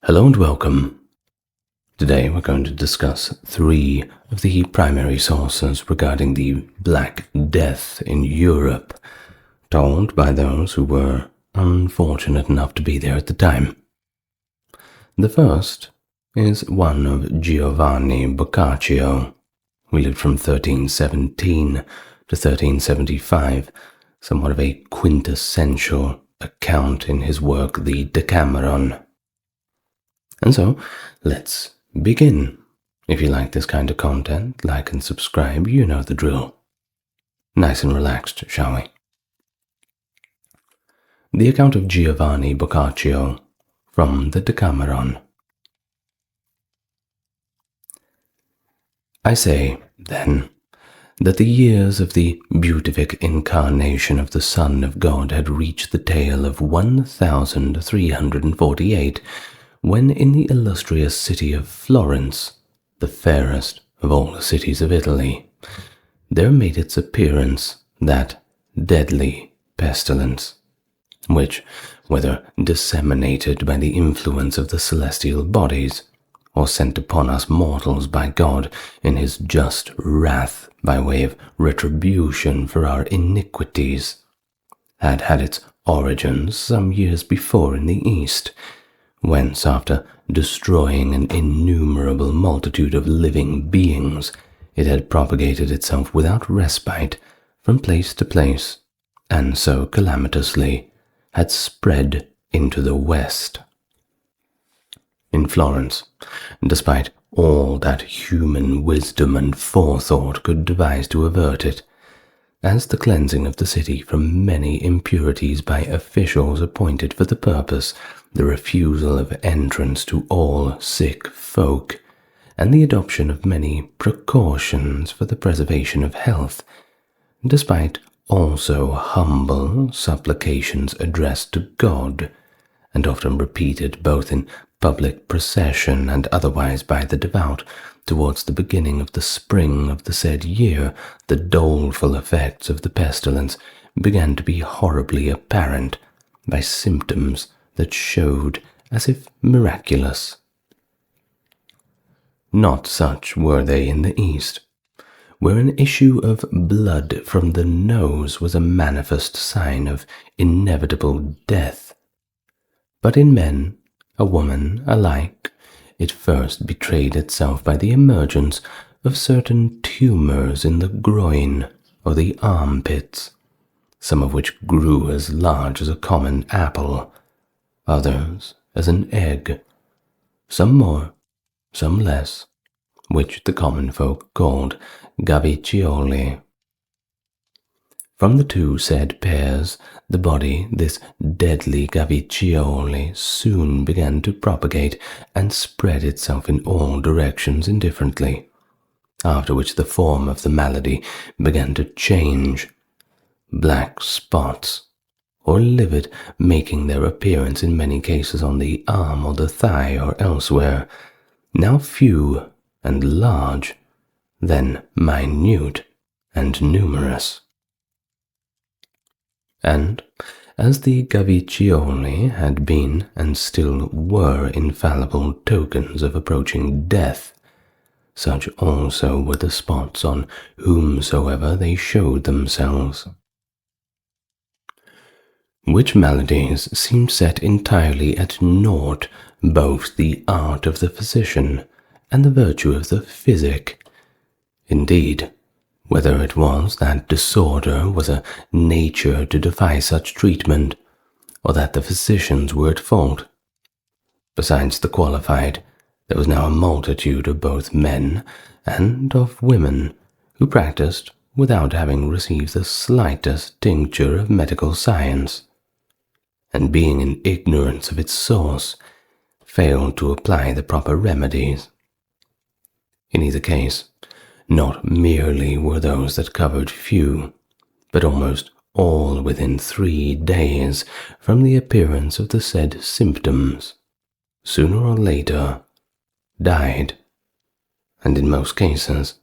Hello and welcome. Today we're going to discuss three of the primary sources regarding the Black Death in Europe, told by those who were unfortunate enough to be there at the time. The first is one of Giovanni Boccaccio, who lived from 1317 to 1375, somewhat of a quintessential account in his work The Decameron. And so, let's begin. If you like this kind of content, like and subscribe, you know the drill. Nice and relaxed, shall we? The account of Giovanni Boccaccio from the Decameron. I say, then, that the years of the beatific incarnation of the Son of God had reached the tale of 1348, when in the illustrious city of Florence, the fairest of all the cities of Italy, there made its appearance that deadly pestilence, which, whether disseminated by the influence of the celestial bodies, or sent upon us mortals by God in his just wrath by way of retribution for our iniquities, had had its origins some years before in the East, whence, after destroying an innumerable multitude of living beings, it had propagated itself without respite from place to place, and so calamitously had spread into the West. In Florence, despite all that human wisdom and forethought could devise to avert it, as the cleansing of the city from many impurities by officials appointed for the purpose, the refusal of entrance to all sick folk, and the adoption of many precautions for the preservation of health, despite also humble supplications addressed to God, and often repeated both in public procession and otherwise by the devout, towards the beginning of the spring of the said year, the doleful effects of the pestilence began to be horribly apparent by symptoms that showed as if miraculous. Not such were they in the East, where an issue of blood from the nose was a manifest sign of inevitable death. But in men, a woman alike, it first betrayed itself by the emergence of certain tumors in the groin or the armpits, some of which grew as large as a common apple, others as an egg, some more, some less, which the common folk called gaviccioli. From the two said pairs, the body, this deadly gaviccioli, soon began to propagate and spread itself in all directions indifferently, after which the form of the malady began to change, black spots, or livid, making their appearance in many cases on the arm or the thigh or elsewhere, now few and large, then minute and numerous. And as the gaviccioli had been and still were infallible tokens of approaching death, such also were the spots on whomsoever they showed themselves. Which maladies seemed set entirely at naught both the art of the physician and the virtue of the physic. Indeed, whether it was that disorder was a nature to defy such treatment, or that the physicians were at fault. Besides the qualified, there was now a multitude of both men and of women who practiced without having received the slightest tincture of medical science, and being in ignorance of its source, failed to apply the proper remedies. In either case, not merely were those that covered few, but almost all within 3 days from the appearance of the said symptoms, sooner or later, died, and in most cases,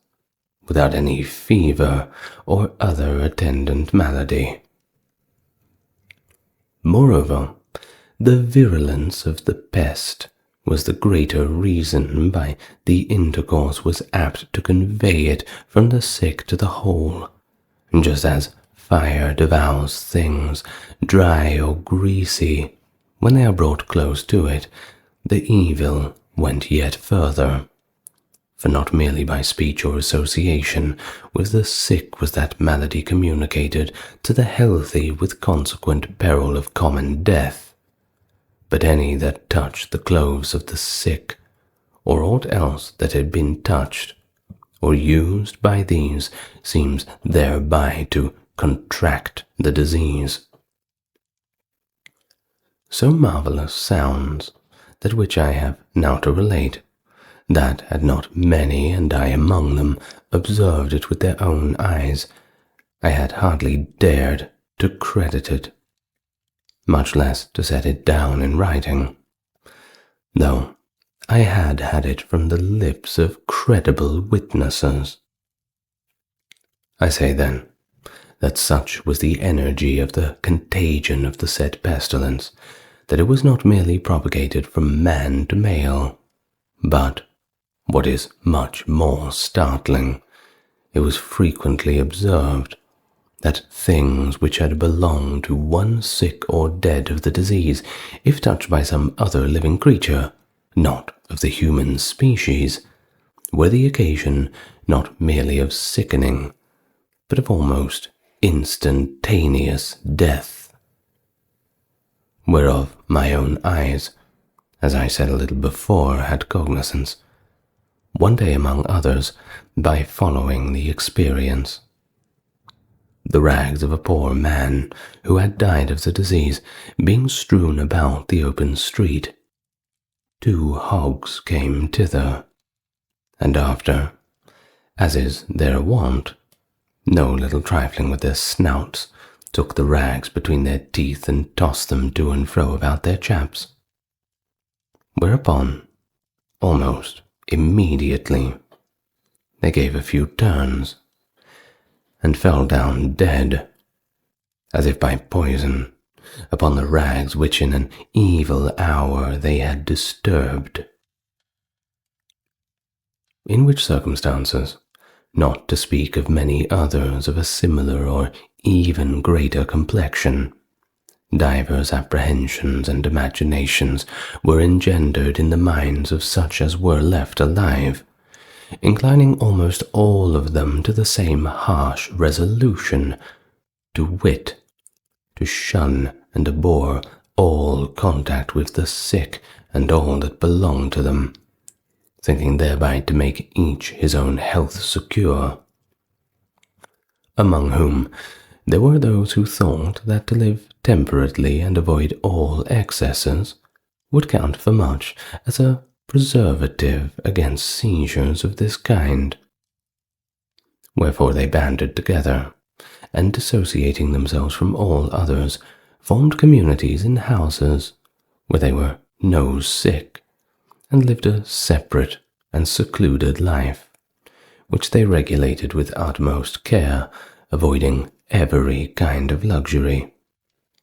without any fever or other attendant malady. Moreover, the virulence of the pest was the greater reason by the intercourse was apt to convey it from the sick to the whole, just as fire devours things dry or greasy. When they are brought close to it, the evil went yet further. For not merely by speech or association with the sick was that malady communicated to the healthy with consequent peril of common death, but any that touched the clothes of the sick, or aught else that had been touched, or used by these, seems thereby to contract the disease. So marvellous sounds, that which I have now to relate, that had not many, and I among them, observed it with their own eyes, I had hardly dared to credit it, much less to set it down in writing, though I had had it from the lips of credible witnesses. I say then, that such was the energy of the contagion of the said pestilence, that it was not merely propagated from man to male, but, what is much more startling, it was frequently observed that things which had belonged to one sick or dead of the disease, if touched by some other living creature, not of the human species, were the occasion not merely of sickening, but of almost instantaneous death, whereof my own eyes, as I said a little before, had cognizance, one day among others, by following the experience. The rags of a poor man who had died of the disease being strewn about the open street, 2 hogs came thither, and after, as is their wont, no little trifling with their snouts, took the rags between their teeth and tossed them to and fro about their chaps. Whereupon, almost immediately, they gave a few turns, and fell down dead, as if by poison, upon the rags which in an evil hour they had disturbed. In which circumstances, not to speak of many others of a similar or even greater complexion, divers apprehensions and imaginations were engendered in the minds of such as were left alive, inclining almost all of them to the same harsh resolution, to wit, to shun and abhor all contact with the sick and all that belonged to them, thinking thereby to make each his own health secure. Among whom there were those who thought that to live temperately and avoid all excesses would count for much as a preservative against seizures of this kind. Wherefore they banded together, and dissociating themselves from all others, formed communities in houses where they were no sick, and lived a separate and secluded life, which they regulated with utmost care, avoiding every kind of luxury,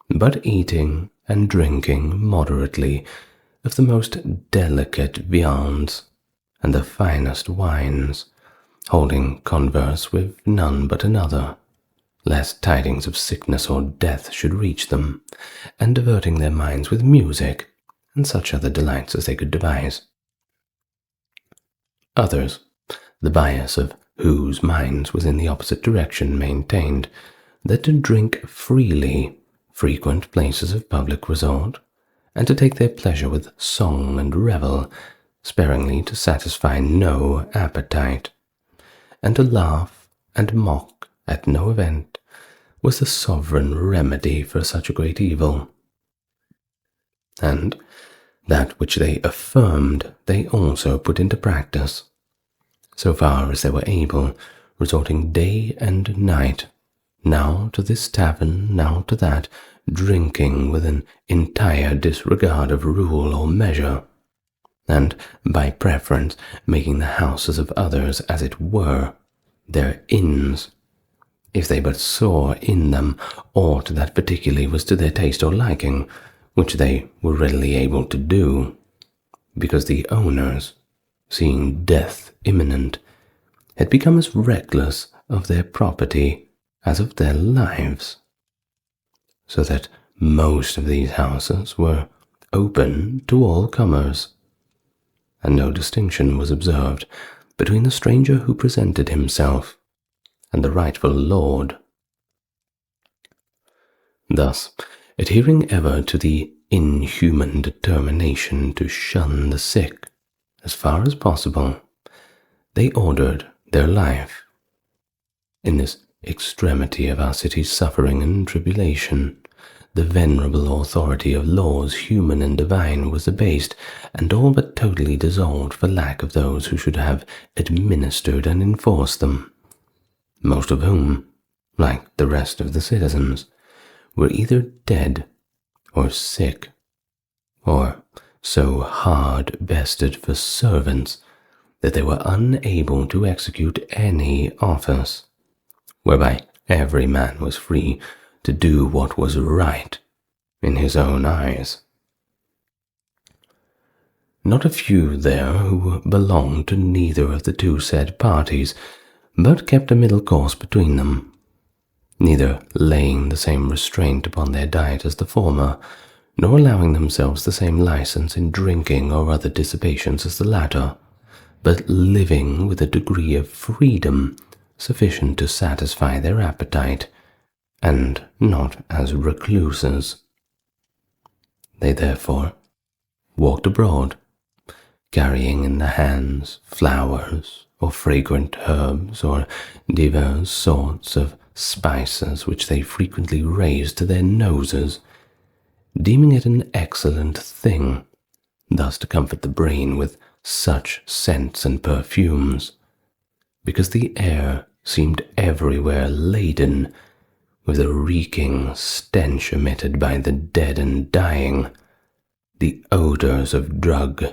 but eating and drinking moderately of the most delicate viands and the finest wines, holding converse with none but another, lest tidings of sickness or death should reach them, and diverting their minds with music and such other delights as they could devise. Others, the bias of whose minds was in the opposite direction, maintained that to drink freely, frequent places of public resort, and to take their pleasure with song and revel, sparingly to satisfy no appetite, and to laugh and mock at no event, was the sovereign remedy for such a great evil. And that which they affirmed they also put into practice, so far as they were able, resorting day and night, now to this tavern, now to that, drinking with an entire disregard of rule or measure, and by preference making the houses of others, as it were, their inns, if they but saw in them aught that particularly was to their taste or liking, which they were readily able to do, because the owners, seeing death imminent, had become as reckless of their property as of their lives, so that most of these houses were open to all comers, and no distinction was observed between the stranger who presented himself and the rightful lord. Thus, adhering ever to the inhuman determination to shun the sick as far as possible, they ordered their life. In this extremity of our city's suffering and tribulation, the venerable authority of laws human and divine was abased and all but totally dissolved for lack of those who should have administered and enforced them, most of whom, like the rest of the citizens, were either dead or sick, or so hard-bested for servants that they were unable to execute any office, whereby every man was free to do what was right in his own eyes. Not a few there who belonged to neither of the two said parties, but kept a middle course between them, neither laying the same restraint upon their diet as the former, nor allowing themselves the same license in drinking or other dissipations as the latter, but living with a degree of freedom sufficient to satisfy their appetite, and not as recluses. They therefore walked abroad, carrying in their hands flowers or fragrant herbs or divers sorts of spices which they frequently raised to their noses, deeming it an excellent thing thus to comfort the brain with such scents and perfumes, because the air seemed everywhere laden with the reeking stench emitted by the dead and dying, the odors of drug.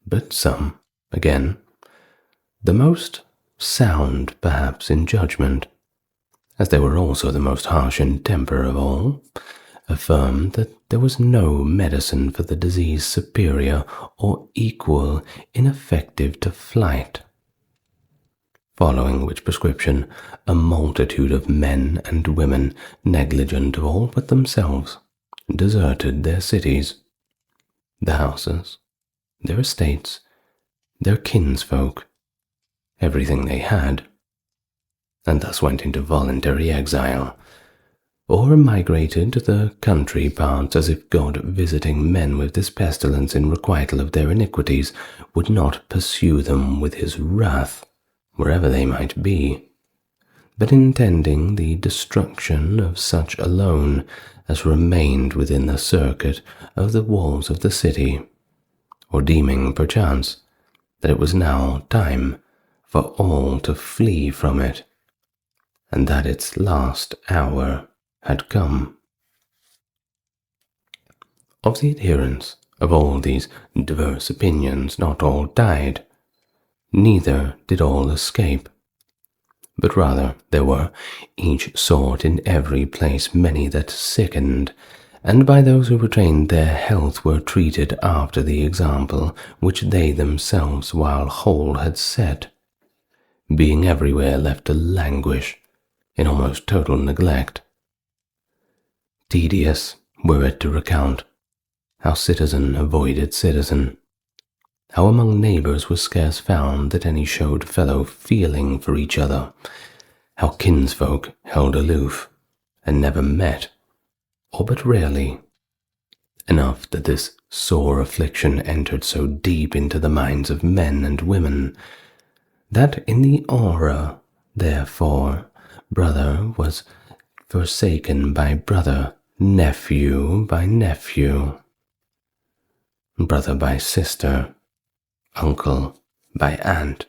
But some, again, the most sound perhaps in judgment, as they were also the most harsh in temper of all, affirmed that there was no medicine for the disease superior or equal ineffective to flight. Following which prescription, a multitude of men and women, negligent of all but themselves, deserted their cities, the houses, their estates, their kinsfolk, everything they had, and thus went into voluntary exile, or migrated to the country parts as if God, visiting men with this pestilence in requital of their iniquities, would not pursue them with his wrath wherever they might be, but intending the destruction of such alone as remained within the circuit of the walls of the city, or deeming, perchance, that it was now time for all to flee from it, and that its last hour had come. Of the adherents of all these diverse opinions, not all died, neither did all escape, but rather there were each sort in every place many that sickened, and by those who retained their health were treated after the example which they themselves while whole had set, being everywhere left to languish in almost total neglect. Tedious were it to recount how citizen avoided citizen, how among neighbors was scarce found that any showed fellow feeling for each other, how kinsfolk held aloof, and never met, or but rarely, enough that this sore affliction entered so deep into the minds of men and women, that in the aura, therefore, brother was forsaken by brother, nephew by nephew, brother by sister, uncle by aunt,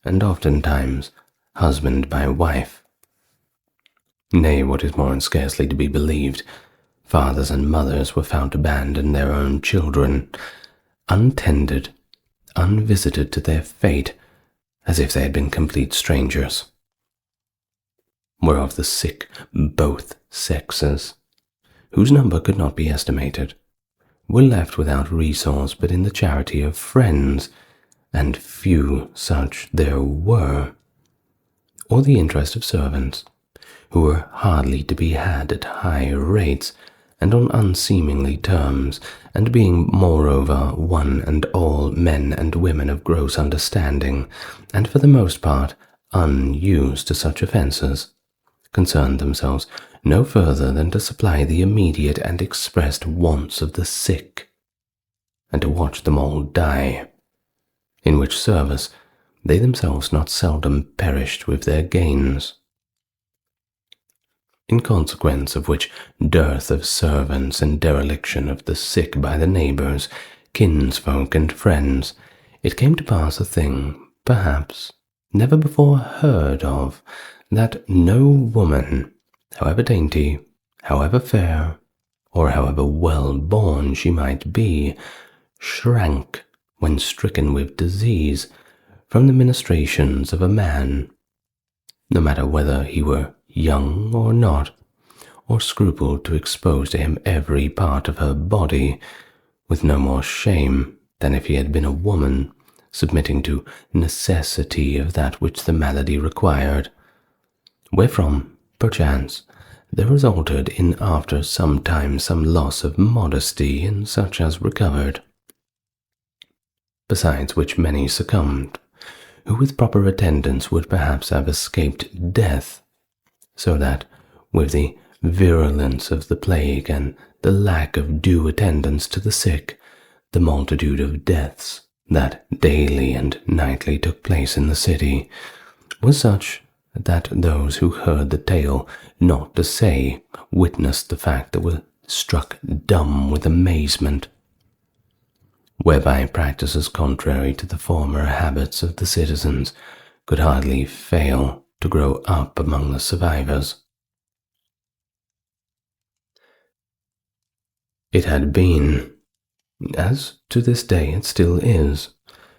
and oftentimes husband by wife. Nay, what is more and scarcely to be believed, fathers and mothers were found to abandon their own children, untended, unvisited to their fate, as if they had been complete strangers, whereof the sick both sexes, whose number could not be estimated, were left without resource but in the charity of friends, and few such there were, or the interest of servants, who were hardly to be had at high rates and on unseemly terms, and being moreover one and all men and women of gross understanding, and for the most part unused to such offences, concerned themselves no further than to supply the immediate and expressed wants of the sick, and to watch them all die, in which service they themselves not seldom perished with their gains. In consequence of which dearth of servants and dereliction of the sick by the neighbours, kinsfolk, and friends, it came to pass a thing, perhaps, never before heard of, that no woman, however dainty, however fair, or however well born she might be, shrank, when stricken with disease, from the ministrations of a man, no matter whether he were young or not, or scrupled to expose to him every part of her body, with no more shame than if he had been a woman, submitting to necessity of that which the malady required, wherefrom, perchance, there resulted in after some time some loss of modesty in such as recovered. Besides which many succumbed, who with proper attendance would perhaps have escaped death, so that, with the virulence of the plague and the lack of due attendance to the sick, the multitude of deaths that daily and nightly took place in the city was such that those who heard the tale, not to say witnessed the fact, that were struck dumb with amazement, whereby practices contrary to the former habits of the citizens could hardly fail to grow up among the survivors. It had been, as to this day it still is,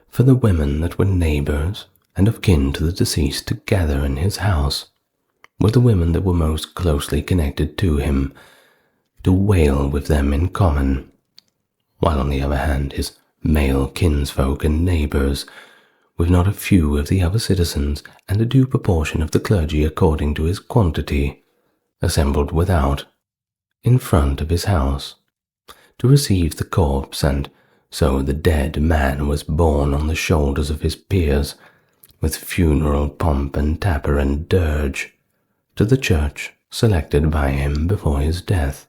for the women that were neighbours and of kin to the deceased to gather in his house, with the women that were most closely connected to him, to wail with them in common, while on the other hand his male kinsfolk and neighbours, with not a few of the other citizens and a due proportion of the clergy according to his quantity, assembled without, in front of his house, to receive the corpse, and so the dead man was borne on the shoulders of his peers, with funeral pomp and tapper and dirge, to the church selected by him before his death,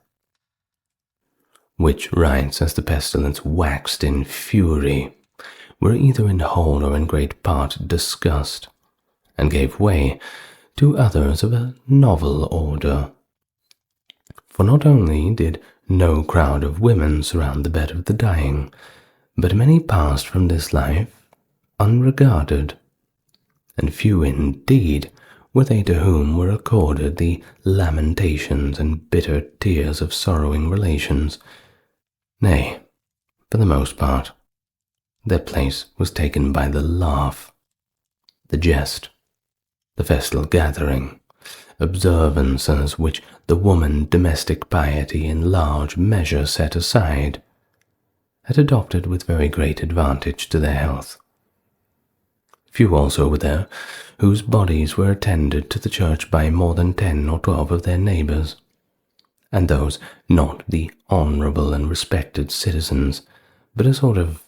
which rites, as the pestilence waxed in fury, were either in whole or in great part discussed, and gave way to others of a novel order. For not only did no crowd of women surround the bed of the dying, but many passed from this life unregarded, and few indeed were they to whom were accorded the lamentations and bitter tears of sorrowing relations. Nay, for the most part, their place was taken by the laugh, the jest, the festal gathering, observances which the woman domestic piety in large measure set aside, had adopted with very great advantage to their health. Few also were there whose bodies were attended to the church by more than 10 or 12 of their neighbours, and those not the honourable and respected citizens, but a sort of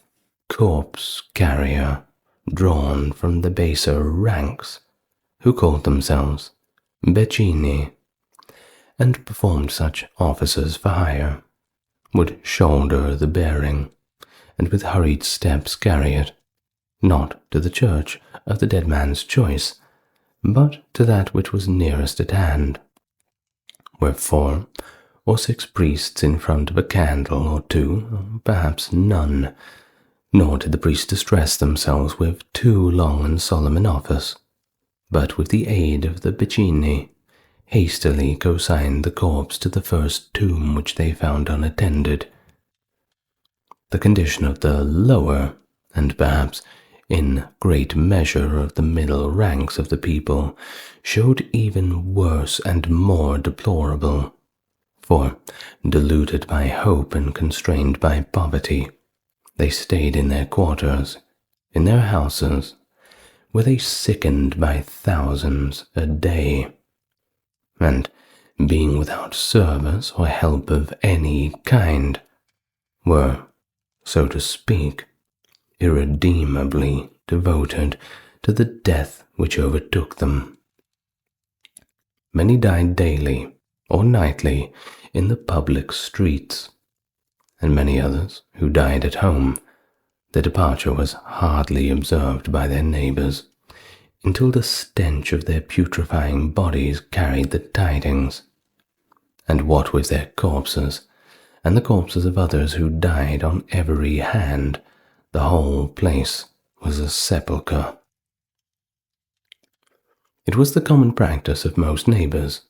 corpse carrier drawn from the baser ranks, who called themselves Beccini, and performed such offices for hire, would shoulder the bearing, and with hurried steps carry it, not to the church of the dead man's choice, but to that which was nearest at hand, where 4 or 6 priests in front of a candle or 2, or perhaps none, nor did the priests distress themselves with too long and solemn an office, but with the aid of the Beccini, hastily consigned the corpse to the first tomb which they found unattended. The condition of the lower, and perhaps in great measure of the middle ranks of the people, showed even worse and more deplorable, for, deluded by hope and constrained by poverty, they stayed in their quarters, in their houses, where they sickened by thousands a day, and, being without service or help of any kind, were, so to speak, irredeemably devoted to the death which overtook them. Many died daily or nightly in the public streets, and many others, who died at home, their departure was hardly observed by their neighbours, until the stench of their putrefying bodies carried the tidings. And what with their corpses, and the corpses of others who died on every hand, the whole place was a sepulchre. It was the common practice of most neighbours,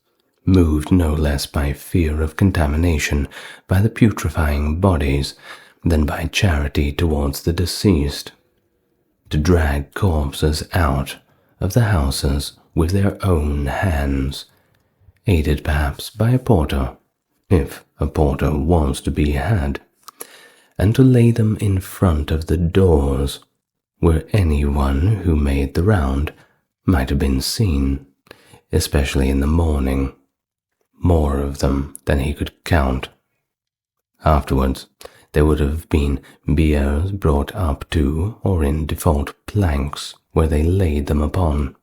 moved no less by fear of contamination by the putrefying bodies than by charity towards the deceased, to drag corpses out of the houses with their own hands, aided perhaps by a porter, if a porter was to be had, and to lay them in front of the doors, where anyone who made the round might have been seen, especially in the morning, more of them than he could count. Afterwards, there would have been biers brought up to, or in default planks, where they laid them upon.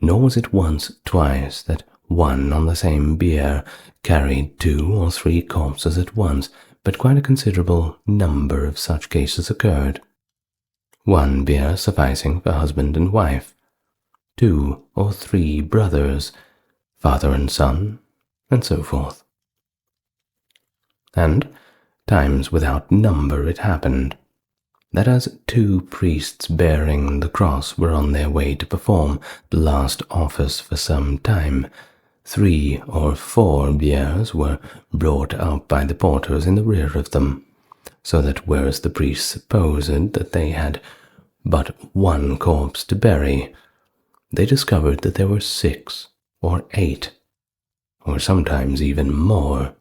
Nor was it once, twice, that one on the same bier carried 2 or 3 corpses at once, but quite a considerable number of such cases occurred. 1 bier sufficing for husband and wife, 2 or 3 brothers, father and son, and so forth. And times without number it happened that as 2 priests bearing the cross were on their way to perform the last office for some time, 3 or 4 biers were brought up by the porters in the rear of them, so that whereas the priests supposed that they had but 1 corpse to bury, they discovered that there were 6 or 8, or sometimes even more.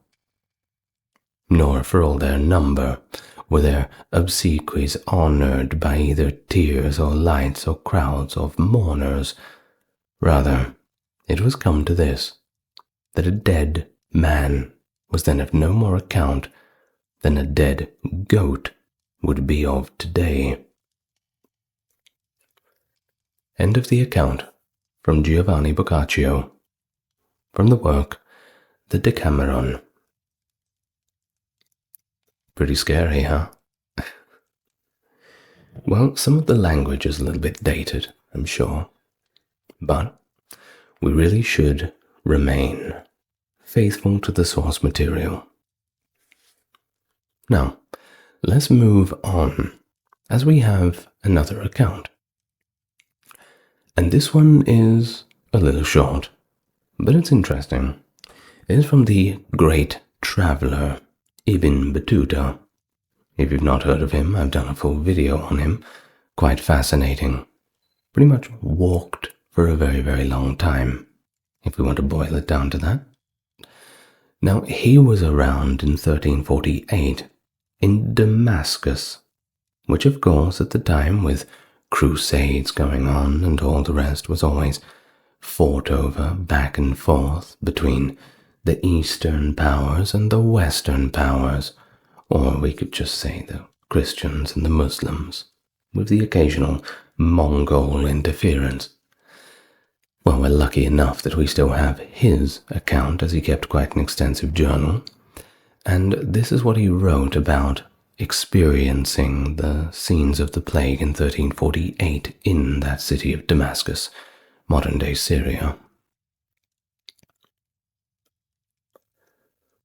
Nor for all their number were their obsequies honoured by either tears or lights or crowds of mourners. Rather, it was come to this, that a dead man was then of no more account than a dead goat would be of today. End of the account from Giovanni Boccaccio, from the work The Decameron. Pretty scary, huh? Well, some of the language is a little bit dated, I'm sure, but we really should remain faithful to the source material. Now, let's move on, as we have another account. And this one is a little short, but it's interesting. It is from the great traveller Ibn Battuta. If you've not heard of him, I've done a full video on him. Quite fascinating. Pretty much walked for a very, very long time, if we want to boil it down to that. Now, he was around in 1348 in Damascus, which of course at the time, with crusades going on and all the rest, was always fought over back and forth between the Eastern powers and the Western powers, or we could just say the Christians and the Muslims, with the occasional Mongol interference. Well, we're lucky enough that we still have his account, as he kept quite an extensive journal, and this is what he wrote about experiencing the scenes of the plague in 1348 in that city of Damascus, modern-day Syria.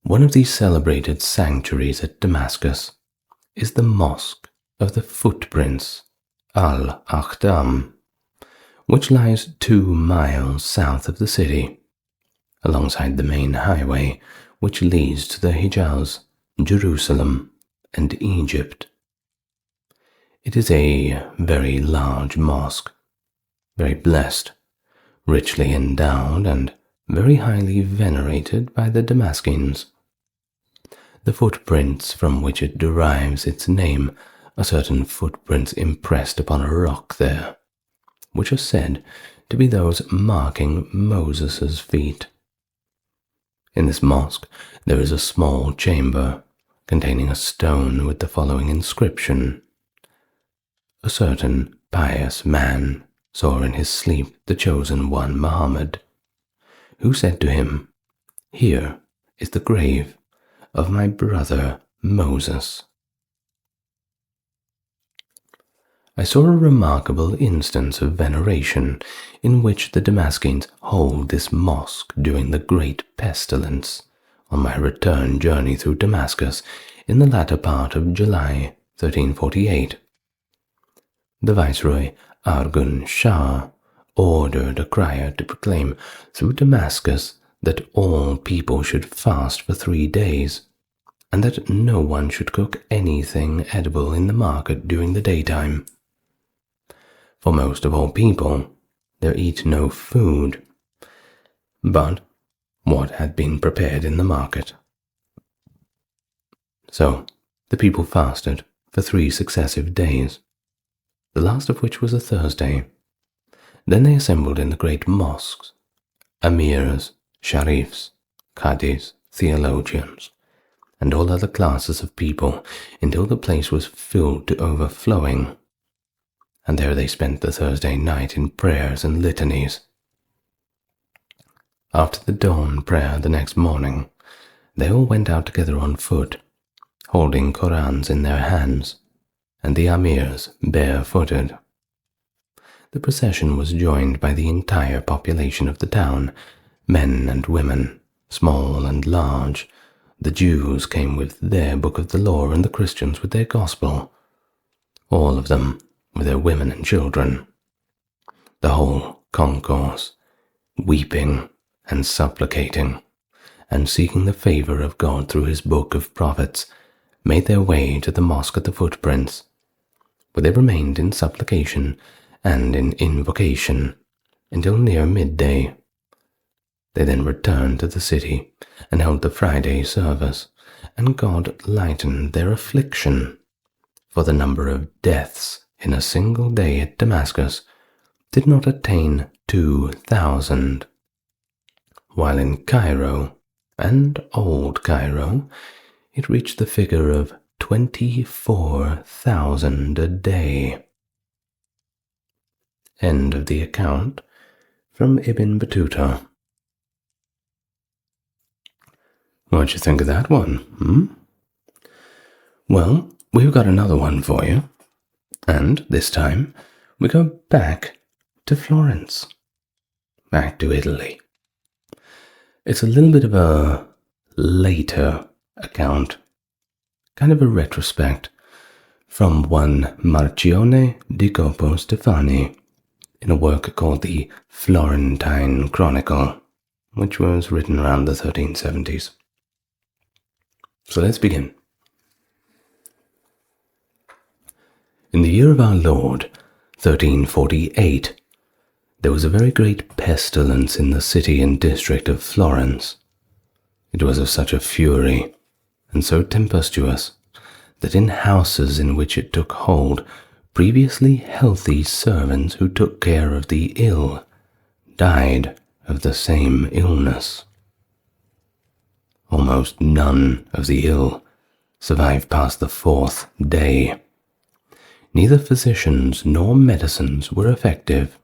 One of these celebrated sanctuaries at Damascus is the Mosque of the Footprints, Al-Akhdam, which lies 2 miles south of the city, alongside the main highway which leads to the Hijaz, Jerusalem, and Egypt. It is a very large mosque, very blessed, richly endowed, and very highly venerated by the Damascenes. The footprints from which it derives its name are certain footprints impressed upon a rock there, which are said to be those marking Moses's feet. In this mosque there is a small chamber containing a stone with the following inscription: "A certain pious man saw in his sleep the chosen one Muhammad, who said to him, 'Here is the grave of my brother Moses.'" I saw a remarkable instance of veneration in which the Damascenes hold this mosque during the great pestilence on my return journey through Damascus in the latter part of July 1348. The Viceroy Aragon Shah ordered a crier to proclaim through Damascus that all people should fast for 3 days, and that no one should cook anything edible in the market during the daytime. For most of all people, there eat no food, but what had been prepared in the market. So the people fasted for 3 successive days, the last of which was a Thursday. Then they assembled in the great mosques, amirs, sharifs, qadis, theologians, and all other classes of people, until the place was filled to overflowing. And there they spent the Thursday night in prayers and litanies. After the dawn prayer the next morning, they all went out together on foot, holding Korans in their hands, and the amirs barefooted. The procession was joined by the entire population of the town, men and women, small and large. The Jews came with their book of the law and the Christians with their gospel, all of them with their women and children. The whole concourse, weeping and supplicating, and seeking the favor of God through his book of prophets, made their way to the mosque at the footprints, where they remained in supplication and in invocation until near midday. They then returned to the city and held the Friday service, and God lightened their affliction, for the number of deaths in a single day at Damascus did not attain 2,000, while in Cairo and Old Cairo it reached the figure of 24,000 a day. End of the account from Ibn Battuta. What'd you think of that one? Well, we've got another one for you, and this time we go back to Florence, back to Italy. It's a little bit of a later account, kind of a retrospect, from one Marcione di Copo Stefani in a work called the Florentine Chronicle, which was written around the 1370s. So let's begin. In the year of our Lord, 1348, there was a very great pestilence in the city and district of Florence. It was of such a fury, and so tempestuous, that in houses in which it took hold, previously healthy servants who took care of the ill died of the same illness. Almost none of the ill survived past the 4th day. Neither physicians nor medicines were effective,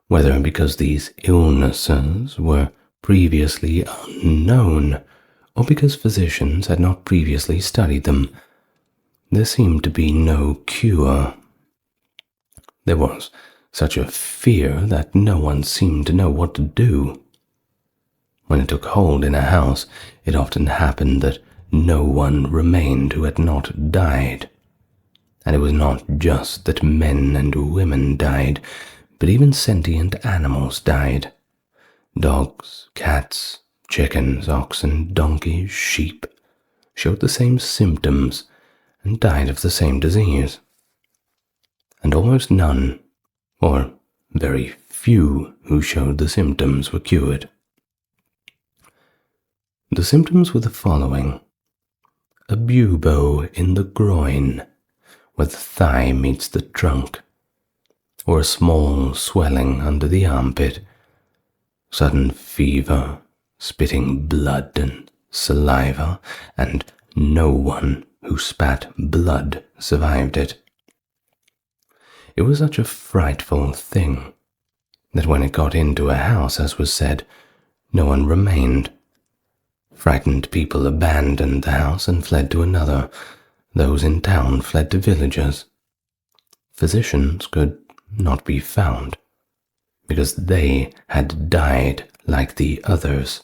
whether because these illnesses were previously unknown or because physicians had not previously studied them. There seemed to be no cure. There was such a fear that no one seemed to know what to do. When it took hold in a house, it often happened that no one remained who had not died. And it was not just that men and women died, but even sentient animals died. Dogs, cats, chickens, oxen, donkeys, sheep showed the same symptoms and died of the same disease. And almost none, or very few who showed the symptoms, were cured. The symptoms were the following: a bubo in the groin, where the thigh meets the trunk, or a small swelling under the armpit, sudden fever, spitting blood and saliva, and no one who spat blood survived it. It was such a frightful thing that when it got into a house, as was said, no one remained. Frightened people abandoned the house and fled to another. Those in town fled to villages. Physicians could not be found, because they had died like the others.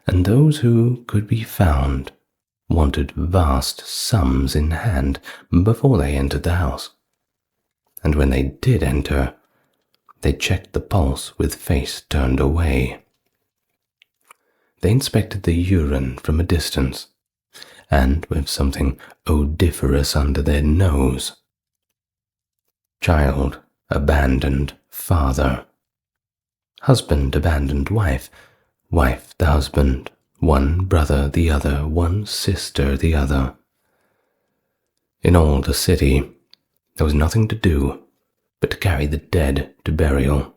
And those who could be found wanted vast sums in hand before they entered the house. And when they did enter, they checked the pulse with face turned away. They inspected the urine from a distance, and with something odoriferous under their nose. Child abandoned father. Husband abandoned wife. Wife the husband. One brother the other. One sister the other. In all the city, there was nothing to do but to carry the dead to burial.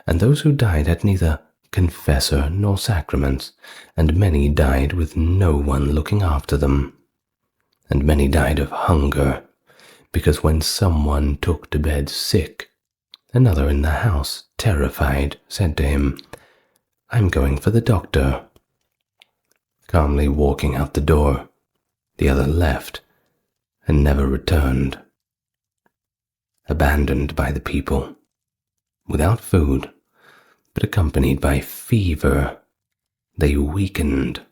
And those who died had neither confessor nor sacraments, and many died with no one looking after them. And many died of hunger, because when someone took to bed sick, another in the house, terrified, said to him, "I'm going for the doctor." Calmly walking out the door, the other left and never returned. Abandoned by the people, without food, but accompanied by fever, they weakened.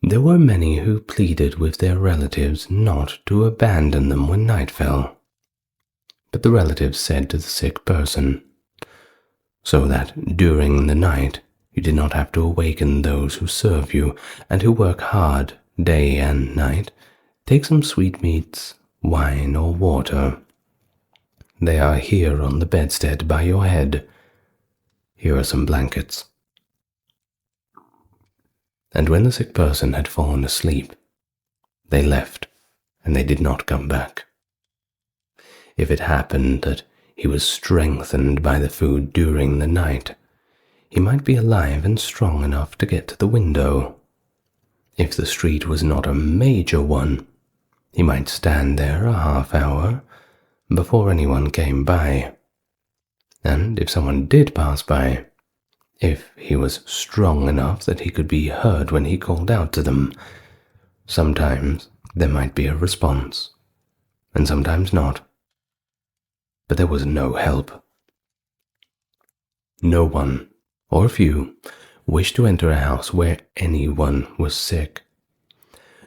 There were many who pleaded with their relatives not to abandon them when night fell. But the relatives said to the sick person, "So that during the night you did not have to awaken those who serve you and who work hard day and night, take some sweetmeats, wine or water. They are here on the bedstead by your head. Here are some blankets." And when the sick person had fallen asleep, they left, and they did not come back. If it happened that he was strengthened by the food during the night, he might be alive and strong enough to get to the window. If the street was not a major one, he might stand there a half-hour before anyone came by. And if someone did pass by, if he was strong enough that he could be heard when he called out to them, sometimes there might be a response, and sometimes not. But there was no help. No one, or few, wished to enter a house where anyone was sick.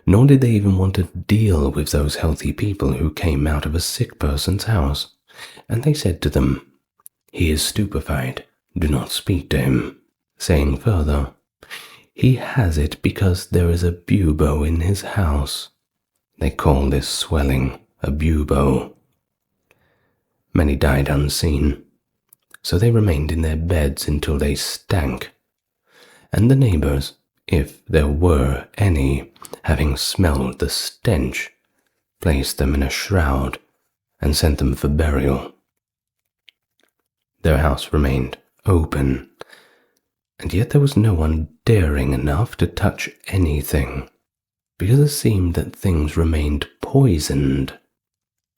Nor did they even want to deal with those healthy people who came out of a sick person's house. And they said to them, "He is stupefied. Do not speak to him," saying further, "He has it because there is a bubo in his house." They call this swelling a bubo. Many died unseen, so they remained in their beds until they stank. And the neighbors, if there were any, having smelled the stench, placed them in a shroud and sent them for burial. Their house remained open, and yet there was no one daring enough to touch anything, because it seemed that things remained poisoned,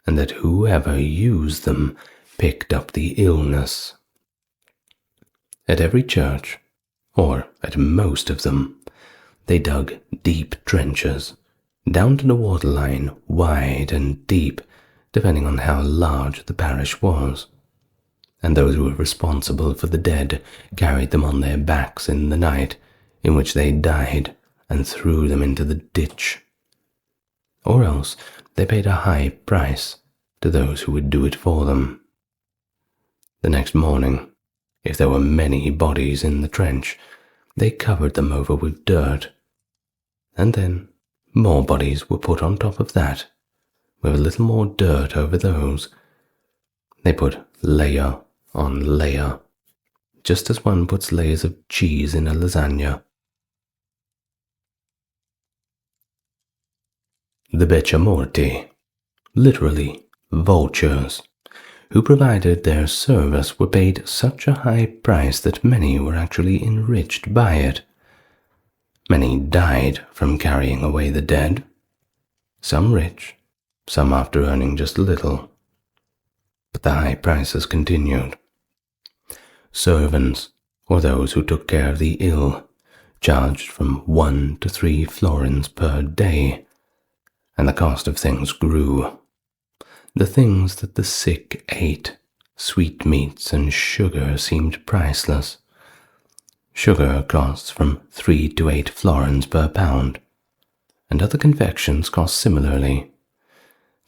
and that whoever used them picked up the illness. At every church, or at most of them, they dug deep trenches, down to the waterline, wide and deep, depending on how large the parish was. And those who were responsible for the dead carried them on their backs in the night in which they died and threw them into the ditch. Or else they paid a high price to those who would do it for them. The next morning, if there were many bodies in the trench, they covered them over with dirt, and then more bodies were put on top of that, with a little more dirt over those. They put layer on layer, just as one puts layers of cheese in a lasagna. The Becciamorti, literally vultures, who provided their service, were paid such a high price that many were actually enriched by it. Many died from carrying away the dead, some rich, some after earning just a little. But the high prices continued. Servants, or those who took care of the ill, charged from 1 to 3 florins per day, and the cost of things grew. The things that the sick ate, sweetmeats and sugar, seemed priceless. Sugar costs from 3 to 8 florins per pound, and other confections cost similarly.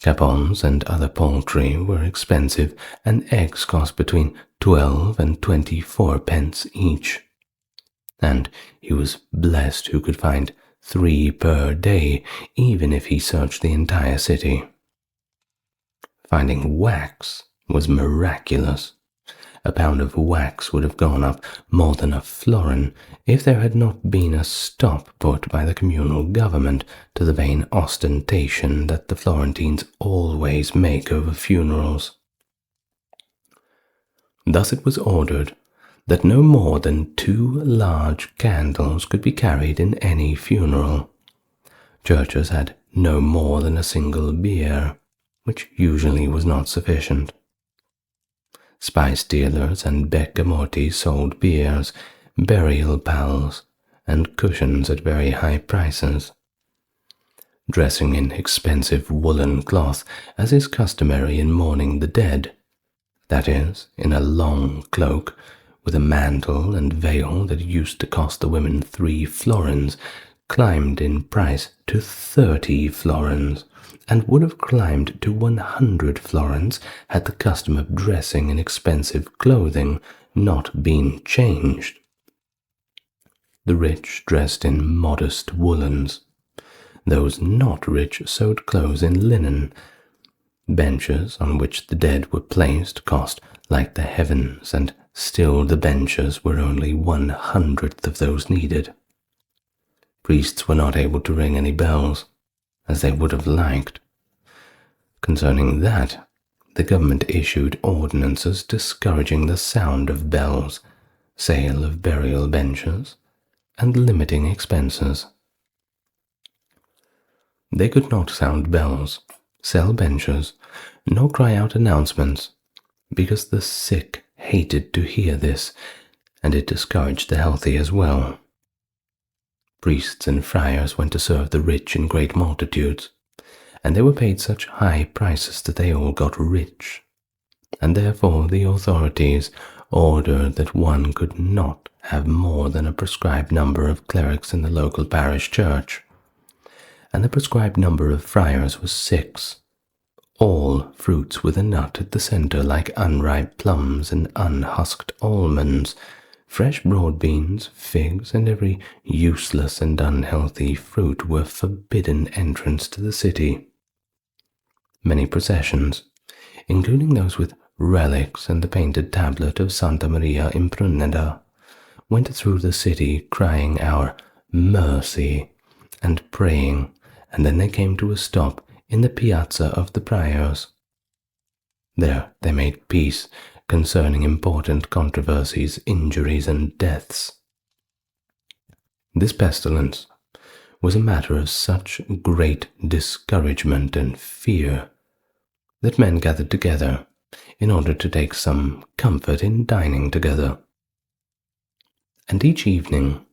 Capons and other poultry were expensive, and eggs cost between 12 and 24 pence each. And he was blessed who could find 3 per day, even if he searched the entire city. Finding wax was miraculous. A pound of wax would have gone up more than a florin if there had not been a stop put by the communal government to the vain ostentation that the Florentines always make over funerals. Thus it was ordered that no more than 2 large candles could be carried in any funeral. Churches had no more than a single bier, which usually was not sufficient. Spice dealers and Becciamorti sold biers, burial pals, and cushions at very high prices. Dressing in expensive woolen cloth, as is customary in mourning the dead, that is, in a long cloak, with a mantle and veil that used to cost the women 3 florins, climbed in price to 30 florins, and would have climbed to 100 florins had the custom of dressing in expensive clothing not been changed. The rich dressed in modest woolens. Those not rich sewed clothes in linen. Benches on which the dead were placed cost like the heavens, and still the benches were only 1/100th of those needed. Priests were not able to ring any bells, as they would have liked. Concerning that, the government issued ordinances discouraging the sound of bells, sale of burial benches, and limiting expenses. They could not sound bells, sell benches, nor cry out announcements, because the sick hated to hear this, and it discouraged the healthy as well. Priests and friars went to serve the rich in great multitudes, and they were paid such high prices that they all got rich, and therefore the authorities ordered that one could not have more than a prescribed number of clerics in the local parish church, and the prescribed number of friars was 6, all fruits with a nut at the center like unripe plums and unhusked almonds, fresh broad beans, figs, and every useless and unhealthy fruit were forbidden entrance to the city. Many processions, including those with relics and the painted tablet of Santa Maria Impruneda, went through the city crying our mercy and praying, and then they came to a stop in the piazza of the Priors. There they made peace concerning important controversies, injuries, and deaths. This pestilence was a matter of such great discouragement and fear that men gathered together in order to take some comfort in dining together. And each evening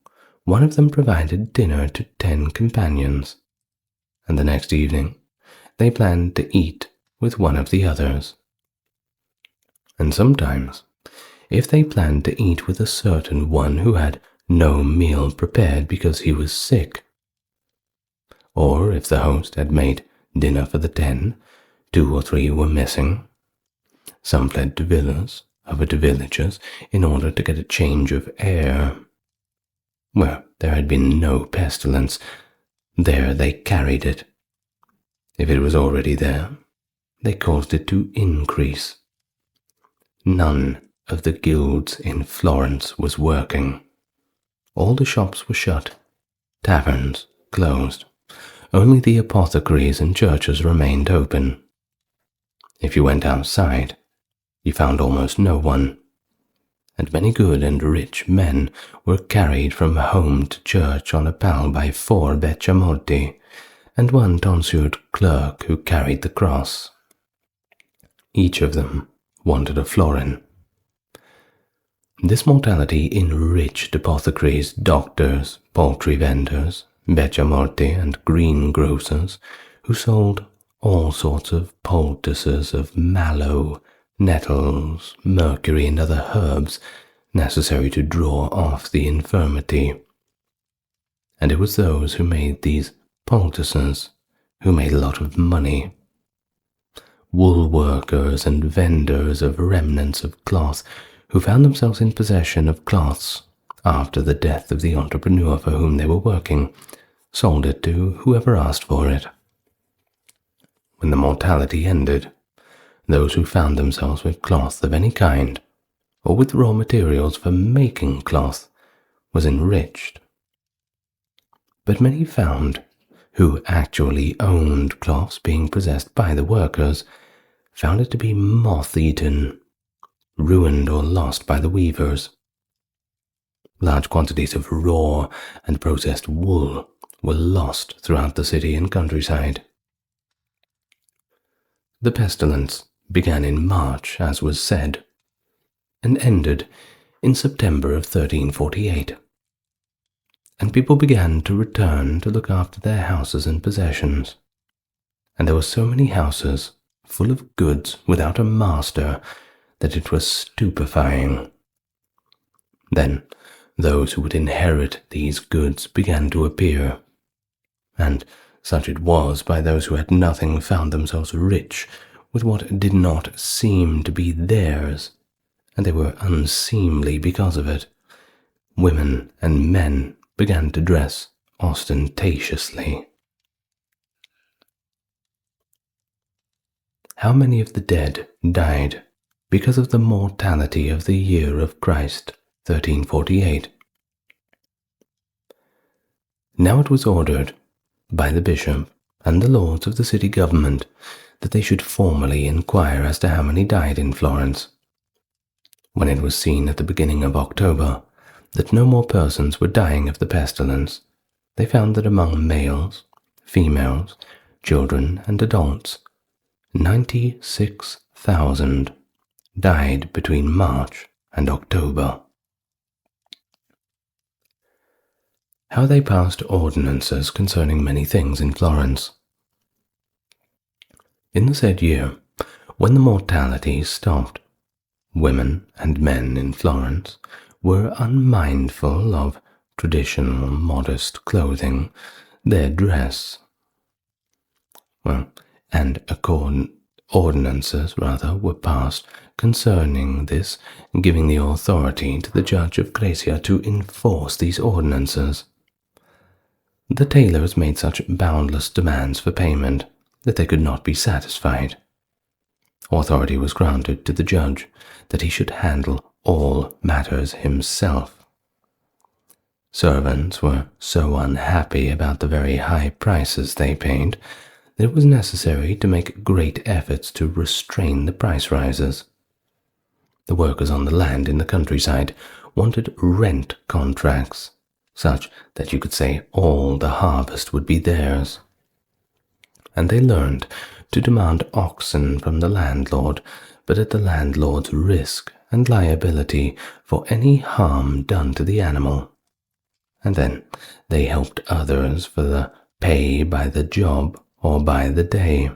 one of them provided dinner to 10 companions, and the next evening they planned to eat with one of the others. And sometimes, if they planned to eat with a certain one who had no meal prepared because he was sick, or if the host had made dinner for the 10, 2 or 3 were missing, some fled to villas, other to villages, in order to get a change of air. Where there had been no pestilence, there they carried it. If it was already there, they caused it to increase. None of the guilds in Florence was working. All the shops were shut, taverns closed. Only the apothecaries and churches remained open. If you went outside, you found almost no one, and many good and rich men were carried from home to church on a pall by 4 becciamotti and 1 tonsured clerk who carried the cross. Each of them wanted a florin. This mortality enriched apothecaries, doctors, poultry vendors, becciamotti and greengrocers, who sold all sorts of poultices of mallow, nettles, mercury, and other herbs necessary to draw off the infirmity. And it was those who made these poultices who made a lot of money. Wool workers and vendors of remnants of cloth who found themselves in possession of cloths after the death of the entrepreneur for whom they were working, sold it to whoever asked for it. When the mortality ended, those who found themselves with cloth of any kind, or with raw materials for making cloth, was enriched. But many found, who actually owned cloths being possessed by the workers, found it to be moth-eaten, ruined or lost by the weavers. Large quantities of raw and processed wool were lost throughout the city and countryside. The pestilence began in March, as was said, and ended in September of 1348, and people began to return to look after their houses and possessions, and there were so many houses full of goods without a master that it was stupefying. Then those who would inherit these goods began to appear, and such it was by those who had nothing found themselves rich with what did not seem to be theirs, and they were unseemly because of it. Women and men began to dress ostentatiously. How many of the dead died because of the mortality of the year of Christ, 1348? Now it was ordered by the bishop and the lords of the city government that they should formally inquire as to how many died in Florence. When it was seen at the beginning of October that no more persons were dying of the pestilence, they found that among males, females, children, and adults, 96,000 died between March and October. How they passed ordinances concerning many things in Florence. In the said year, when the mortality stopped, women and men in Florence were unmindful of traditional modest clothing, their dress. Ordinances were passed concerning this, giving the authority to the judge of Gracia to enforce these ordinances. The tailors made such boundless demands for payment that they could not be satisfied. Authority was granted to the judge that he should handle all matters himself. Servants were so unhappy about the very high prices they paid that it was necessary to make great efforts to restrain the price rises. The workers on the land in the countryside wanted rent contracts, such that you could say all the harvest would be theirs. And they learned to demand oxen from the landlord, but at the landlord's risk and liability for any harm done to the animal. And then they helped others for the pay by the job or by the day.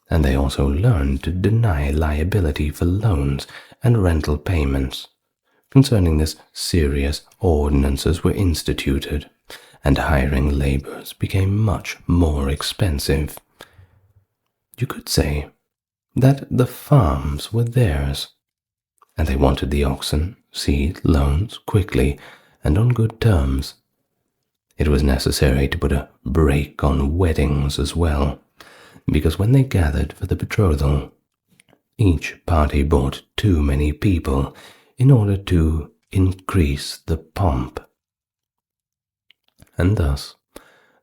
And they also learned to deny liability for loans and rental payments. Concerning this, serious ordinances were instituted, and hiring laborers became much more expensive. You could say that the farms were theirs, and they wanted the oxen, seed, loans, quickly, and on good terms. It was necessary to put a brake on weddings as well, because when they gathered for the betrothal, Each party brought too many people in order to increase the pomp. And thus,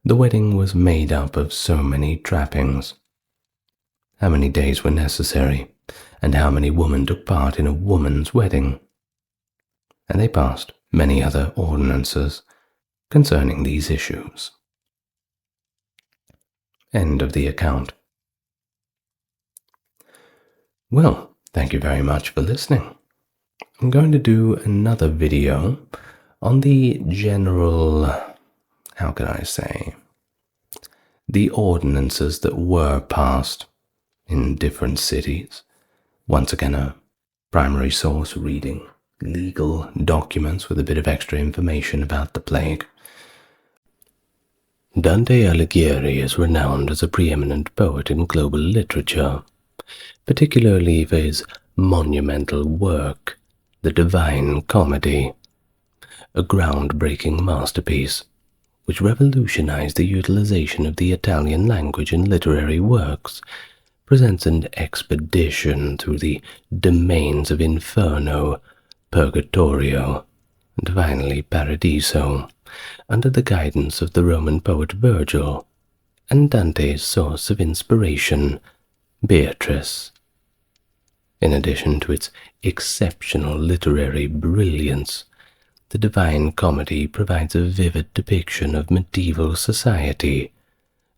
the wedding was made up of so many trappings. How many days were necessary, and how many women took part in a woman's wedding? And they passed many other ordinances concerning these issues. End of the account. Well, thank you very much for listening. I'm going to do another video on the general, how can I say, the ordinances that were passed in different cities. Once again, a primary source reading legal documents with a bit of extra information about the plague. Dante Alighieri is renowned as a preeminent poet in global literature, particularly for his monumental work, The Divine Comedy, a groundbreaking masterpiece which revolutionized the utilization of the Italian language in literary works, presents an expedition through the domains of Inferno, Purgatorio, and finally Paradiso, under the guidance of the Roman poet Virgil, and Dante's source of inspiration, Beatrice. In addition to its exceptional literary brilliance, the Divine Comedy provides a vivid depiction of medieval society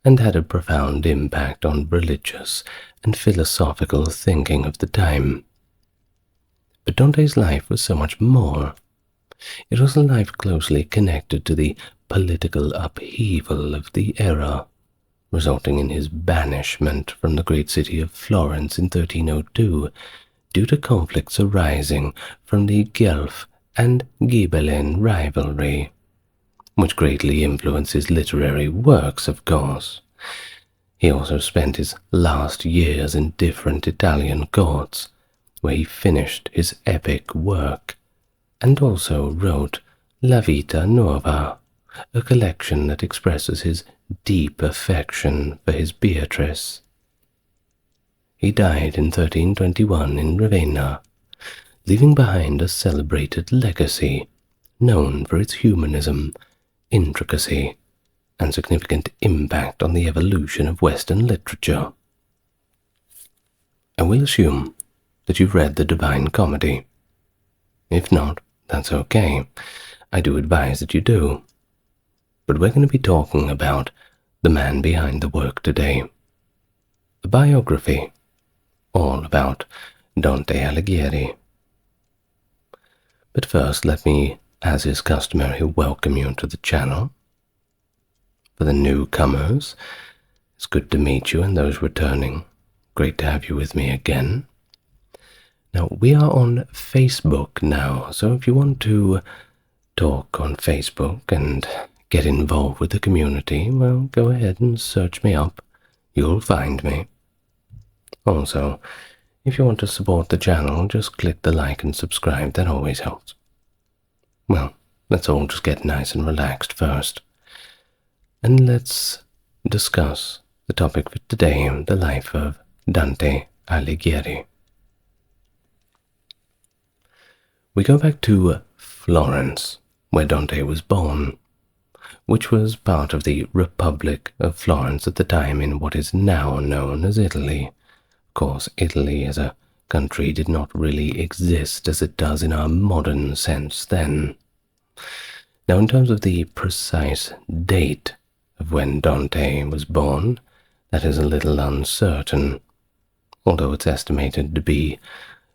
and had a profound impact on religious and philosophical thinking of the time. But Dante's life was so much more. It was a life closely connected to the political upheaval of the era, resulting in his banishment from the great city of Florence in 1302 due to conflicts arising from the Guelph and Ghibelline rivalry, which greatly influenced his literary works, of course. He also spent his last years in different Italian courts, where he finished his epic work, and also wrote La Vita Nuova, a collection that expresses his deep affection for his Beatrice. He died in 1321 in Ravenna, leaving behind a celebrated legacy known for its humanism, intricacy, and significant impact on the evolution of Western literature. I will assume that you've read The Divine Comedy. If not, that's okay. I do advise that you do. But we're going to be talking about the man behind the work today. A biography, all about Dante Alighieri. But first, let me, as is customary, welcome you to the channel. For the newcomers, it's good to meet you, and those returning, great to have you with me again. Now, we are on Facebook now, so if you want to talk on Facebook and get involved with the community, well, go ahead and search me up. You'll find me. Also, if you want to support the channel, just click the like and subscribe. That always helps. Well, let's all just get nice and relaxed first. And let's discuss the topic for today, the life of Dante Alighieri. We go back to Florence, where Dante was born, which was part of the Republic of Florence at the time in what is now known as Italy. Of course, Italy as a country did not really exist as it does in our modern sense then. Now, in terms of the precise date of when Dante was born, that is a little uncertain, although it's estimated to be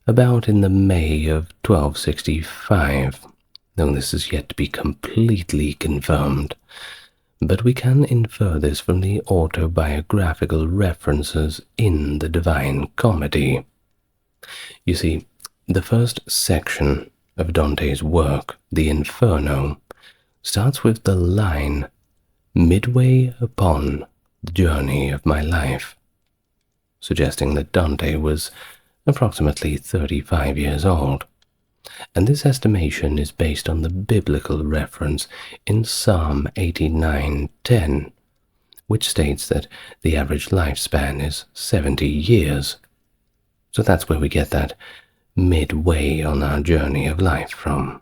about in the May of 1265, though this is yet to be completely confirmed. But we can infer this from the autobiographical references in the Divine Comedy. You see, the first section of Dante's work, the Inferno, starts with the line, "midway upon the journey of my life," suggesting that Dante was approximately 35 years old, and this estimation is based on the biblical reference in Psalm 89:10, which states that the average lifespan is 70 years. So that's where we get that midway on our journey of life from.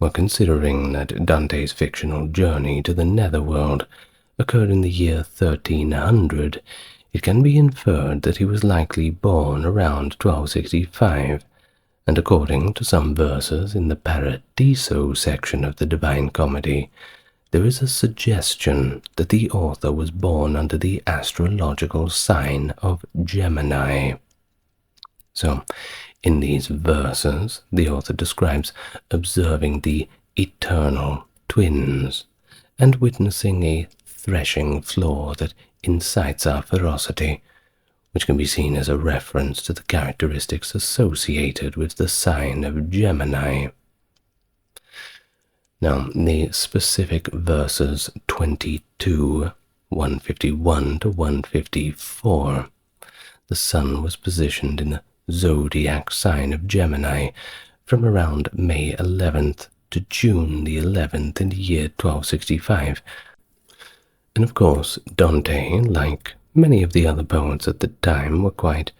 Well, considering that Dante's fictional journey to the netherworld occurred in the year 1300, it can be inferred that he was likely born around 1265, and according to some verses in the Paradiso section of the Divine Comedy, there is a suggestion that the author was born under the astrological sign of Gemini. So, in these verses, the author describes observing the eternal twins and witnessing a threshing floor that incites our ferocity, which can be seen as a reference to the characteristics associated with the sign of Gemini. Now, the specific verses 22, 151 to 154, the sun was positioned in the zodiac sign of Gemini from around May 11th to June the 11th in the year 1265. And of course, Dante, like many of the other poets at the time, were quite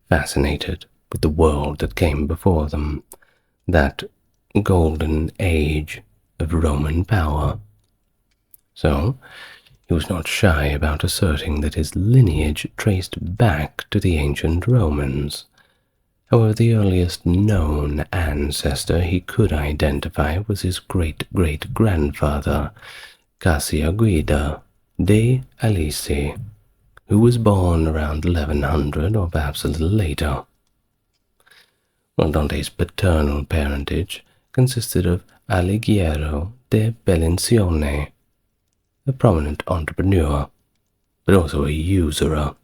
fascinated with the world that came before them, that golden age of Roman power. So, he was not shy about asserting that his lineage traced back to the ancient Romans. However, the earliest known ancestor he could identify was his great-great-grandfather, Cacciaguida de Alici, who was born around 1100 or perhaps a little later. Well, Dante's paternal parentage consisted of Alighiero de Bellinzione, a prominent entrepreneur, but also a usurer.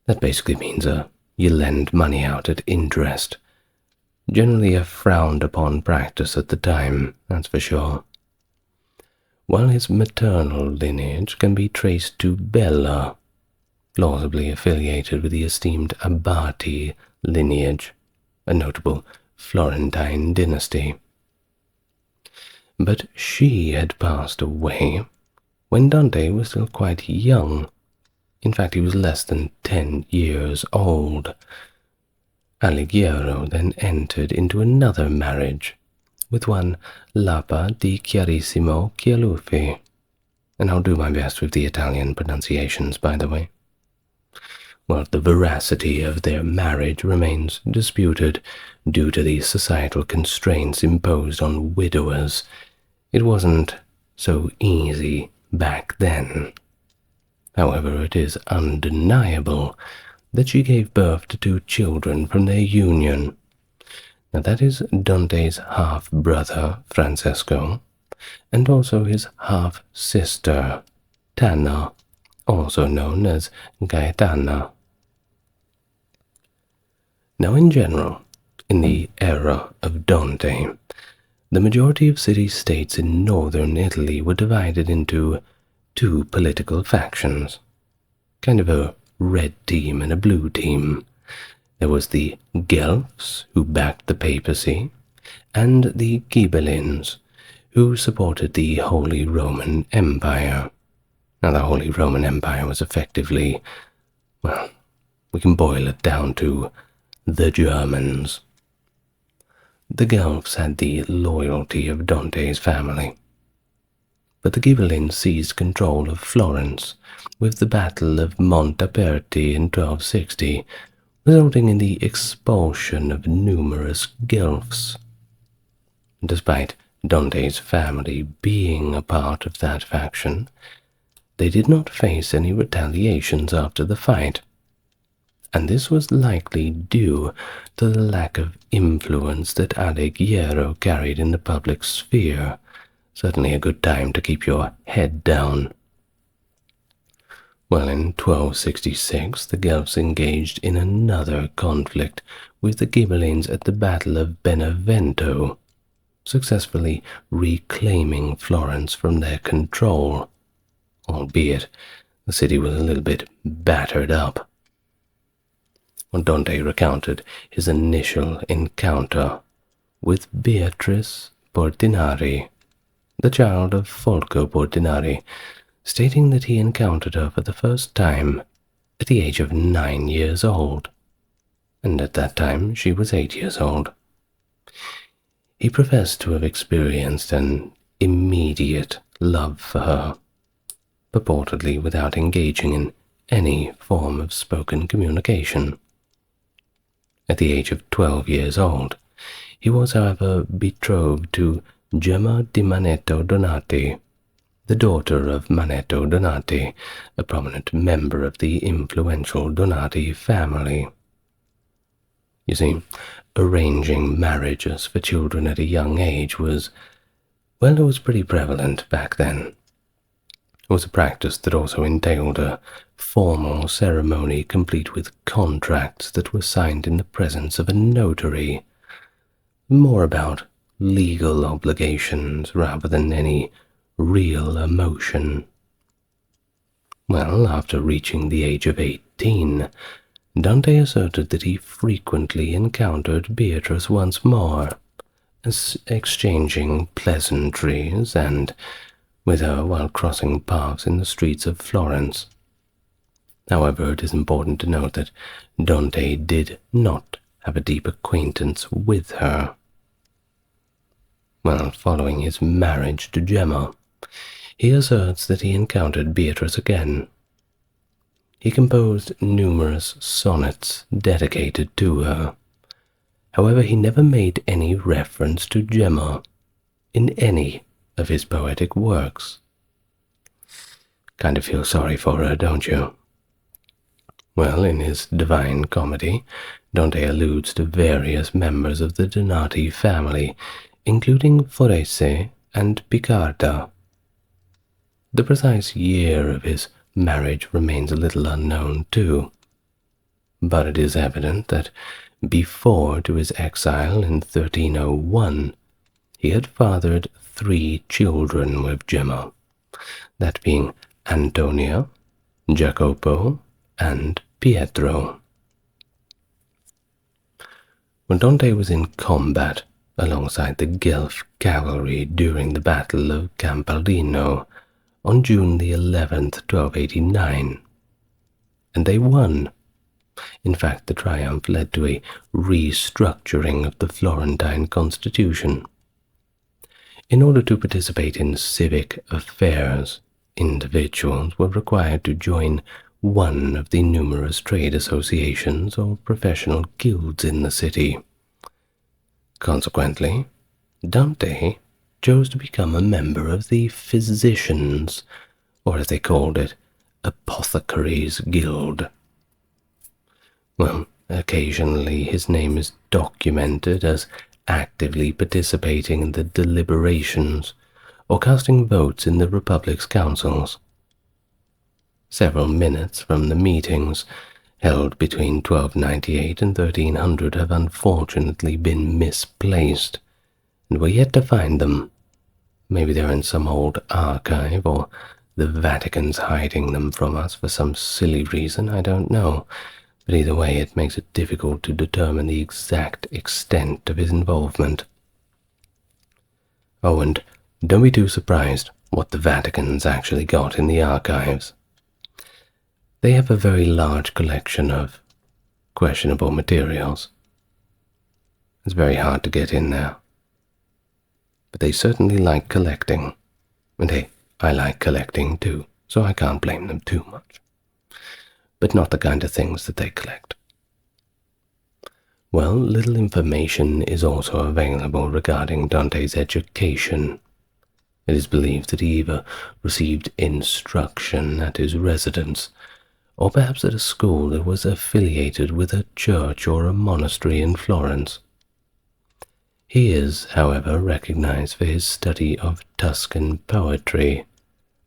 That basically means you lend money out at interest. Generally a frowned-upon practice at the time, that's for sure. While his maternal lineage can be traced to Bella, plausibly affiliated with the esteemed Abati lineage, a notable Florentine dynasty. But she had passed away when Dante was still quite young. In fact, he was less than 10 years old. Alighiero then entered into another marriage with one Lapa di Chiarissimo Chialuffi, and I'll do my best with the Italian pronunciations, by the way. Well, the veracity of their marriage remains disputed due to the societal constraints imposed on widowers. It wasn't so easy back then. However, it is undeniable that she gave birth to 2 children from their union. Now that is Dante's half-brother, Francesco, and also his half-sister, Tana, also known as Gaetana. Now in general, in the era of Dante, the majority of city-states in northern Italy were divided into 2 political factions, kind of a red team and a blue team. There was the Guelphs, who backed the papacy, and the Ghibellines, who supported the Holy Roman Empire. Now, the Holy Roman Empire was effectively, well, we can boil it down to the Germans. The Guelphs had the loyalty of Dante's family, but the Ghibellines seized control of Florence with the Battle of Montaperti in 1260, resulting in the expulsion of numerous Guelphs. Despite Dante's family being a part of that faction, they did not face any retaliations after the fight, and this was likely due to the lack of influence that Alighiero carried in the public sphere. Certainly a good time to keep your head down. Well, in 1266, the Guelphs engaged in another conflict with the Ghibellines at the Battle of Benevento, successfully reclaiming Florence from their control, albeit the city was a little bit battered up. When Dante recounted his initial encounter with Beatrice Portinari, the child of Folco Portinari, stating that he encountered her for the first time at the age of 9 years old. and at that time she was 8 years old. He professed to have experienced an immediate love for her, purportedly without engaging in any form of spoken communication. At the age of 12 years old, he was, however, betrothed to Gemma di Manetto Donati, the daughter of Manetto Donati, a prominent member of the influential Donati family. You see, arranging marriages for children at a young age was, well, it was pretty prevalent back then. It was a practice that also entailed a formal ceremony complete with contracts that were signed in the presence of a notary, more about legal obligations rather than any real emotion. Well, after reaching the age of 18, Dante asserted that he frequently encountered Beatrice once more, exchanging pleasantries and with her while crossing paths in the streets of Florence. However, it is important to note that Dante did not have a deep acquaintance with her. Well, following his marriage to Gemma, he asserts that he encountered Beatrice again. He composed numerous sonnets dedicated to her. However, he never made any reference to Gemma in any of his poetic works. Kind of feel sorry for her, don't you? Well, in his Divine Comedy, Dante alludes to various members of the Donati family, including Forese and Picarda. The precise year of his marriage remains a little unknown too, but it is evident that before to his exile in 1301, he had fathered 3 children with Gemma, that being Antonia, Jacopo, and Pietro. When Dante was in combat alongside the Guelph cavalry during the Battle of Campaldino on June the 11th, 1289, and they won. In fact, the triumph led to a restructuring of the Florentine constitution. In order to participate in civic affairs, individuals were required to join one of the numerous trade associations or professional guilds in the city. Consequently, Dante chose to become a member of the Physicians, or as they called it, Apothecaries Guild. Well, occasionally his name is documented as actively participating in the deliberations or casting votes in the Republic's councils. Several minutes from the meetings held between 1298 and 1300 have unfortunately been misplaced, and we're yet to find them. Maybe they're in some old archive, or the Vatican's hiding them from us for some silly reason, I don't know. But either way, it makes it difficult to determine the exact extent of his involvement. Oh, and don't be too surprised what the Vatican's actually got in the archives. They have a very large collection of questionable materials. It's very hard to get in there. But they certainly like collecting. And hey, I like collecting too, so I can't blame them too much. But not the kind of things that they collect. Well, little information is also available regarding Dante's education. It is believed that he either received instruction at his residence, or perhaps at a school that was affiliated with a church or a monastery in Florence. He is, however, recognized for his study of Tuscan poetry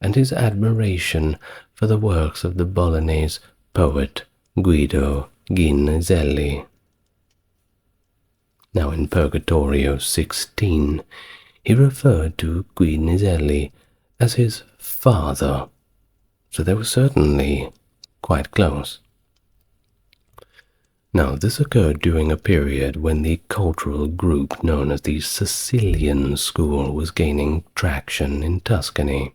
and his admiration for the works of the Bolognese poet Guido Ghinzelli. Now in Purgatorio 16, he referred to Ghinzelli as his father, so they were certainly quite close. Now, this occurred during a period when the cultural group known as the Sicilian School was gaining traction in Tuscany,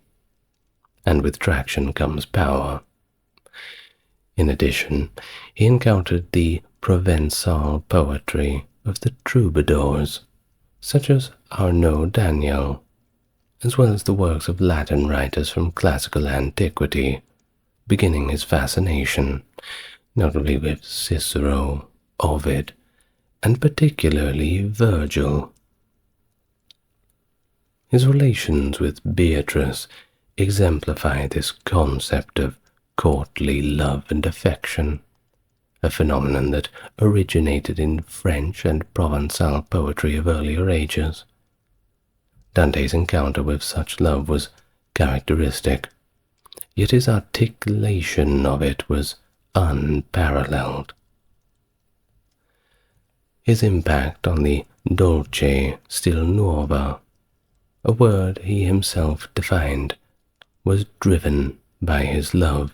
and with traction comes power. In addition, he encountered the Provençal poetry of the troubadours, such as Arnaud Daniel, as well as the works of Latin writers from classical antiquity, beginning his fascination, notably with Cicero, Ovid, and particularly Virgil. His relations with Beatrice exemplify this concept of courtly love and affection, a phenomenon that originated in French and Provençal poetry of earlier ages. Dante's encounter with such love was characteristic, yet his articulation of it was unparalleled. His impact on the dolce stil nuova, a word he himself defined, was driven by his love.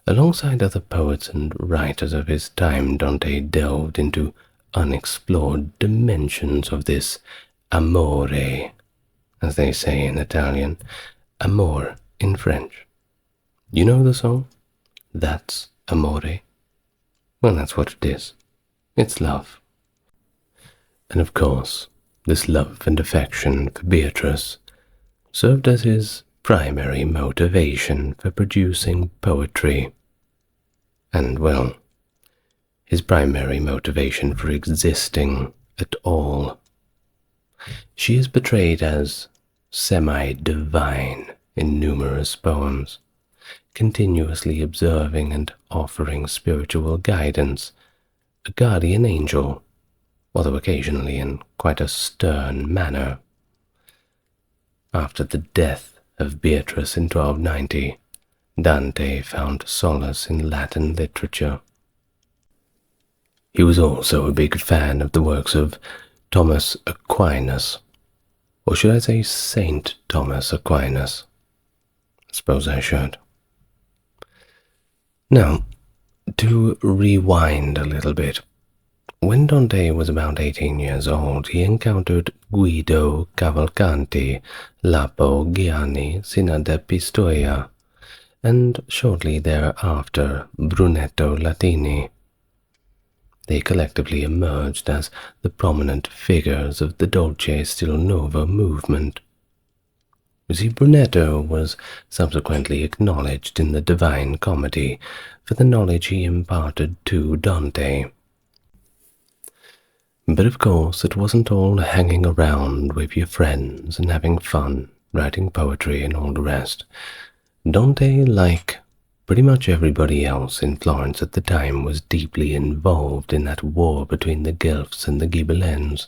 Alongside other poets and writers of his time, Dante delved into unexplored dimensions of this amore, as they say in Italian, amor in French. You know the song? That's amore. Well, that's what it is. It's love. And of course, this love and affection for Beatrice served as his primary motivation for producing poetry, and, well, his primary motivation for existing at all. She is portrayed as semi-divine in numerous poems, continuously observing and offering spiritual guidance, a guardian angel, although occasionally in quite a stern manner. After the death of Beatrice in 1290, Dante found solace in Latin literature. He was also a big fan of the works of Thomas Aquinas, or should I say Saint Thomas Aquinas? I suppose I should. Now, to rewind a little bit, when Dante was about 18 years old, he encountered Guido Cavalcanti, Lapo Gianni Sina da Pistoia, and shortly thereafter Brunetto Latini. They collectively emerged as the prominent figures of the Dolce Stil Nuovo movement. You see, Brunetto was subsequently acknowledged in the Divine Comedy for the knowledge he imparted to Dante. But of course, it wasn't all hanging around with your friends and having fun, writing poetry and all the rest. Dante, like pretty much everybody else in Florence at the time, was deeply involved in that war between the Guelphs and the Ghibellines.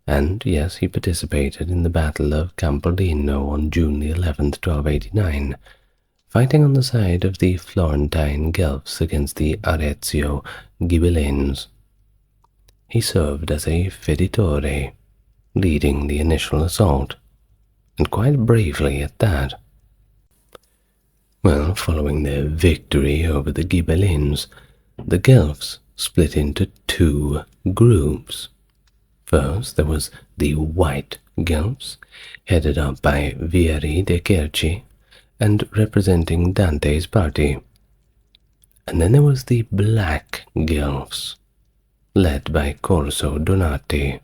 And yes, he participated in the Battle of Campolino on June the 11th, 1289, fighting on the side of the Florentine Guelphs against the Arezzo Ghibellines. He served as a feditore, leading the initial assault, and quite bravely at that. Well, following their victory over the Ghibellines, the Guelphs split into two groups. First, there was the White Guelphs, headed up by Vieri de' Cerchi, and representing Dante's party. And then there was the Black Guelphs, led by Corso Donati.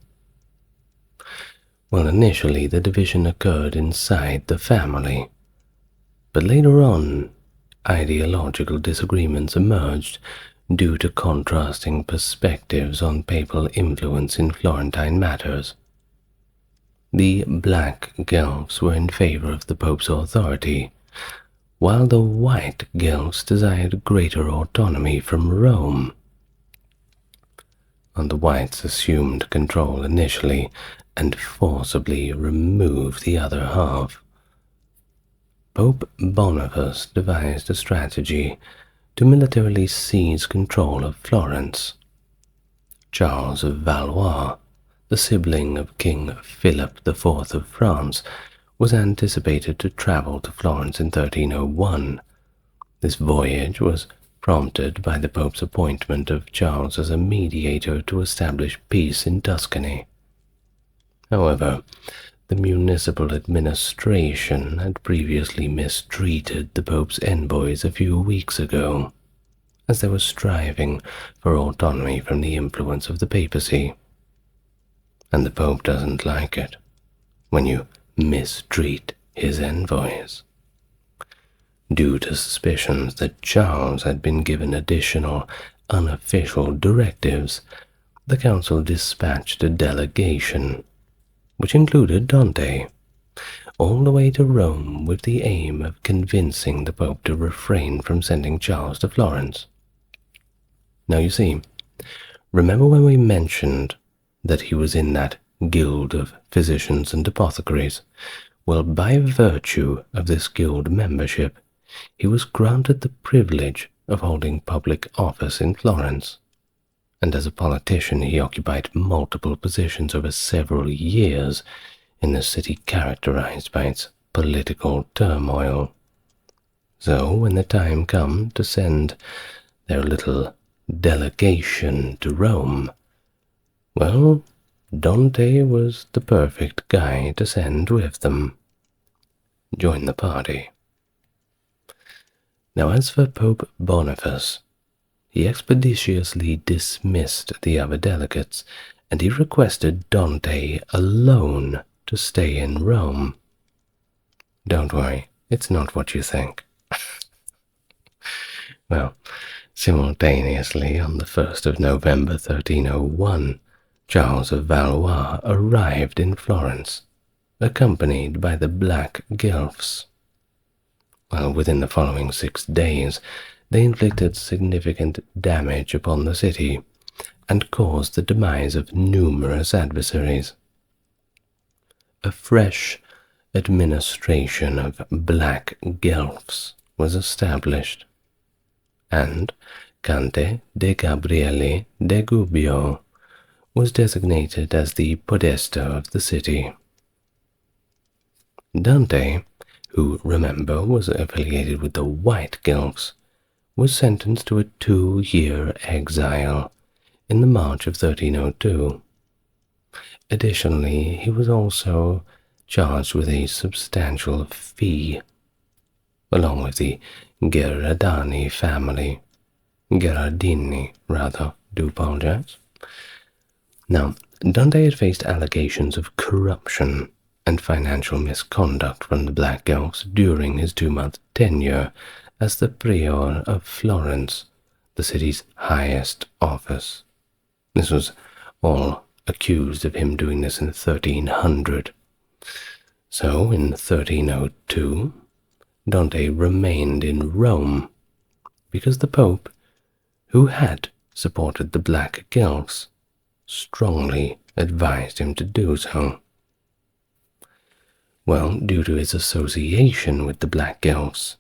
Well, initially the division occurred inside the family, but later on, ideological disagreements emerged due to contrasting perspectives on papal influence in Florentine matters. The Black Guelphs were in favor of the Pope's authority, while the White Guelphs desired greater autonomy from Rome. And the Whites assumed control initially and forcibly removed the other half. Pope Boniface devised a strategy to militarily seize control of Florence. Charles of Valois, the sibling of King Philip IV of France, was anticipated to travel to Florence in 1301. This voyage was prompted by the Pope's appointment of Charles as a mediator to establish peace in Tuscany. However, the municipal administration had previously mistreated the Pope's envoys a few weeks ago, as they were striving for autonomy from the influence of the papacy. And the Pope doesn't like it when you mistreat his envoys. Due to suspicions that Charles had been given additional unofficial directives, the council dispatched a delegation, which included Dante, all the way to Rome with the aim of convincing the Pope to refrain from sending Charles to Florence. Now you see, remember when we mentioned that he was in that guild of physicians and apothecaries? Well, by virtue of this guild membership, he was granted the privilege of holding public office in Florence, and as a politician he occupied multiple positions over several years in a city characterized by its political turmoil. So when the time came to send their little delegation to Rome, well, Dante was the perfect guy to send with them. Join the party. Now as for Pope Boniface, he expeditiously dismissed the other delegates, and he requested Dante alone to stay in Rome. Don't worry, it's not what you think. Well, simultaneously on the 1st of November 1301, Charles of Valois arrived in Florence, accompanied by the Black Guelphs. Well, within the following 6 days, they inflicted significant damage upon the city and caused the demise of numerous adversaries. A fresh administration of Black Guelphs was established, and Cante de Gabriele de Gubbio was designated as the podesta of the city. Dante, who, remember, was affiliated with the White Guelphs, was sentenced to a 2-year exile in the March of 1302. Additionally, he was also charged with a substantial fee, along with the Gherardini family. Gherardini, rather, do apologize. Now, Dante had faced allegations of corruption and financial misconduct from the Black Guelphs during his 2-month tenure as the Prior of Florence, the city's highest office. This was all accused of him doing this in 1300. So, in 1302, Dante remained in Rome because the Pope, who had supported the Black Guelphs, strongly advised him to do so. Well, due to his association with the Black Guelphs,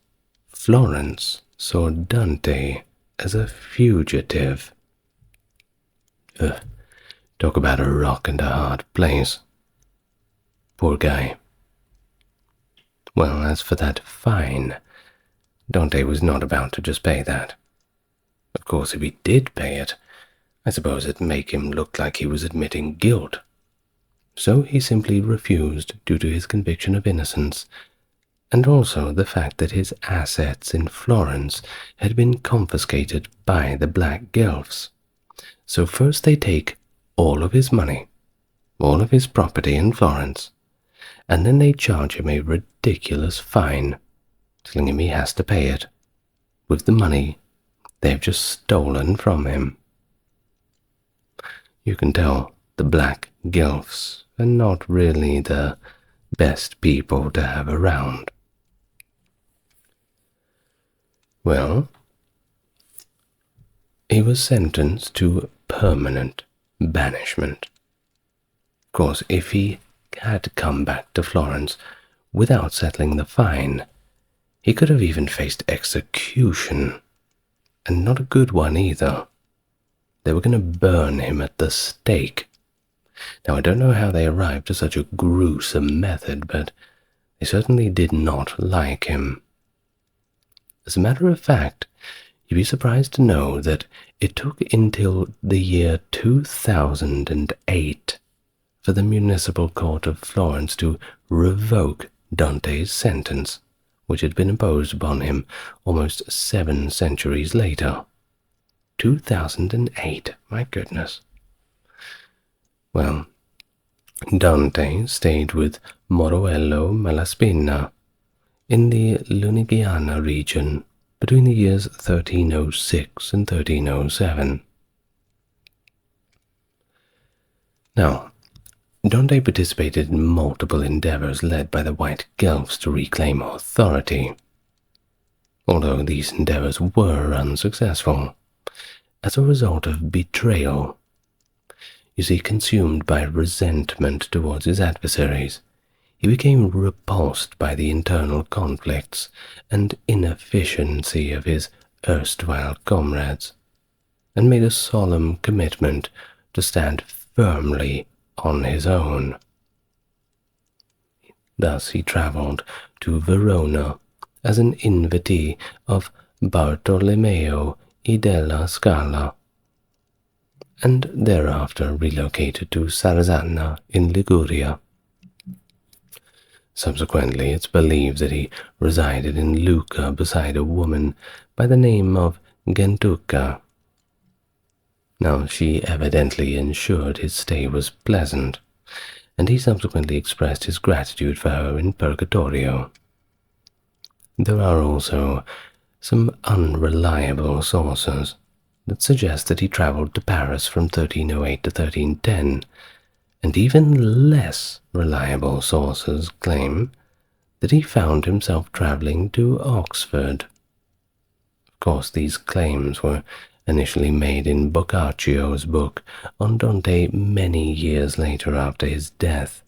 Florence saw Dante as a fugitive. Talk about a rock and a hard place. Poor guy. Well, as for that fine, Dante was not about to just pay that. Of course, if he did pay it, I suppose it'd make him look like he was admitting guilt. So he simply refused due to his conviction of innocence, and also the fact that his assets in Florence had been confiscated by the Black Guelphs. So first they take all of his money, all of his property in Florence, and then they charge him a ridiculous fine, telling him he has to pay it with the money they've just stolen from him. You can tell the Black Guelphs are not really the best people to have around. Well, he was sentenced to permanent banishment. Of course, if he had come back to Florence without settling the fine, he could have even faced execution, and not a good one either. They were going to burn him at the stake. Now, I don't know how they arrived at such a gruesome method, but they certainly did not like him. As a matter of fact, you'd be surprised to know that it took until the year 2008 for the municipal court of Florence to revoke Dante's sentence, which had been imposed upon him almost 7 centuries later, 2008. My goodness. Well, Dante stayed with Moroello Malaspina in the Lunigiana region between the years 1306 and 1307. Now, Dante participated in multiple endeavors led by the White Guelphs to reclaim authority, although these endeavors were unsuccessful as a result of betrayal. You see, consumed by resentment towards his adversaries, he became repulsed by the internal conflicts and inefficiency of his erstwhile comrades, and made a solemn commitment to stand firmly on his own. Thus he travelled to Verona as an invitee of Bartolomeo I della Scala, and thereafter relocated to Sarzana in Liguria. Subsequently, it's believed that he resided in Lucca beside a woman by the name of Gentuca. Now, she evidently ensured his stay was pleasant, and he subsequently expressed his gratitude for her in Purgatorio. There are also some unreliable sources that suggest that he travelled to Paris from 1308 to 1310, and even less reliable sources claim that he found himself travelling to Oxford. Of course, these claims were initially made in Boccaccio's book on Dante many years later after his death,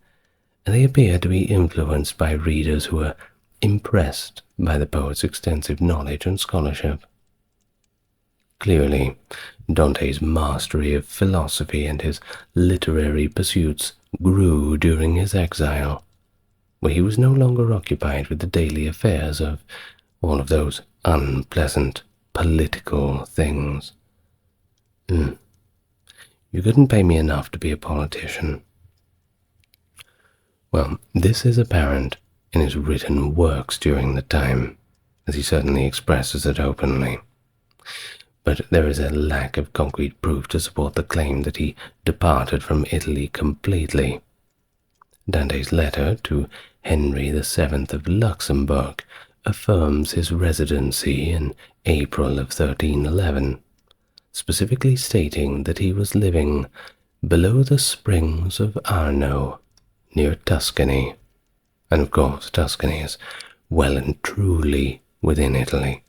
and they appear to be influenced by readers who were impressed by the poet's extensive knowledge and scholarship. Clearly, Dante's mastery of philosophy and his literary pursuits grew during his exile, where he was no longer occupied with the daily affairs of all of those unpleasant political things. You couldn't pay me enough to be a politician. Well, this is apparent in his written works during the time, as he certainly expresses it openly. But there is a lack of concrete proof to support the claim that he departed from Italy completely. Dante's letter to Henry VII of Luxembourg affirms his residency in April of 1311, specifically stating that he was living below the springs of Arno, near Tuscany, and of course Tuscany is well and truly within Italy.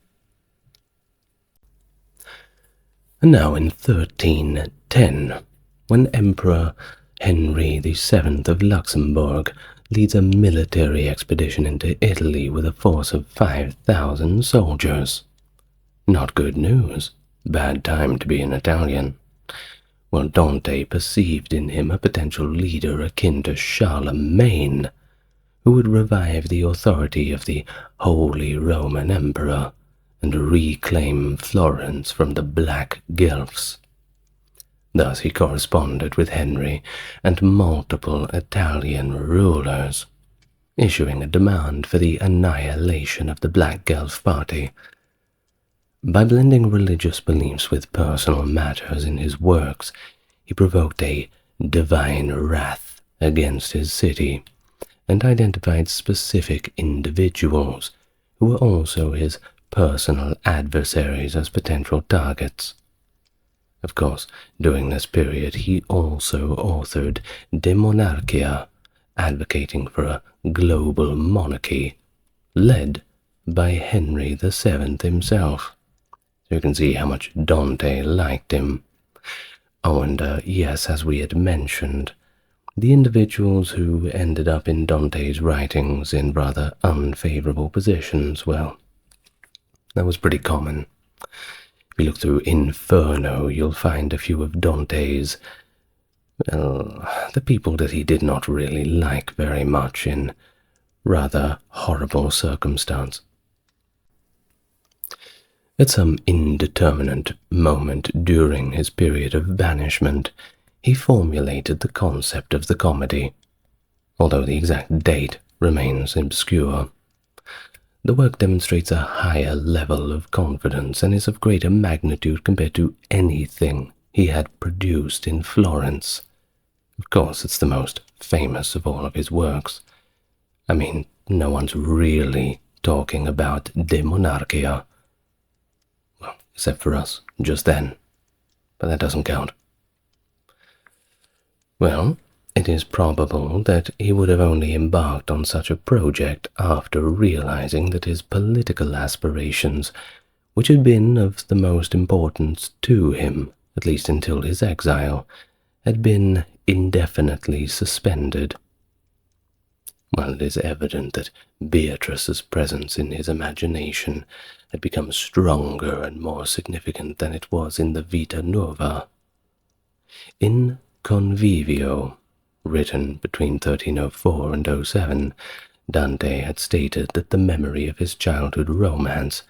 And now in 1310, when Emperor Henry VII of Luxembourg leads a military expedition into Italy with a force of 5,000 soldiers. Not good news, bad time to be an Italian. Well, Dante perceived in him a potential leader akin to Charlemagne, who would revive the authority of the Holy Roman Emperor and reclaim Florence from the Black Guelphs. Thus he corresponded with Henry and multiple Italian rulers, issuing a demand for the annihilation of the Black Guelph party. By blending religious beliefs with personal matters in his works, he provoked a divine wrath against his city and identified specific individuals who were also his personal adversaries as potential targets. Of course, during this period he also authored De Monarchia, advocating for a global monarchy, led by Henry VII himself. So you can see how much Dante liked him. Oh, and yes, as we had mentioned, the individuals who ended up in Dante's writings in rather unfavorable positions, well, that was pretty common. If you look through Inferno, you'll find a few of Dante's, well, the people that he did not really like very much in rather horrible circumstance. At some indeterminate moment during his period of banishment, he formulated the concept of the comedy, although the exact date remains obscure. The work demonstrates a higher level of confidence and is of greater magnitude compared to anything he had produced in Florence. Of course, it's the most famous of all of his works. I mean, no one's really talking about De Monarchia. Well, except for us, just then. But that doesn't count. Well, it is probable that he would have only embarked on such a project after realizing that his political aspirations, which had been of the most importance to him, at least until his exile, had been indefinitely suspended. While it is evident that Beatrice's presence in his imagination had become stronger and more significant than it was in the Vita Nuova. In Convivio, written between 1304 and 07, Dante had stated that the memory of his childhood romance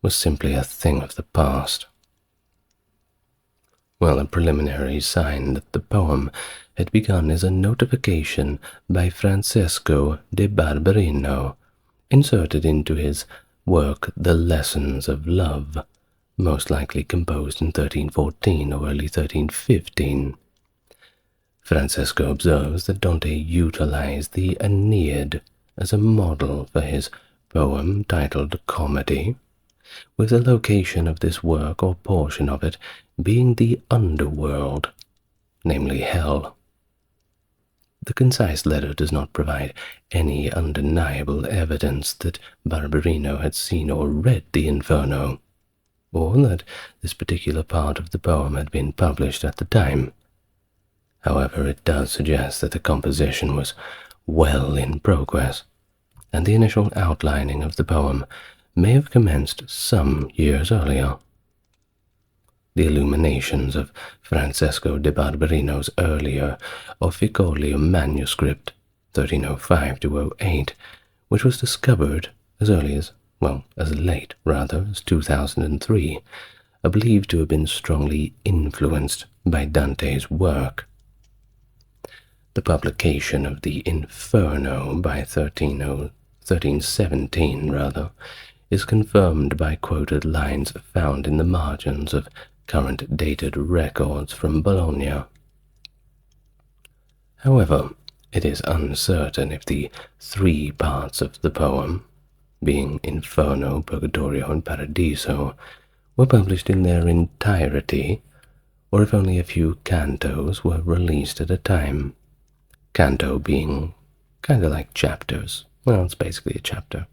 was simply a thing of the past. Well, a preliminary sign that the poem had begun is a notification by Francesco de Barberino, inserted into his work The Lessons of Love, most likely composed in 1314 or early 1315. Francesco observes that Dante utilized the Aeneid as a model for his poem titled Comedy, with the location of this work or portion of it being the underworld, namely hell. The concise letter does not provide any undeniable evidence that Barberino had seen or read the Inferno, or that this particular part of the poem had been published at the time. However, it does suggest that the composition was well in progress, and the initial outlining of the poem may have commenced some years earlier. The illuminations of Francesco de Barberino's earlier Officolium manuscript, 1305–08, which was discovered as early as, as late, as 2003, are believed to have been strongly influenced by Dante's work. The publication of the Inferno by 1317 is confirmed by quoted lines found in the margins of current dated records from Bologna. However, it is uncertain if the three parts of the poem, being Inferno, Purgatorio, and Paradiso, were published in their entirety, or if only a few cantos were released at a time. Canto being kind of like chapters. Well, it's basically a chapter.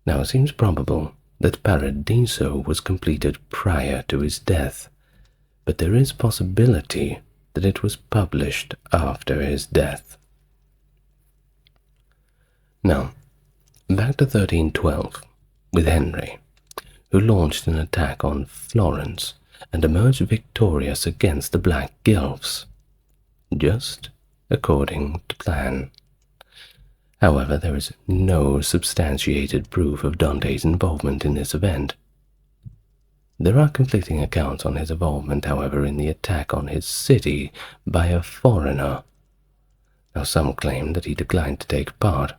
Now, it seems probable that Paradiso was completed prior to his death, but there is possibility that it was published after his death. Now, back to 1312, with Henry, who launched an attack on Florence and emerged victorious against the Black Guelphs, just according to plan. However, there is no substantiated proof of Dante's involvement in this event. There are conflicting accounts on his involvement, however, in the attack on his city by a foreigner. Now, some claim that he declined to take part,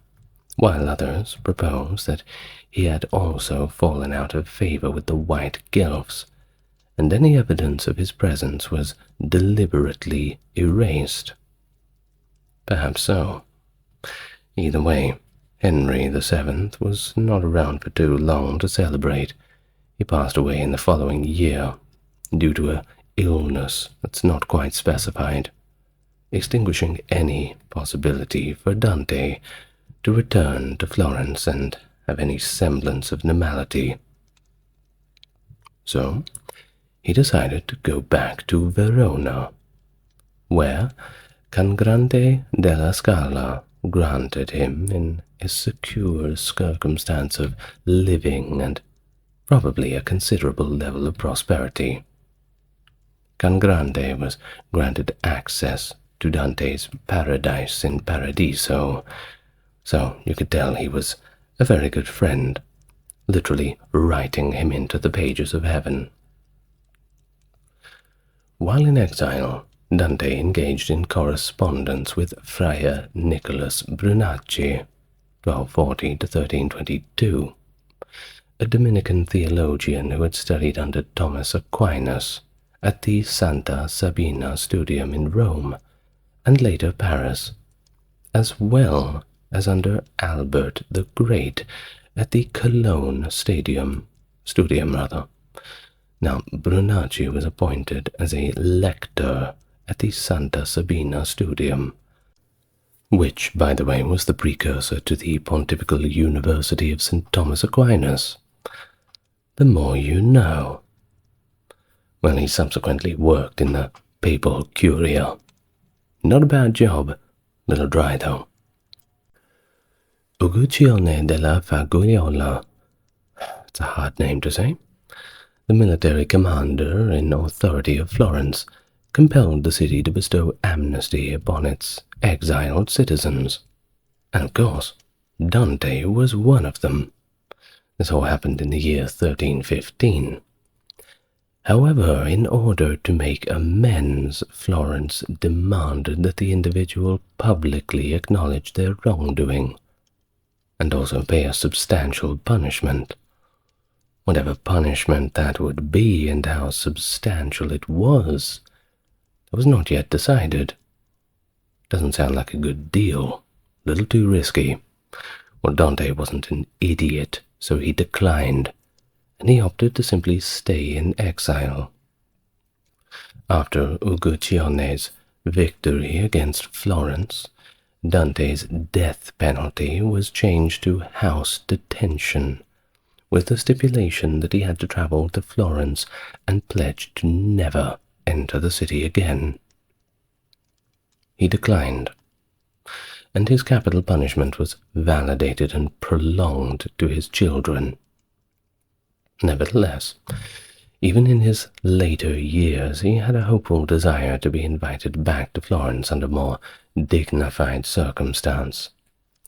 while others propose that he had also fallen out of favor with the White Guelphs, and any evidence of his presence was deliberately erased. Perhaps so. Either way, Henry VII was not around for too long to celebrate. He passed away in the following year, due to an illness that's not quite specified, extinguishing any possibility for Dante to return to Florence and have any semblance of normality. So, he decided to go back to Verona, where Congrante della Scala granted him in a secure circumstance of living and probably a considerable level of prosperity. Congrante was granted access to Dante's paradise in Paradiso, so you could tell he was a very good friend, literally writing him into the pages of heaven. While in exile, Dante engaged in correspondence with Friar Nicholas Brunacci, 1240 to 1322, a Dominican theologian who had studied under Thomas Aquinas at the Santa Sabina Studium in Rome and later Paris, as well as under Albert the Great at the Cologne Studium. Now, Brunacci was appointed as a lector at the Santa Sabina Studium, which, by the way, was the precursor to the Pontifical University of St. Thomas Aquinas. The more you know. Well, he subsequently worked in the papal curia. Not a bad job, little dry though. Uguccione della Fagiuola, it's a hard name to say, the military commander in authority of Florence, compelled the city to bestow amnesty upon its exiled citizens. And of course, Dante was one of them. This all happened in the year 1315. However, in order to make amends, Florence demanded that the individual publicly acknowledge their wrongdoing, and also pay a substantial punishment. Whatever punishment that would be and how substantial it was not yet decided. Doesn't sound like a good deal. A little too risky. Well, Dante wasn't an idiot, so he declined, and he opted to simply stay in exile. After Uguccione's victory against Florence, Dante's death penalty was changed to house detention, with the stipulation that he had to travel to Florence and pledge to never enter the city again. He declined, and his capital punishment was validated and prolonged to his children. Nevertheless, even in his later years, he had a hopeful desire to be invited back to Florence under more dignified circumstance,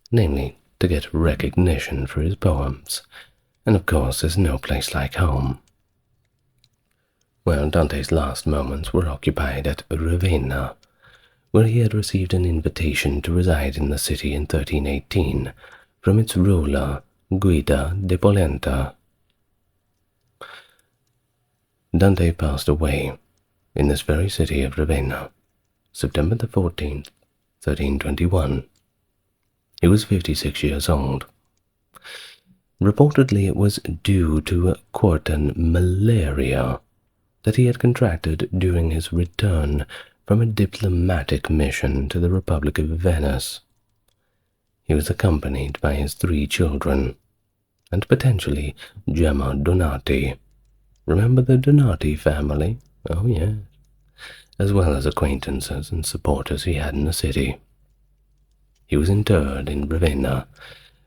namely to get recognition for his poems, and of course there's no place like home. Well, Dante's last moments were occupied at Ravenna, where he had received an invitation to reside in the city in 1318 from its ruler, Guida de Polenta. Dante passed away in this very city of Ravenna, September the 14th, 1321. He was 56 years old. Reportedly, it was due to quartan malaria that he had contracted during his return from a diplomatic mission to the Republic of Venice. He was accompanied by his 3 children, and potentially Gemma Donati. Remember the Donati family? Oh, yes. As well as acquaintances and supporters he had in the city. He was interred in Ravenna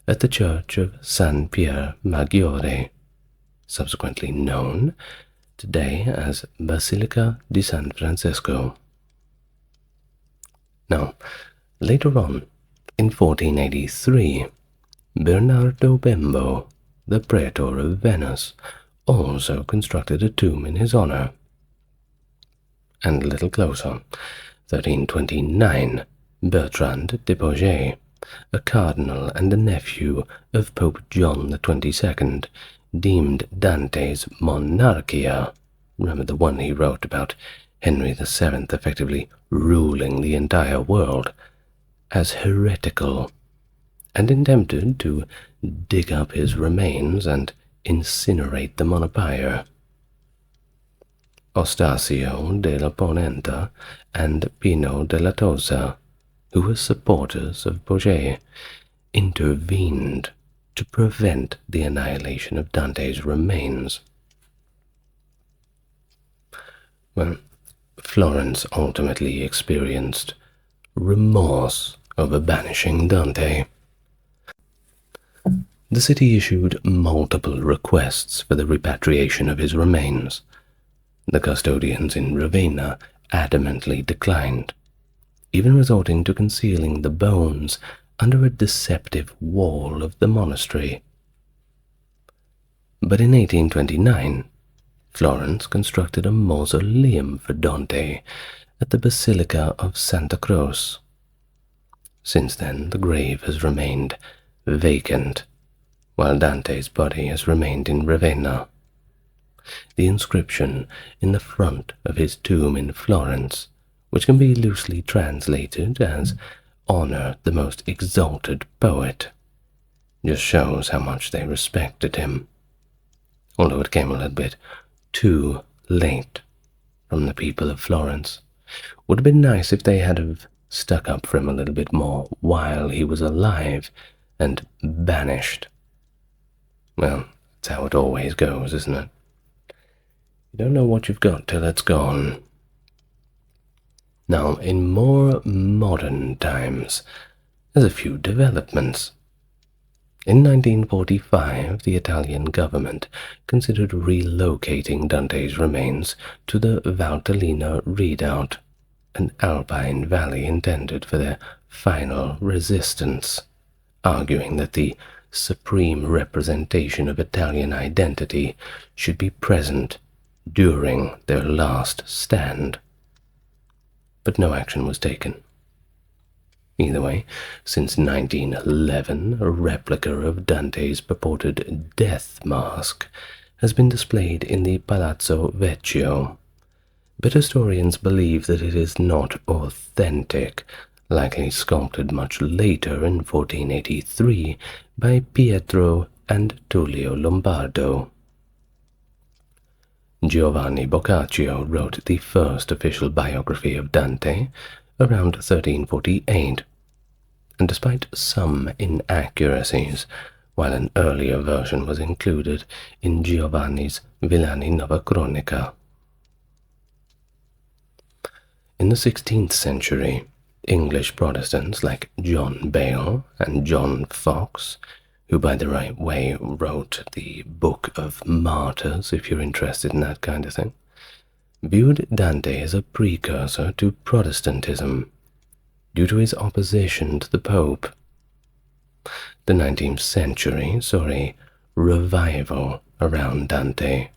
at the church of San Pier Maggiore, subsequently known today as Basilica di San Francesco. Now, later on, in 1483, Bernardo Bembo, the Praetor of Venice, also constructed a tomb in his honor. And a little closer, 1329, Bertrand de Bourget, a cardinal and a nephew of Pope John the 22nd, deemed Dante's Monarchia, remember the one he wrote about Henry VII effectively ruling the entire world, as heretical, and attempted to dig up his remains and incinerate them on a pyre. Ostasio della Ponenta and Pino della Tosa, who were supporters of Bourget, intervened to prevent the annihilation of Dante's remains. Well, Florence ultimately experienced remorse over banishing Dante. The city issued multiple requests for the repatriation of his remains. The custodians in Ravenna adamantly declined, even resorting to concealing the bones under a deceptive wall of the monastery. But in 1829, Florence constructed a mausoleum for Dante at the Basilica of Santa Croce. Since then, the grave has remained vacant, while Dante's body has remained in Ravenna. The inscription in the front of his tomb in Florence, which can be loosely translated as "Honor the most exalted poet," just shows how much they respected him, although it came a little bit too late from the people of Florence. Would have been nice if they had have stuck up for him a little bit more while he was alive and banished. Well, that's how it always goes, isn't it? You don't know what you've got till it's gone. Now, in more modern times, there's a few developments. In 1945, the Italian government considered relocating Dante's remains to the Valtellina redoubt, an alpine valley intended for their final resistance, arguing that the supreme representation of Italian identity should be present during their last stand. But no action was taken. Either way, since 1911, a replica of Dante's purported death mask has been displayed in the Palazzo Vecchio, but historians believe that it is not authentic, likely sculpted much later in 1483 by Pietro and Tullio Lombardo. Giovanni Boccaccio wrote the first official biography of Dante around 1348, and despite some inaccuracies, while an earlier version was included in Giovanni's Villani Nova Cronica. In the 16th century, English Protestants like John Bale and John Fox, who by the right way wrote the Book of Martyrs, if you're interested in that kind of thing, viewed Dante as a precursor to Protestantism due to his opposition to the Pope. The 19th century saw a revival around Dante,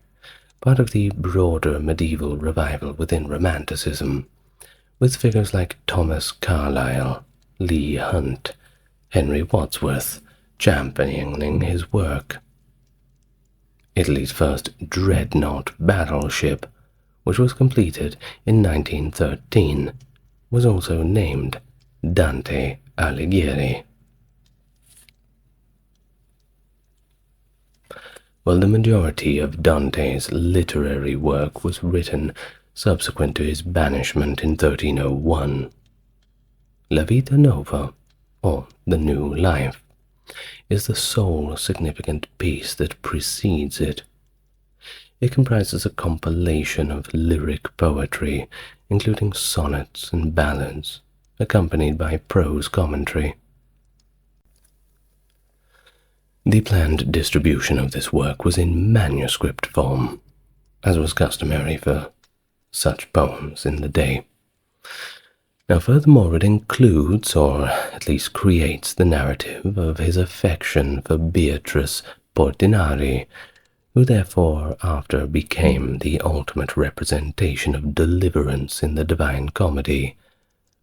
part of the broader medieval revival within Romanticism, with figures like Thomas Carlyle, Leigh Hunt, Henry Wadsworth championing his work. Italy's first dreadnought battleship, which was completed in 1913, was also named Dante Alighieri. While the majority of Dante's literary work was written subsequent to his banishment in 1301, La Vita Nova, or The New Life, is the sole significant piece that precedes it. It comprises a compilation of lyric poetry, including sonnets and ballads, accompanied by prose commentary. The planned distribution of this work was in manuscript form, as was customary for such poems in the day. Now, furthermore, it includes, or at least creates, the narrative of his affection for Beatrice Portinari, who therefore after became the ultimate representation of deliverance in the Divine Comedy,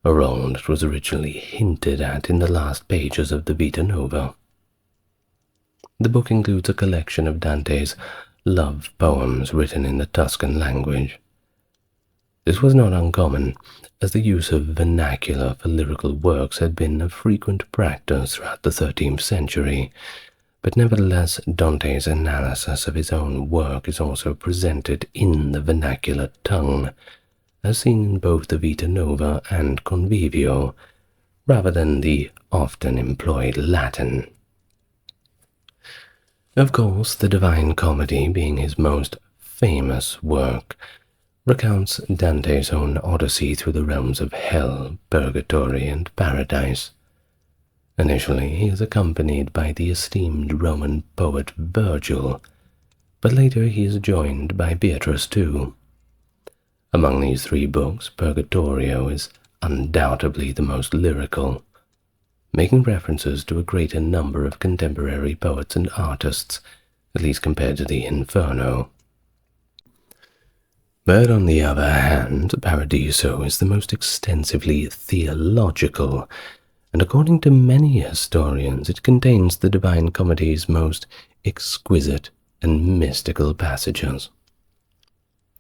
a role that was originally hinted at in the last pages of the Vita Nova. The book includes a collection of Dante's love poems written in the Tuscan language. This was not uncommon, as the use of vernacular for lyrical works had been a frequent practice throughout the 13th century, but nevertheless Dante's analysis of his own work is also presented in the vernacular tongue, as seen in both the Vita Nova and Convivio, rather than the often employed Latin. Of course, the Divine Comedy, being his most famous work, recounts Dante's own odyssey through the realms of hell, purgatory, and paradise. Initially, he is accompanied by the esteemed Roman poet Virgil, but later he is joined by Beatrice too. Among these three books, Purgatorio is undoubtedly the most lyrical, making references to a greater number of contemporary poets and artists, at least compared to the Inferno. But on the other hand, Paradiso is the most extensively theological, and according to many historians, it contains the Divine Comedy's most exquisite and mystical passages.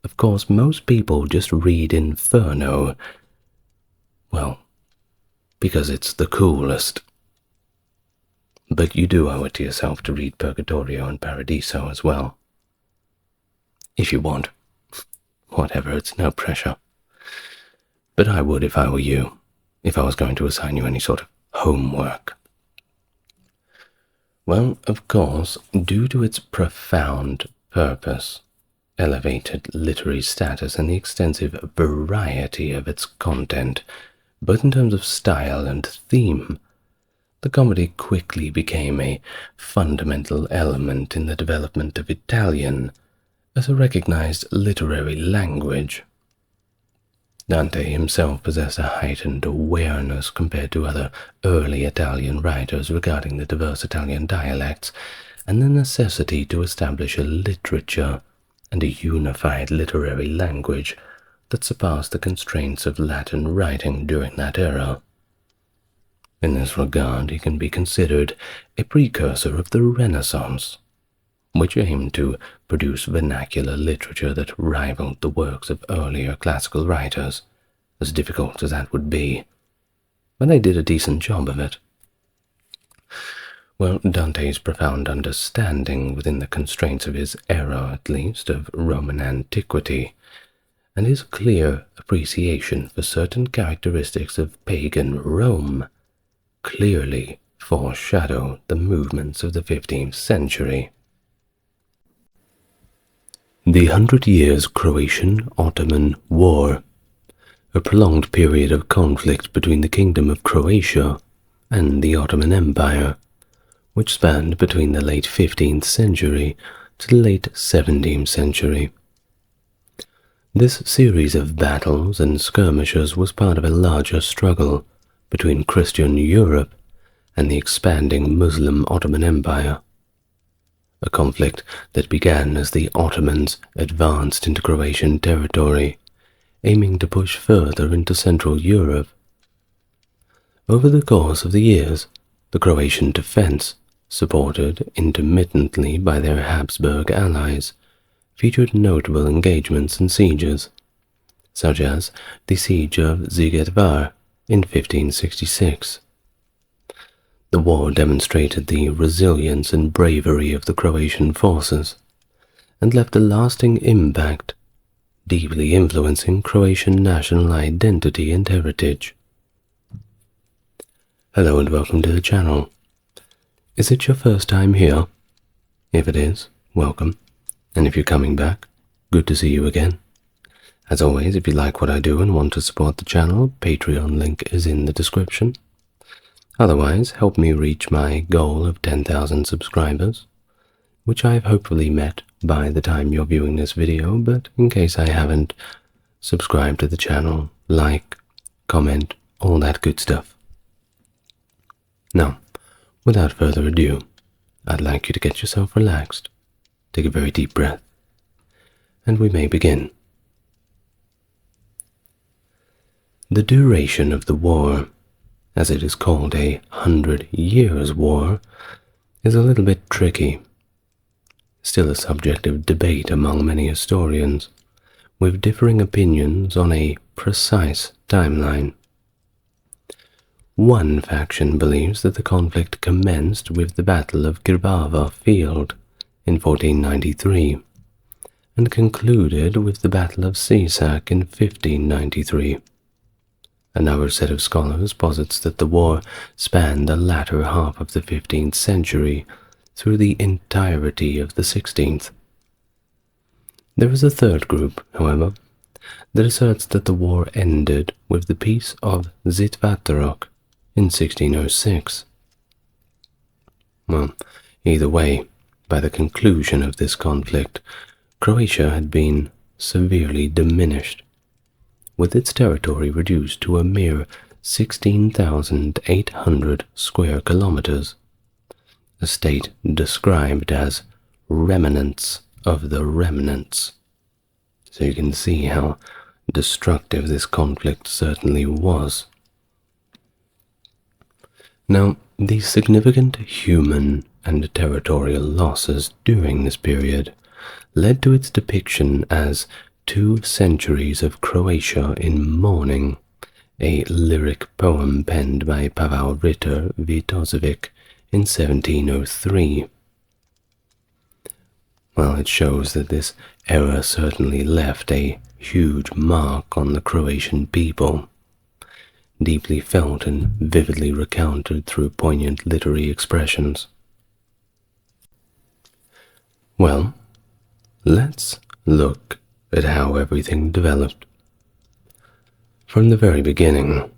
Of course, most people just read Inferno, well, because it's the coolest. But you do owe it to yourself to read Purgatorio and Paradiso as well. If you want. Whatever, it's no pressure. But I would if I were you, if I was going to assign you any sort of homework. Well, of course, due to its profound purpose, elevated literary status, and the extensive variety of its content, both in terms of style and theme, the comedy quickly became a fundamental element in the development of Italian as a recognized literary language. Dante himself possessed a heightened awareness compared to other early Italian writers regarding the diverse Italian dialects and the necessity to establish a literature and a unified literary language that surpassed the constraints of Latin writing during that era. In this regard, he can be considered a precursor of the Renaissance, which aimed to produce vernacular literature that rivaled the works of earlier classical writers, as difficult as that would be. But they did a decent job of it. Well, Dante's profound understanding, within the constraints of his era at least, of Roman antiquity, and his clear appreciation for certain characteristics of pagan Rome, clearly foreshadowed the movements of the 15th century. The 100 Years Croatian-Ottoman War, a prolonged period of conflict between the Kingdom of Croatia and the Ottoman Empire, which spanned between the late 15th century to the late 17th century. This series of battles and skirmishes was part of a larger struggle between Christian Europe and the expanding Muslim Ottoman Empire, a conflict that began as the Ottomans advanced into Croatian territory, aiming to push further into Central Europe. Over the course of the years, the Croatian defense, supported intermittently by their Habsburg allies, featured notable engagements and sieges, such as the Siege of Sigetvar in 1566. The war demonstrated the resilience and bravery of the Croatian forces, and left a lasting impact, deeply influencing Croatian national identity and heritage. Hello and welcome to the channel. Is it your first time here? If it is, welcome. And if you're coming back, good to see you again. As always, if you like what I do and want to support the channel, Patreon link is in the description. Otherwise, help me reach my goal of 10,000 subscribers, which I've hopefully met by the time you're viewing this video, but in case I haven't, subscribe to the channel, like, comment, all that good stuff. Now, without further ado, I'd like you to get yourself relaxed, take a very deep breath, and we may begin. The duration of the war, as it is called a 100 Years' War, is a little bit tricky. Still a subject of debate among many historians, with differing opinions on a precise timeline. One faction believes that the conflict commenced with the Battle of Grabava Field in 1493, and concluded with the Battle of Sisak in 1593. Another set of scholars posits that the war spanned the latter half of the 15th century through the entirety of the 16th. There is a third group, however, that asserts that the war ended with the Peace of Zitvatarok in 1606. Well, either way, by the conclusion of this conflict, Croatia had been severely diminished, with its territory reduced to a mere 16,800 square kilometers, a state described as remnants of the remnants. So you can see how destructive this conflict certainly was. Now, the significant human and territorial losses during this period led to its depiction as 2 centuries of Croatia in mourning, a lyric poem penned by Pavel Ritter Vitosevic in 1703. Well, it shows that this era certainly left a huge mark on the Croatian people, deeply felt and vividly recounted through poignant literary expressions. Well, let's look at how everything developed. From the very beginning,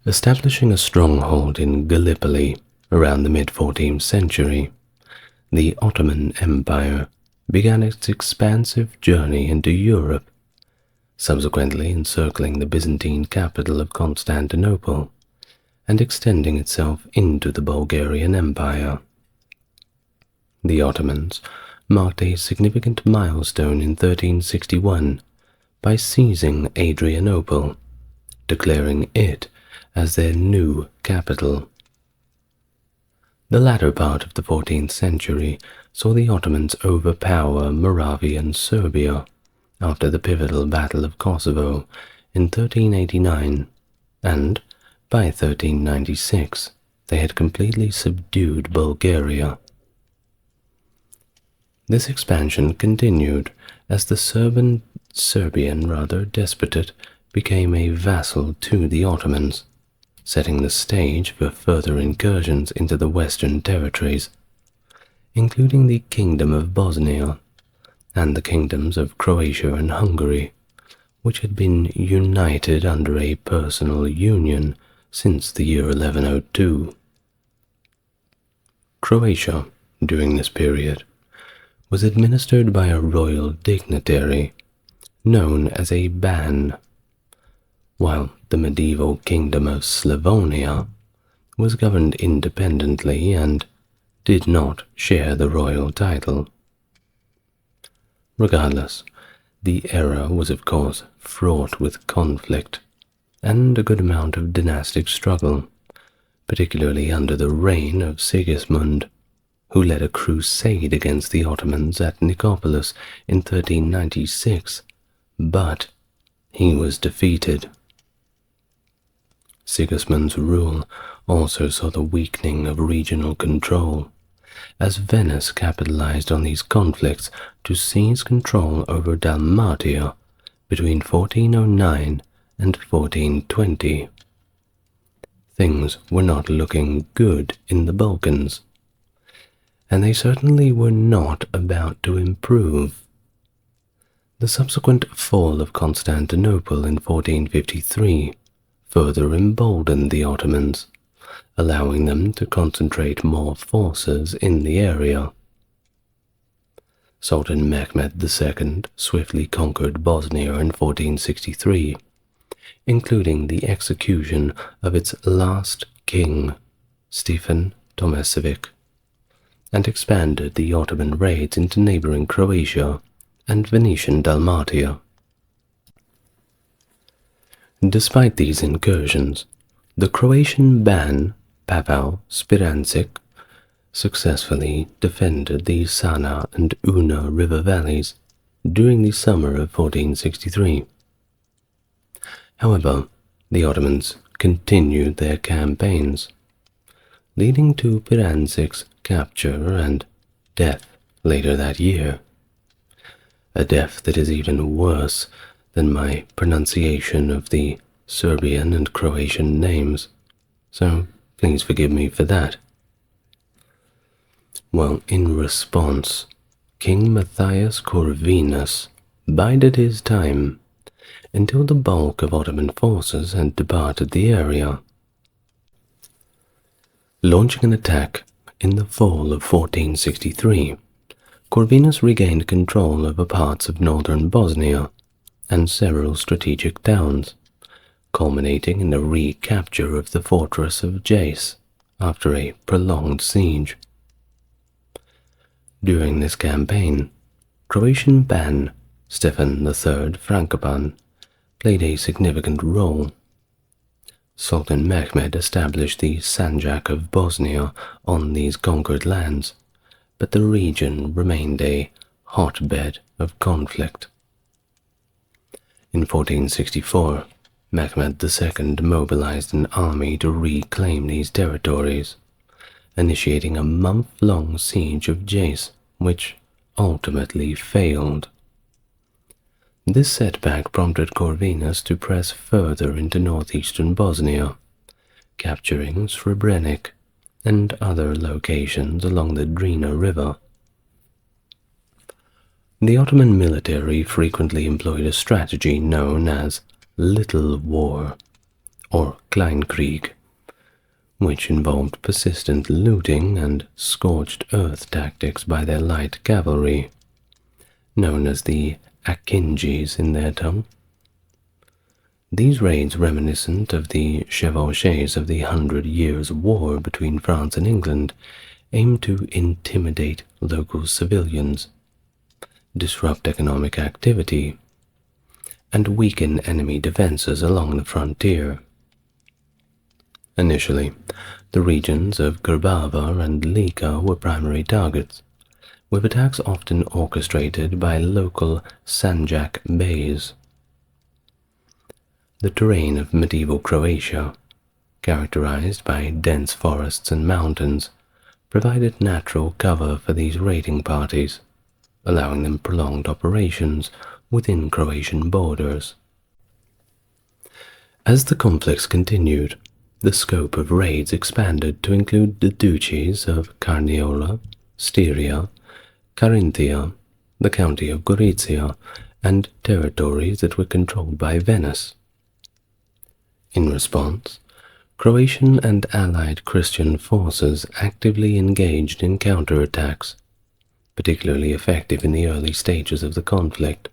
establishing a stronghold in Gallipoli around the mid-14th century, the Ottoman Empire began its expansive journey into Europe, subsequently encircling the Byzantine capital of Constantinople and extending itself into the Bulgarian Empire. The Ottomans marked a significant milestone in 1361 by seizing Adrianople, declaring it as their new capital. The latter part of the 14th century saw the Ottomans overpower Moravian Serbia after the pivotal Battle of Kosovo in 1389, and by 1396 they had completely subdued Bulgaria. This expansion continued as the Serbian despotate became a vassal to the Ottomans, setting the stage for further incursions into the western territories, including the Kingdom of Bosnia and the kingdoms of Croatia and Hungary, which had been united under a personal union since the year 1102. Croatia, during this period, was administered by a royal dignitary known as a ban, while the medieval kingdom of Slavonia was governed independently and did not share the royal title. Regardless, the era was of course fraught with conflict and a good amount of dynastic struggle, particularly under the reign of Sigismund, who led a crusade against the Ottomans at Nicopolis in 1396, but he was defeated. Sigismund's rule also saw the weakening of regional control, as Venice capitalized on these conflicts to seize control over Dalmatia between 1409 and 1420. Things were not looking good in the Balkans, and they certainly were not about to improve. The subsequent fall of Constantinople in 1453 further emboldened the Ottomans, allowing them to concentrate more forces in the area. Sultan Mehmed II swiftly conquered Bosnia in 1463, including the execution of its last king, Stefan Tomasevic, and expanded the Ottoman raids into neighboring Croatia and Venetian Dalmatia. Despite these incursions, the Croatian ban, Pavel Spirancic, successfully defended the Sana and Una river valleys during the summer of 1463. However, the Ottomans continued their campaigns, leading to Spirancic's capture and death later that year. A death that is even worse than my pronunciation of the Serbian and Croatian names, so please forgive me for that. Well, in response, King Matthias Corvinus bided his time until the bulk of Ottoman forces had departed the area. Launching an attack in the fall of 1463, Corvinus regained control over parts of northern Bosnia and several strategic towns, culminating in the recapture of the fortress of Jace after a prolonged siege. During this campaign, Croatian ban Stefan III Frankopan played a significant role. Sultan Mehmed established the Sanjak of Bosnia on these conquered lands, but the region remained a hotbed of conflict. In 1464, Mehmed II mobilized an army to reclaim these territories, initiating a month-long siege of Jace, which ultimately failed. This setback prompted Corvinus to press further into northeastern Bosnia, capturing Srebrenik and other locations along the Drina River. The Ottoman military frequently employed a strategy known as Little War, or Kleinkrieg, which involved persistent looting and scorched earth tactics by their light cavalry, known as the Akinjis in their tongue. These raids, reminiscent of the chevauchés of the 100 Years' War between France and England, aimed to intimidate local civilians, disrupt economic activity, and weaken enemy defenses along the frontier. Initially, the regions of Grbava and Lika were primary targets, with attacks often orchestrated by local Sanjak beys. The terrain of medieval Croatia, characterized by dense forests and mountains, provided natural cover for these raiding parties, allowing them prolonged operations within Croatian borders. As the conflicts continued, the scope of raids expanded to include the duchies of Carniola, Styria, Carinthia, the county of Gorizia, and territories that were controlled by Venice. In response, Croatian and allied Christian forces actively engaged in counterattacks, particularly effective in the early stages of the conflict,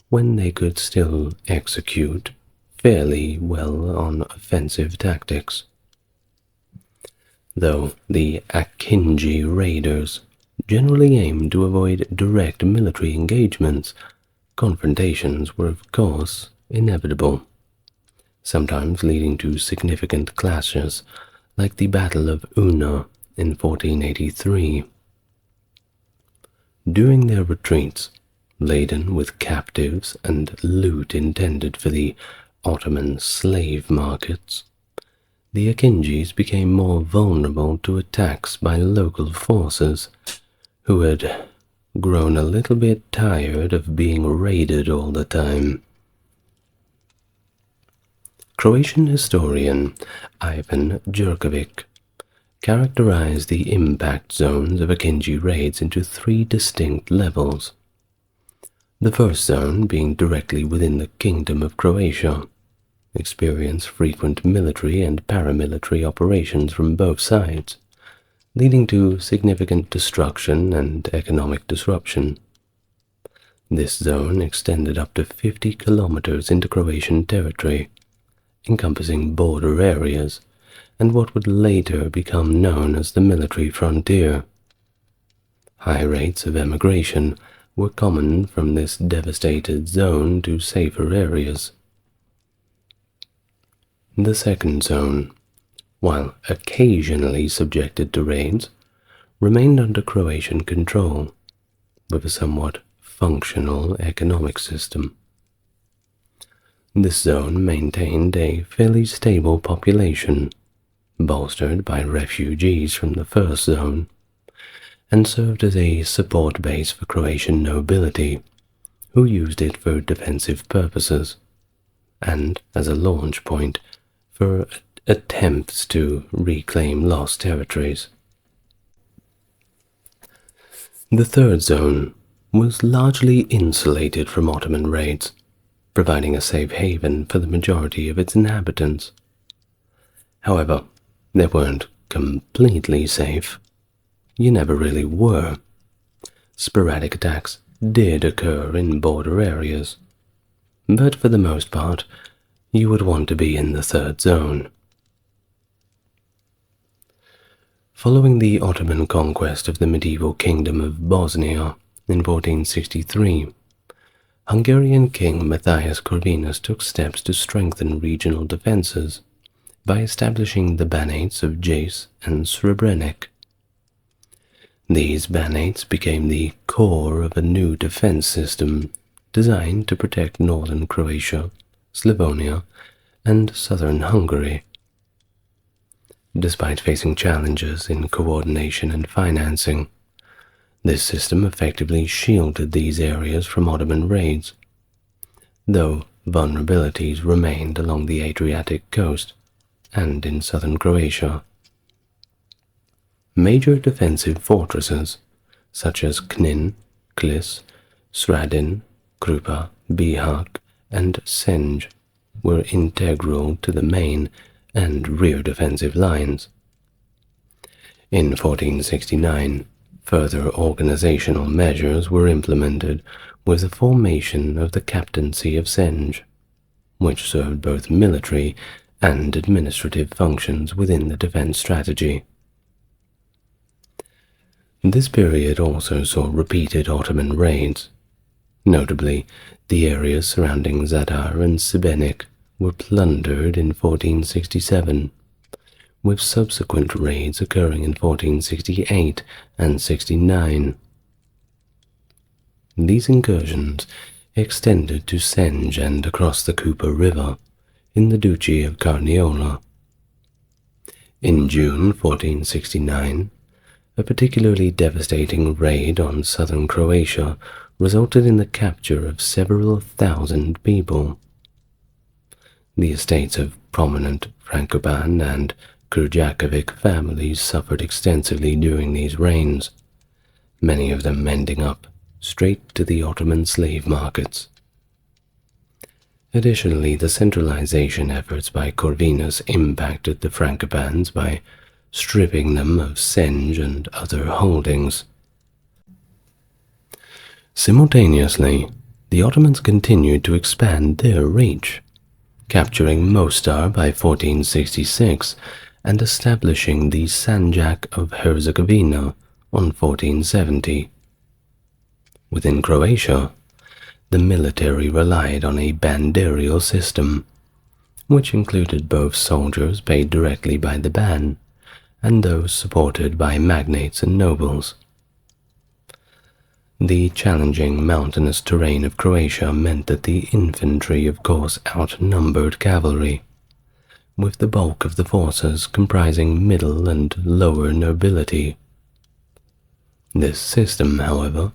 when they could still execute fairly well on offensive tactics. Though the Akinji raiders generally aimed to avoid direct military engagements, confrontations were of course inevitable, sometimes leading to significant clashes like the Battle of Una in 1483. During their retreats, laden with captives and loot intended for the Ottoman slave markets, the Akinjis became more vulnerable to attacks by local forces who had grown a little bit tired of being raided all the time. Croatian historian Ivan Jurkovic characterized the impact zones of Akinji raids into three distinct levels. The first zone, being directly within the Kingdom of Croatia, experienced frequent military and paramilitary operations from both sides, leading to significant destruction and economic disruption. This zone extended up to 50 kilometers into Croatian territory, encompassing border areas and what would later become known as the military frontier. High rates of emigration were common from this devastated zone to safer areas. The second zone, while occasionally subjected to raids, remained under Croatian control, with a somewhat functional economic system. This zone maintained a fairly stable population, bolstered by refugees from the first zone, and served as a support base for Croatian nobility, who used it for defensive purposes, and as a launch point for attempts to reclaim lost territories. The third zone was largely insulated from Ottoman raids, providing a safe haven for the majority of its inhabitants. However, they weren't completely safe. You never really were. Sporadic attacks did occur in border areas, but for the most part, you would want to be in the third zone. Following the Ottoman conquest of the medieval Kingdom of Bosnia in 1463, Hungarian King Matthias Corvinus took steps to strengthen regional defenses, by establishing the banates of Jace and Srebrenik. These banates became the core of a new defense system designed to protect northern Croatia, Slavonia, and southern Hungary. Despite facing challenges in coordination and financing, this system effectively shielded these areas from Ottoman raids, though vulnerabilities remained along the Adriatic coast and in southern Croatia. Major defensive fortresses, such as Knin, Klis, Sradin, Krupa, Bihak, and Senj, were integral to the main and rear defensive lines. In 1469, further organizational measures were implemented with the formation of the Captaincy of Senj, which served both military and administrative functions within the defense strategy. This period also saw repeated Ottoman raids. Notably, the areas surrounding Zadar and Sibenik were plundered in 1467, with subsequent raids occurring in 1468 and 69. These incursions extended to Senj and across the Kupa River in the Duchy of Carniola. In June 1469, a particularly devastating raid on southern Croatia resulted in the capture of several thousand people. The estates of prominent Frankopan and Kurjakovic families suffered extensively during these reigns, many of them ending up straight to the Ottoman slave markets. Additionally, the centralization efforts by Corvinus impacted the Frankopans by stripping them of Senj and other holdings. Simultaneously, the Ottomans continued to expand their reach, capturing Mostar by 1466 and establishing the Sanjak of Herzegovina on 1470. Within Croatia, the military relied on a banderial system, which included both soldiers paid directly by the ban and those supported by magnates and nobles. The challenging mountainous terrain of Croatia meant that the infantry of course outnumbered cavalry, with the bulk of the forces comprising middle and lower nobility. This system, however,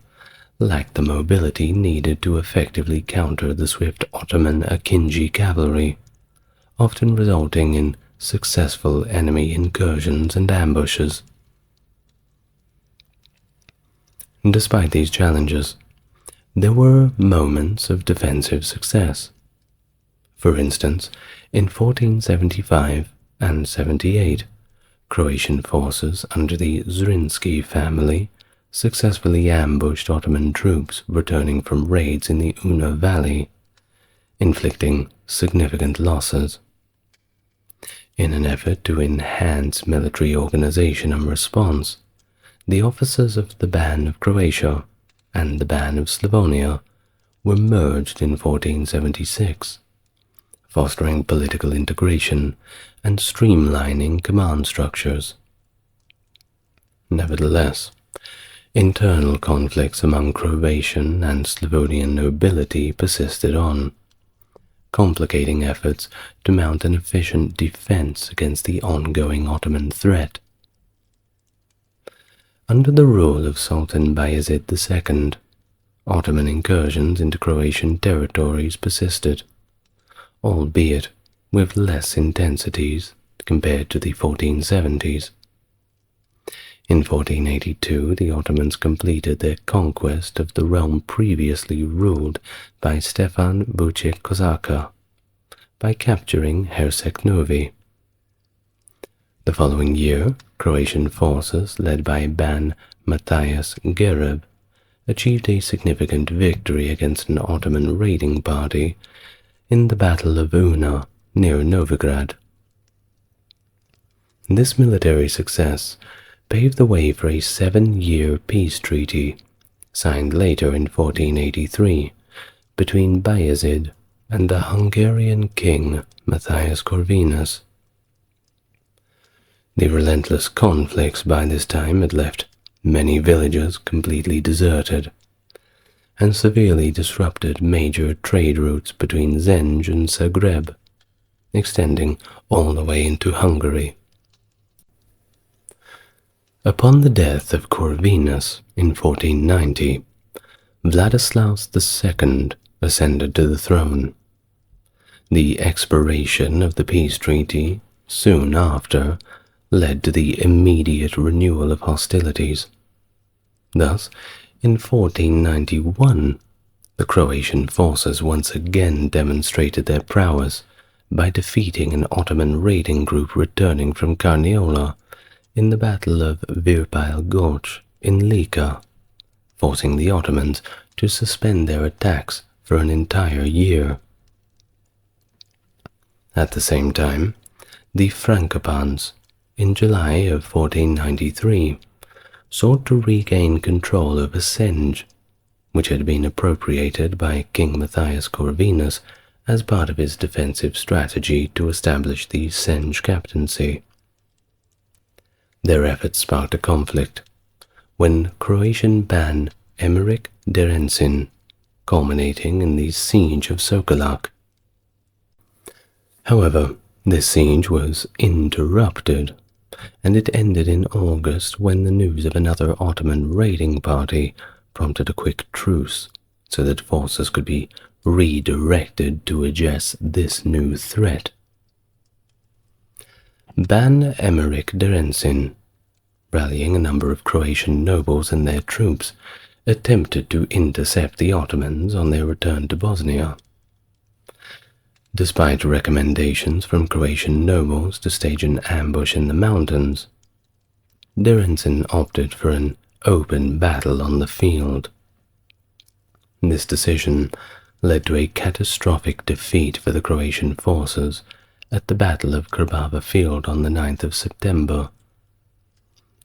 lacked the mobility needed to effectively counter the swift Ottoman Akinji cavalry, often resulting in successful enemy incursions and ambushes. Despite these challenges, there were moments of defensive success. For instance, in 1475 and 78, Croatian forces under the Zrinski family successfully ambushed Ottoman troops returning from raids in the Una Valley, inflicting significant losses. In an effort to enhance military organization and response, the officers of the Ban of Croatia and the Ban of Slavonia were merged in 1476, fostering political integration and streamlining command structures. Nevertheless, internal conflicts among Croatian and Slavonian nobility persisted on, complicating efforts to mount an efficient defense against the ongoing Ottoman threat. Under the rule of Sultan Bayezid II, Ottoman incursions into Croatian territories persisted, albeit with less intensities compared to the 1470s. In 1482, the Ottomans completed their conquest of the realm previously ruled by Stefan Vucic-Kozaka by capturing Herceg Novi. The following year, Croatian forces led by Ban Matthias Gereb achieved a significant victory against an Ottoman raiding party in the Battle of Una near Novigrad. This military success paved the way for a 7-year peace treaty, signed later in 1483, between Bayezid and the Hungarian king Matthias Corvinus. The relentless conflicts by this time had left many villages completely deserted, and severely disrupted major trade routes between Zenj and Zagreb, extending all the way into Hungary. Upon the death of Corvinus in 1490, Vladislaus II ascended to the throne. The expiration of the peace treaty soon after led to the immediate renewal of hostilities. Thus, in 1491, the Croatian forces once again demonstrated their prowess by defeating an Ottoman raiding group returning from Carniola in the Battle of Virpile Gorj in Lika, forcing the Ottomans to suspend their attacks for an entire year. At the same time, the Frankopans, in July of 1493, sought to regain control over Senj, which had been appropriated by King Matthias Corvinus as part of his defensive strategy to establish the Senj captaincy. Their efforts sparked a conflict when Croatian ban Emeric Derensin, culminating in the siege of Sokolac. However, this siege was interrupted, and it ended in August when the news of another Ottoman raiding party prompted a quick truce so that forces could be redirected to address this new threat. Ban Emeric Derensin, rallying a number of Croatian nobles and their troops, attempted to intercept the Ottomans on their return to Bosnia. Despite recommendations from Croatian nobles to stage an ambush in the mountains, Derensin opted for an open battle on the field. This decision led to a catastrophic defeat for the Croatian forces at the Battle of Krbava Field on the 9th of September.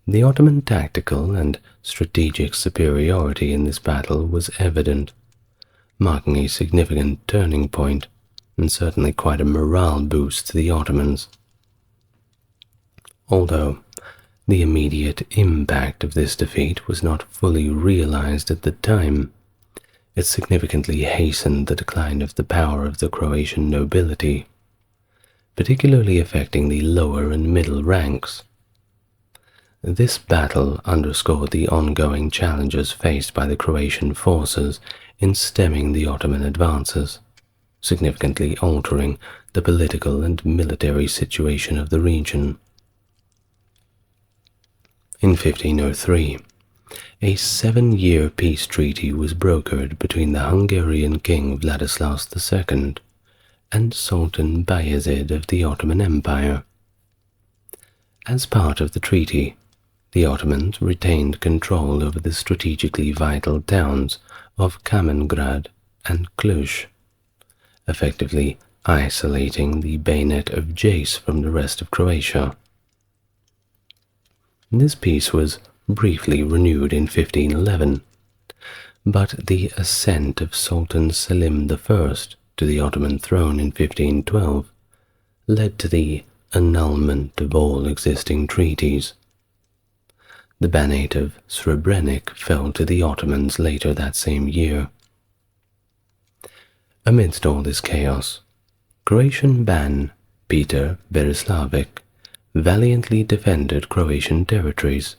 The Ottoman tactical and strategic superiority in this battle was evident, marking a significant turning point and certainly quite a morale boost to the Ottomans. Although the immediate impact of this defeat was not fully realized at the time, it significantly hastened the decline of the power of the Croatian nobility, particularly affecting the lower and middle ranks. This battle underscored the ongoing challenges faced by the Croatian forces in stemming the Ottoman advances, significantly altering the political and military situation of the region. In 1503, a 7-year peace treaty was brokered between the Hungarian King Vladislaus II and Sultan Bayezid of the Ottoman Empire. As part of the treaty, the Ottomans retained control over the strategically vital towns of Kamengrad and Cluj, effectively isolating the Bayonet of Jace from the rest of Croatia. This peace was briefly renewed in 1511, but the ascent of Sultan Selim I to the Ottoman throne in 1512 led to the annulment of all existing treaties. The Banate of Srebrenik fell to the Ottomans later that same year. Amidst all this chaos, Croatian Ban Peter Berislavic valiantly defended Croatian territories.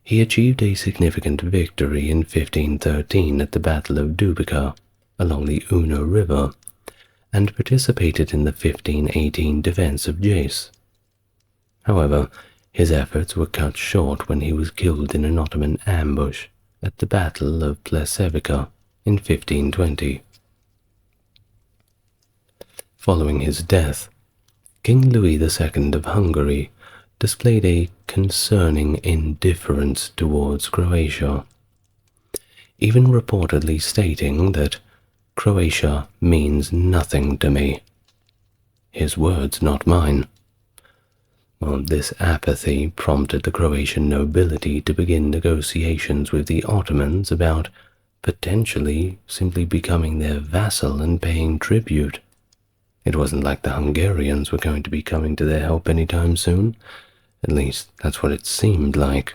He achieved a significant victory in 1513 at the Battle of Dubica along the Una River and participated in the 1518 defense of Jace. However, his efforts were cut short when he was killed in an Ottoman ambush at the Battle of Plesevica in 1520. Following his death, King Louis II of Hungary displayed a concerning indifference towards Croatia, even reportedly stating that Croatia means nothing to me. His words, not mine. Well, this apathy prompted the Croatian nobility to begin negotiations with the Ottomans about potentially simply becoming their vassal and paying tribute. It wasn't like the Hungarians were going to be coming to their help anytime soon. At least, that's what it seemed like.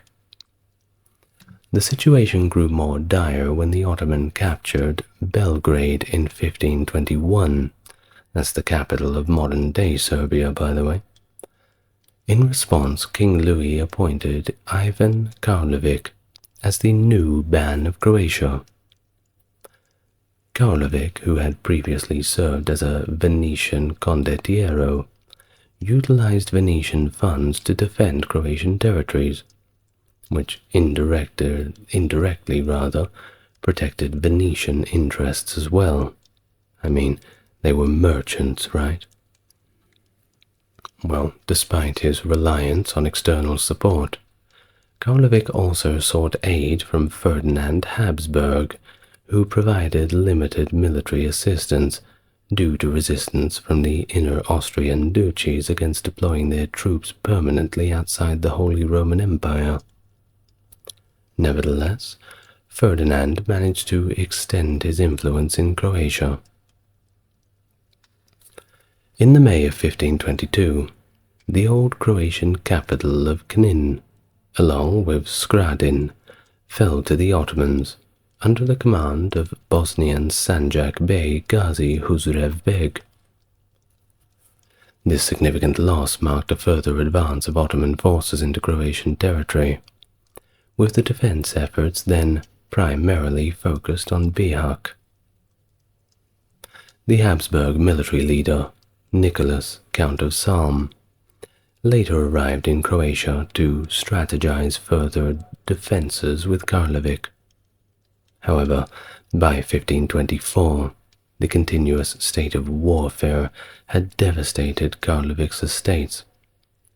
The situation grew more dire when the Ottoman captured Belgrade in 1521. That's the capital of modern-day Serbia, by the way. In response, King Louis appointed Ivan Karlovic as the new Ban of Croatia. Karlovic, who had previously served as a Venetian condottiero, utilized Venetian funds to defend Croatian territories, which indirectly protected Venetian interests as well. I mean, they were merchants, right? Well, despite his reliance on external support, Karlovic also sought aid from Ferdinand Habsburg, who provided limited military assistance due to resistance from the inner Austrian duchies against deploying their troops permanently outside the Holy Roman Empire. Nevertheless, Ferdinand managed to extend his influence in Croatia. In the May of 1522, the old Croatian capital of Knin, along with Skradin, fell to the Ottomans under the command of Bosnian Sanjak Bey Gazi Huzrev Beg. This significant loss marked a further advance of Ottoman forces into Croatian territory, with the defense efforts then primarily focused on Bihać. The Habsburg military leader, Nicholas, Count of Salm, later arrived in Croatia to strategize further defenses with Karlovic. However, by 1524, the continuous state of warfare had devastated Karlovic's estates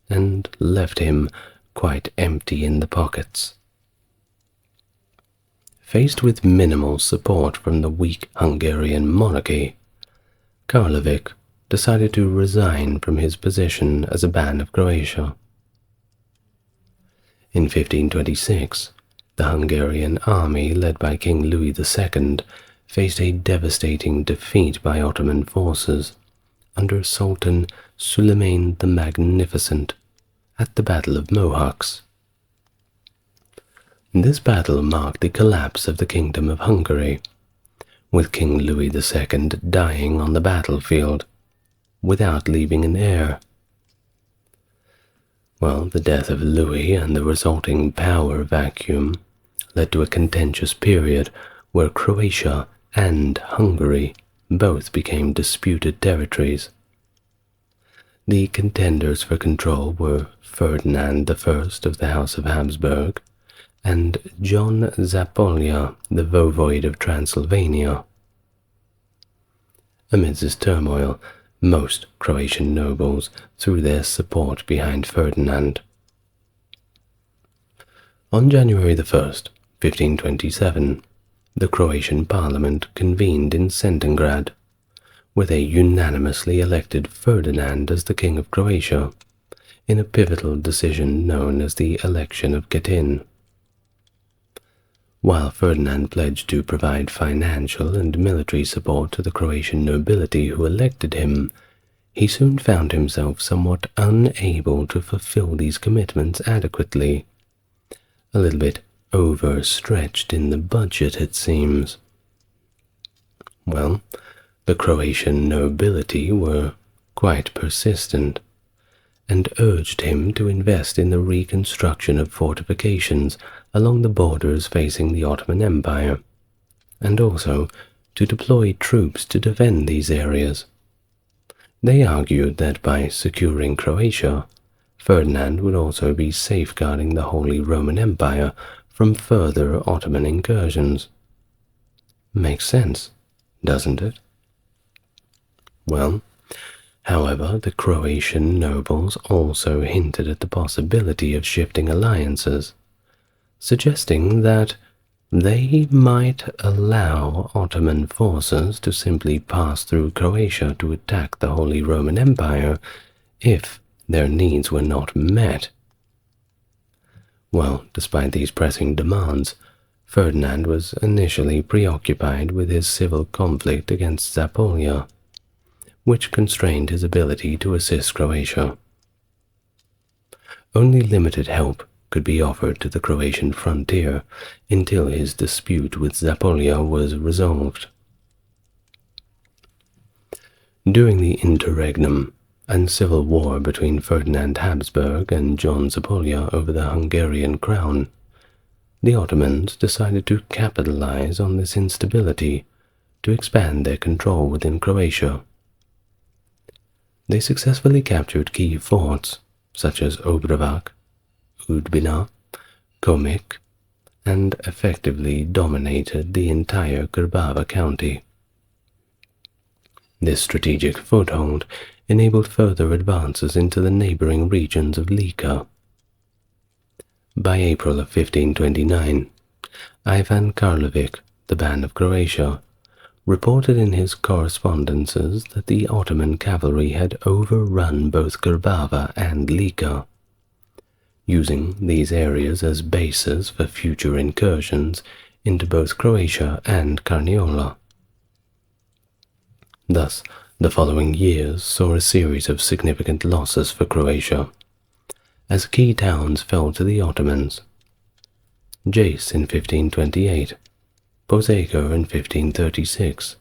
and left him quite empty in the pockets. Faced with minimal support from the weak Hungarian monarchy, Karlovic decided to resign from his position as a Ban of Croatia. In 1526, the Hungarian army, led by King Louis II, faced a devastating defeat by Ottoman forces under Sultan Suleiman the Magnificent at the Battle of Mohacs. This battle marked the collapse of the Kingdom of Hungary, with King Louis II dying on the battlefield without leaving an heir. Well, the death of Louis and the resulting power vacuum led to a contentious period where Croatia and Hungary both became disputed territories. The contenders for control were Ferdinand I of the House of Habsburg and John Zapolya, the Voivode of Transylvania. Amidst this turmoil, most Croatian nobles threw their support behind Ferdinand. On January 1st, 1527, the Croatian parliament convened in Cetingrad, with a unanimously elected Ferdinand as the King of Croatia, in a pivotal decision known as the election of Cetin. While Ferdinand pledged to provide financial and military support to the Croatian nobility who elected him, he soon found himself somewhat unable to fulfill these commitments adequately. A little bit overstretched in the budget, it seems. Well, the Croatian nobility were quite persistent, and urged him to invest in the reconstruction of fortifications along the borders facing the Ottoman Empire, and also to deploy troops to defend these areas. They argued that by securing Croatia, Ferdinand would also be safeguarding the Holy Roman Empire from further Ottoman incursions. Makes sense, doesn't it? Well, however, the Croatian nobles also hinted at the possibility of shifting alliances, suggesting that they might allow Ottoman forces to simply pass through Croatia to attack the Holy Roman Empire if their needs were not met. Well, despite these pressing demands, Ferdinand was initially preoccupied with his civil conflict against Zapolya, which constrained his ability to assist Croatia. Only limited help could be offered to the Croatian frontier until his dispute with Zapolia was resolved. During the interregnum and civil war between Ferdinand Habsburg and John Zapolia over the Hungarian crown, the Ottomans decided to capitalize on this instability to expand their control within Croatia. They successfully captured key forts such as Obravac, Udbina, Komik, and effectively dominated the entire Grbava county. This strategic foothold enabled further advances into the neighboring regions of Lika. By April of 1529, Ivan Karlovic, the Ban of Croatia, reported in his correspondences that the Ottoman cavalry had overrun both Grbava and Lika, using these areas as bases for future incursions into both Croatia and Carniola. Thus, the following years saw a series of significant losses for Croatia, as key towns fell to the Ottomans. Jace in 1528, Požega in 1536,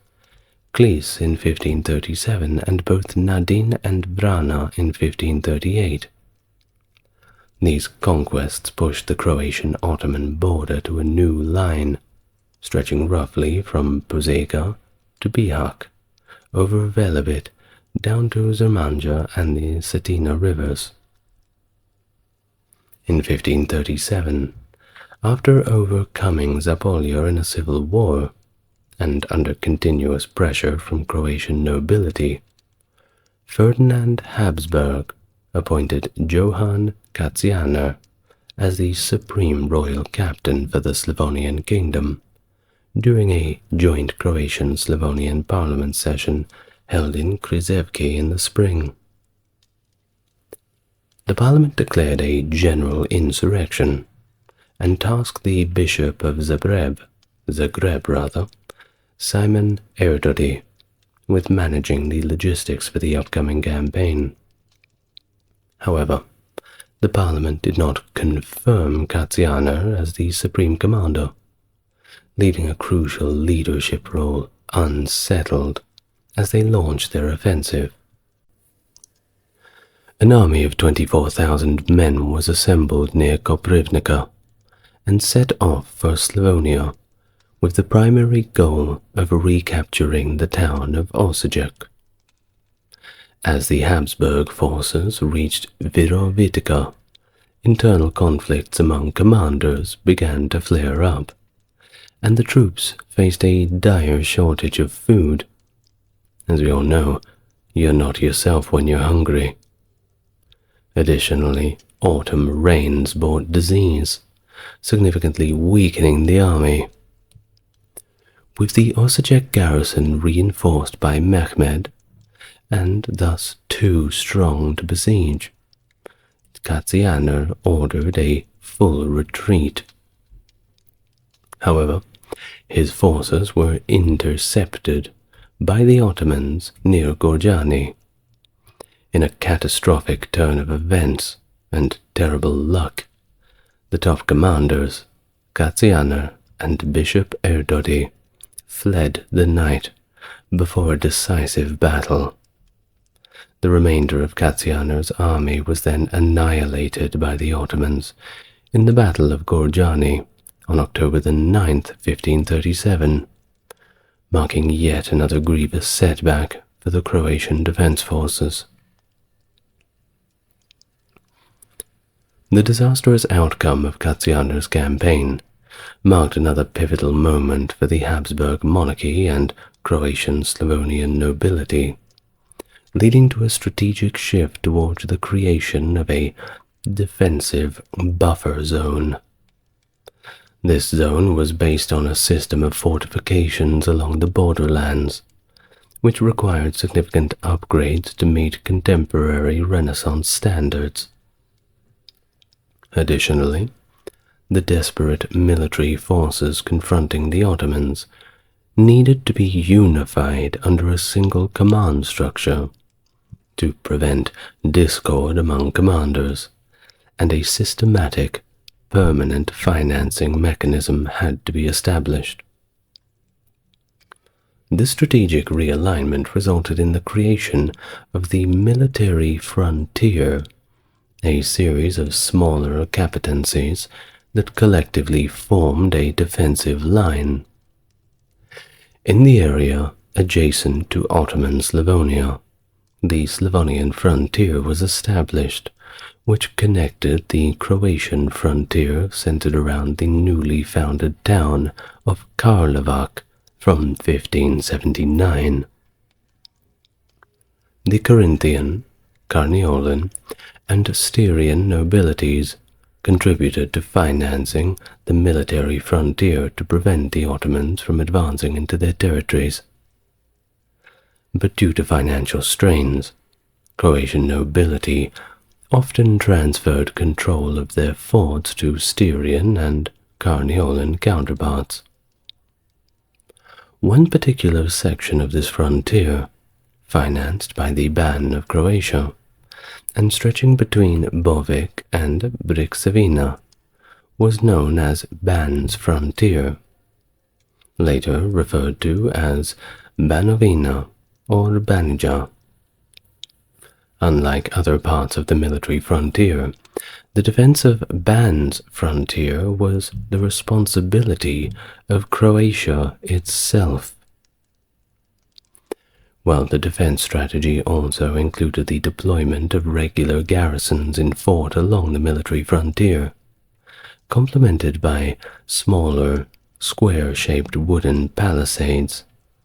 Klis in 1537, and both Nadin and Vrana in 1538. These conquests pushed the Croatian-Ottoman border to a new line, stretching roughly from Požega to Bihać, over Velebit, down to Zermanja and the Cetina rivers. In 1537, after overcoming Zapolia in a civil war, and under continuous pressure from Croatian nobility, Ferdinand Habsburg appointed Johann Katianer as the supreme royal captain for the Slavonian kingdom during a joint Croatian-Slavonian parliament session held in Krizevki in the spring. The parliament declared a general insurrection and tasked the bishop of Zagreb, Simon Erdődy, with managing the logistics for the upcoming campaign. However, the parliament did not confirm Katianer as the supreme commander, leaving a crucial leadership role unsettled as they launched their offensive. An army of 24,000 men was assembled near Koprivnica and set off for Slavonia with the primary goal of recapturing the town of Osijek. As the Habsburg forces reached Virovitica, internal conflicts among commanders began to flare up, and the troops faced a dire shortage of food. As we all know, you're not yourself when you're hungry. Additionally, autumn rains brought disease, significantly weakening the army. With the Osijek garrison reinforced by Mehmed, and thus too strong to besiege, Katianer ordered a full retreat. However, his forces were intercepted by the Ottomans near Gorjani. In a catastrophic turn of events and terrible luck, the top commanders, Katianer and Bishop Erdődy, fled the night before a decisive battle. The remainder of Katianer's army was then annihilated by the Ottomans in the Battle of Gorjani on October the 9th, 1537, marking yet another grievous setback for the Croatian defense forces. The disastrous outcome of Katianer's campaign marked another pivotal moment for the Habsburg monarchy and Croatian-Slavonian nobility, leading to a strategic shift towards the creation of a defensive buffer zone. This zone was based on a system of fortifications along the borderlands, which required significant upgrades to meet contemporary Renaissance standards. Additionally, the desperate military forces confronting the Ottomans needed to be unified under a single command structure to prevent discord among commanders, and a systematic, permanent financing mechanism had to be established. This strategic realignment resulted in the creation of the military frontier, a series of smaller capitancies that collectively formed a defensive line. In the area adjacent to Ottoman Slavonia, the Slavonian frontier was established, which connected the Croatian frontier centered around the newly founded town of Karlovac from 1579. The Carinthian, Carniolan, and Styrian nobilities contributed to financing the military frontier to prevent the Ottomans from advancing into their territories. But due to financial strains, Croatian nobility often transferred control of their forts to Styrian and Carniolan counterparts. One particular section of this frontier, financed by the Ban of Croatia, and stretching between Bovic and Brixavina, was known as Ban's frontier, later referred to as Banovina or Banija. Unlike other parts of the military frontier, the defense of Ban's frontier was the responsibility of Croatia itself. While the defense strategy also included the deployment of regular garrisons in fort along the military frontier, complemented by smaller, square-shaped wooden palisades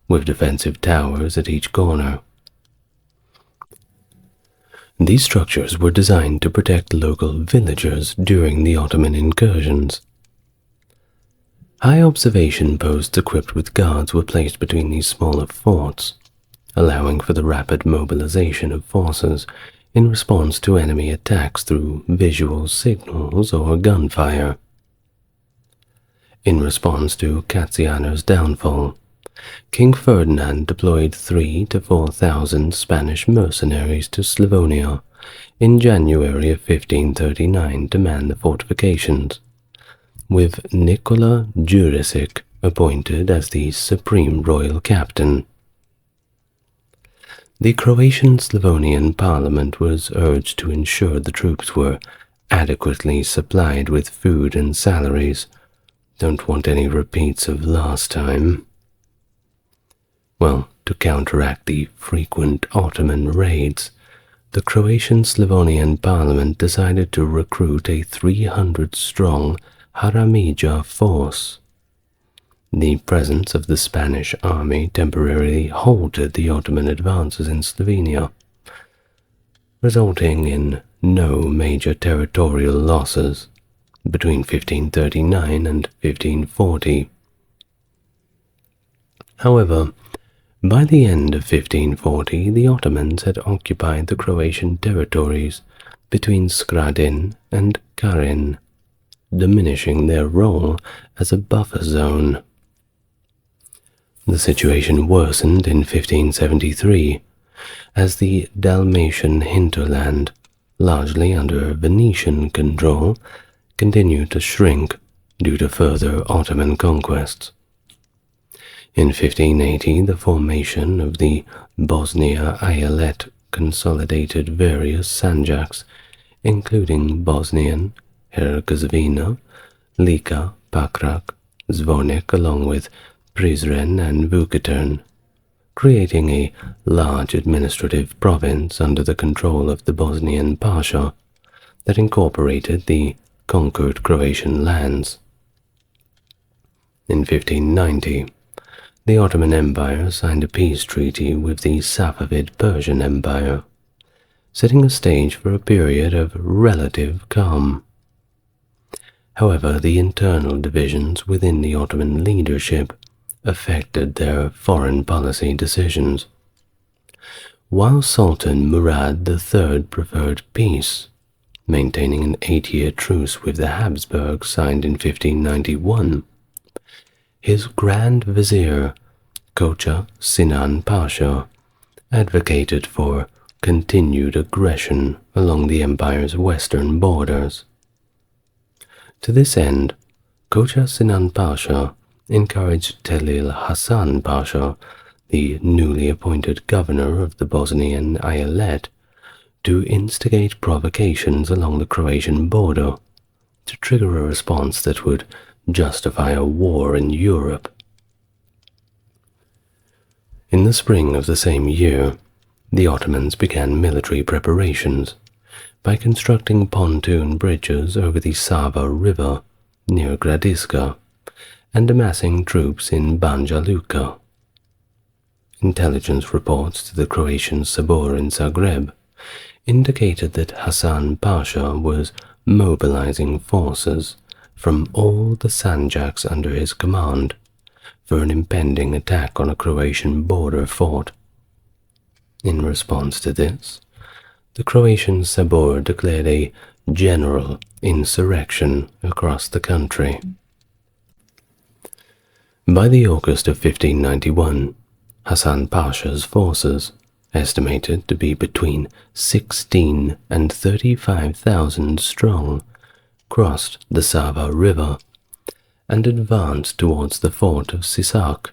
with defensive towers at each corner. These structures were designed to protect local villagers during the Ottoman incursions. High observation posts equipped with guards were placed between these smaller forts, allowing for the rapid mobilization of forces in response to enemy attacks through visual signals or gunfire. In response to Catiana's downfall, King Ferdinand deployed 3,000 to 4,000 Spanish mercenaries to Slavonia in January of 1539 to man the fortifications, with Nicola Jurisic appointed as the supreme royal captain. The Croatian Slavonian parliament was urged to ensure the troops were adequately supplied with food and salaries. Don't want any repeats of last time. Well, to counteract the frequent Ottoman raids, the Croatian Slavonian parliament decided to recruit a 300-strong Haramija force. The presence of the Spanish army temporarily halted the Ottoman advances in Slovenia, resulting in no major territorial losses between 1539 and 1540. However, by the end of 1540, the Ottomans had occupied the Croatian territories between Skradin and Karin, diminishing their role as a buffer zone. The situation worsened in 1573 as the Dalmatian hinterland, largely under Venetian control, continued to shrink due to further Ottoman conquests. In 1580, the formation of the Bosnia Eyalet consolidated various sanjaks, including Bosnian, Herzegovina, Lika, Pakrac, Zvornik, along with Prizren and Vukovar, creating a large administrative province under the control of the Bosnian Pasha that incorporated the conquered Croatian lands. In 1590, the Ottoman Empire signed a peace treaty with the Safavid Persian Empire, setting the stage for a period of relative calm. However, the internal divisions within the Ottoman leadership affected their foreign policy decisions. While Sultan Murad III preferred peace, maintaining an 8-year truce with the Habsburgs signed in 1591, his Grand Vizier, Kocha Sinan Pasha advocated for continued aggression along the empire's western borders. To this end, Kocha Sinan Pasha encouraged Telil Hasan Pasha, the newly appointed governor of the Bosnian Eyalet, to instigate provocations along the Croatian border to trigger a response that would justify a war in Europe. In the spring of the same year, the Ottomans began military preparations by constructing pontoon bridges over the Sava River near Gradiska and amassing troops in Banja Luka. Intelligence reports to the Croatian Sabor in Zagreb indicated that Hasan Pasha was mobilizing forces from all the Sanjaks under his command for an impending attack on a Croatian border fort. In response to this, the Croatian Sabor declared a general insurrection across the country. By the August of 1591, Hasan Pasha's forces, estimated to be between 16 and 35,000 strong, crossed the Sava River and advanced towards the fort of Sisak,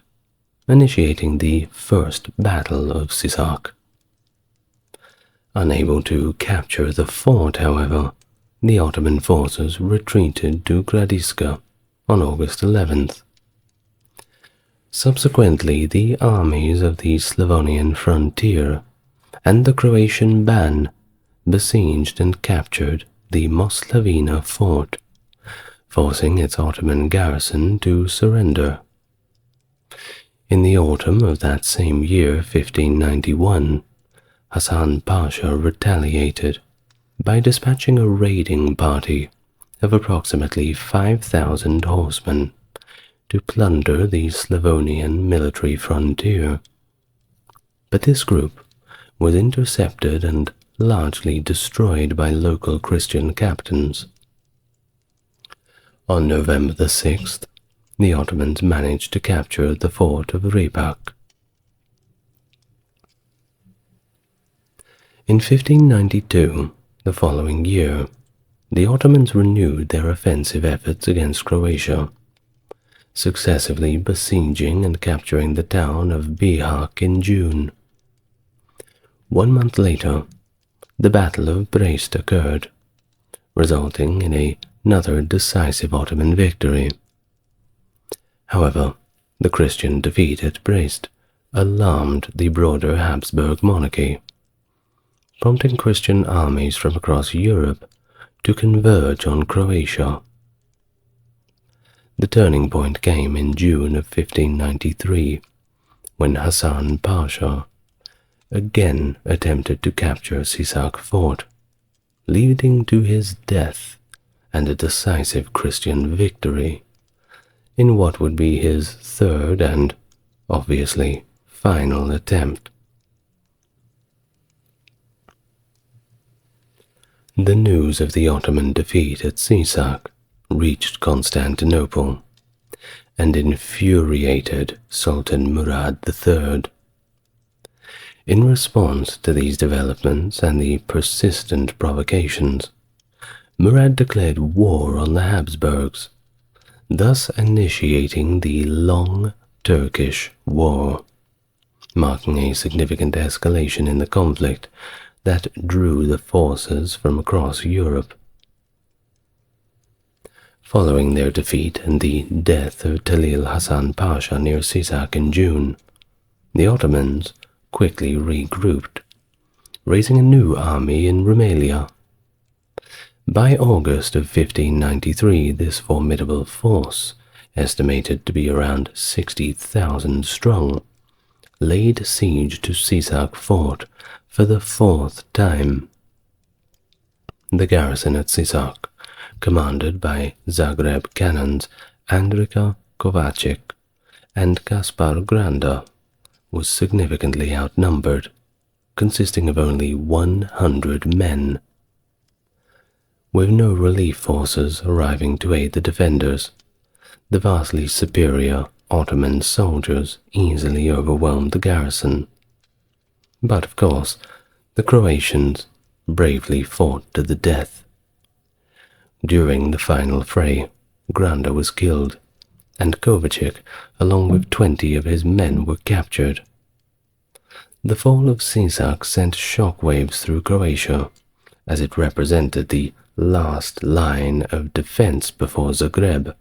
initiating the First Battle of Sisak. Unable to capture the fort, however, the Ottoman forces retreated to Gradiska on August 11th. Subsequently, the armies of the Slavonian frontier and the Croatian Ban besieged and captured the Moslavina fort, forcing its Ottoman garrison to surrender. In the autumn of that same year, 1591, Hasan Pasha retaliated by dispatching a raiding party of approximately 5,000 horsemen to plunder the Slavonian military frontier. But this group was intercepted and largely destroyed by local Christian captains. On November the 6th, the Ottomans managed to capture the fort of Repak. In 1592, the following year, the Ottomans renewed their offensive efforts against Croatia, successively besieging and capturing the town of Bihać in June. 1 month later, the Battle of Brest occurred, resulting in another decisive Ottoman victory. However, the Christian defeat at Brest alarmed the broader Habsburg monarchy, prompting Christian armies from across Europe to converge on Croatia. The turning point came in June of 1593, when Hasan Pasha again attempted to capture Sisak fort, leading to his death and a decisive Christian victory in what would be his third and, obviously, final attempt. The news of the Ottoman defeat at Sisak reached Constantinople and infuriated Sultan Murad III. In response to these developments and the persistent provocations, Murad declared war on the Habsburgs, thus initiating the Long Turkish War, marking a significant escalation in the conflict that drew the forces from across Europe. Following their defeat and the death of Telil Hasan Pasha near Sisak in June, the Ottomans quickly regrouped, raising a new army in Rumelia. By August of 1593, this formidable force, estimated to be around 60,000 strong, laid siege to Sisak fort for the fourth time. The garrison at Sisak, commanded by Zagreb cannons Andrika Kovacic and Kaspar Granda, was significantly outnumbered, consisting of only 100 men. With no relief forces arriving to aid the defenders, the vastly superior Ottoman soldiers easily overwhelmed the garrison. But of course, the Croatians bravely fought to the death. During the final fray, Granda was killed, and Kovacic, along with 20 of his men, were captured. The fall of Sisak sent shockwaves through Croatia, as it represented the last line of defense before Zagreb.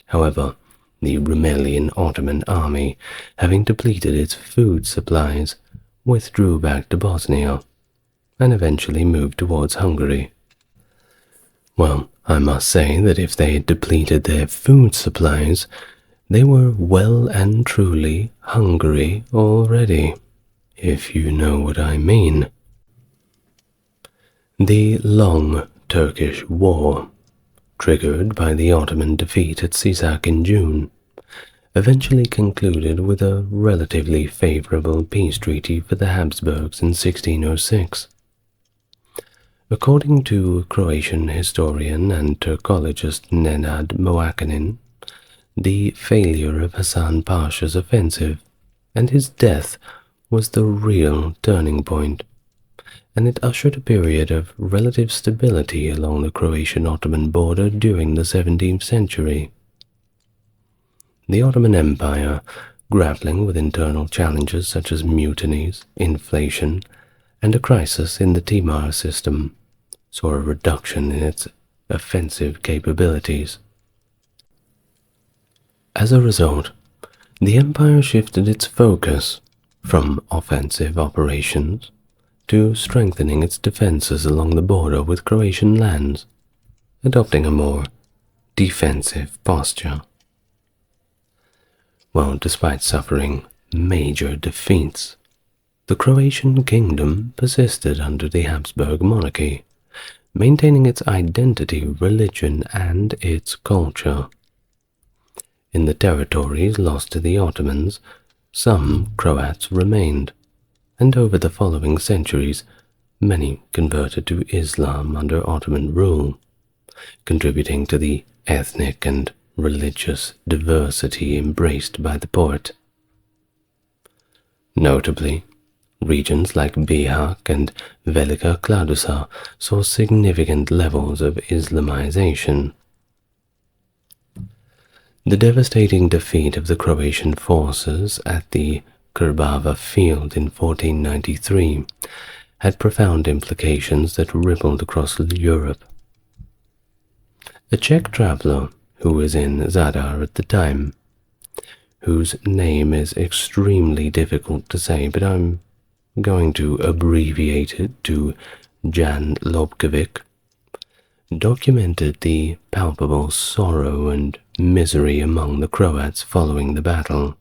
However, the Rumelian Ottoman army, having depleted its food supplies, withdrew back to Bosnia and eventually moved towards Hungary. Well, I must say that if they had depleted their food supplies, they were well and truly Hungary already, if you know what I mean. The long Turkish War, triggered by the Ottoman defeat at Sisak in June, eventually concluded with a relatively favorable peace treaty for the Habsburgs in 1606. According to Croatian historian and Turkologist Nenad Moakanin, the failure of Hasan Pasha's offensive and his death was the real turning point, and it ushered a period of relative stability along the Croatian-Ottoman border during the 17th century. The Ottoman Empire, grappling with internal challenges such as mutinies, inflation, and a crisis in the Timar system, saw a reduction in its offensive capabilities. As a result, the empire shifted its focus from offensive operations to strengthening its defenses along the border with Croatian lands, adopting a more defensive posture. Well, despite suffering major defeats, the Croatian kingdom persisted under the Habsburg monarchy, maintaining its identity, religion, and its culture. In the territories lost to the Ottomans, some Croats remained, and over the following centuries, many converted to Islam under Ottoman rule, contributing to the ethnic and religious diversity embraced by the Porte. Notably, regions like Bihać and Velika Kladuša saw significant levels of Islamization. The devastating defeat of the Croatian forces at the Krbava field in 1493 had profound implications that rippled across Europe. A Czech traveler who was in Zadar at the time, whose name is extremely difficult to say, but I'm going to abbreviate it to Jan Lobkovic, documented the palpable sorrow and misery among the Croats following the battle.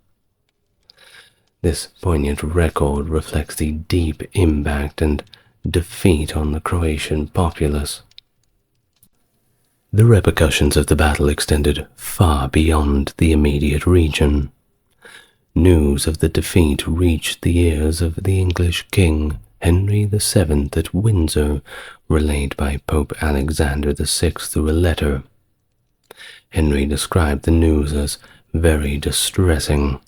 This poignant record reflects the deep impact and defeat on the Croatian populace. The repercussions of the battle extended far beyond the immediate region. News of the defeat reached the ears of the English king Henry VII at Windsor, relayed by Pope Alexander VI through a letter. Henry described the news as very distressing,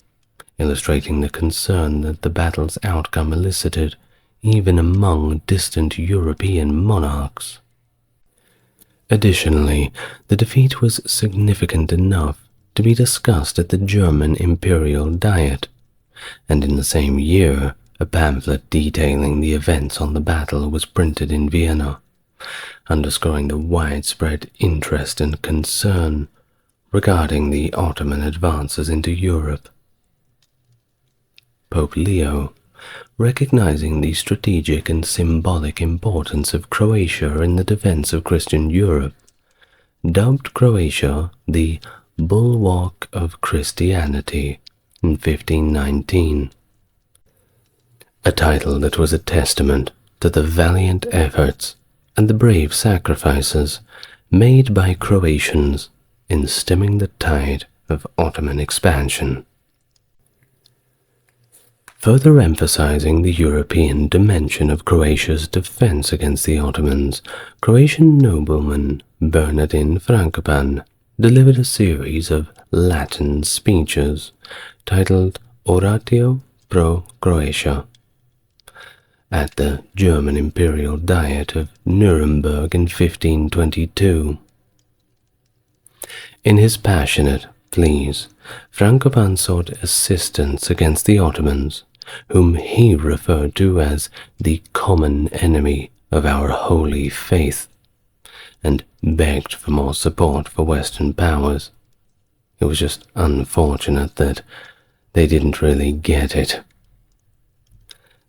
illustrating the concern that the battle's outcome elicited even among distant European monarchs. Additionally, the defeat was significant enough to be discussed at the German Imperial Diet, and in the same year a pamphlet detailing the events on the battle was printed in Vienna, underscoring the widespread interest and concern regarding the Ottoman advances into Europe. Pope Leo, recognizing the strategic and symbolic importance of Croatia in the defense of Christian Europe, dubbed Croatia the Bulwark of Christianity in 1519, a title that was a testament to the valiant efforts and the brave sacrifices made by Croatians in stemming the tide of Ottoman expansion. Further emphasizing the European dimension of Croatia's defense against the Ottomans, Croatian nobleman Bernardin Frankopan delivered a series of Latin speeches titled Oratio pro Croatia at the German Imperial Diet of Nuremberg in 1522. In his passionate pleas, Frankopan sought assistance against the Ottomans, whom he referred to as the common enemy of our holy faith, and begged for more support for Western powers. It was just unfortunate that they didn't really get it.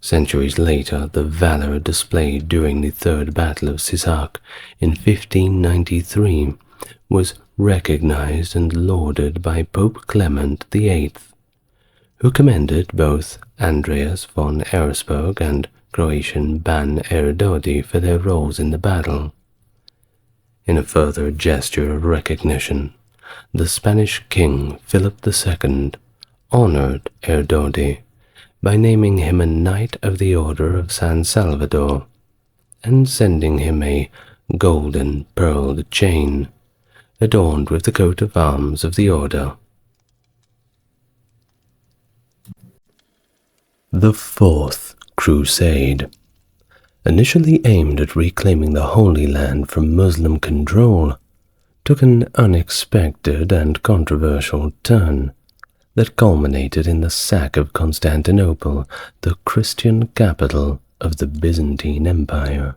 Centuries later, the valor displayed during the Third Battle of Sisak in 1593 was recognized and lauded by Pope Clement VIII, who commended both Andreas von Eresburg and Croatian Ban Erdodi for their roles in the battle. In a further gesture of recognition, the Spanish king Philip II honored Erdodi by naming him a Knight of the Order of San Salvador and sending him a golden pearled chain adorned with the coat of arms of the order. The Fourth Crusade, initially aimed at reclaiming the Holy Land from Muslim control, took an unexpected and controversial turn that culminated in the sack of Constantinople, the Christian capital of the Byzantine Empire.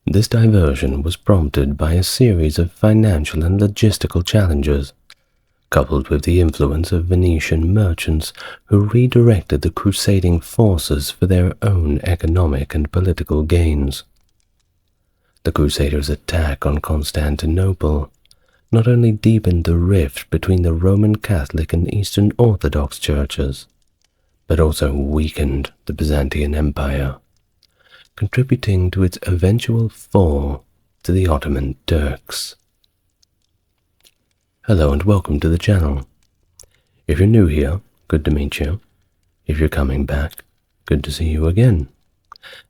This diversion was prompted by a series of financial and logistical challenges, coupled with the influence of Venetian merchants who redirected the crusading forces for their own economic and political gains. The Crusaders' attack on Constantinople not only deepened the rift between the Roman Catholic and Eastern Orthodox churches, but also weakened the Byzantine Empire, contributing to its eventual fall to the Ottoman Turks. Hello and welcome to the channel. If you're new here, good to meet you. If you're coming back, good to see you again.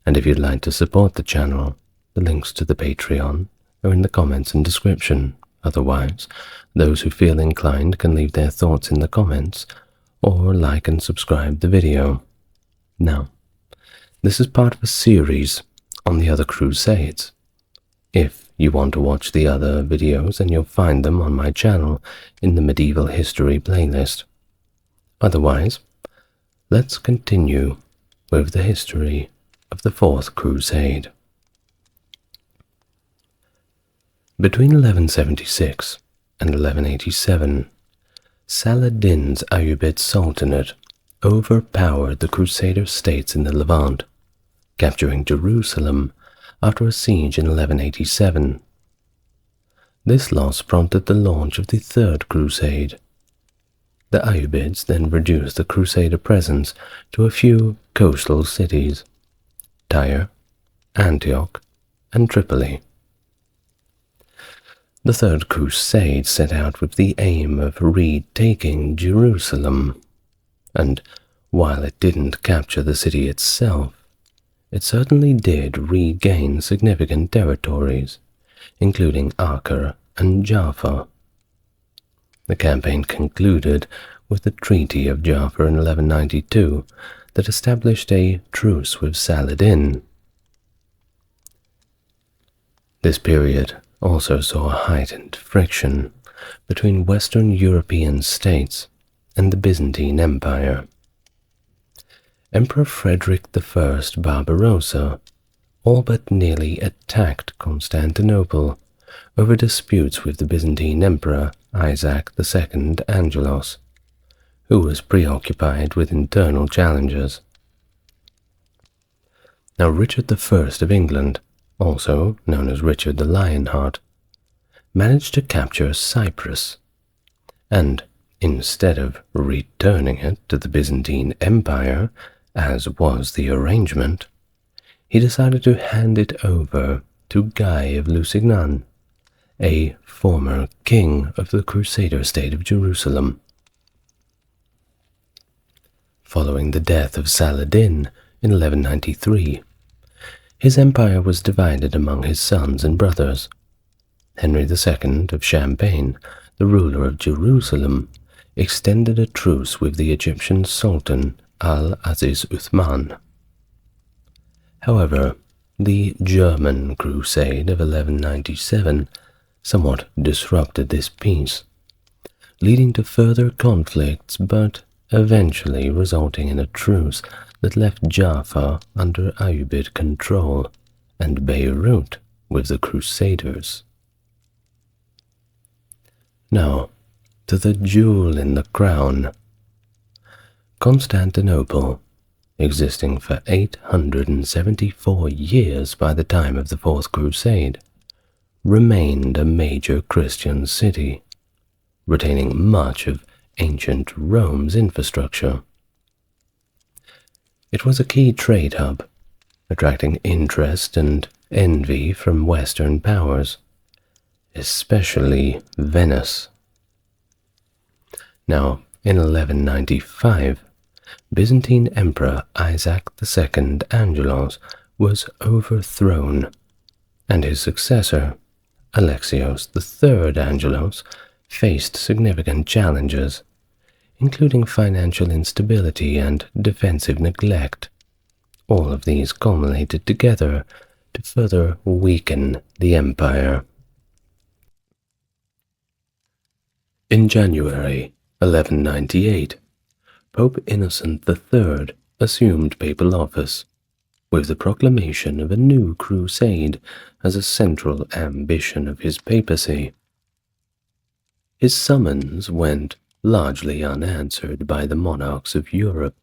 And if you'd like to support the channel, the links to the Patreon are in the comments and description. Otherwise, those who feel inclined can leave their thoughts in the comments or like and subscribe the video. Now, this is part of a series on the other Crusades. If you want to watch the other videos, then you'll find them on my channel in the Medieval History playlist. Otherwise, let's continue with the history of the Fourth Crusade. Between 1176 and 1187, Saladin's Ayyubid Sultanate overpowered the Crusader states in the Levant, capturing Jerusalem after a siege in 1187. This loss prompted the launch of the Third Crusade. The Ayyubids then reduced the Crusader presence to a few coastal cities, Tyre, Antioch, and Tripoli. The Third Crusade set out with the aim of retaking Jerusalem, and while it didn't capture the city itself, it certainly did regain significant territories, including Acre and Jaffa. The campaign concluded with the Treaty of Jaffa in 1192 that established a truce with Saladin. This period also saw heightened friction between Western European states and the Byzantine Empire. Emperor Frederick I Barbarossa all but nearly attacked Constantinople over disputes with the Byzantine Emperor Isaac II Angelos, who was preoccupied with internal challenges. Now Richard I of England, also known as Richard the Lionheart, managed to capture Cyprus, and instead of returning it to the Byzantine Empire, as was the arrangement, he decided to hand it over to Guy of Lusignan, a former king of the Crusader state of Jerusalem. Following the death of Saladin in 1193, his empire was divided among his sons and brothers. Henry II of Champagne, the ruler of Jerusalem, extended a truce with the Egyptian Sultan Al-Aziz Uthman. However, the German Crusade of 1197 somewhat disrupted this peace, leading to further conflicts but eventually resulting in a truce that left Jaffa under Ayyubid control and Beirut with the Crusaders. Now, to the jewel in the crown. Constantinople, existing for 874 years by the time of the Fourth Crusade, remained a major Christian city, retaining much of ancient Rome's infrastructure. It was a key trade hub, attracting interest and envy from Western powers, especially Venice. Now, in 1195, Byzantine Emperor Isaac II Angelos was overthrown, and his successor, Alexios III Angelos, faced significant challenges, including financial instability and defensive neglect. All of these culminated together to further weaken the empire. In January 1198, Pope Innocent III assumed papal office, with the proclamation of a new crusade as a central ambition of his papacy. His summons went largely unanswered by the monarchs of Europe,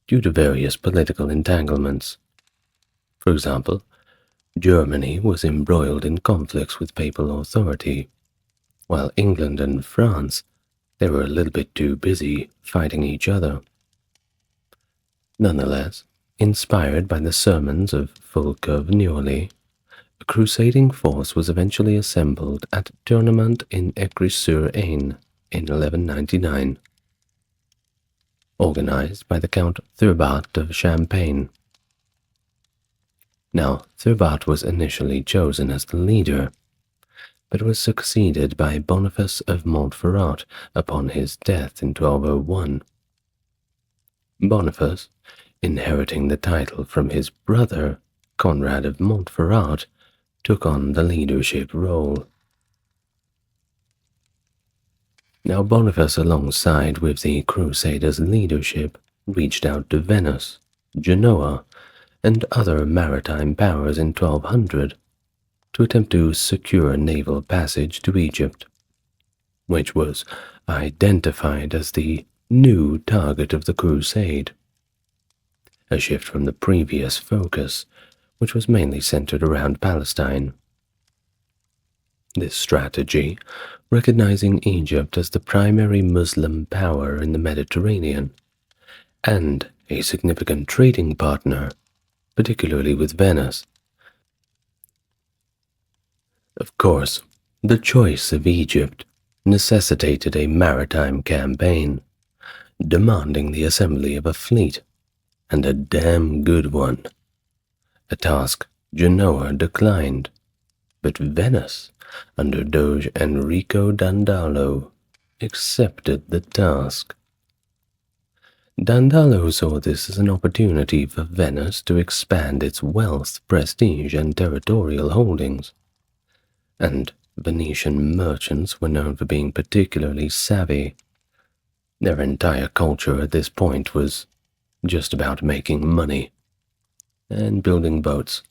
due to various political entanglements. For example, Germany was embroiled in conflicts with papal authority, while England and France, they were a little bit too busy fighting each other. Nonetheless, inspired by the sermons of Fulk of Neuilly, a crusading force was eventually assembled at Tournament in Écris-sur-Aisne in 1199, organized by the Count Thurbart of Champagne. Now, Thurbart was initially chosen as the leader, but was succeeded by Boniface of Montferrat upon his death in 1201. Boniface, inheriting the title from his brother, Conrad of Montferrat, took on the leadership role. Now Boniface, alongside with the Crusaders' leadership, reached out to Venice, Genoa, and other maritime powers in 1200 to attempt to secure naval passage to Egypt, which was identified as the new target of the crusade, a shift from the previous focus, which was mainly centered around Palestine. This strategy, recognizing Egypt as the primary Muslim power in the Mediterranean, and a significant trading partner, particularly with Venice. Of course, the choice of Egypt necessitated a maritime campaign, demanding the assembly of a fleet, and a damn good one. A task Genoa declined, but Venice, under Doge Enrico Dandalo, accepted the task. Dandalo saw this as an opportunity for Venice to expand its wealth, prestige, and territorial holdings, and Venetian merchants were known for being particularly savvy. Their entire culture at this point was just about making money and building boats,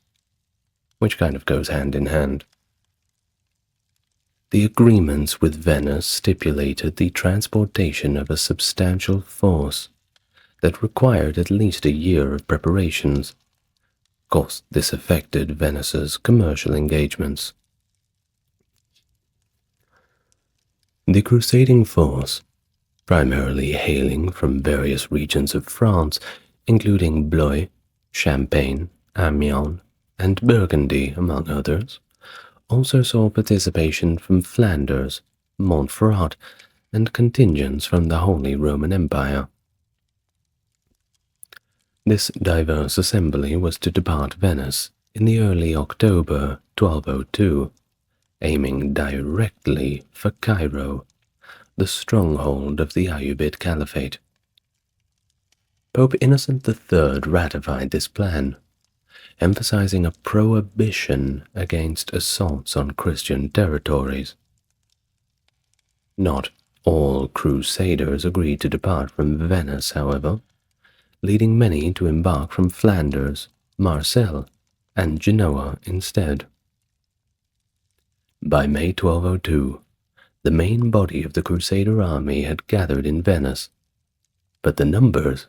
which kind of goes hand in hand. The agreements with Venice stipulated the transportation of a substantial force that required at least a year of preparations. Of course, this affected Venice's commercial engagements. The crusading force, primarily hailing from various regions of France, including Blois, Champagne, Amiens, and Burgundy, among others, also saw participation from Flanders, Montferrat, and contingents from the Holy Roman Empire. This diverse assembly was to depart Venice in the early October 1202, aiming directly for Cairo, the stronghold of the Ayyubid Caliphate. Pope Innocent III ratified this plan, emphasizing a prohibition against assaults on Christian territories. Not all crusaders agreed to depart from Venice, however, leading many to embark from Flanders, Marseille, and Genoa instead. By May 1202, the main body of the Crusader army had gathered in Venice, but the numbers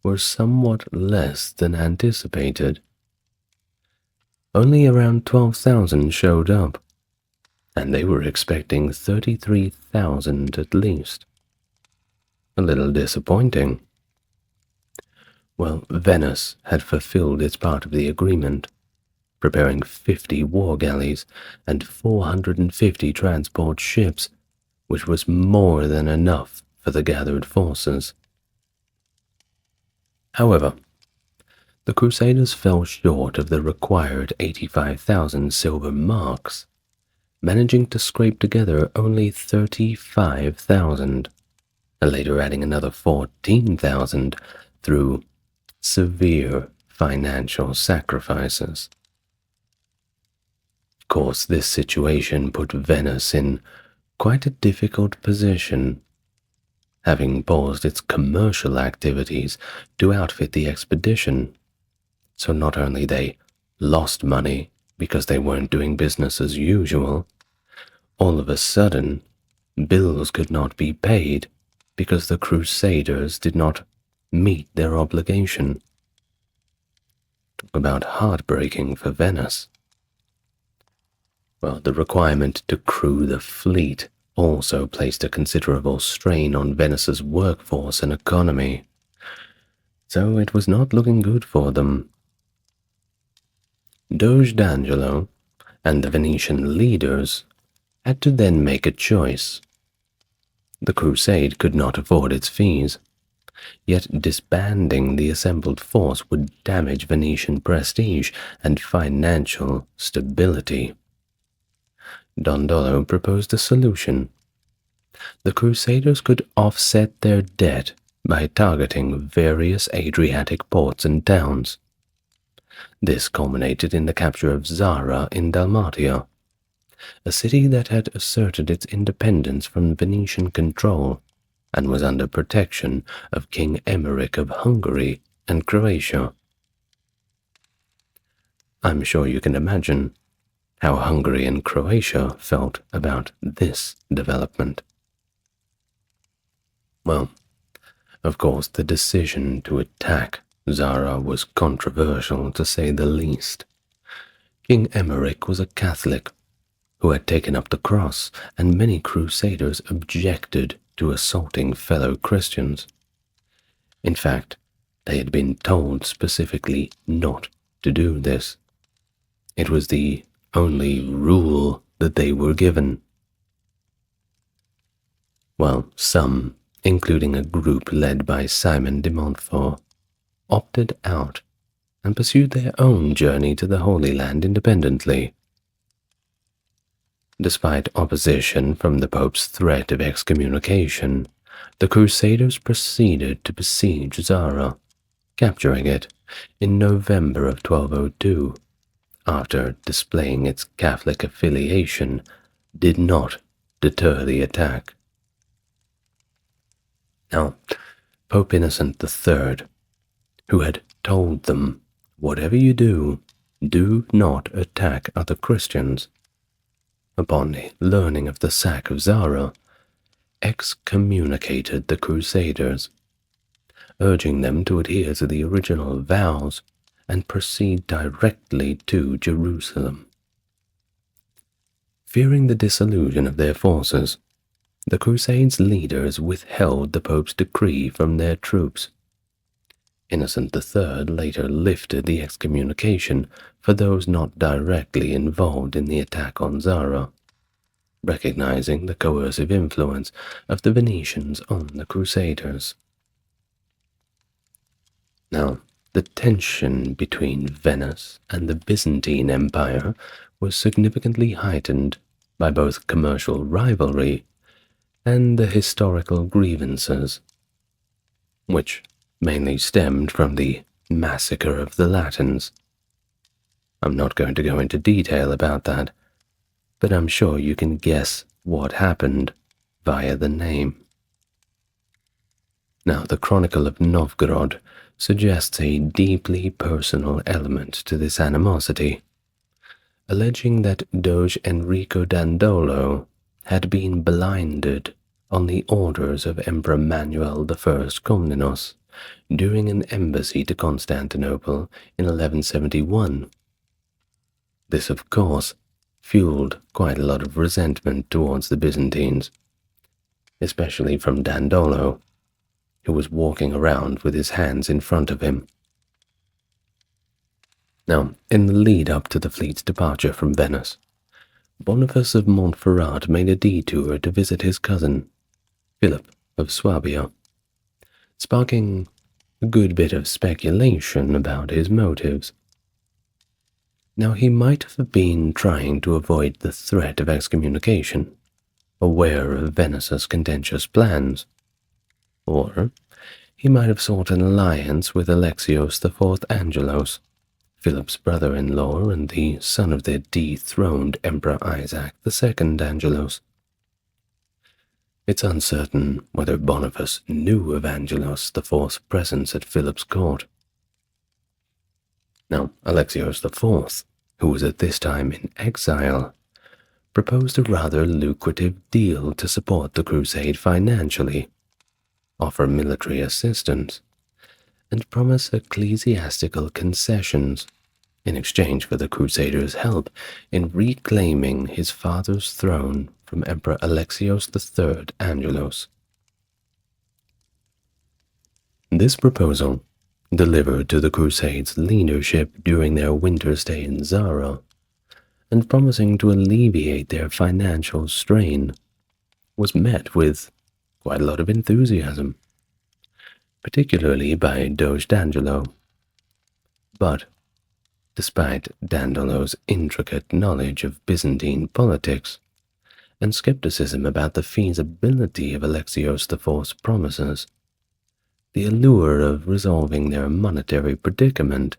were somewhat less than anticipated. Only around 12,000 showed up, and they were expecting 33,000 at least. A little disappointing. Well, Venice had fulfilled its part of the agreement, preparing 50 war galleys and 450 transport ships, which was more than enough for the gathered forces. However, the Crusaders fell short of the required 85,000 silver marks, managing to scrape together only 35,000, and later adding another 14,000 through severe financial sacrifices. Of course, this situation put Venice in quite a difficult position, having paused its commercial activities to outfit the expedition. So not only they lost money because they weren't doing business as usual, all of a sudden, bills could not be paid because the Crusaders did not meet their obligation. Talk about heartbreaking for Venice. Well, the requirement to crew the fleet also placed a considerable strain on Venice's workforce and economy, so it was not looking good for them. Doge D'Angelo and the Venetian leaders had to then make a choice. The crusade could not afford its fees, yet disbanding the assembled force would damage Venetian prestige and financial stability. Dandolo proposed a solution. The Crusaders could offset their debt by targeting various Adriatic ports and towns. This culminated in the capture of Zara in Dalmatia, a city that had asserted its independence from Venetian control and was under protection of King Emeric of Hungary and Croatia. I'm sure you can imagine how Hungary and Croatia felt about this development. Well, of course, the decision to attack Zara was controversial, to say the least. King Emeric was a Catholic who had taken up the cross, and many crusaders objected to assaulting fellow Christians. In fact, they had been told specifically not to do this. It was the only rule that they were given. Well, some, including a group led by Simon de Montfort, opted out and pursued their own journey to the Holy Land independently. Despite opposition from the Pope's threat of excommunication, the Crusaders proceeded to besiege Zara, capturing it in November of 1202, after displaying its Catholic affiliation did not deter the attack. Now, Pope Innocent III, who had told them, "Whatever you do, do not attack other Christians," upon learning of the sack of Zara, excommunicated the Crusaders, urging them to adhere to the original vows and proceed directly to Jerusalem. Fearing the disillusion of their forces, the Crusade's leaders withheld the Pope's decree from their troops. Innocent III later lifted the excommunication for those not directly involved in the attack on Zara, recognizing the coercive influence of the Venetians on the Crusaders. Now, the tension between Venice and the Byzantine Empire was significantly heightened by both commercial rivalry and the historical grievances, which mainly stemmed from the massacre of the Latins. I'm not going to go into detail about that, but I'm sure you can guess what happened via the name. Now, the Chronicle of Novgorod suggests a deeply personal element to this animosity, alleging that Doge Enrico Dandolo had been blinded on the orders of Emperor Manuel I Komnenos during an embassy to Constantinople in 1171. This, of course, fueled quite a lot of resentment towards the Byzantines, especially from Dandolo, who was walking around with his hands in front of him. Now, in the lead up to the fleet's departure from Venice, Boniface of Montferrat made a detour to visit his cousin, Philip of Swabia, sparking a good bit of speculation about his motives. Now, he might have been trying to avoid the threat of excommunication, aware of Venice's contentious plans, or he might have sought an alliance with Alexios IV Angelos, Philip's brother-in-law and the son of the dethroned Emperor Isaac II Angelos. It's uncertain whether Boniface knew of Angelos IV's presence at Philip's court. Now, Alexios IV, who was at this time in exile, proposed a rather lucrative deal to support the crusade financially, offer military assistance, and promise ecclesiastical concessions in exchange for the Crusaders' help in reclaiming his father's throne from Emperor Alexios III Angelos. This proposal, delivered to the Crusade's leadership during their winter stay in Zara, and promising to alleviate their financial strain, was met with quite a lot of enthusiasm, particularly by Doge Dandolo. But, despite Dandolo's intricate knowledge of Byzantine politics and skepticism about the feasibility of Alexios IV's promises, the allure of resolving their monetary predicament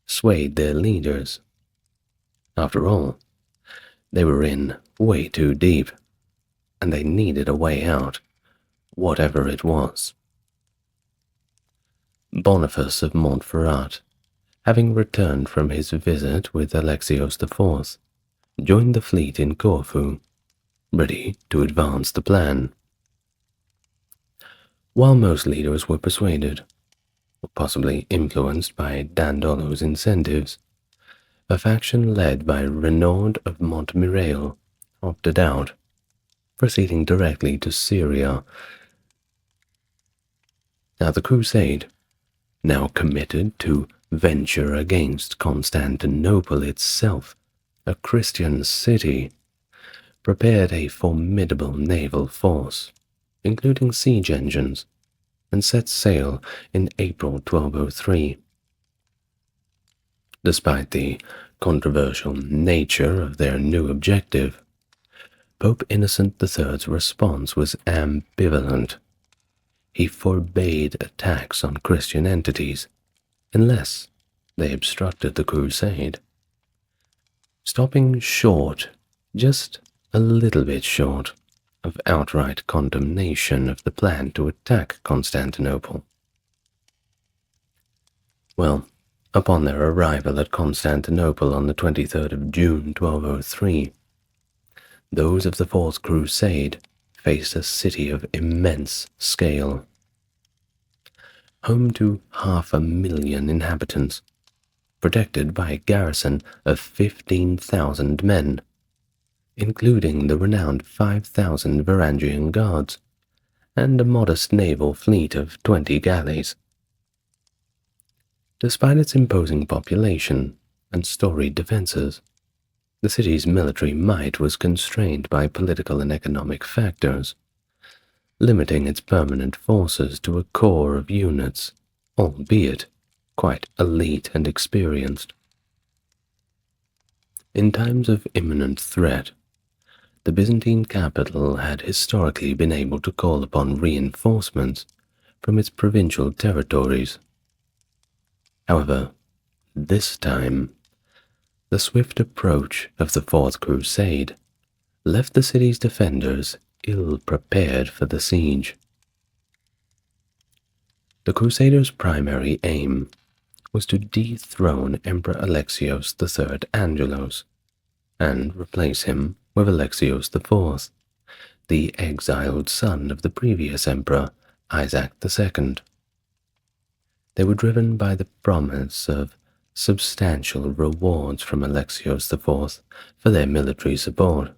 swayed their leaders. After all, they were in way too deep, and they needed a way out, whatever it was. Boniface of Montferrat, having returned from his visit with Alexios IV, joined the fleet in Corfu, ready to advance the plan. While most leaders were persuaded, or possibly influenced by Dandolo's incentives, a faction led by Renaud of Montmirail opted out, proceeding directly to Syria. Now the Crusade, now committed to venture against Constantinople itself, a Christian city, prepared a formidable naval force, including siege engines, and set sail in April 1203. Despite the controversial nature of their new objective, Pope Innocent III's response was ambivalent. He forbade attacks on Christian entities unless they obstructed the crusade, stopping short, just a little bit short, of outright condemnation of the plan to attack Constantinople. Well, upon their arrival at Constantinople on the 23rd of June 1203, those of the Fourth Crusade faced a city of immense scale, home to 500,000 inhabitants, protected by a garrison of 15,000 men, including the renowned 5,000 Varangian guards, and a modest naval fleet of 20 galleys. Despite its imposing population and storied defenses, the city's military might was constrained by political and economic factors, limiting its permanent forces to a core of units, albeit quite elite and experienced. In times of imminent threat, the Byzantine capital had historically been able to call upon reinforcements from its provincial territories. However, this time, the swift approach of the Fourth Crusade left the city's defenders ill-prepared for the siege. The Crusaders' primary aim was to dethrone Emperor Alexios III Angelos and replace him with Alexios IV, the exiled son of the previous emperor, Isaac II. They were driven by the promise of substantial rewards from Alexios IV for their military support.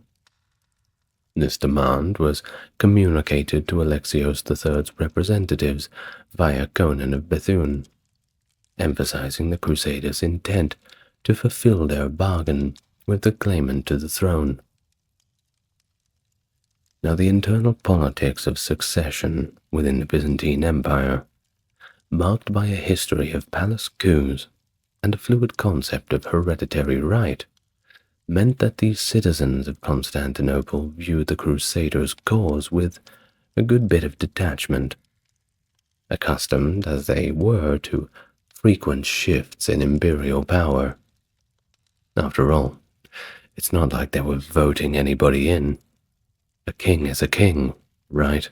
This demand was communicated to Alexios III's representatives via Conan of Bethune, emphasizing the Crusaders' intent to fulfill their bargain with the claimant to the throne. Now, the internal politics of succession within the Byzantine Empire, marked by a history of palace coups and a fluid concept of hereditary right, meant that the citizens of Constantinople viewed the Crusaders' cause with a good bit of detachment, accustomed as they were to frequent shifts in imperial power. After all, it's not like they were voting anybody in. A king is a king, right?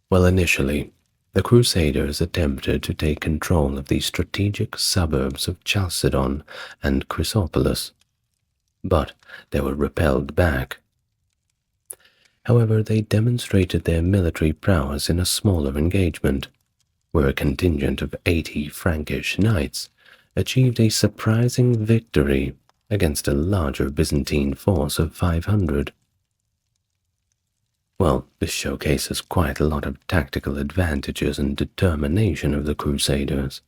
Well, initially, the Crusaders attempted to take control of the strategic suburbs of Chalcedon and Chrysopolis, but they were repelled back. However, they demonstrated their military prowess in a smaller engagement, where a contingent of 80 Frankish knights achieved a surprising victory against a larger Byzantine force of 500. Well, this showcases quite a lot of tactical advantages and determination of the Crusaders,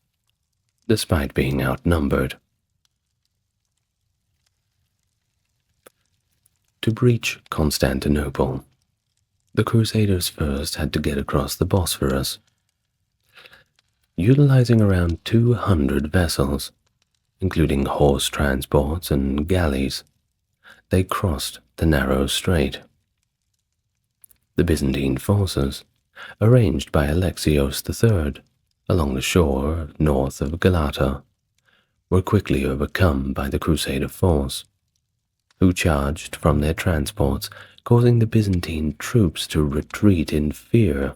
despite being outnumbered. To breach Constantinople, the Crusaders first had to get across the Bosphorus. Utilizing around 200 vessels, including horse transports and galleys, they crossed the narrow strait. The Byzantine forces, arranged by Alexios III along the shore north of Galata, were quickly overcome by the Crusader force, who charged from their transports, causing the Byzantine troops to retreat in fear.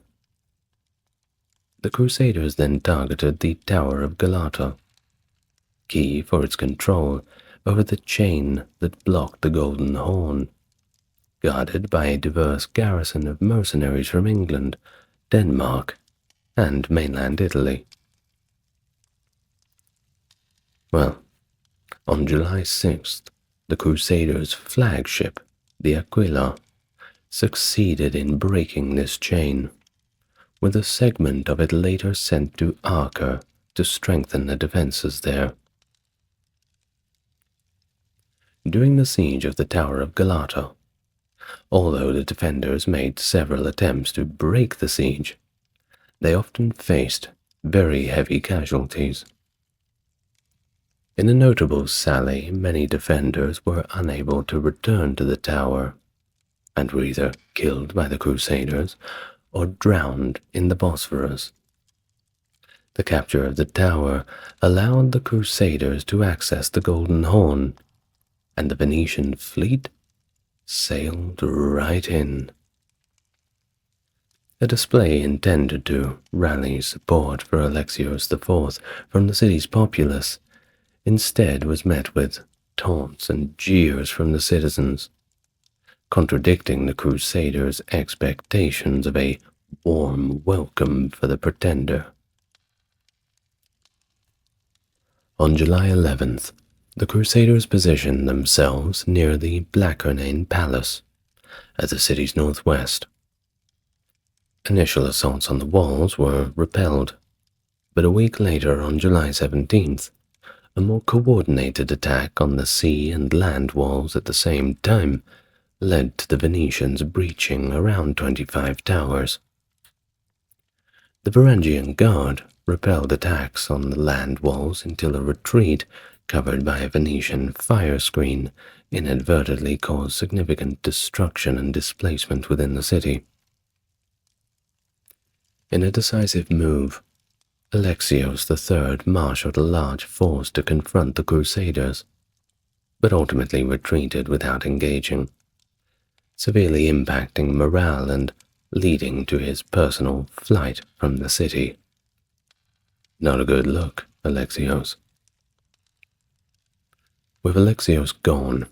The Crusaders then targeted the Tower of Galata, key for its control over the chain that blocked the Golden Horn, guarded by a diverse garrison of mercenaries from England, Denmark, and mainland Italy. Well, on July 6th, the Crusaders' flagship, the Aquila, succeeded in breaking this chain, with a segment of it later sent to Acre to strengthen the defenses there. During the siege of the Tower of Galata, although the defenders made several attempts to break the siege, they often faced very heavy casualties. In a notable sally, many defenders were unable to return to the tower, and were either killed by the Crusaders or drowned in the Bosphorus. The capture of the tower allowed the Crusaders to access the Golden Horn, and the Venetian fleet sailed right in. A display intended to rally support for Alexios IV from the city's populace instead was met with taunts and jeers from the citizens, contradicting the Crusaders' expectations of a warm welcome for the pretender. On July 11th, the Crusaders positioned themselves near the Blachernain Palace, at the city's northwest. Initial assaults on the walls were repelled, but a week later, on July 17th, a more coordinated attack on the sea and land walls at the same time led to the Venetians breaching around 25 towers. The Varangian Guard repelled attacks on the land walls until a retreat covered by a Venetian fire screen inadvertently caused significant destruction and displacement within the city. In a decisive move, Alexios III marshaled a large force to confront the Crusaders, but ultimately retreated without engaging, severely impacting morale and leading to his personal flight from the city. Not a good look, Alexios. With Alexios gone,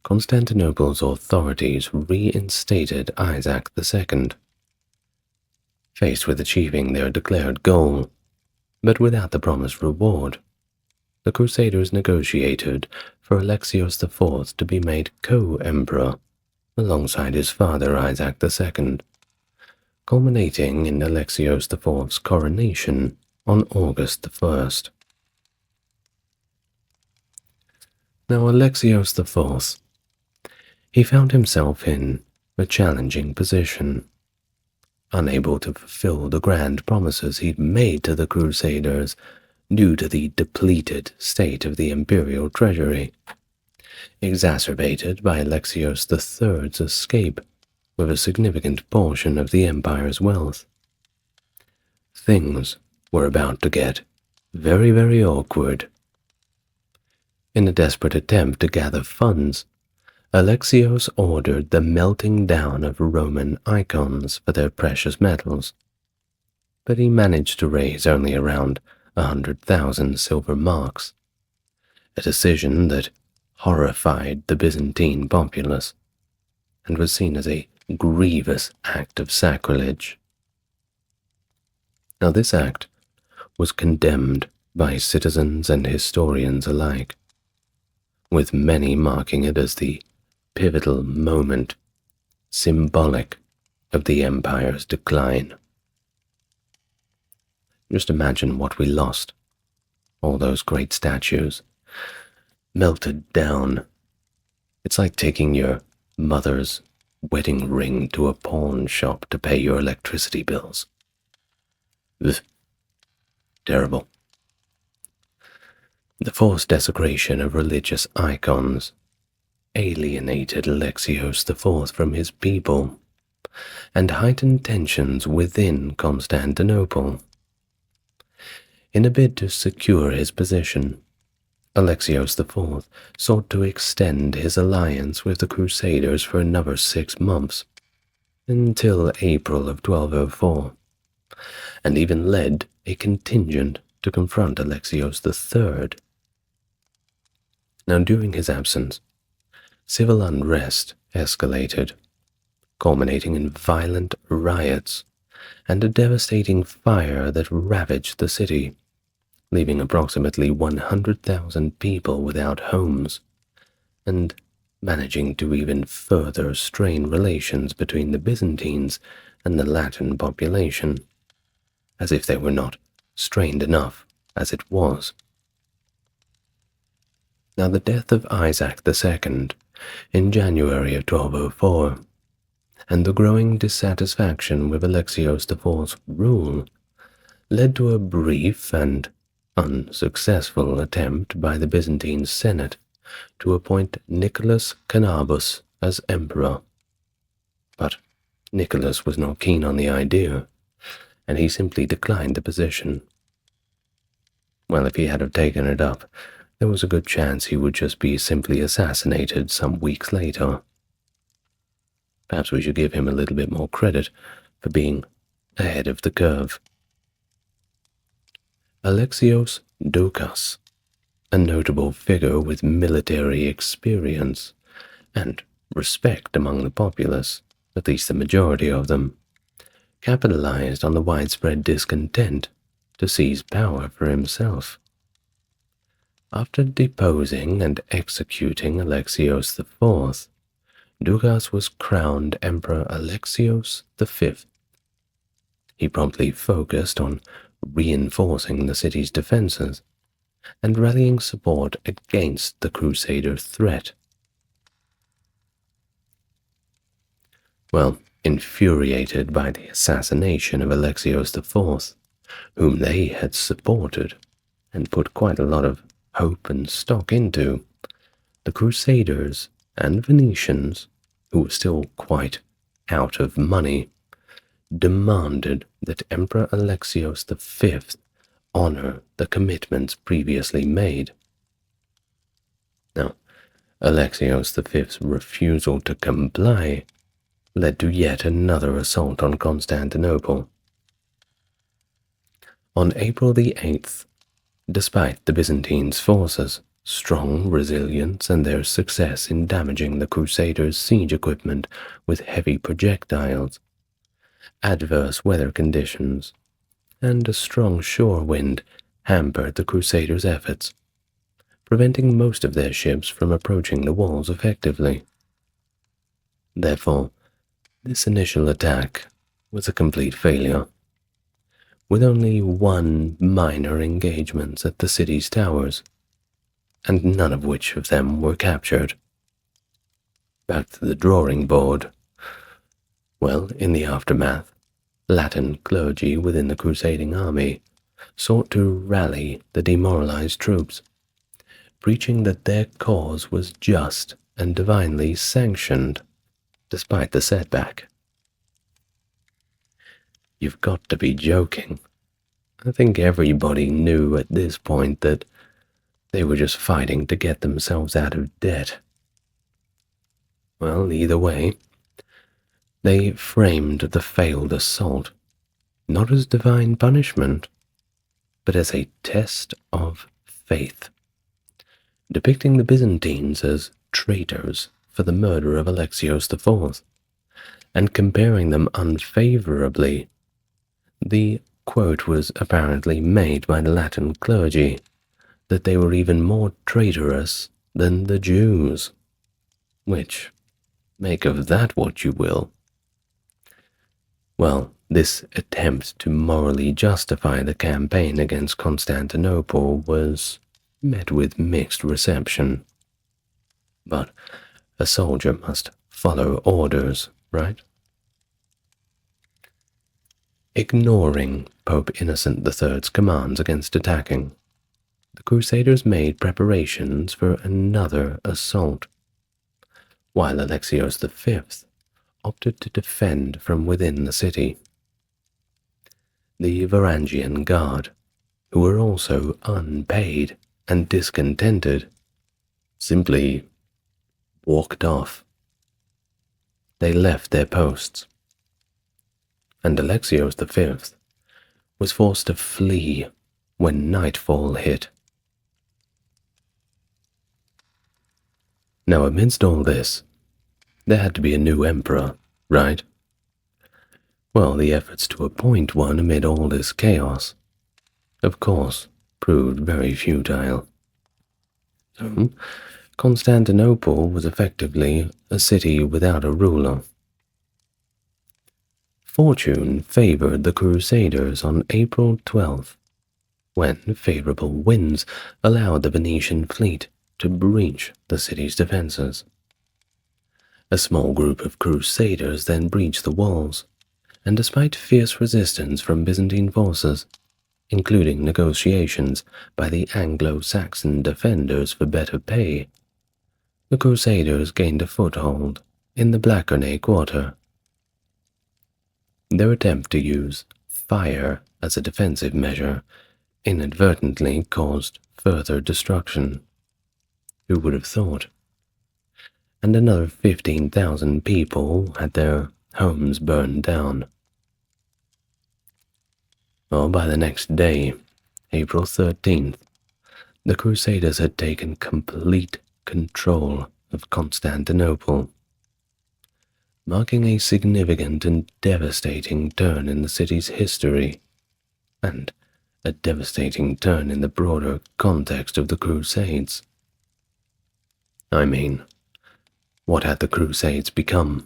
Constantinople's authorities reinstated Isaac II, faced with achieving their declared goal, but without the promised reward. The Crusaders negotiated for Alexios IV to be made co-emperor alongside his father Isaac II, culminating in Alexios IV's coronation on August 1st. Now Alexios IV, he found himself in a challenging position, unable to fulfill the grand promises he'd made to the Crusaders due to the depleted state of the imperial treasury, exacerbated by Alexios III's escape with a significant portion of the empire's wealth. Things were about to get very, very awkward. In a desperate attempt to gather funds, Alexios ordered the melting down of Roman icons for their precious metals, but he managed to raise only around 100,000 silver marks, a decision that horrified the Byzantine populace and was seen as a grievous act of sacrilege. Now this act was condemned by citizens and historians alike, with many marking it as the pivotal moment, symbolic of the empire's decline. Just imagine what we lost. All those great statues melted down. It's like taking your mother's wedding ring to a pawn shop to pay your electricity bills. Ugh. Terrible. The forced desecration of religious icons alienated Alexios IV from his people and heightened tensions within Constantinople. In a bid to secure his position, Alexios IV sought to extend his alliance with the Crusaders for another 6 months, until April of 1204, and even led a contingent to confront Alexios III. Now, during his absence, civil unrest escalated, culminating in violent riots and a devastating fire that ravaged the city, leaving approximately 100,000 people without homes, and managing to even further strain relations between the Byzantines and the Latin population, as if they were not strained enough as it was. Now the death of Isaac II in January of 1204, and the growing dissatisfaction with Alexios IV's rule, led to a brief and unsuccessful attempt by the Byzantine Senate to appoint Nicholas Cannabus as emperor. But Nicholas was not keen on the idea, and he simply declined the position. Well, if he had have taken it up, there was a good chance he would just be simply assassinated some weeks later. Perhaps we should give him a little bit more credit for being ahead of the curve. Alexios Doukas, a notable figure with military experience and respect among the populace, at least the majority of them, capitalized on the widespread discontent to seize power for himself. After deposing and executing Alexios IV, Doukas was crowned Emperor Alexios V. He promptly focused on reinforcing the city's defenses and rallying support against the Crusader threat. Well, infuriated by the assassination of Alexios IV, whom they had supported and put quite a lot of hope and stock into, the Crusaders and Venetians, who were still quite out of money, demanded that Emperor Alexios V honor the commitments previously made. Now, Alexios V's refusal to comply led to yet another assault on Constantinople. On April the 8th, despite the Byzantines' forces' strong resilience and their success in damaging the Crusaders' siege equipment with heavy projectiles, adverse weather conditions, and a strong shore wind hampered the Crusaders' efforts, preventing most of their ships from approaching the walls effectively. Therefore, this initial attack was a complete failure, with only one minor engagement at the city's towers, and none of which of them were captured. Back to the drawing board. Well, in the aftermath, Latin clergy within the crusading army sought to rally the demoralized troops, preaching that their cause was just and divinely sanctioned, despite the setback. You've got to be joking. I think everybody knew at this point that they were just fighting to get themselves out of debt. Well, either way, they framed the failed assault not as divine punishment, but as a test of faith, depicting the Byzantines as traitors for the murder of Alexios IV, and comparing them unfavorably. The quote was apparently made by the Latin clergy that they were even more traitorous than the Jews, which, make of that what you will. Well, this attempt to morally justify the campaign against Constantinople was met with mixed reception. But a soldier must follow orders, right? Ignoring Pope Innocent III's commands against attacking, the Crusaders made preparations for another assault, while Alexios V opted to defend from within the city. The Varangian Guard, who were also unpaid and discontented, simply walked off. They left their posts, and Alexios V was forced to flee when nightfall hit. Now, amidst all this, there had to be a new emperor, right? Well, the efforts to appoint one amid all this chaos, of course, proved very futile. So, Constantinople was effectively a city without a ruler. Fortune favored the Crusaders on April 12th, when favorable winds allowed the Venetian fleet to breach the city's defenses. A small group of Crusaders then breached the walls, and despite fierce resistance from Byzantine forces, including negotiations by the Anglo-Saxon defenders for better pay, the Crusaders gained a foothold in the Blackernay Quarter. Their attempt to use fire as a defensive measure inadvertently caused further destruction. Who would have thought? And another 15,000 people had their homes burned down. Well, by the next day, April 13th, the Crusaders had taken complete control of Constantinople, marking a significant and devastating turn in the city's history, and a devastating turn in the broader context of the Crusades. I mean, what had the Crusades become,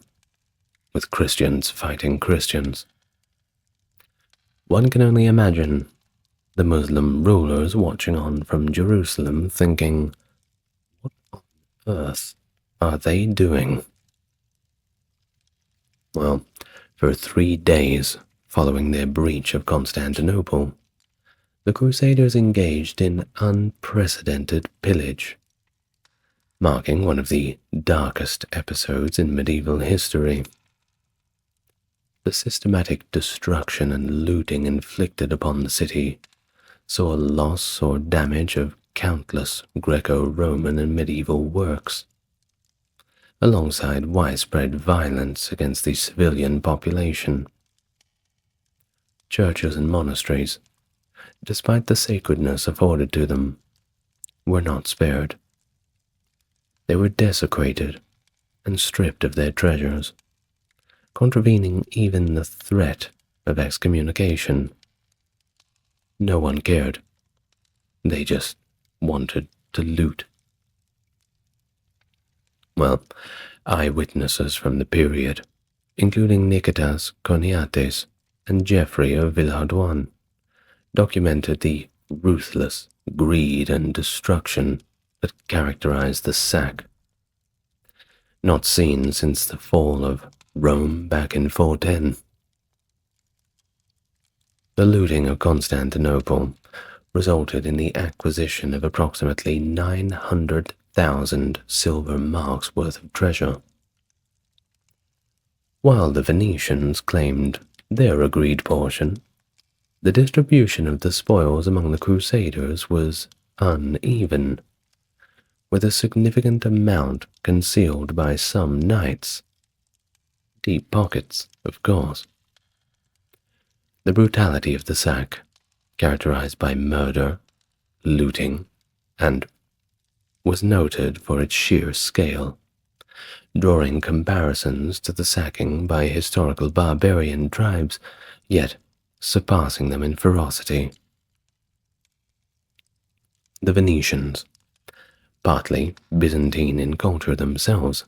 with Christians fighting Christians? One can only imagine the Muslim rulers watching on from Jerusalem thinking, what on earth are they doing? Well, for 3 days following their breach of Constantinople, the Crusaders engaged in unprecedented pillage. marking one of the darkest episodes in medieval history. The systematic destruction and looting inflicted upon the city saw loss or damage of countless Greco-Roman and medieval works, alongside widespread violence against the civilian population. Churches and monasteries, despite the sacredness afforded to them, were not spared. They were desecrated and stripped of their treasures, contravening even the threat of excommunication. No one cared. They just wanted to loot. Well, eyewitnesses from the period, including Nikitas Choniates and Geoffrey of Villehardouin, documented the ruthless greed and destruction that characterized the sack. Not seen since the fall of Rome back in 410. The looting of Constantinople resulted in the acquisition of approximately 900,000 silver marks worth of treasure. While the Venetians claimed their agreed portion, the distribution of the spoils among the Crusaders was uneven, with a significant amount concealed by some knights. Deep pockets, of course. The brutality of the sack, characterized by murder, looting, and was noted for its sheer scale, drawing comparisons to the sacking by historical barbarian tribes, yet surpassing them in ferocity. The Venetians, partly Byzantine in culture themselves,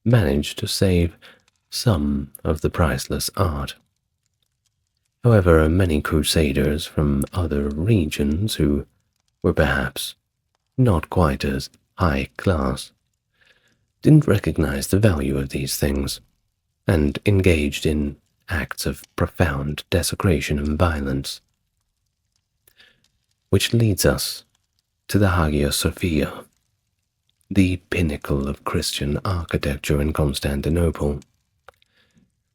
managed to save some of the priceless art. However, many crusaders from other regions who were perhaps not quite as high class didn't recognize the value of these things and engaged in acts of profound desecration and violence. Which leads us to the Hagia Sophia, the pinnacle of Christian architecture in Constantinople,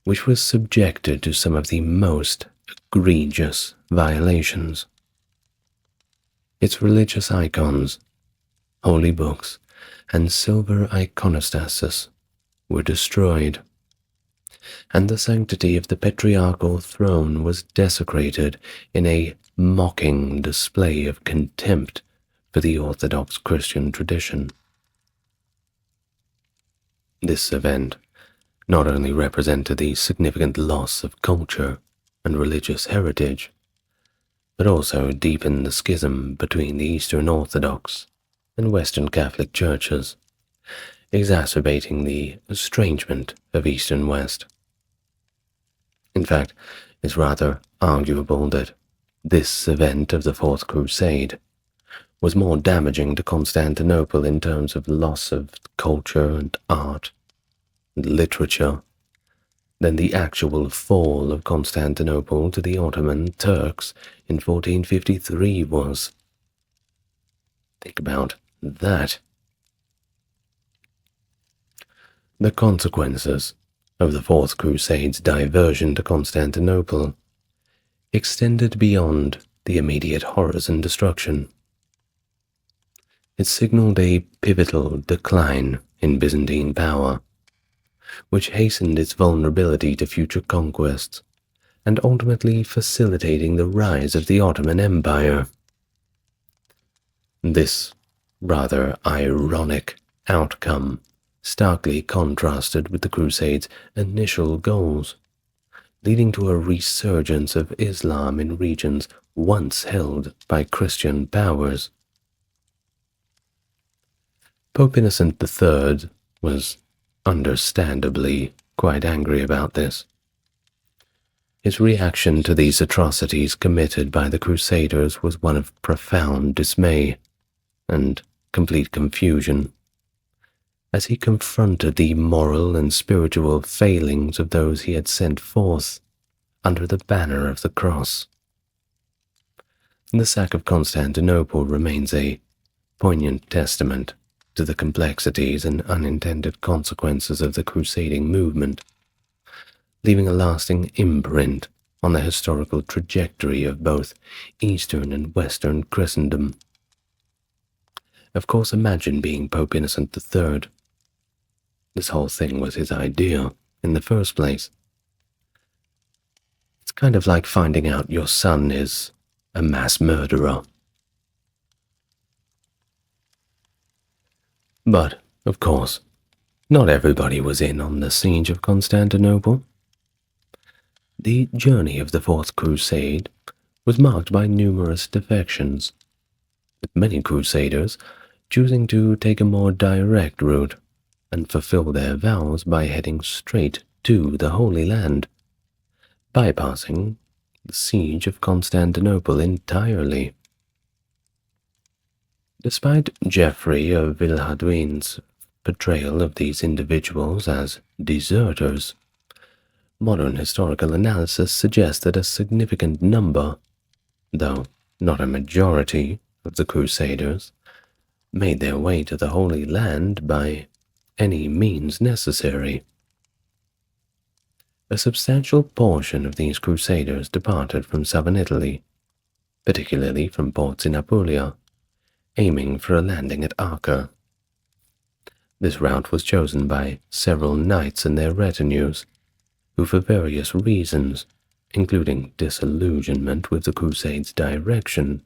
which was subjected to some of the most egregious violations. Its religious icons, holy books, and silver iconostasis were destroyed, and the sanctity of the patriarchal throne was desecrated in a mocking display of contempt for the Orthodox Christian tradition. This event not only represented the significant loss of culture and religious heritage, but also deepened the schism between the Eastern Orthodox and Western Catholic churches, exacerbating the estrangement of East and West. In fact, it's rather arguable that this event of the Fourth Crusade was more damaging to Constantinople in terms of loss of culture and art and literature than the actual fall of Constantinople to the Ottoman Turks in 1453 was. Think about that. The consequences of the Fourth Crusade's diversion to Constantinople extended beyond the immediate horrors and destruction. It signaled a pivotal decline in Byzantine power, which hastened its vulnerability to future conquests and ultimately facilitating the rise of the Ottoman Empire. This rather ironic outcome starkly contrasted with the Crusade's initial goals, leading to a resurgence of Islam in regions once held by Christian powers. Pope Innocent III was understandably quite angry about this. His reaction to these atrocities committed by the Crusaders was one of profound dismay and complete confusion, as he confronted the moral and spiritual failings of those he had sent forth under the banner of the cross. The sack of Constantinople remains a poignant testament to the complexities and unintended consequences of the crusading movement, leaving a lasting imprint on the historical trajectory of both Eastern and Western Christendom. Of course, imagine being Pope Innocent III. This whole thing was his idea in the first place. It's kind of like finding out your son is a mass murderer. But, of course, not everybody was in on the siege of Constantinople. The journey of the Fourth Crusade was marked by numerous defections, with many crusaders choosing to take a more direct route and fulfill their vows by heading straight to the Holy Land, bypassing the siege of Constantinople entirely. Despite Geoffrey of Villehardouin's portrayal of these individuals as deserters, modern historical analysis suggests that a significant number, though not a majority, of the Crusaders made their way to the Holy Land by any means necessary. A substantial portion of these Crusaders departed from southern Italy, particularly from ports in Apulia, aiming for a landing at Acre. This route was chosen by several knights and their retinues, who for various reasons, including disillusionment with the Crusade's direction,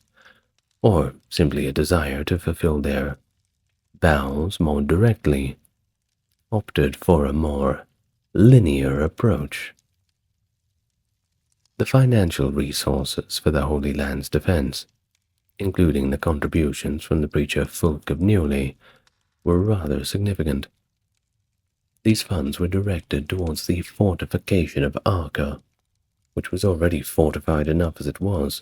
or simply a desire to fulfill their vows more directly, opted for a more linear approach. The financial resources for the Holy Land's defense, including the contributions from the preacher Fulk of Neuilly, were rather significant. These funds were directed towards the fortification of Acre, which was already fortified enough as it was,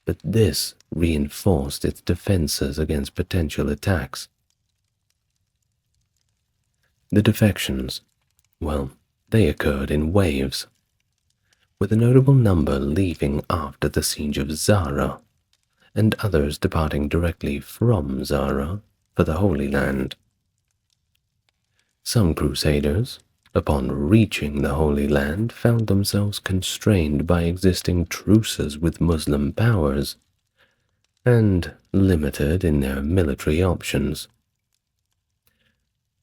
but this reinforced its defenses against potential attacks. The defections, well, they occurred in waves, with a notable number leaving after the siege of Zara, and others departing directly from Zara for the Holy Land. Some crusaders, upon reaching the Holy Land, found themselves constrained by existing truces with Muslim powers, and limited in their military options.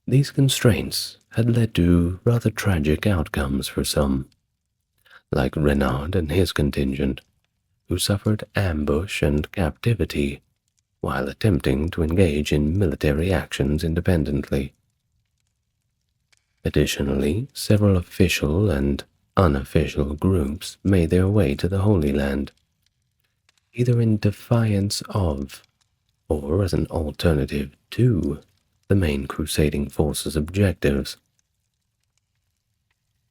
These constraints had led to rather tragic outcomes for some, like Renard and his contingent, who suffered ambush and captivity while attempting to engage in military actions independently. Additionally, several official and unofficial groups made their way to the Holy Land, either in defiance of or as an alternative to the main crusading force's objectives.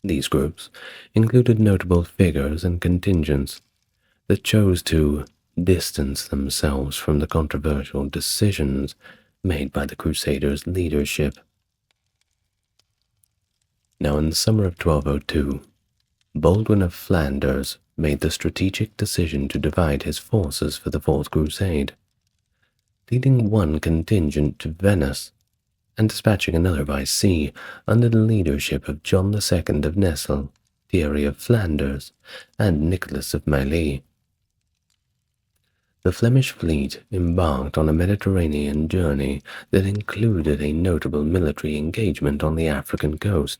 These groups included notable figures and contingents that chose to distance themselves from the controversial decisions made by the Crusaders' leadership. Now, in the summer of 1202, Baldwin of Flanders made the strategic decision to divide his forces for the Fourth Crusade, leading one contingent to Venice and dispatching another by sea under the leadership of John II of Nesle, Thierry of Flanders, and Nicholas of Mailly. The Flemish fleet embarked on a Mediterranean journey that included a notable military engagement on the African coast,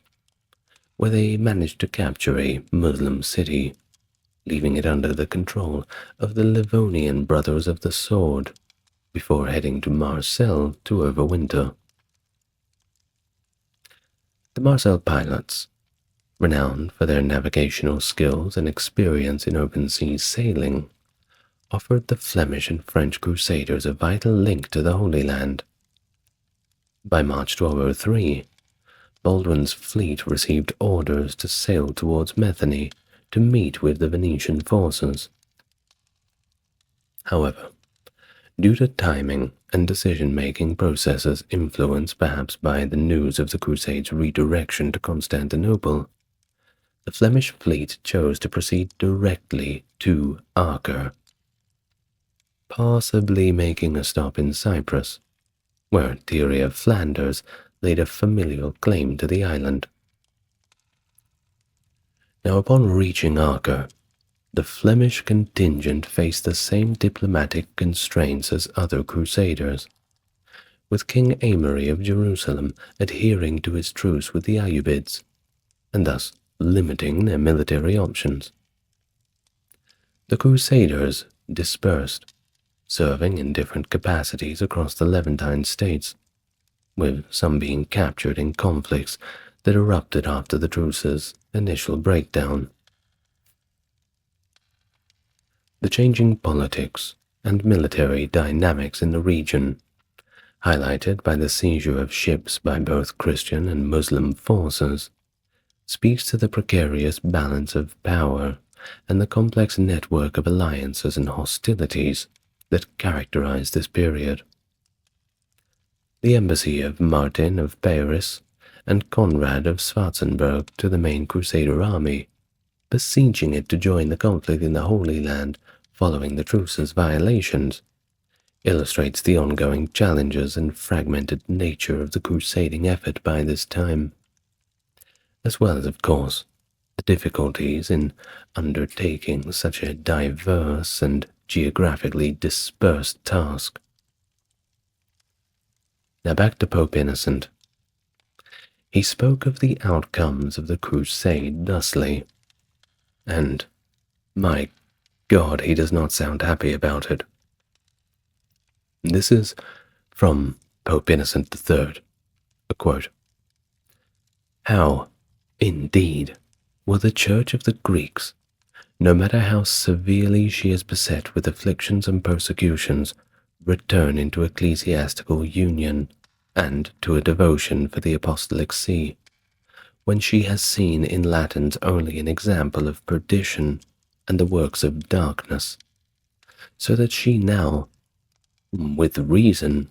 where they managed to capture a Muslim city, leaving it under the control of the Livonian Brothers of the Sword, before heading to Marseille to overwinter. The Marseille pilots, renowned for their navigational skills and experience in open sea sailing, offered the Flemish and French Crusaders a vital link to the Holy Land. By March 1203, Baldwin's fleet received orders to sail towards Metheny to meet with the Venetian forces. However, due to timing and decision-making processes influenced perhaps by the news of the Crusade's redirection to Constantinople, the Flemish fleet chose to proceed directly to Acre, possibly making a stop in Cyprus, where Thierry of Flanders laid a familial claim to the island. Now, upon reaching Acre, the Flemish contingent faced the same diplomatic constraints as other crusaders, with King Aymery of Jerusalem adhering to his truce with the Ayyubids, and thus limiting their military options. The Crusaders dispersed, serving in different capacities across the Levantine states, with some being captured in conflicts that erupted after the truce's initial breakdown. The changing politics and military dynamics in the region, highlighted by the seizure of ships by both Christian and Muslim forces, speaks to the precarious balance of power and the complex network of alliances and hostilities that characterize this period. The embassy of Martin of Paris and Conrad of Schwarzenberg to the main Crusader army, beseeching it to join the conflict in the Holy Land following the truce's violations, illustrates the ongoing challenges and fragmented nature of the crusading effort by this time, as well as, of course, the difficulties in undertaking such a diverse and geographically dispersed task. Now back to Pope Innocent. He spoke of the outcomes of the Crusade thusly, and, my God, he does not sound happy about it. This is from Pope Innocent III, a quote. "How, indeed, will the Church of the Greeks, no matter how severely she is beset with afflictions and persecutions, return into ecclesiastical union and to a devotion for the Apostolic See, when she has seen in Latins only an example of perdition and the works of darkness, so that she now, with reason,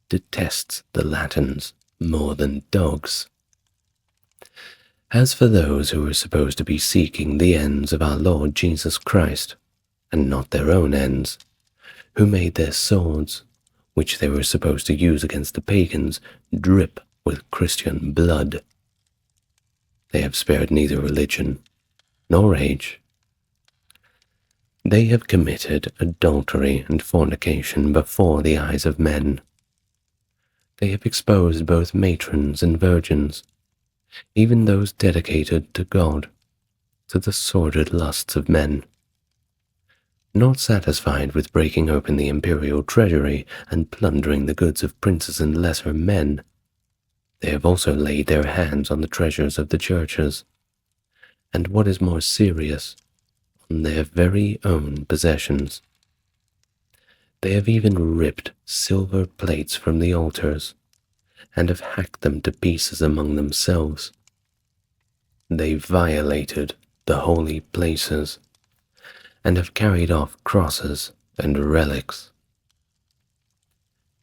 detests the Latins more than dogs. As for those who are supposed to be seeking the ends of our Lord Jesus Christ, and not their own ends, who made their swords, which they were supposed to use against the pagans, drip with Christian blood, they have spared neither religion nor age. They have committed adultery and fornication before the eyes of men. They have exposed both matrons and virgins, even those dedicated to God, to the sordid lusts of men. Not satisfied with breaking open the imperial treasury and plundering the goods of princes and lesser men, they have also laid their hands on the treasures of the churches, and what is more serious, on their very own possessions. They have even ripped silver plates from the altars, and have hacked them to pieces among themselves. They violated the holy places, and have carried off crosses and relics."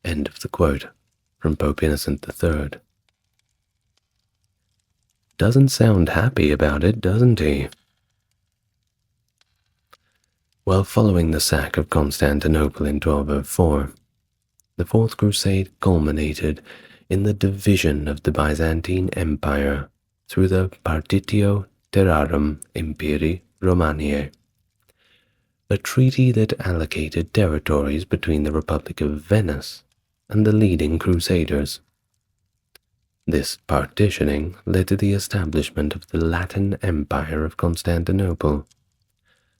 End of the quote from Pope Innocent III. Doesn't sound happy about it, doesn't he? Well, following the sack of Constantinople in 1204, the Fourth Crusade culminated in the division of the Byzantine Empire through the Partitio Terrarum Imperii Romaniae, a treaty that allocated territories between the Republic of Venice and the leading crusaders. This partitioning led to the establishment of the Latin Empire of Constantinople,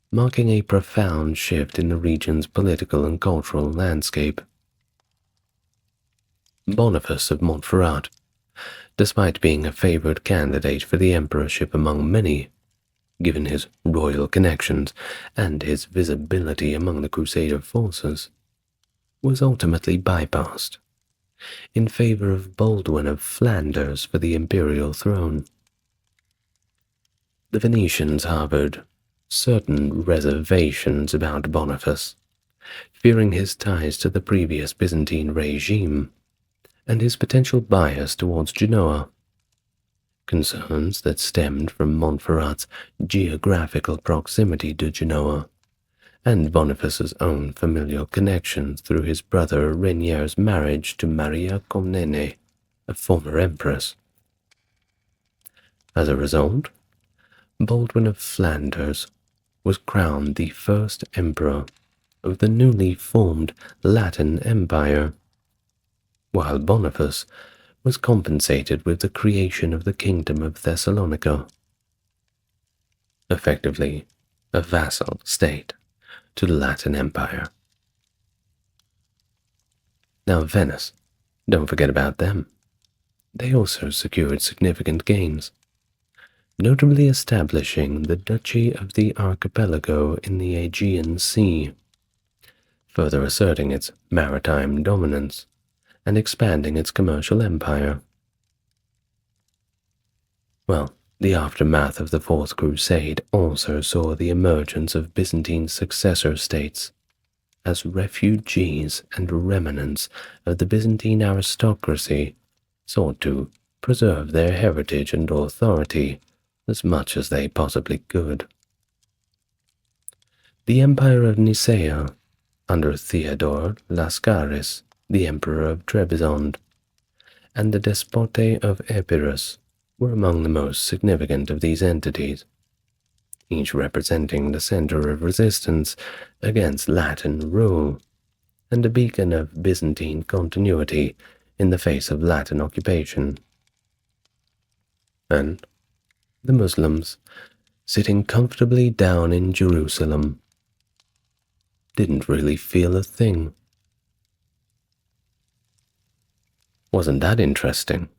marking a profound shift in the region's political and cultural landscape. Boniface of Montferrat, despite being a favored candidate for the emperorship among many, given his royal connections and his visibility among the Crusader forces, was ultimately bypassed in favor of Baldwin of Flanders for the imperial throne. The Venetians harbored certain reservations about Boniface, fearing his ties to the previous Byzantine regime and his potential bias towards Genoa, concerns that stemmed from Montferrat's geographical proximity to Genoa and Boniface's own familial connections through his brother Rainier's marriage to Maria Comnene, a former empress. As a result, Baldwin of Flanders was crowned the first emperor of the newly formed Latin Empire, while Boniface was compensated with the creation of the Kingdom of Thessalonica, effectively a vassal state to the Latin Empire. Now Venice, don't forget about them. They also secured significant gains, notably establishing the Duchy of the Archipelago in the Aegean Sea, further asserting its maritime dominance and expanding its commercial empire. Well, the aftermath of the Fourth Crusade also saw the emergence of Byzantine successor states as refugees and remnants of the Byzantine aristocracy sought to preserve their heritage and authority as much as they possibly could. The Empire of Nicaea, under Theodore Lascaris, the Emperor of Trebizond, and the Despote of Epirus were among the most significant of these entities, each representing the center of resistance against Latin rule and a beacon of Byzantine continuity in the face of Latin occupation. And the Muslims, sitting comfortably down in Jerusalem, didn't really feel a thing. Wasn't that interesting?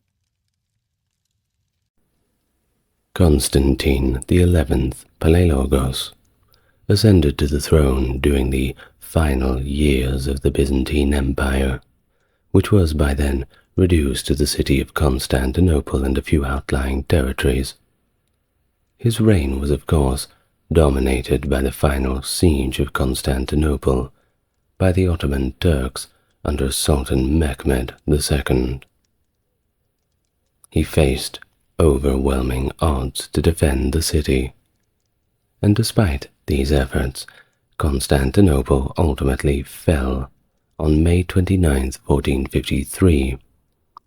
Constantine XI Palaiologos ascended to the throne during the final years of the Byzantine Empire, which was by then reduced to the city of Constantinople and a few outlying territories. His reign was, of course, dominated by the final siege of Constantinople by the Ottoman Turks under Sultan Mehmed II. He faced overwhelming odds to defend the city, and despite these efforts, Constantinople ultimately fell on May 29, 1453,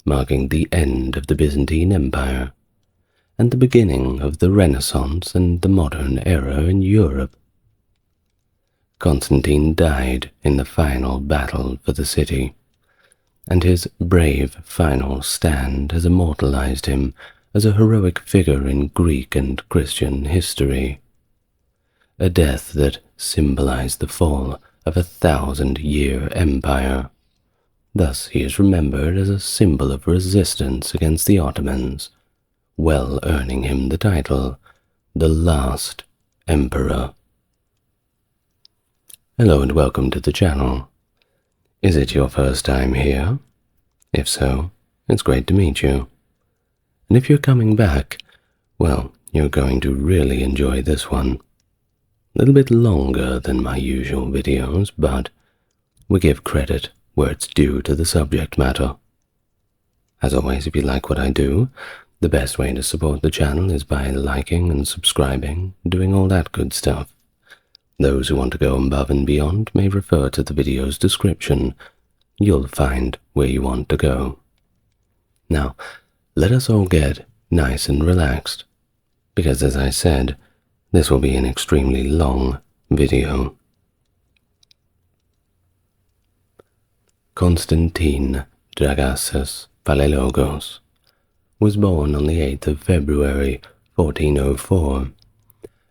marking the end of the Byzantine Empire and the beginning of the Renaissance and the modern era in Europe. Constantine died in the final battle for the city, and his brave final stand has immortalized him as a heroic figure in Greek and Christian history, a death that symbolized the fall of a 1,000-year empire. Thus he is remembered as a symbol of resistance against the Ottomans, well earning him the title, the Last Emperor. Hello and welcome to the channel. Is it your first time here? If so, it's great to meet you. And if you're coming back, well, you're going to really enjoy this one. A little bit longer than my usual videos, but we give credit where it's due to the subject matter. As always, if you like what I do, the best way to support the channel is by liking and subscribing, doing all that good stuff. Those who want to go above and beyond may refer to the video's description. You'll find where you want to go. Now, let us all get nice and relaxed, because as I said, this will be an extremely long video. Constantine Dragasas Palaiologos was born on the 8th of February 1404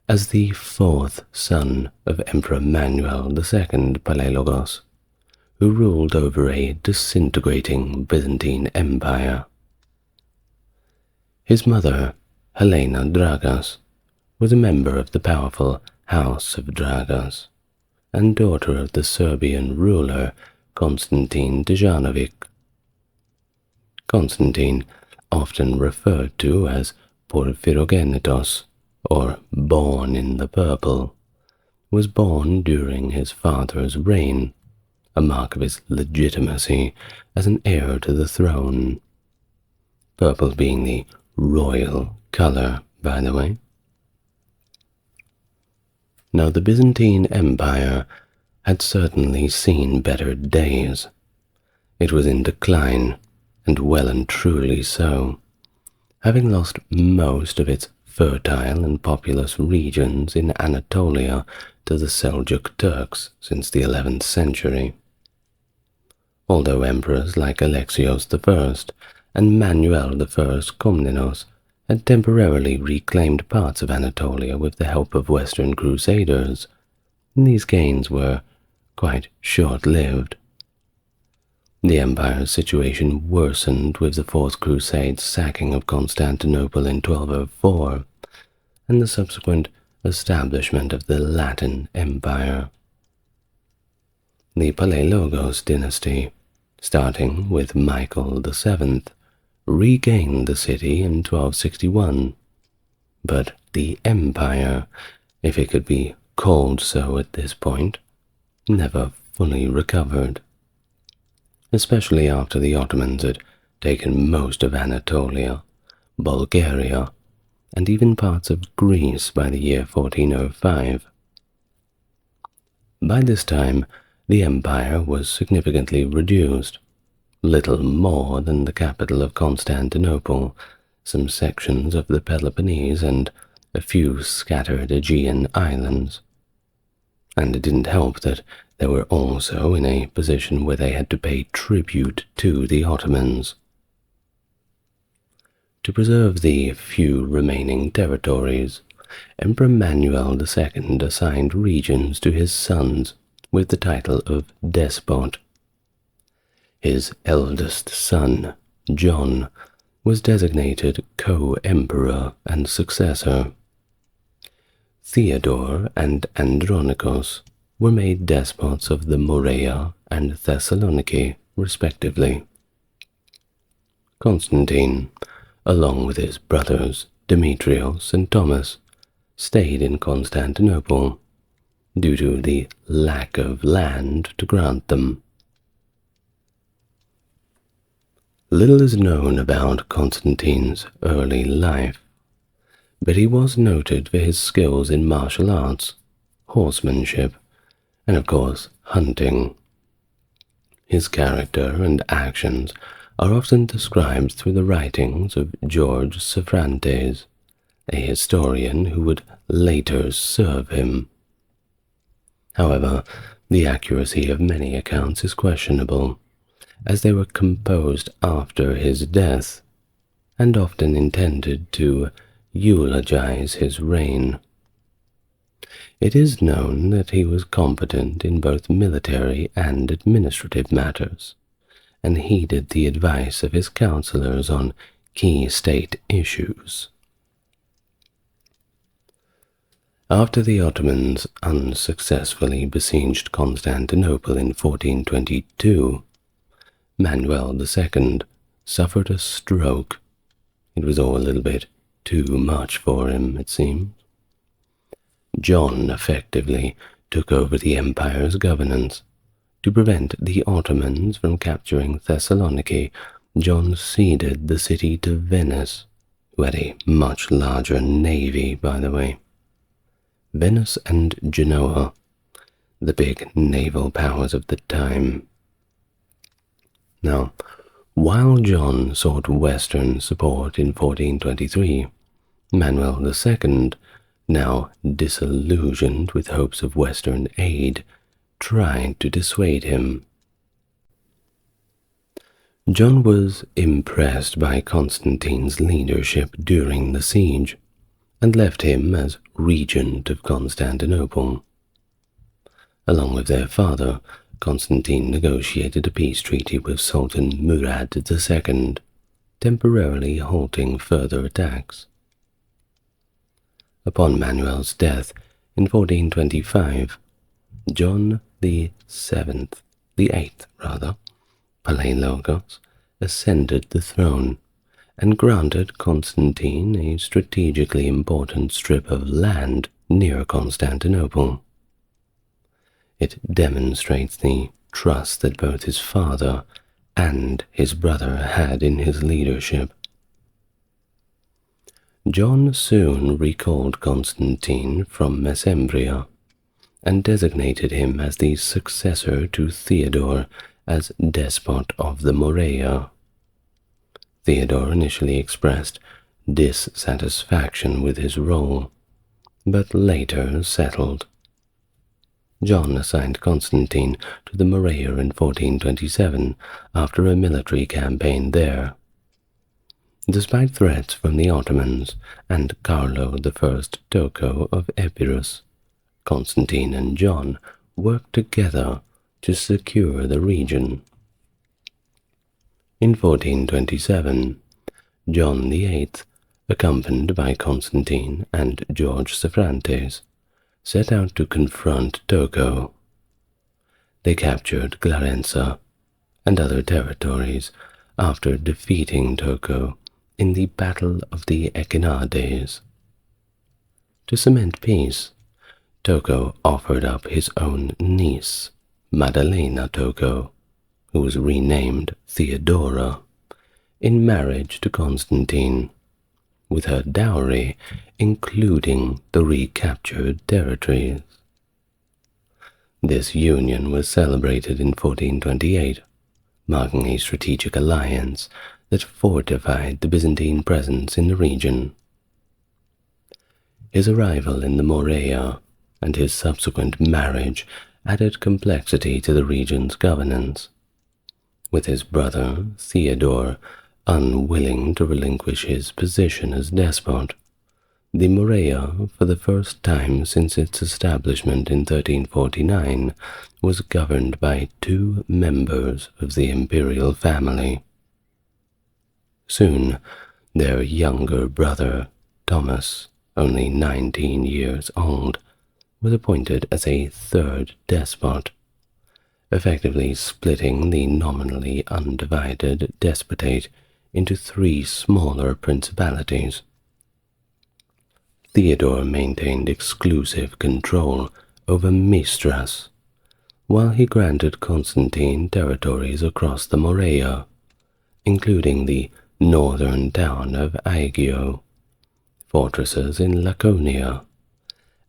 as the fourth son of Emperor Manuel II Palaiologos, who ruled over a disintegrating Byzantine Empire. His mother, Helena Dragas, was a member of the powerful House of Dragas and daughter of the Serbian ruler Constantine Dejanovic. Constantine, often referred to as Porphyrogenitos, or born in the purple, was born during his father's reign, a mark of his legitimacy as an heir to the throne. Purple being the royal color, by the way. Now the Byzantine Empire had certainly seen better days. It was in decline, and well and truly so, having lost most of its fertile and populous regions in Anatolia to the Seljuk Turks since the 11th century. Although emperors like Alexios I and Manuel I Komnenos had temporarily reclaimed parts of Anatolia with the help of Western crusaders, these gains were quite short-lived. The empire's situation worsened with the Fourth Crusade's sacking of Constantinople in 1204 and the subsequent establishment of the Latin Empire. The Palaiologos dynasty, starting with Michael VII, regained the city in 1261, but the empire, if it could be called so at this point, never fully recovered, especially after the Ottomans had taken most of Anatolia, Bulgaria, and even parts of Greece by the year 1405. By this time, the empire was significantly reduced, little more than the capital of Constantinople, some sections of the Peloponnese, and a few scattered Aegean islands. And it didn't help that they were also in a position where they had to pay tribute to the Ottomans. To preserve the few remaining territories, Emperor Manuel II assigned regions to his sons with the title of despot. His eldest son, John, was designated co-emperor and successor. Theodore and Andronikos were made despots of the Morea and Thessaloniki, respectively. Constantine, along with his brothers Demetrios and Thomas, stayed in Constantinople due to the lack of land to grant them. Little is known about Constantine's early life, but he was noted for his skills in martial arts, horsemanship, and of course hunting. His character and actions are often described through the writings of George Soprantes, a historian who would later serve him. However, the accuracy of many accounts is questionable, as they were composed after his death, and often intended to eulogize his reign. It is known that he was competent in both military and administrative matters, and heeded the advice of his counselors on key state issues. After the Ottomans unsuccessfully besieged Constantinople in 1422, Manuel II suffered a stroke. It was all a little bit too much for him, it seems. John effectively took over the empire's governance. To prevent the Ottomans from capturing Thessaloniki, John ceded the city to Venice, who had a much larger navy, by the way. Venice and Genoa, the big naval powers of the time. Now, while John sought Western support in 1423, Manuel II, now disillusioned with hopes of Western aid, tried to dissuade him. John was impressed by Constantine's leadership during the siege, and left him as regent of Constantinople. Along with their father, Constantine negotiated a peace treaty with Sultan Murad II, temporarily halting further attacks. Upon Manuel's death in 1425, John the Eighth, Palaiologos, ascended the throne and granted Constantine a strategically important strip of land near Constantinople. It demonstrates the trust that both his father and his brother had in his leadership. John soon recalled Constantine from Mesembria and designated him as the successor to Theodore as despot of the Morea. Theodore initially expressed dissatisfaction with his role, but later settled. John assigned Constantine to the Morea in 1427 after a military campaign there. Despite threats from the Ottomans and Carlo I Tocco of Epirus, Constantine and John worked together to secure the region. In 1427, John VIII, accompanied by Constantine and George Soprantes, set out to confront Tocco. They captured Glarenza and other territories after defeating Tocco in the Battle of the Echinades. To cement peace, Tocco offered up his own niece, Maddalena Tocco, who was renamed Theodora, in marriage to Constantine, with her dowry including the recaptured territories. This union was celebrated in 1428, marking a strategic alliance that fortified the Byzantine presence in the region. His arrival in the Morea and his subsequent marriage added complexity to the region's governance, with his brother Theodore unwilling to relinquish his position as despot. The Morea, for the first time since its establishment in 1349, was governed by 2 members of the imperial family. Soon, their younger brother, Thomas, only 19 years old, was appointed as a 3rd despot, effectively splitting the nominally undivided despotate into 3 smaller principalities. Theodore maintained exclusive control over Mistras, while he granted Constantine territories across the Morea, including the northern town of Aegio, fortresses in Laconia,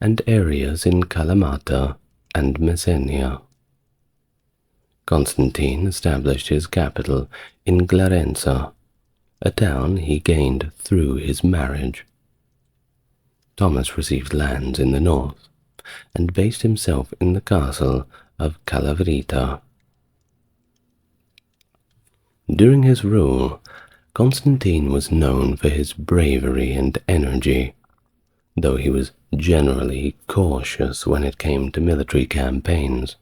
and areas in Kalamata and Messenia. Constantine established his capital in Glarenza, a town he gained through his marriage. Thomas received lands in the north and based himself in the castle of Calavrita. During his rule, Constantine was known for his bravery and energy, though he was generally cautious when it came to military campaigns.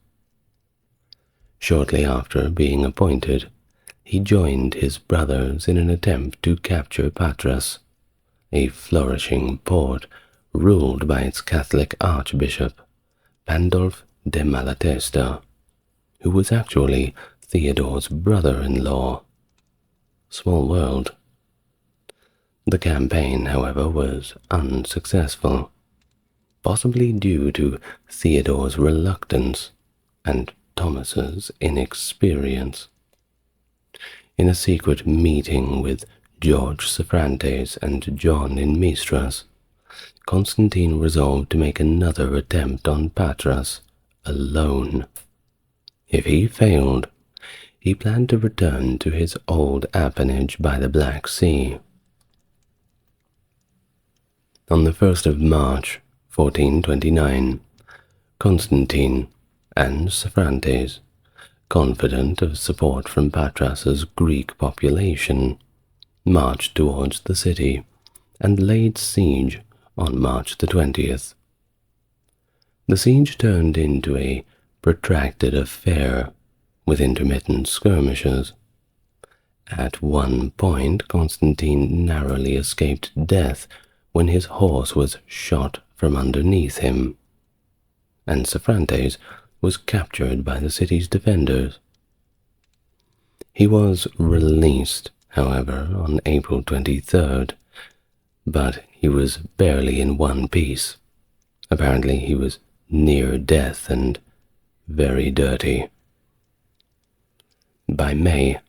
Shortly after being appointed, he joined his brothers in an attempt to capture Patras, a flourishing port ruled by its Catholic archbishop, Pandolf de Malatesta, who was actually Theodore's brother-in-law. Small world. The campaign, however, was unsuccessful, possibly due to Theodore's reluctance and Thomas's inexperience. In a secret meeting with George Soprantes and John in Mistras, Constantine resolved to make another attempt on Patras alone. If he failed, he planned to return to his old appanage by the Black Sea. On the 1st of March, 1429, Constantine and Soprantes, confident of support from Patras's Greek population, marched towards the city and laid siege on March the 20th. The siege turned into a protracted affair with intermittent skirmishes. At one point, Constantine narrowly escaped death when his horse was shot from underneath him, and Soprantes was captured by the city's defenders. He was released, however, on April 23rd, but he was barely in one piece. Apparently he was near death and very dirty. By May,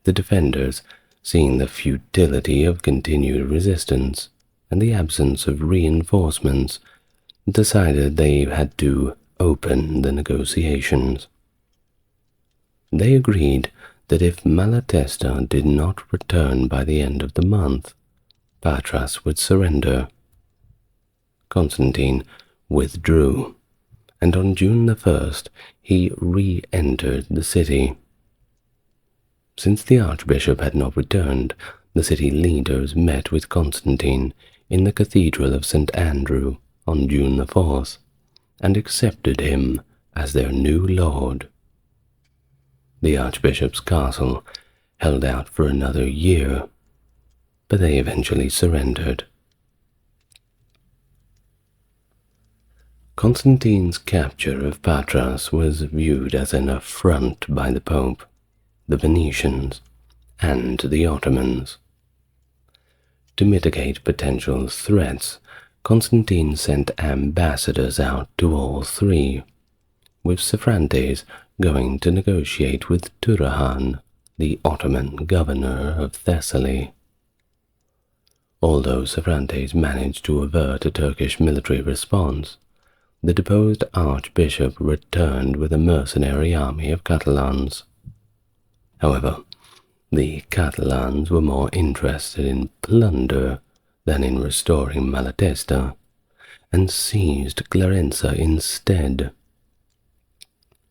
the defenders, seeing the futility of continued resistance and the absence of reinforcements, decided they had to open the negotiations. They agreed that if Malatesta did not return by the end of the month, Patras would surrender. Constantine withdrew, and on June the 1st he re-entered the city. Since the archbishop had not returned, the city leaders met with Constantine in the Cathedral of St. Andrew on June the 4th, and accepted him as their new lord. The archbishop's castle held out for another year, but they eventually surrendered. Constantine's capture of Patras was viewed as an affront by the Pope, the Venetians, and the Ottomans. To mitigate potential threats, Constantine sent ambassadors out to all three, with Sophronites going to negotiate with Turahan, the Ottoman governor of Thessaly. Although Sophronites managed to avert a Turkish military response, the deposed archbishop returned with a mercenary army of Catalans. However, the Catalans were more interested in plunder than in restoring Malatesta, and seized Clarenza instead.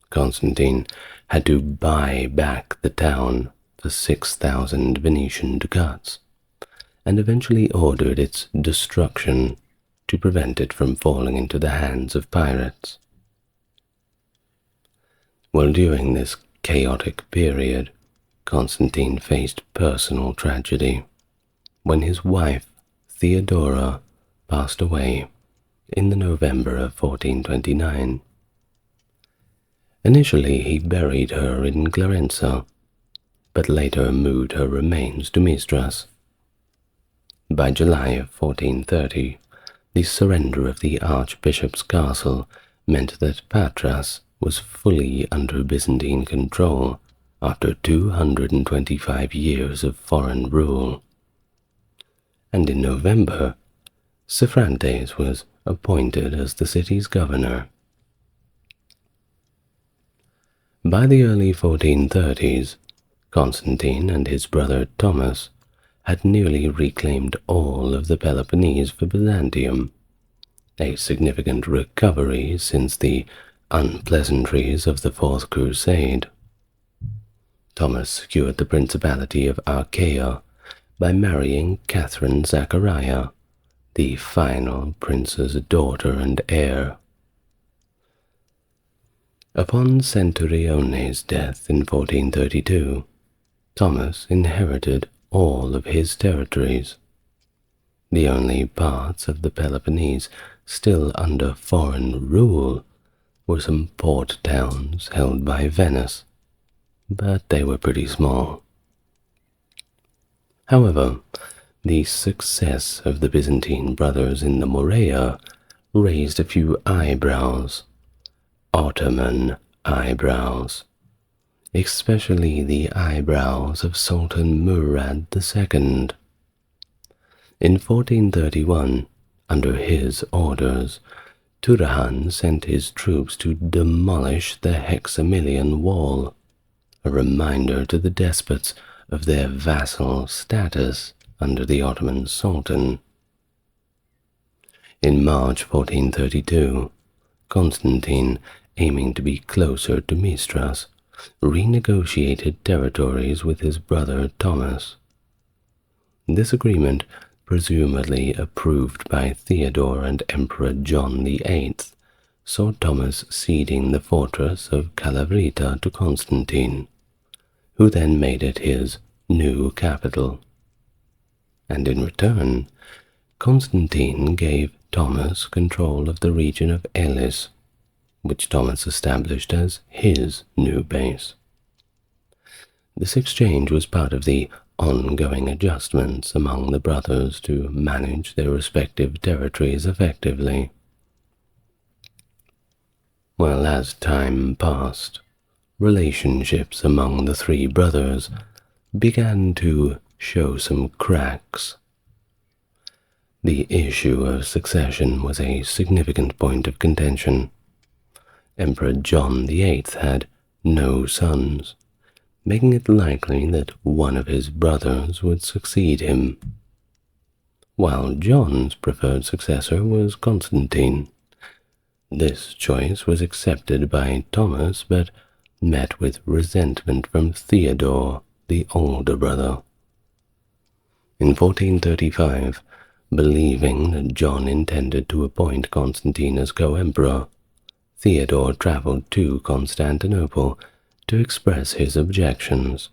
Constantine had to buy back the town for 6,000 Venetian ducats, and eventually ordered its destruction to prevent it from falling into the hands of pirates. Well, during this chaotic period, Constantine faced personal tragedy when his wife, Theodora, passed away in the November of 1429. Initially, he buried her in Clarenza, but later moved her remains to Mistras. By July of 1430, the surrender of the archbishop's castle meant that Patras was fully under Byzantine control after 225 years of foreign rule. And in November, Sophronites was appointed as the city's governor. By the early 1430s, Constantine and his brother Thomas had nearly reclaimed all of the Peloponnese for Byzantium, a significant recovery since the unpleasantries of the Fourth Crusade. Thomas secured the Principality of Achaia by marrying Catherine Zachariah, the final prince's daughter and heir. Upon Centurione's death in 1432, Thomas inherited all of his territories. The only parts of the Peloponnese still under foreign rule were some port towns held by Venice, but they were pretty small. However, the success of the Byzantine brothers in the Morea raised a few eyebrows. Ottoman eyebrows, especially the eyebrows of Sultan Murad II. In 1431, under his orders, Turahan sent his troops to demolish the Hexamilian Wall, a reminder to the despots of their vassal status under the Ottoman Sultan. In March 1432, Constantine, aiming to be closer to Mistras, renegotiated territories with his brother Thomas. This agreement, presumably approved by Theodore and Emperor John VIII, saw Thomas ceding the fortress of Calavrita to Constantine, who then made it his new capital. And in return, Constantine gave Thomas control of the region of Elis, which Thomas established as his new base. This exchange was part of the ongoing adjustments among the brothers to manage their respective territories effectively. Well, as time passed, relationships among the three brothers began to show some cracks. The issue of succession was a significant point of contention, Emperor John VIII had no sons, making it likely that one of his brothers would succeed him, while John's preferred successor was Constantine. This choice was accepted by Thomas, but met with resentment from Theodore, the older brother. In 1435, believing that John intended to appoint Constantine as co-emperor, Theodore travelled to Constantinople to express his objections.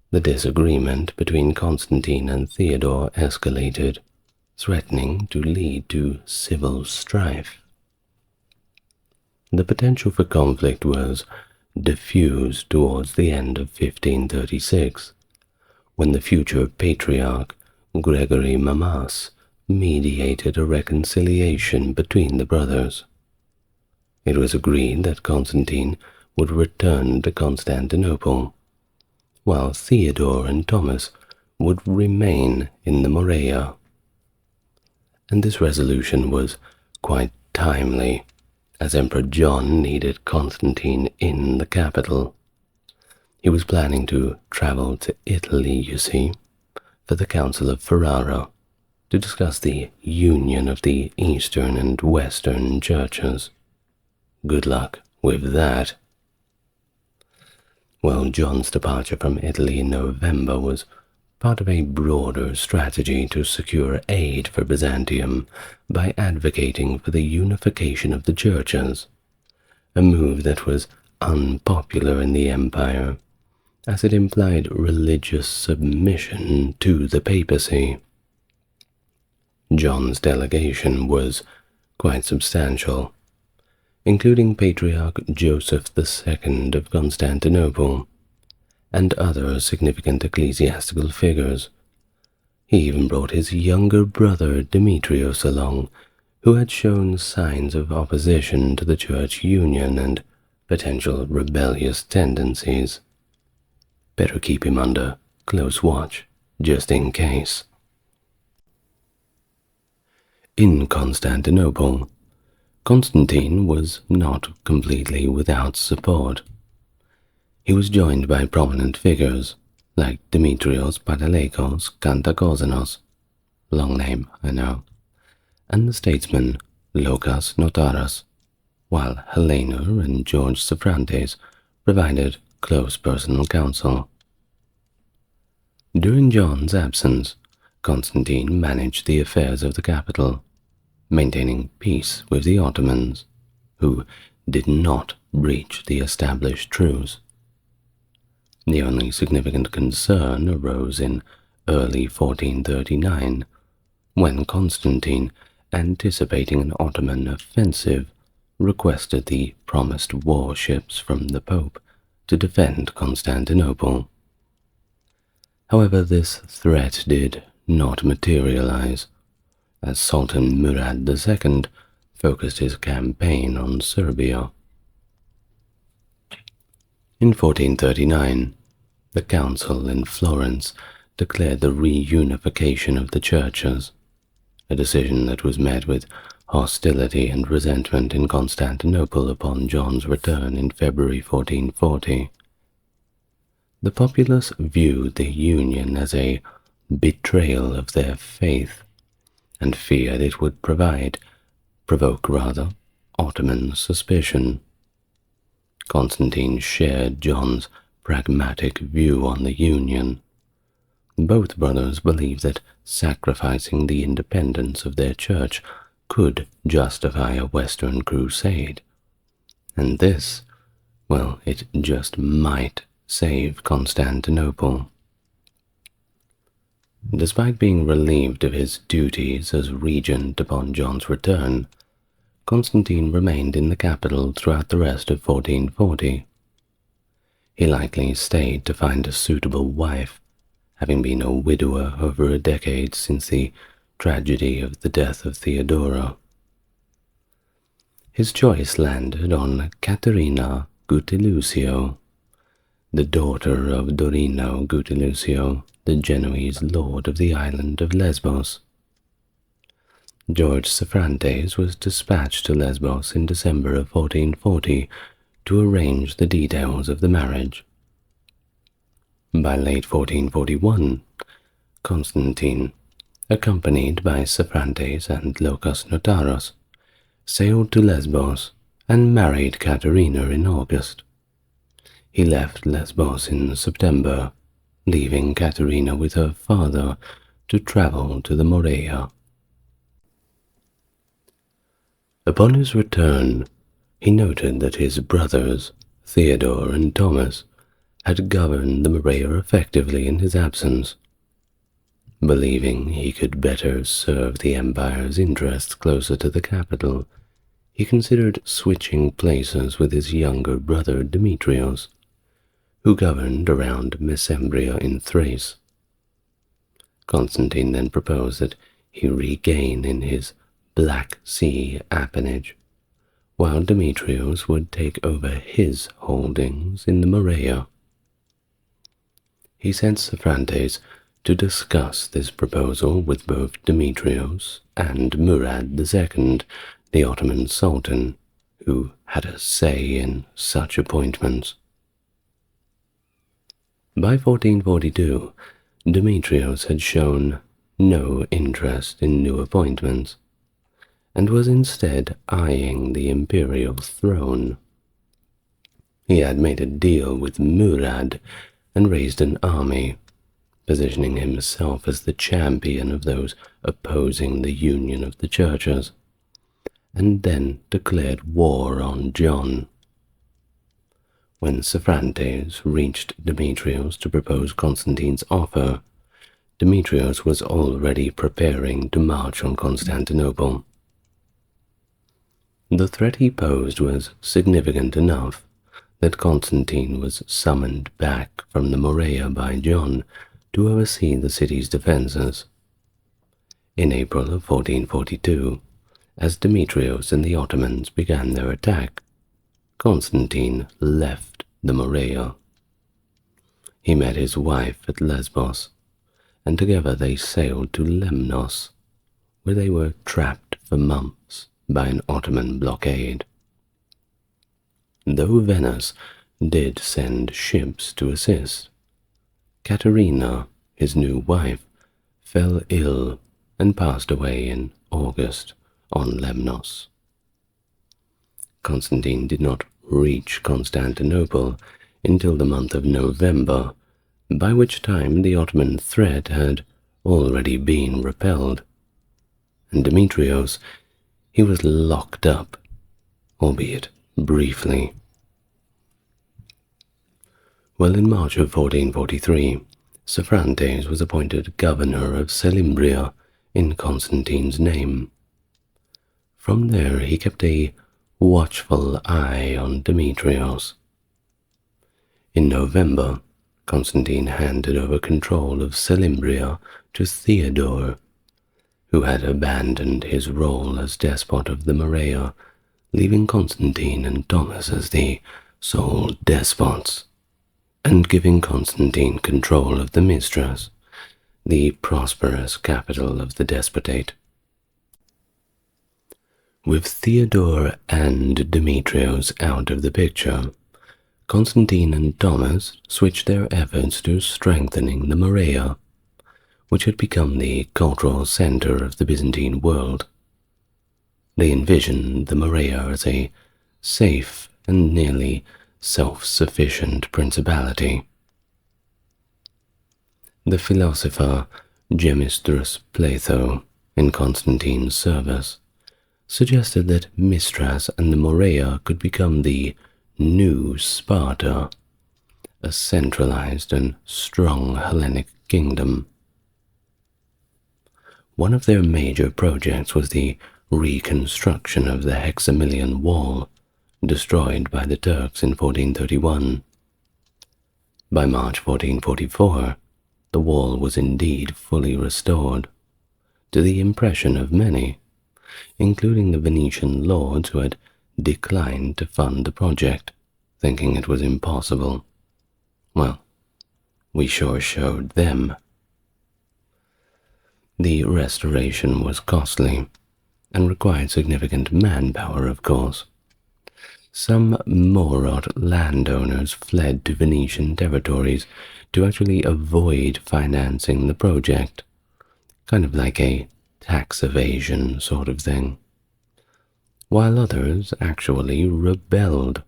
The disagreement between Constantine and Theodore escalated, threatening to lead to civil strife. The potential for conflict was diffused towards the end of 1536, when the future patriarch Gregory Mamas mediated a reconciliation between the brothers. It was agreed that Constantine would return to Constantinople, while Theodore and Thomas would remain in the Morea. And this resolution was quite timely, as Emperor John needed Constantine in the capital. He was planning to travel to Italy, you see, for the Council of Ferrara, to discuss the union of the Eastern and Western churches. Good luck with that. Well, John's departure from Italy in November was part of a broader strategy to secure aid for Byzantium by advocating for the unification of the churches, a move that was unpopular in the empire, as it implied religious submission to the papacy. John's delegation was quite substantial, including Patriarch Joseph II of Constantinople and other significant ecclesiastical figures. He even brought his younger brother Demetrios along, who had shown signs of opposition to the church union and potential rebellious tendencies. Better keep him under close watch, just in case. In Constantinople, Constantine was not completely without support. He was joined by prominent figures like Demetrios Pantelakos Kantakouzenos, long name, I know, and the statesman Lokas Notaras, while Helena and George Sophrantes provided close personal counsel. During John's absence, Constantine managed the affairs of the capital, maintaining peace with the Ottomans, who did not breach the established truce. The only significant concern arose in early 1439, when Constantine, anticipating an Ottoman offensive, requested the promised warships from the Pope to defend Constantinople. However, this threat did not materialize, as Sultan Murad II focused his campaign on Serbia. In 1439, the council in Florence declared the reunification of the churches, a decision that was met with hostility and resentment in Constantinople upon John's return in February 1440. The populace viewed the union as a betrayal of their faith, and feared it would provoke Ottoman suspicion. Constantine shared John's pragmatic view on the union. Both brothers believed that sacrificing the independence of their church could justify a Western crusade, and this, well, it just might save Constantinople. Despite being relieved of his duties as regent upon John's return, Constantine remained in the capital throughout the rest of 1440. He likely stayed to find a suitable wife, having been a widower over a decade since the tragedy of the death of Theodora. His choice landed on Caterina Gutilusio, the daughter of Dorino Gutilusio, the Genoese lord of the island of Lesbos. George Soprantes was dispatched to Lesbos in December of 1440 to arrange the details of the marriage. By late 1441, Constantine, accompanied by Soprantes and Locus Notaros, sailed to Lesbos and married Caterina in August. He left Lesbos in September, leaving Caterina with her father to travel to the Morea. Upon his return, he noted that his brothers, Theodore and Thomas, had governed the Morea effectively in his absence. Believing he could better serve the empire's interests closer to the capital, he considered switching places with his younger brother Demetrios, who governed around Mesembria in Thrace. Constantine then proposed that he regain in his Black Sea appanage, while Demetrios would take over his holdings in the Morea. He sent Soprantes to discuss this proposal with both Demetrios and Murad II, the Ottoman Sultan, who had a say in such appointments. By 1442, Demetrios had shown no interest in new appointments, and was instead eyeing the imperial throne. He had made a deal with Murad and raised an army, positioning himself as the champion of those opposing the union of the churches, and then declared war on John. When Soprantes reached Demetrios to propose Constantine's offer, Demetrios was already preparing to march on Constantinople. The threat he posed was significant enough that Constantine was summoned back from the Morea by John to oversee the city's defenses. In April of 1442, as Demetrios and the Ottomans began their attack, Constantine left the Morea. He met his wife at Lesbos, and together they sailed to Lemnos, where they were trapped for months by an Ottoman blockade. Though Venice did send ships to assist, Caterina, his new wife, fell ill and passed away in August on Lemnos. Constantine did not reach Constantinople until the month of November, by which time the Ottoman threat had already been repelled, and Demetrios, he was locked up, albeit briefly. Well, in March of 1443, Soprantes was appointed governor of Selymbria in Constantine's name. From there he kept a watchful eye on Demetrios. In November, Constantine handed over control of Selymbria to Theodore, who had abandoned his role as despot of the Morea, leaving Constantine and Thomas as the sole despots, and giving Constantine control of the Mistras, the prosperous capital of the despotate. With Theodore and Demetrios out of the picture, Constantine and Thomas switched their efforts to strengthening the Morea, which had become the cultural center of the Byzantine world. They envisioned the Morea as a safe and nearly self-sufficient principality. The philosopher Gemistrus Plato, in Constantine's service, suggested that Mistras and the Morea could become the new Sparta, a centralized and strong Hellenic kingdom. One of their major projects was the reconstruction of the Hexamilian Wall, destroyed by the Turks in 1431. By March 1444, the wall was indeed fully restored, to the impression of many, including the Venetian lords who had declined to fund the project, thinking it was impossible. Well, we sure showed them. The restoration was costly, and required significant manpower, of course. Some Morat landowners fled to Venetian territories to actually avoid financing the project, kind of like a tax evasion sort of thing, while others actually rebelled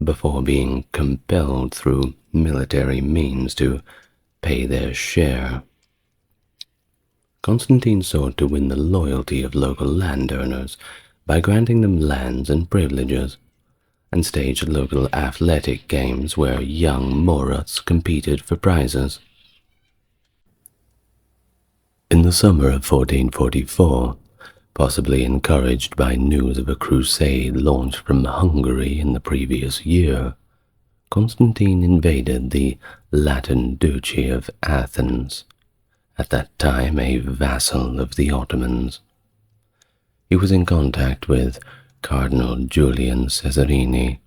before being compelled through military means to pay their share. Constantine sought to win the loyalty of local landowners by granting them lands and privileges, and staged local athletic games where young Morats competed for prizes. In the summer of 1444, possibly encouraged by news of a crusade launched from Hungary in the previous year, Constantine invaded the Latin Duchy of Athens, at that time a vassal of the Ottomans. He was in contact with Cardinal Julian Cesarini,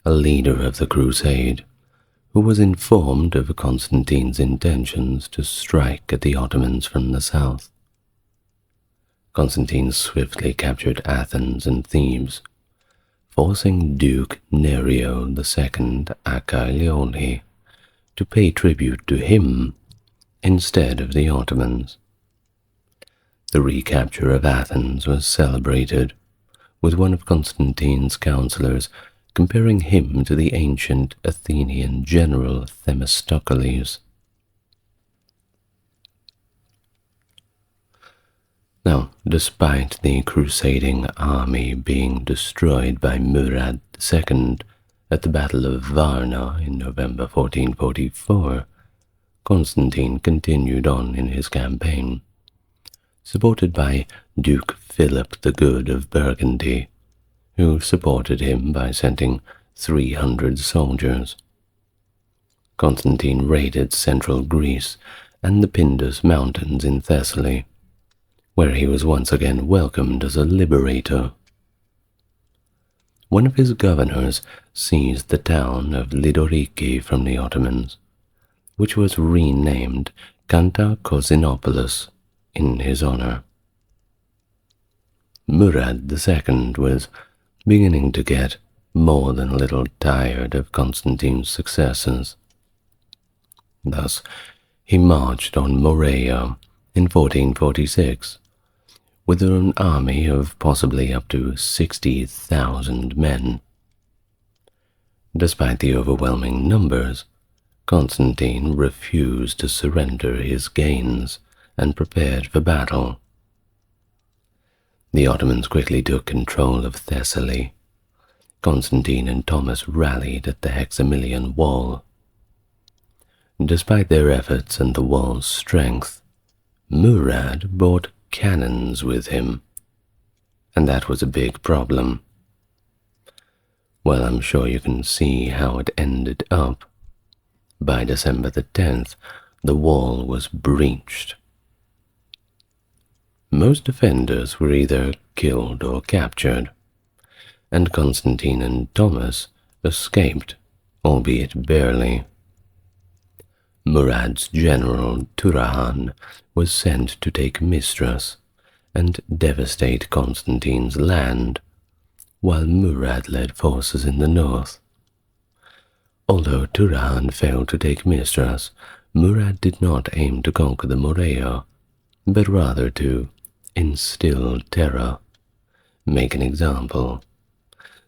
a leader of the Crusade, who was informed of Constantine's intentions to strike at the Ottomans from the south. Constantine swiftly captured Athens and Thebes, forcing Duke Nerio II Accaglione to pay tribute to him instead of the Ottomans. The recapture of Athens was celebrated, with one of Constantine's counselors comparing him to the ancient Athenian general Themistocles. Now, despite the crusading army being destroyed by Murad II at the Battle of Varna in November 1444, Constantine continued on in his campaign, supported by Duke Philip the Good of Burgundy, who supported him by sending 300 soldiers. Constantine raided central Greece and the Pindus Mountains in Thessaly, where he was once again welcomed as a liberator. One of his governors seized the town of Lidoriki from the Ottomans, which was renamed Cantacuzinopolis in his honor. Murad II was beginning to get more than a little tired of Constantine's successes. Thus, he marched on Morea in 1446, with an army of possibly up to 60,000 men. Despite the overwhelming numbers, Constantine refused to surrender his gains and prepared for battle. The Ottomans quickly took control of Thessaly. Constantine and Thomas rallied at the Hexamilian Wall. Despite their efforts and the wall's strength, Murad brought cannons with him, and that was a big problem. Well, I'm sure you can see how it ended up. By December the 10th, the wall was breached. Most defenders were either killed or captured, and Constantine and Thomas escaped, albeit barely. Murad's general Turahan was sent to take Mistras and devastate Constantine's land, while Murad led forces in the north. Although Turahan failed to take Mistras, Murad did not aim to conquer the Morea, but rather to instill terror, make an example,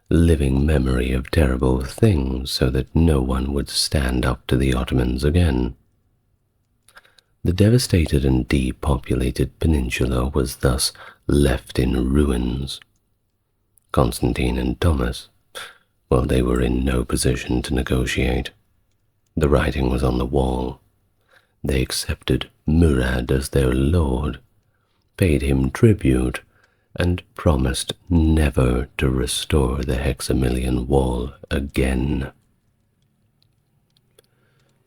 living memory of terrible things so that no one would stand up to the Ottomans again. The devastated and depopulated peninsula was thus left in ruins. Constantine and Thomas, well, they were in no position to negotiate. The writing was on the wall. They accepted Murad as their lord, paid him tribute, and promised never to restore the Hexamilian Wall again.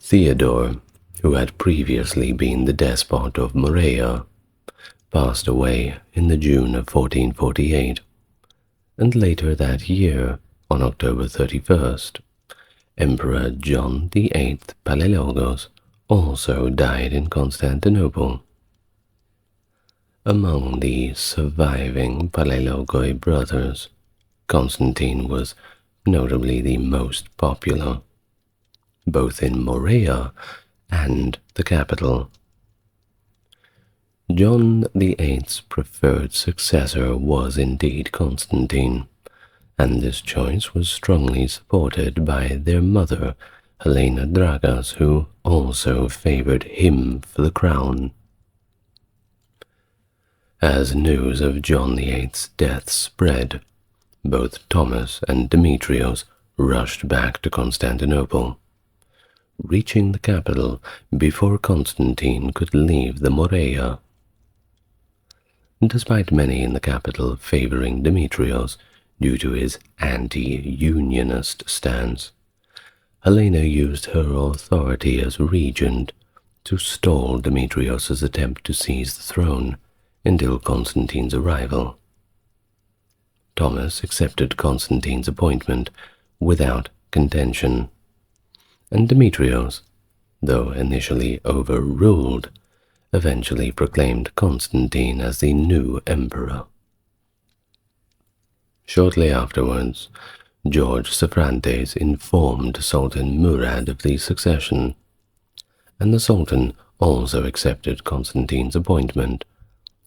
Theodore, who had previously been the despot of Morea, passed away in the June of 1448, and later that year, on October 31st, Emperor John VIII Palaiologos also died in Constantinople. Among the surviving Palaiologoi brothers, Constantine was notably the most popular, both in Morea and the capital. John VIII's preferred successor was indeed Constantine, and this choice was strongly supported by their mother, Helena Dragas, who also favored him for the crown. As news of John VIII's death spread, both Thomas and Demetrios rushed back to Constantinople, reaching the capital before Constantine could leave the Morea. Despite many in the capital favoring Demetrios due to his anti-unionist stance, Helena used her authority as regent to stall Demetrios' attempt to seize the throne until Constantine's arrival. Thomas accepted Constantine's appointment without contention, and Demetrios, though initially overruled, eventually proclaimed Constantine as the new emperor. Shortly afterwards, George Soprantes informed Sultan Murad of the succession, and the Sultan also accepted Constantine's appointment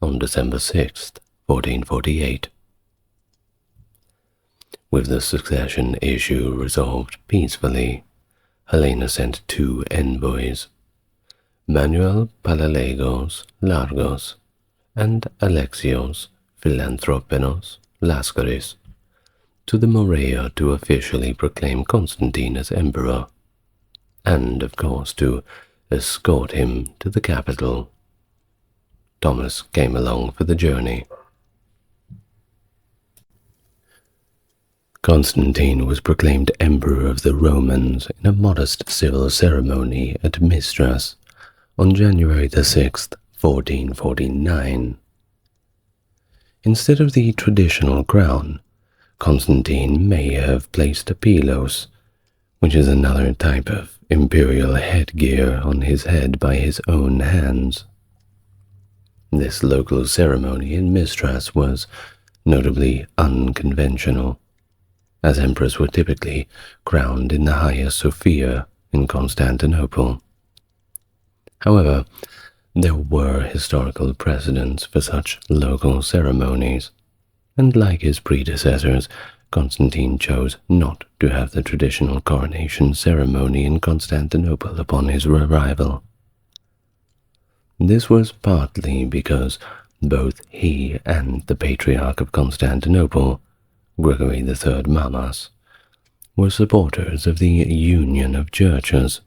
on December 6, 1448. With the succession issue resolved peacefully, Helena sent two envoys, Manuel Palaiologos Largos and Alexios Philanthropenos Laskaris, to the Morea to officially proclaim Constantine as emperor, and of course to escort him to the capital. Thomas came along for the journey. Constantine was proclaimed emperor of the Romans in a modest civil ceremony at Mistras on January the 6th, 1449. Instead of the traditional crown, Constantine may have placed a pilos, which is another type of imperial headgear, on his head by his own hands. This local ceremony in Mistras was notably unconventional, as emperors were typically crowned in the Hagia Sophia in Constantinople. However, there were historical precedents for such local ceremonies, and like his predecessors, Constantine chose not to have the traditional coronation ceremony in Constantinople upon his arrival. This was partly because both he and the Patriarch of Constantinople, Gregory III Mamas, were supporters of the union of churches,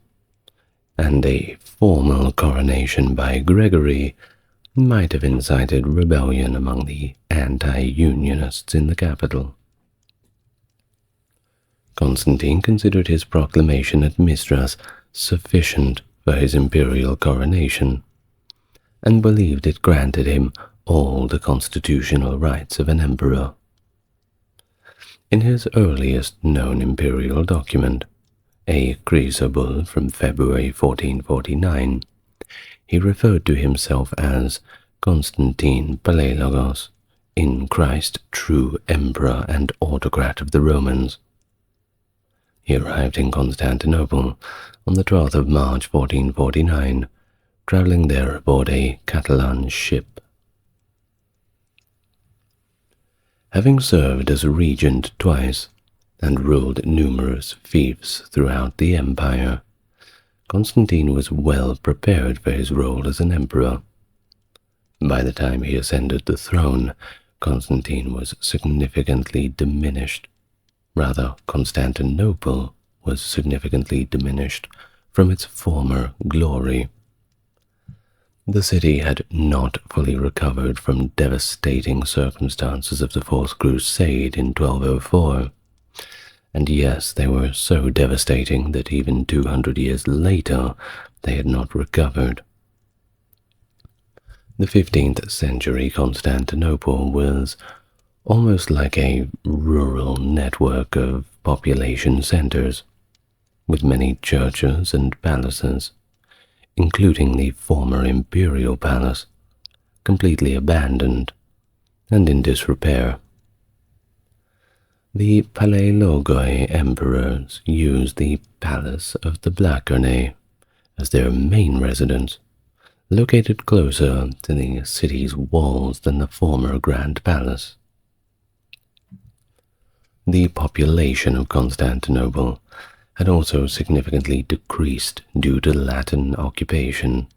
and a formal coronation by Gregory might have incited rebellion among the anti-unionists in the capital. Constantine considered his proclamation at Mistras sufficient for his imperial coronation, and believed it granted him all the constitutional rights of an emperor. In his earliest known imperial document, a Chrysobull from February 1449, he referred to himself as Constantine Palaiologos, in Christ true emperor and autocrat of the Romans. He arrived in Constantinople on the 12th of March 1449, traveling there aboard a Catalan ship. Having served as regent twice and ruled numerous fiefs throughout the empire, Constantine was well prepared for his role as an emperor. By the time he ascended the throne, Constantine was significantly diminished. Rather, Constantinople was significantly diminished from its former glory. The city had not fully recovered from devastating circumstances of the Fourth Crusade in 1204, and yes, they were so devastating that even 200 years later they had not recovered. The 15th century Constantinople was almost like a rural network of population centers, with many churches and palaces, including the former imperial palace, completely abandoned and in disrepair. The Palaiologoi emperors used the Palace of the Blackerne as their main residence, located closer to the city's walls than the former Grand Palace. The population of Constantinople had also significantly decreased due to Latin occupation,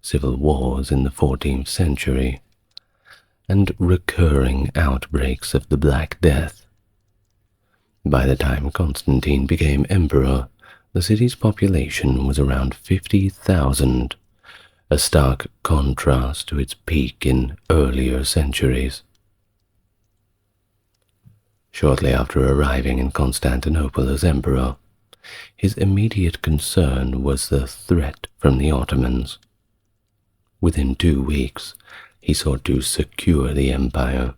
civil wars in the 14th century, and recurring outbreaks of the Black Death. By the time Constantine became emperor, the city's population was around 50,000, a stark contrast to its peak in earlier centuries. Shortly after arriving in Constantinople as emperor, his immediate concern was the threat from the Ottomans. Within 2 weeks, he sought to secure the empire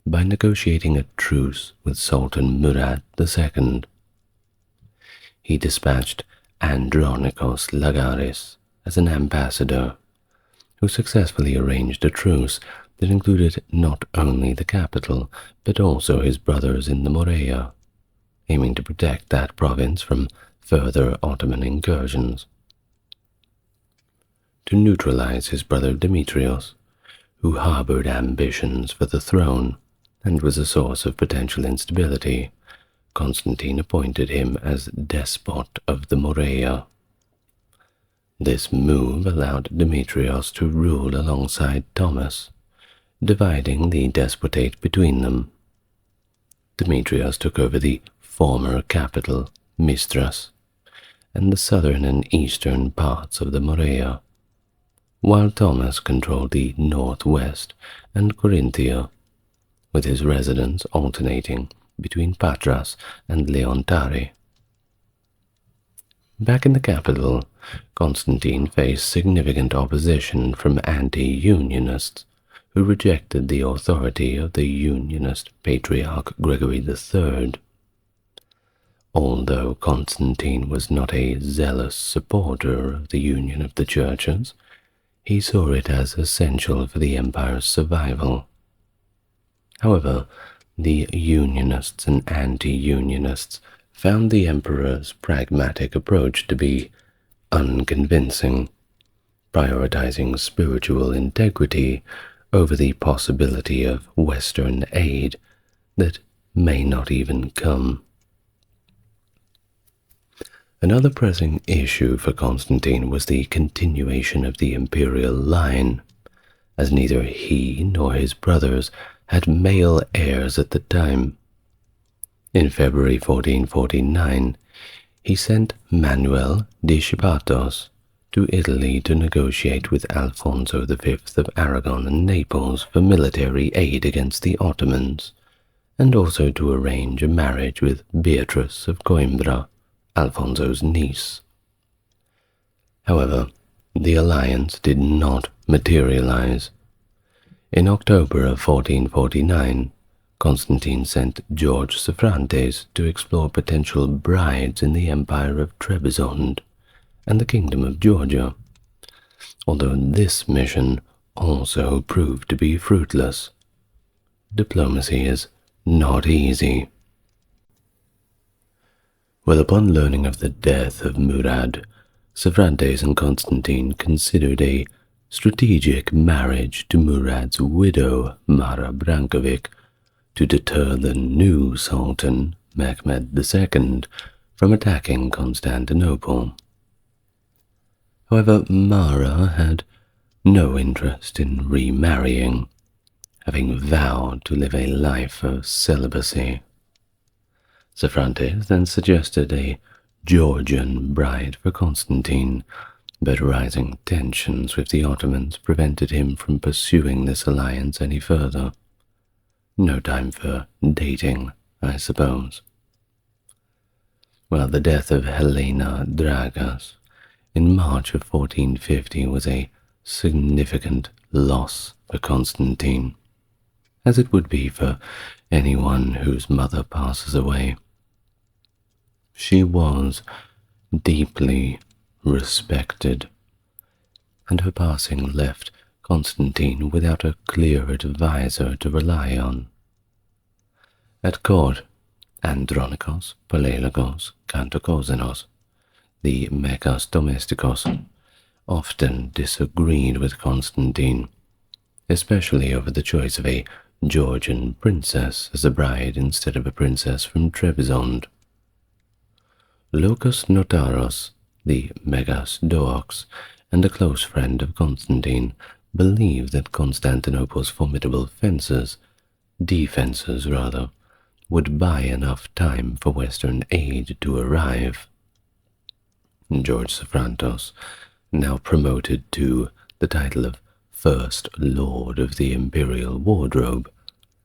by negotiating a truce with Sultan Murad II. He dispatched Andronikos Lagaris as an ambassador, who successfully arranged a truce that included not only the capital, but also his brothers in the Morea, aiming to protect that province from further Ottoman incursions. To neutralize his brother Demetrios, who harbored ambitions for the throne and was a source of potential instability, Constantine appointed him as despot of the Morea. This move allowed Demetrios to rule alongside Thomas, dividing the despotate between them. Demetrios took over the former capital, Mistras, and the southern and eastern parts of the Morea, while Thomas controlled the northwest and Corinthia, with his residence alternating between Patras and Leontari. Back in the capital, Constantine faced significant opposition from anti-Unionists, who rejected the authority of the Unionist Patriarch Gregory III. Although Constantine was not a zealous supporter of the union of the churches, he saw it as essential for the empire's survival. However, the Unionists and anti-Unionists found the emperor's pragmatic approach to be unconvincing, prioritizing spiritual integrity over the possibility of Western aid that may not even come. Another pressing issue for Constantine was the continuation of the imperial line, as neither he nor his brothers had male heirs at the time. In February 1449, he sent Manuel de Chipatos to Italy to negotiate with Alfonso V of Aragon and Naples for military aid against the Ottomans, and also to arrange a marriage with Beatrice of Coimbra, Alfonso's niece. However, the alliance did not materialize. In October of 1449, Constantine sent George Soprantes to explore potential brides in the Empire of Trebizond and the Kingdom of Georgia, although this mission also proved to be fruitless. Diplomacy is not easy. Well, upon learning of the death of Murad, Soprantes and Constantine considered a strategic marriage to Murad's widow, Mara Brankovic, to deter the new Sultan, Mehmed II, from attacking Constantinople. However, Mara had no interest in remarrying, having vowed to live a life of celibacy. Soprantes then suggested a Georgian bride for Constantine, but rising tensions with the Ottomans prevented him from pursuing this alliance any further. No time for dating, I suppose. Well, the death of Helena Dragas in March of 1450 was a significant loss for Constantine, as it would be for anyone whose mother passes away. She was deeply respected, and her passing left Constantine without a clear advisor to rely on. At court, Andronikos, Palaiologos, Kantokozenos, the Megas Domestikos, often disagreed with Constantine, especially over the choice of a Georgian princess as a bride instead of a princess from Trebizond. Lucas Notaros, the Megas Doox, and a close friend of Constantine, believed that Constantinople's formidable defenses, would buy enough time for Western aid to arrive. George Safrantos, now promoted to the title of First Lord of the Imperial Wardrobe,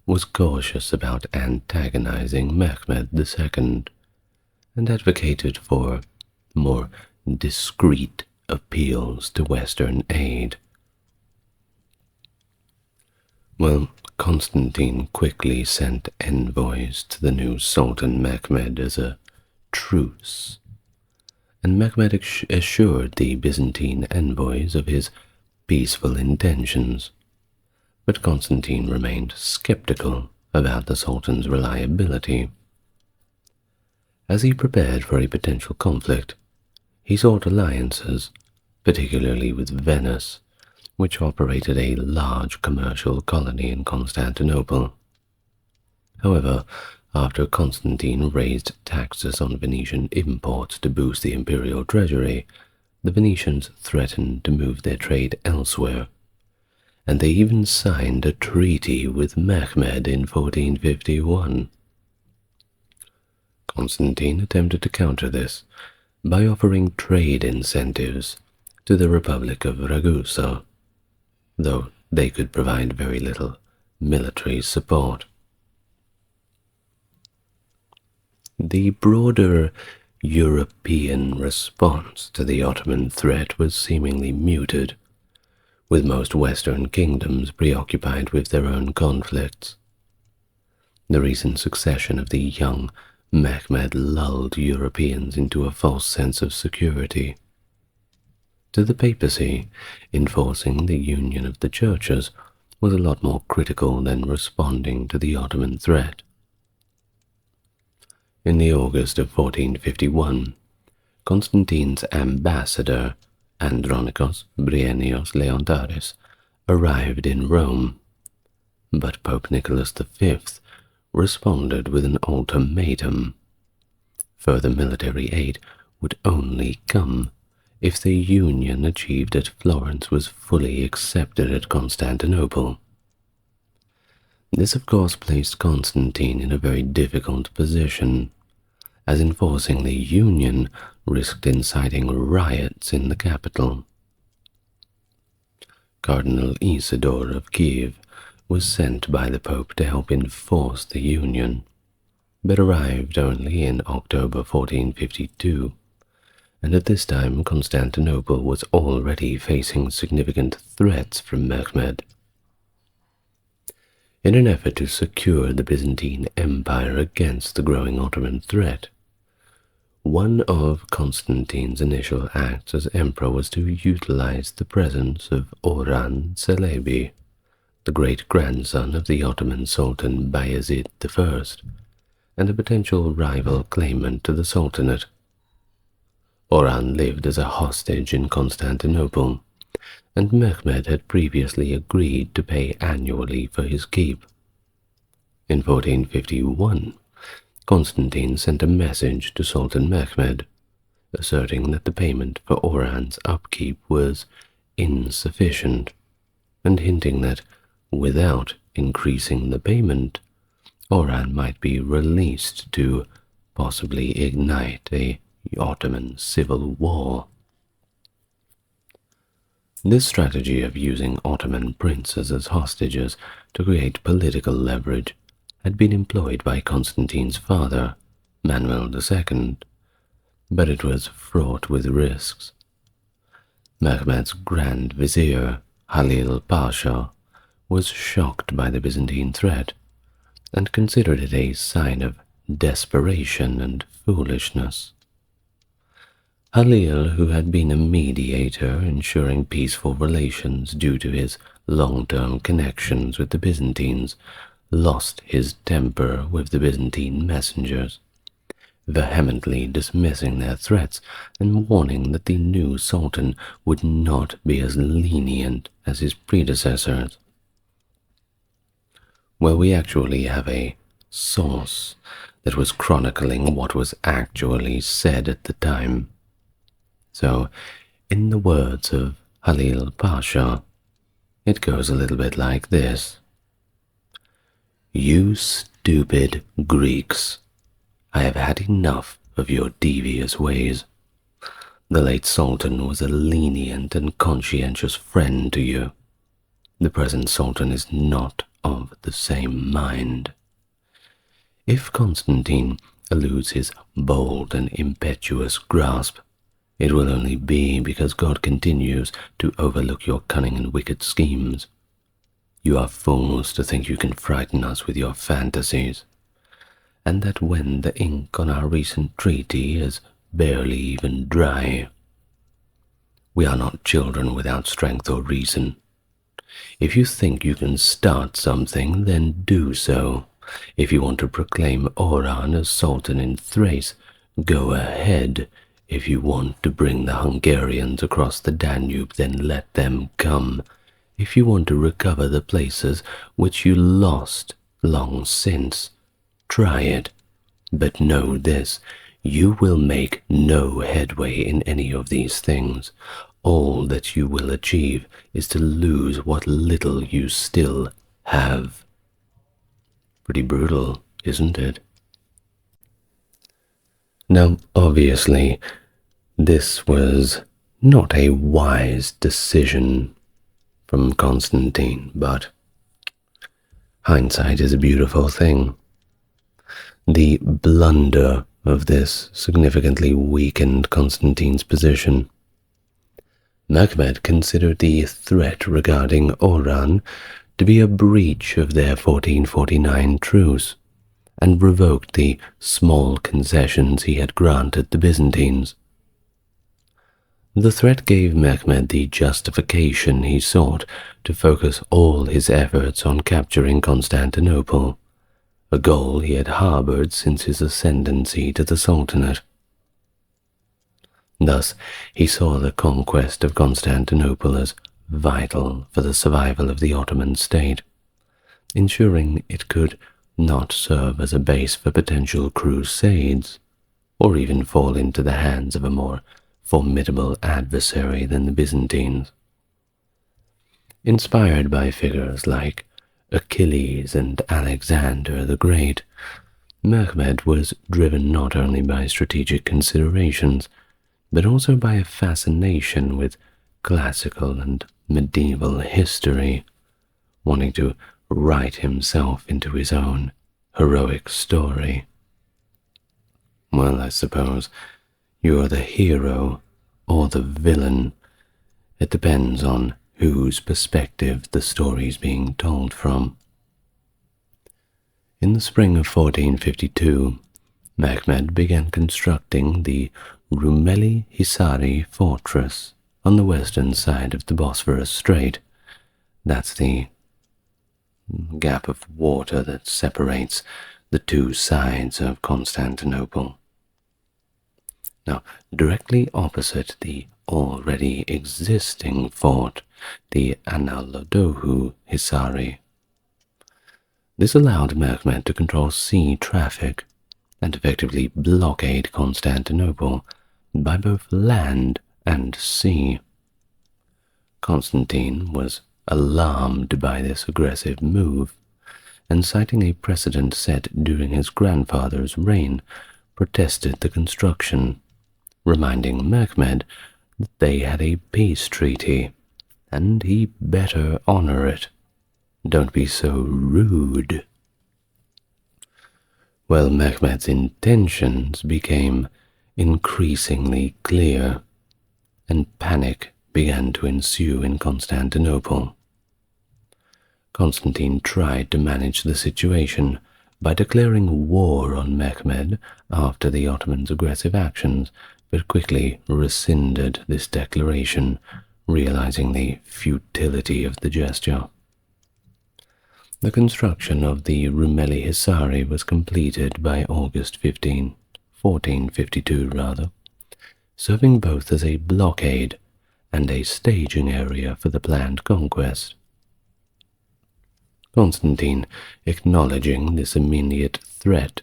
was cautious about antagonizing Mehmed II and advocated for more discreet appeals to Western aid. Well, Constantine quickly sent envoys to the new Sultan Mehmed as a truce, and Mehmed assured the Byzantine envoys of his peaceful intentions, but Constantine remained skeptical about the Sultan's reliability. As he prepared for a potential conflict, he sought alliances, particularly with Venice, which operated a large commercial colony in Constantinople. However, after Constantine raised taxes on Venetian imports to boost the imperial treasury, the Venetians threatened to move their trade elsewhere, and they even signed a treaty with Mehmed in 1451. Constantine attempted to counter this by offering trade incentives to the Republic of Ragusa, though they could provide very little military support. The broader European response to the Ottoman threat was seemingly muted, with most Western kingdoms preoccupied with their own conflicts. The recent succession of the young Mehmed lulled Europeans into a false sense of security. To the papacy, enforcing the union of the churches was a lot more critical than responding to the Ottoman threat. In the August of 1451, Constantine's ambassador, Andronikos Bryennios Leontaris, arrived in Rome, but Pope Nicholas V responded with an ultimatum. Further military aid would only come if the union achieved at Florence was fully accepted at Constantinople. This, of course, placed Constantine in a very difficult position, as enforcing the union risked inciting riots in the capital. Cardinal Isidore of Kiev was sent by the Pope to help enforce the union, but arrived only in October 1452, and at this time Constantinople was already facing significant threats from Mehmed. In an effort to secure the Byzantine Empire against the growing Ottoman threat, one of Constantine's initial acts as emperor was to utilize the presence of Orhan Celebi, the great-grandson of the Ottoman Sultan Bayezid I, and a potential rival claimant to the Sultanate. Orhan lived as a hostage in Constantinople, and Mehmed had previously agreed to pay annually for his keep. In 1451, Constantine sent a message to Sultan Mehmed, asserting that the payment for Orhan's upkeep was insufficient, and hinting that, without increasing the payment, Orhan might be released to possibly ignite a Ottoman civil war. This strategy of using Ottoman princes as hostages to create political leverage had been employed by Constantine's father, Manuel II, but it was fraught with risks. Mehmed's Grand Vizier, Halil Pasha, was shocked by the Byzantine threat and considered it a sign of desperation and foolishness. Halil, who had been a mediator ensuring peaceful relations due to his long-term connections with the Byzantines, lost his temper with the Byzantine messengers, vehemently dismissing their threats and warning that the new sultan would not be as lenient as his predecessors. Well, we actually have a source that was chronicling what was actually said at the time. So, in the words of Halil Pasha, it goes a little bit like this. You stupid Greeks, I have had enough of your devious ways. The late Sultan was a lenient and conscientious friend to you. The present Sultan is not of the same mind. If Constantine eludes his bold and impetuous grasp, it will only be because God continues to overlook your cunning and wicked schemes. You are fools to think you can frighten us with your fantasies, and that when the ink on our recent treaty is barely even dry. We are not children without strength or reason. If you think you can start something, then do so. If you want to proclaim Oran as Sultan in Thrace, go ahead. If you want to bring the Hungarians across the Danube, then let them come. If you want to recover the places which you lost long since, try it. But know this, you will make no headway in any of these things. All that you will achieve is to lose what little you still have. Pretty brutal, isn't it? Now, obviously, this was not a wise decision from Constantine, but hindsight is a beautiful thing. The blunder of this significantly weakened Constantine's position. Mehmed considered the threat regarding Oran to be a breach of their 1449 truce, and revoked the small concessions he had granted the Byzantines. The threat gave Mehmed the justification he sought to focus all his efforts on capturing Constantinople, a goal he had harbored since his ascendancy to the Sultanate. Thus, he saw the conquest of Constantinople as vital for the survival of the Ottoman state, ensuring it could not serve as a base for potential crusades, or even fall into the hands of a more formidable adversary than the Byzantines. Inspired by figures like Achilles and Alexander the Great, Mehmed was driven not only by strategic considerations, but also by a fascination with classical and medieval history, wanting to write himself into his own heroic story. Well, I suppose you're the hero or the villain. It depends on whose perspective the story's being told from. In the spring of 1452, Mehmed began constructing the Rumeli Hisari fortress on the western side of the Bosphorus Strait. That's the gap of water that separates the two sides of Constantinople. Now, directly opposite the already existing fort, the Analodohu Hisari. This allowed Mehmed to control sea traffic and effectively blockade Constantinople by both land and sea. Constantine was alarmed by this aggressive move, and citing a precedent set during his grandfather's reign, protested the construction, reminding Mehmed that they had a peace treaty, and he better honor it. Don't be so rude. Well, Mehmed's intentions became increasingly clear, and panic began to ensue in Constantinople. Constantine tried to manage the situation by declaring war on Mehmed after the Ottomans' aggressive actions but quickly rescinded this declaration, realizing the futility of the gesture. The construction of the Rumeli Hisari was completed by August 1452, serving both as a blockade and a staging area for the planned conquest. Constantine, acknowledging this immediate threat,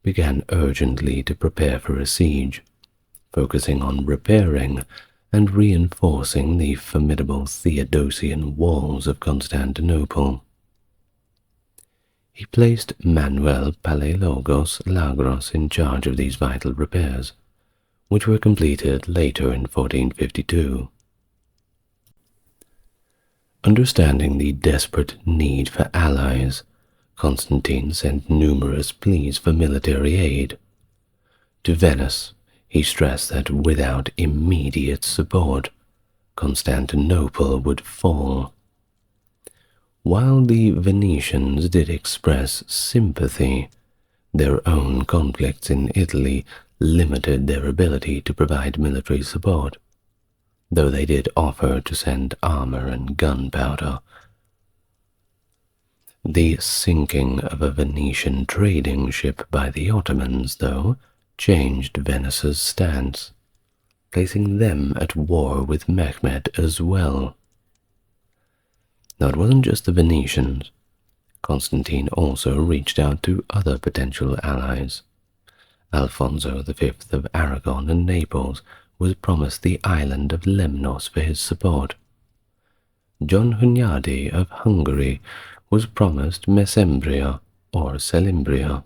began urgently to prepare for a siege, focusing on repairing and reinforcing the formidable Theodosian walls of Constantinople. He placed Manuel Palaiologos Lagros in charge of these vital repairs, which were completed later in 1452. Understanding the desperate need for allies, Constantine sent numerous pleas for military aid. To Venice, he stressed that without immediate support, Constantinople would fall. While the Venetians did express sympathy, their own conflicts in Italy limited their ability to provide military support, though they did offer to send armor and gunpowder. The sinking of a Venetian trading ship by the Ottomans, though, changed Venice's stance, placing them at war with Mehmed as well. Now, it wasn't just the Venetians. Constantine also reached out to other potential allies. Alfonso V of Aragon and Naples was promised the island of Lemnos for his support. John Hunyadi of Hungary was promised Mesembria or Selimbria.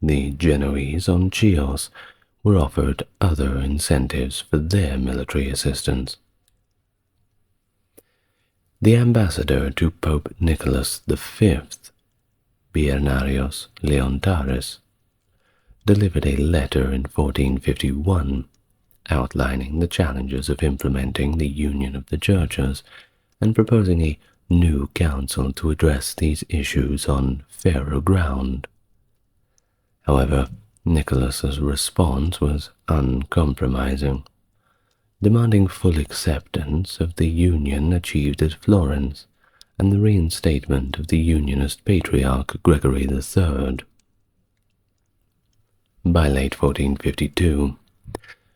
The Genoese on Chios were offered other incentives for their military assistance. The ambassador to Pope Nicholas V, Biernarios Leontaris, delivered a letter in 1451 outlining the challenges of implementing the union of the churches and proposing a new council to address these issues on fairer ground. However, Nicholas's response was uncompromising, demanding full acceptance of the union achieved at Florence and the reinstatement of the Unionist Patriarch Gregory III. By late 1452,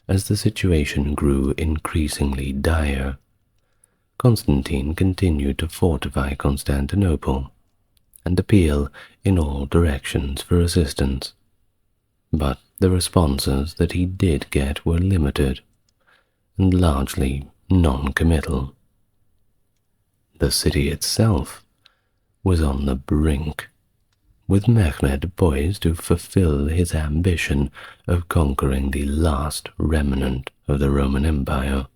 as the situation grew increasingly dire, Constantine continued to fortify Constantinople and appeal in all directions for assistance. But the responses that he did get were limited and largely non-committal. The city itself was on the brink, with Mehmed poised to fulfill his ambition of conquering the last remnant of the Roman Empire,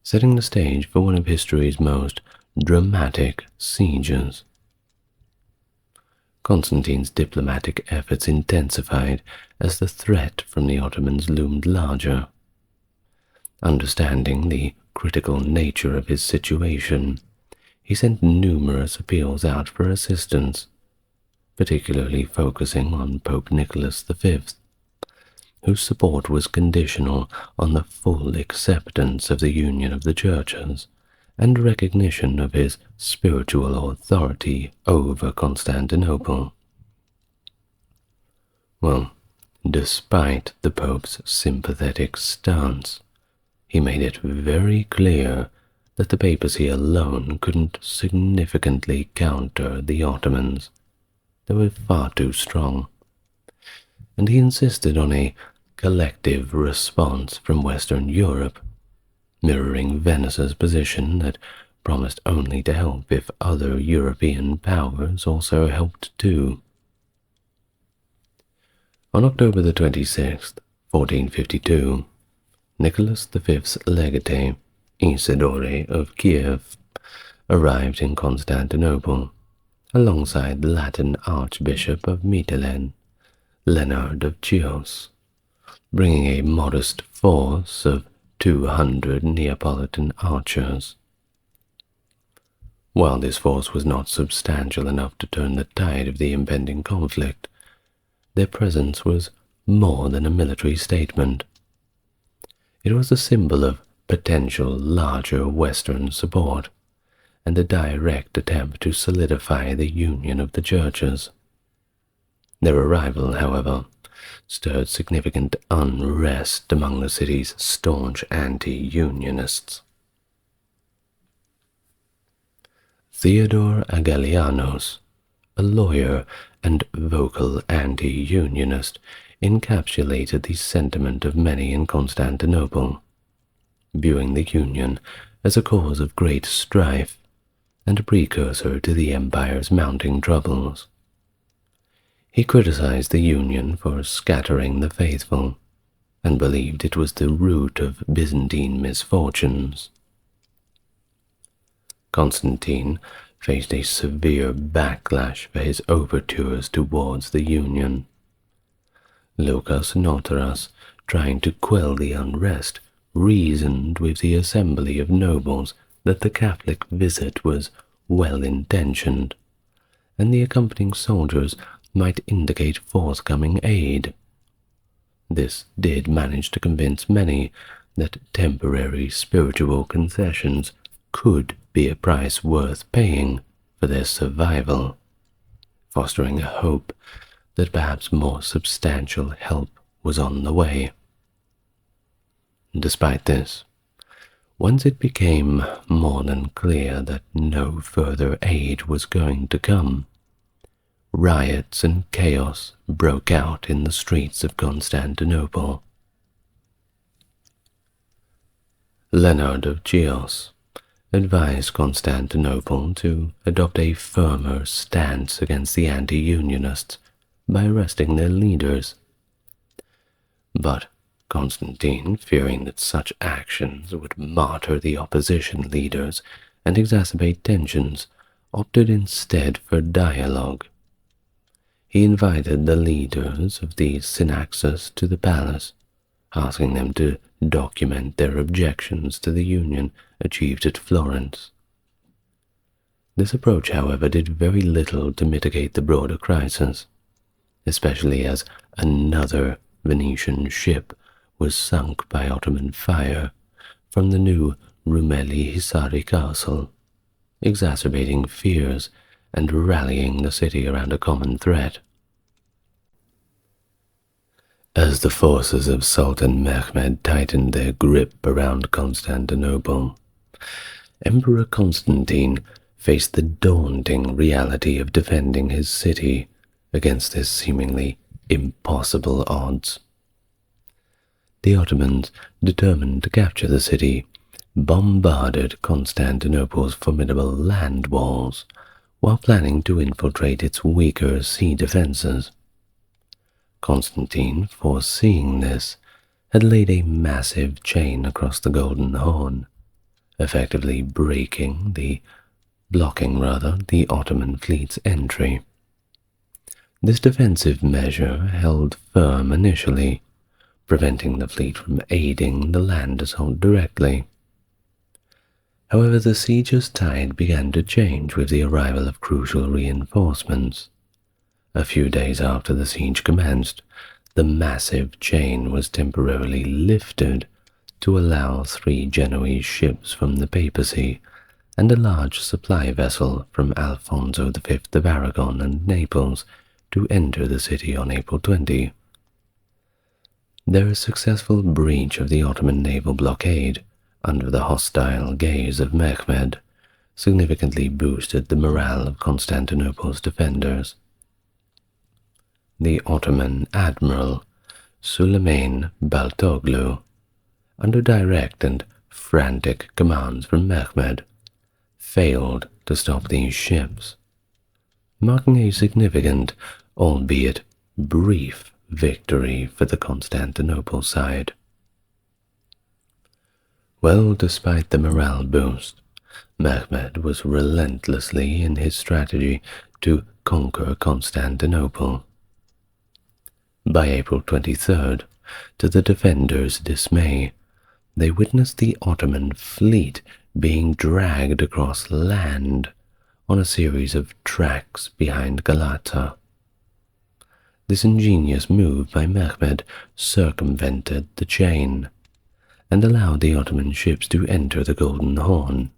setting the stage for one of history's most dramatic sieges. Constantine's diplomatic efforts intensified as the threat from the Ottomans loomed larger. Understanding the critical nature of his situation, he sent numerous appeals out for assistance, particularly focusing on Pope Nicholas V, whose support was conditional on the full acceptance of the union of the churches and recognition of his spiritual authority over Constantinople. Well, despite the Pope's sympathetic stance, he made it very clear that the papacy alone couldn't significantly counter the Ottomans. They were far too strong, and he insisted on a collective response from Western Europe, mirroring Venice's position that promised only to help if other European powers also helped too. On October the 26th, 1452, Nicholas V's legate, Isidore of Kiev, arrived in Constantinople, alongside the Latin Archbishop of Mytilene, Leonard of Chios, bringing a modest force of 200 Neapolitan archers. While this force was not substantial enough to turn the tide of the impending conflict, their presence was more than a military statement. It was a symbol of potential larger Western support, and a direct attempt to solidify the union of the churches. Their arrival, however, stirred significant unrest among the city's staunch anti-unionists. Theodore Agelianos, a lawyer and vocal anti-unionist, encapsulated the sentiment of many in Constantinople, viewing the union as a cause of great strife and a precursor to the empire's mounting troubles. He criticized the union for scattering the faithful, and believed it was the root of Byzantine misfortunes. Constantine faced a severe backlash for his overtures towards the union. Lucas Notaras, trying to quell the unrest, reasoned with the assembly of nobles that the Catholic visit was well-intentioned, and the accompanying soldiers might indicate forthcoming aid. This did manage to convince many that temporary spiritual concessions could be a price worth paying for their survival, fostering a hope that perhaps more substantial help was on the way. Despite this, once it became more than clear that no further aid was going to come, riots and chaos broke out in the streets of Constantinople. Leonard of Chios advised Constantinople to adopt a firmer stance against the anti-unionists by arresting their leaders. But Constantine, fearing that such actions would martyr the opposition leaders and exacerbate tensions, opted instead for dialogue. He invited the leaders of the synaxes to the palace, asking them to document their objections to the union achieved at Florence. This approach, however, did very little to mitigate the broader crisis, especially as another Venetian ship was sunk by Ottoman fire from the new Rumeli Hisari castle, exacerbating fears and rallying the city around a common threat. As the forces of Sultan Mehmed tightened their grip around Constantinople, Emperor Constantine faced the daunting reality of defending his city against this seemingly impossible odds. The Ottomans, determined to capture the city, bombarded Constantinople's formidable land walls while planning to infiltrate its weaker sea defenses. Constantine, foreseeing this, had laid a massive chain across the Golden Horn, effectively blocking the Ottoman fleet's entry. This defensive measure held firm initially, preventing the fleet from aiding the land assault directly. However, the siege's tide began to change with the arrival of crucial reinforcements. A few days after the siege commenced, the massive chain was temporarily lifted to allow 3 Genoese ships from the papacy and a large supply vessel from Alfonso V of Aragon and Naples to enter the city on April 20. Their successful breach of the Ottoman naval blockade under the hostile gaze of Mehmed significantly boosted the morale of Constantinople's defenders. The Ottoman admiral Süleyman Baltoglu, under direct and frantic commands from Mehmed, failed to stop these ships, marking a significant, albeit brief, victory for the Constantinople side. Well, despite the morale boost, Mehmed was relentlessly in his strategy to conquer Constantinople. By April 23rd, to the defenders' dismay, they witnessed the Ottoman fleet being dragged across land on a series of tracks behind Galata. This ingenious move by Mehmed circumvented the chain and allowed the Ottoman ships to enter the Golden Horn.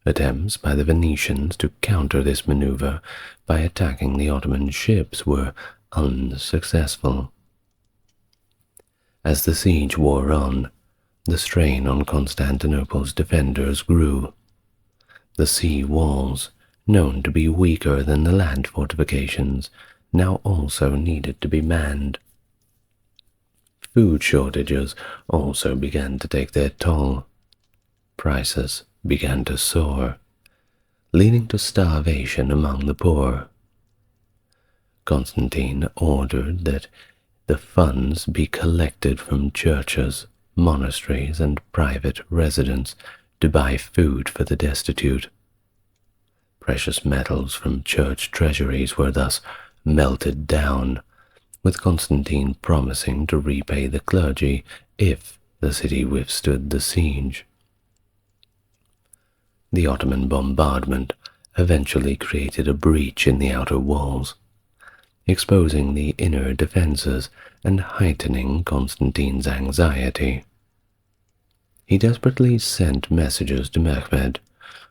Attempts by the Venetians to counter this maneuver by attacking the Ottoman ships were unsuccessful. As the siege wore on, the strain on Constantinople's defenders grew. The sea walls, known to be weaker than the land fortifications, now also needed to be manned. Food shortages also began to take their toll. Prices began to soar, leading to starvation among the poor. Constantine ordered that the funds be collected from churches, monasteries, and private residents to buy food for the destitute. Precious metals from church treasuries were thus melted down, with Constantine promising to repay the clergy if the city withstood the siege. The Ottoman bombardment eventually created a breach in the outer walls, exposing the inner defenses and heightening Constantine's anxiety. He desperately sent messages to Mehmed,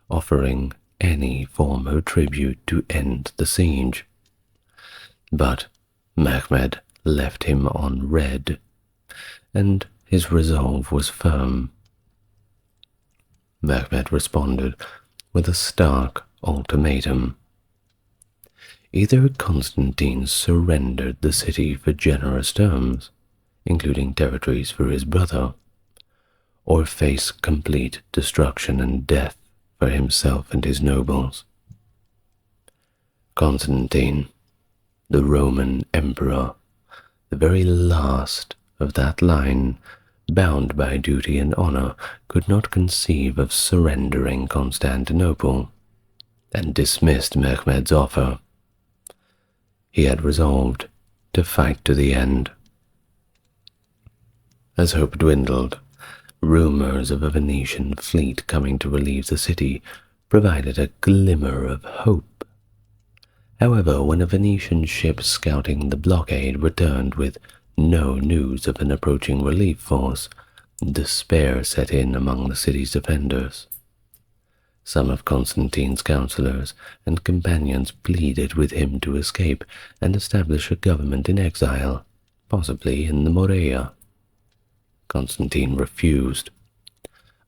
offering any form of tribute to end the siege. But Mehmed left him on red, and his resolve was firm. Mehmed responded with a stark ultimatum. Either Constantine surrendered the city for generous terms, including territories for his brother, or face complete destruction and death for himself and his nobles. Constantine, the Roman emperor, the very last of that line, bound by duty and honor, could not conceive of surrendering Constantinople, and dismissed Mehmed's offer. He had resolved to fight to the end. As hope dwindled, rumors of a Venetian fleet coming to relieve the city provided a glimmer of hope. However, when a Venetian ship scouting the blockade returned with no news of an approaching relief force, despair set in among the city's defenders. Some of Constantine's counselors and companions pleaded with him to escape and establish a government in exile, possibly in the Morea. Constantine refused,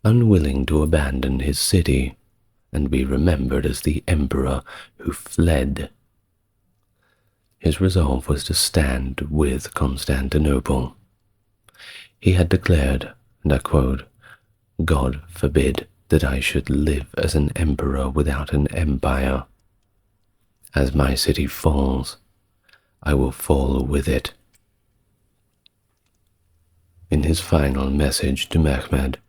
unwilling to abandon his city and be remembered as the emperor who fled. His resolve was to stand with Constantinople. He had declared, and I quote, "God forbid that I should live as an emperor without an empire. As my city falls, I will fall with it." In his final message to Mehmed,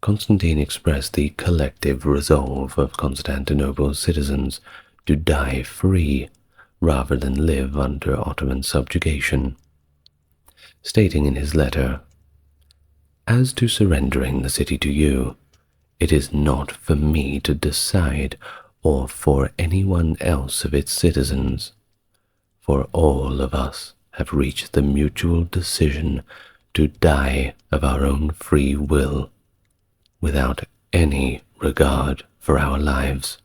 Constantine expressed the collective resolve of Constantinople's citizens to die free rather than live under Ottoman subjugation, stating in his letter, "As to surrendering the city to you, it is not for me to decide or for anyone else of its citizens, for all of us have reached the mutual decision to die of our own free will, without any regard for our lives."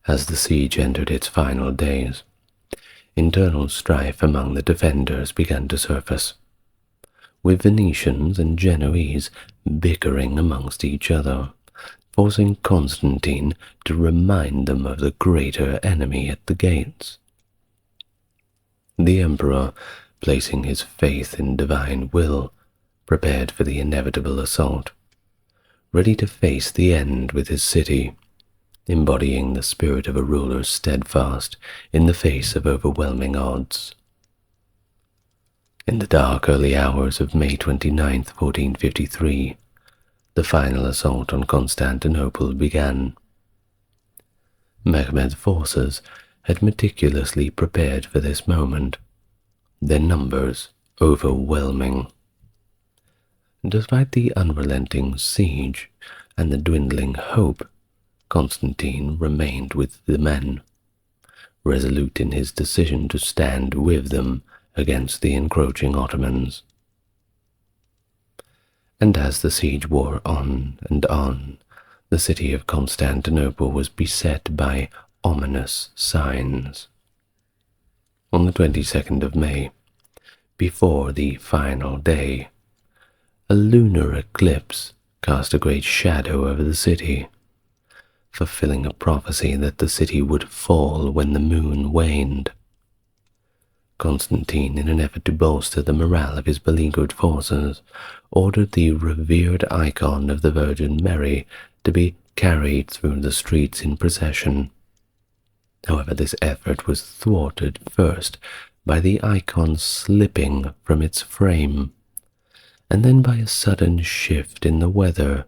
As the siege entered its final days, internal strife among the defenders began to surface, with Venetians and Genoese bickering amongst each other, forcing Constantine to remind them of the greater enemy at the gates. The emperor, placing his faith in divine will, prepared for the inevitable assault, ready to face the end with his city, embodying the spirit of a ruler steadfast in the face of overwhelming odds. In the dark early hours of May 29th, 1453, the final assault on Constantinople began. Mehmed's forces had meticulously prepared for this moment, their numbers overwhelming. Despite the unrelenting siege and the dwindling hope, Constantine remained with the men, resolute in his decision to stand with them against the encroaching Ottomans. And as the siege wore on and on, the city of Constantinople was beset by ominous signs. On the 22nd of May, before the final day, a lunar eclipse cast a great shadow over the city, fulfilling a prophecy that the city would fall when the moon waned. Constantine, in an effort to bolster the morale of his beleaguered forces, ordered the revered icon of the Virgin Mary to be carried through the streets in procession. However, this effort was thwarted first by the icon slipping from its frame, and then by a sudden shift in the weather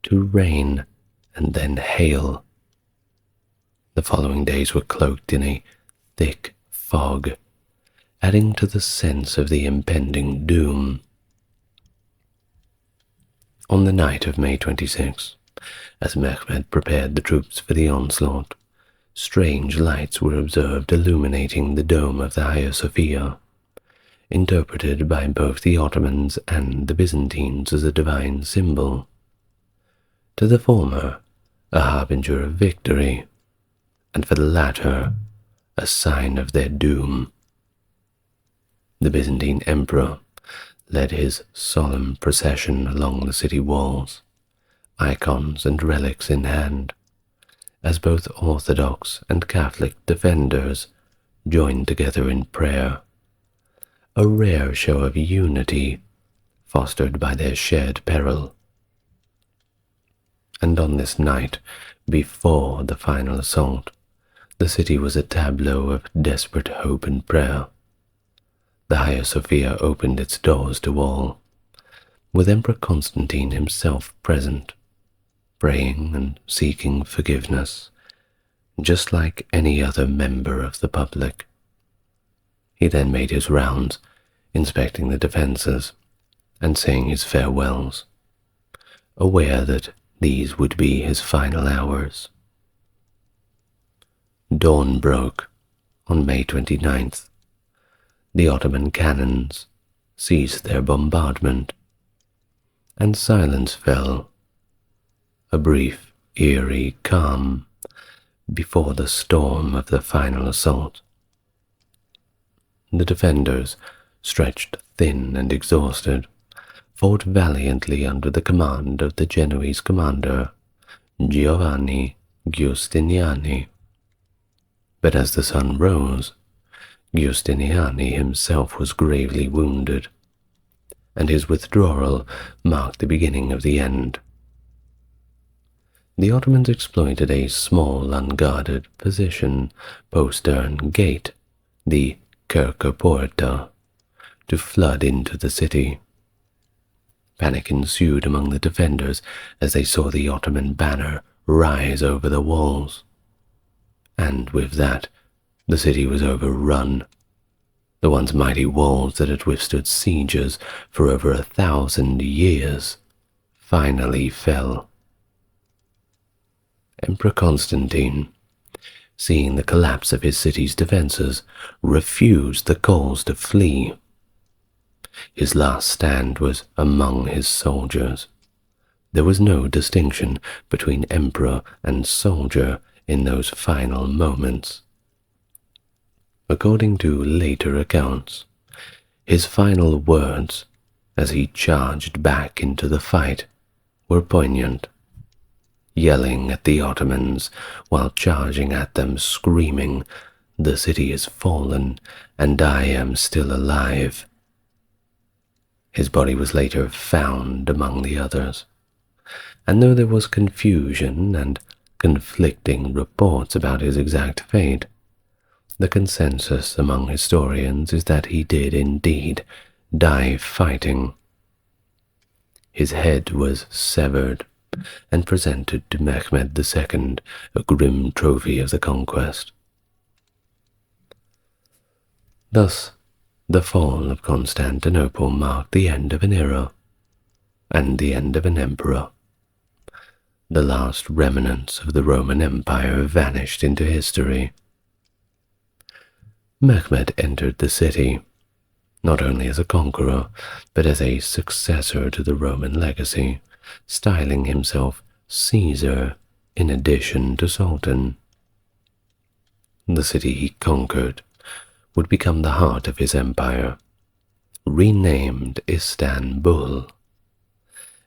to rain and then hail. The following days were cloaked in a thick fog, adding to the sense of the impending doom. On the night of May 26, as Mehmed prepared the troops for the onslaught, strange lights were observed illuminating the dome of the Hagia Sophia, interpreted by both the Ottomans and the Byzantines as a divine symbol. To the former, a harbinger of victory, and for the latter, a sign of their doom. The Byzantine emperor led his solemn procession along the city walls, icons and relics in hand, as both Orthodox and Catholic defenders joined together in prayer, a rare show of unity fostered by their shared peril. And on this night, before the final assault, the city was a tableau of desperate hope and prayer. The Hagia Sophia opened its doors to all, with Emperor Constantine himself present, praying and seeking forgiveness, just like any other member of the public. He then made his rounds, inspecting the defences and saying his farewells, aware that these would be his final hours. Dawn broke on May 29th. The Ottoman cannons ceased their bombardment, and silence fell, a brief, eerie calm before the storm of the final assault. The defenders, stretched thin and exhausted, fought valiantly under the command of the Genoese commander, Giovanni Giustiniani. But as the sun rose, Giustiniani himself was gravely wounded, and his withdrawal marked the beginning of the end. The Ottomans exploited a small, unguarded position, postern gate, the Kerkerporta, to flood into the city. Panic ensued among the defenders as they saw the Ottoman banner rise over the walls. And with that, the city was overrun. The once mighty walls that had withstood sieges for over 1,000 years finally fell. Emperor Constantine, seeing the collapse of his city's defences, refused the calls to flee. His last stand was among his soldiers. There was no distinction between emperor and soldier in those final moments. According to later accounts, his final words as he charged back into the fight were poignant, yelling at the Ottomans while charging at them, screaming, "The city is fallen, and I am still alive." His body was later found among the others, and though there was confusion and conflicting reports about his exact fate, the consensus among historians is that he did indeed die fighting. His head was severed and presented to Mehmed II, a grim trophy of the conquest. Thus, the fall of Constantinople marked the end of an era and the end of an emperor. The last remnants of the Roman Empire vanished into history, Mehmed entered the city, not only as a conqueror, but as a successor to the Roman legacy, styling himself Caesar in addition to Sultan. The city he conquered would become the heart of his empire, renamed Istanbul,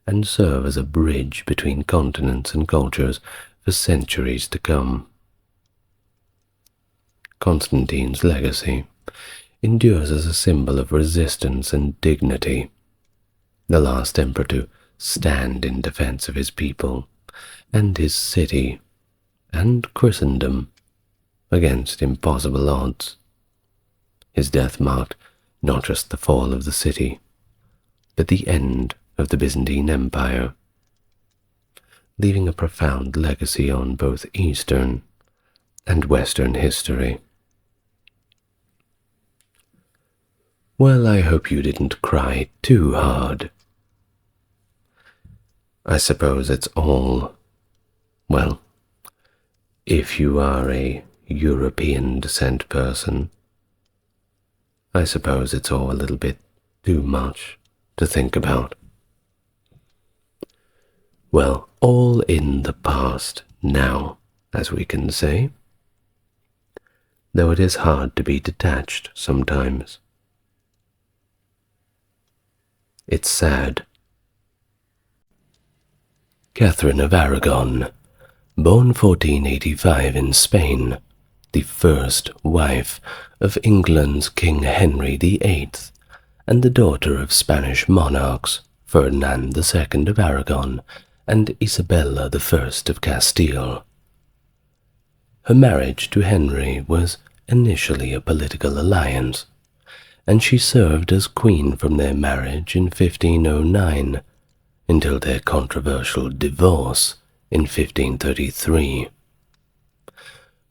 and serve as a bridge between continents and cultures for centuries to come. Constantine's legacy endures as a symbol of resistance and dignity, the last emperor to stand in defense of his people and his city and Christendom against impossible odds. His death marked not just the fall of the city, but the end of the Byzantine Empire, leaving a profound legacy on both Eastern and Western history. Well, I hope you didn't cry too hard. I suppose it's all, well, if you are a European descent person, I suppose it's all a little bit too much to think about. Well, all in the past now, as we can say, though it is hard to be detached sometimes. It's sad. Catherine of Aragon, born 1485 in Spain, the first wife of England's King Henry VIII and the daughter of Spanish monarchs Ferdinand II of Aragon and Isabella I of Castile. Her marriage to Henry was initially a political alliance, and she served as queen from their marriage in 1509 until their controversial divorce in 1533.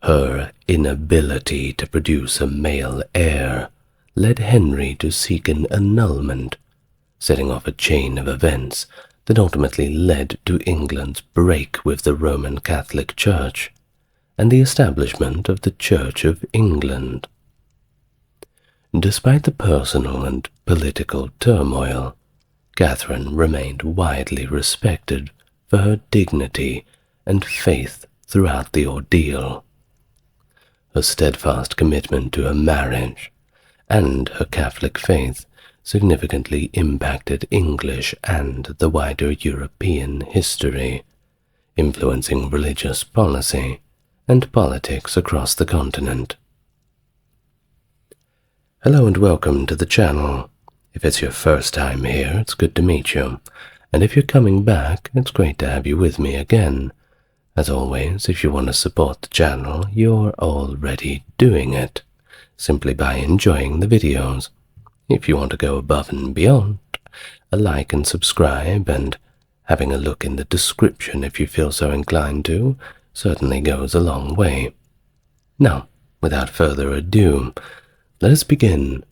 Her inability to produce a male heir led Henry to seek an annulment, setting off a chain of events that ultimately led to England's break with the Roman Catholic Church and the establishment of the Church of England. Despite the personal and political turmoil, Catherine remained widely respected for her dignity and faith throughout the ordeal. Her steadfast commitment to her marriage and her Catholic faith significantly impacted English and the wider European history, influencing religious policy and politics across the continent. Hello and welcome to the channel. If it's your first time here, it's good to meet you, and if you're coming back, it's great to have you with me again. As always, if you want to support the channel, you're already doing it, simply by enjoying the videos. If you want to go above and beyond, a like and subscribe, and having a look in the description if you feel so inclined to, certainly goes a long way. Now, without further ado, let us begin.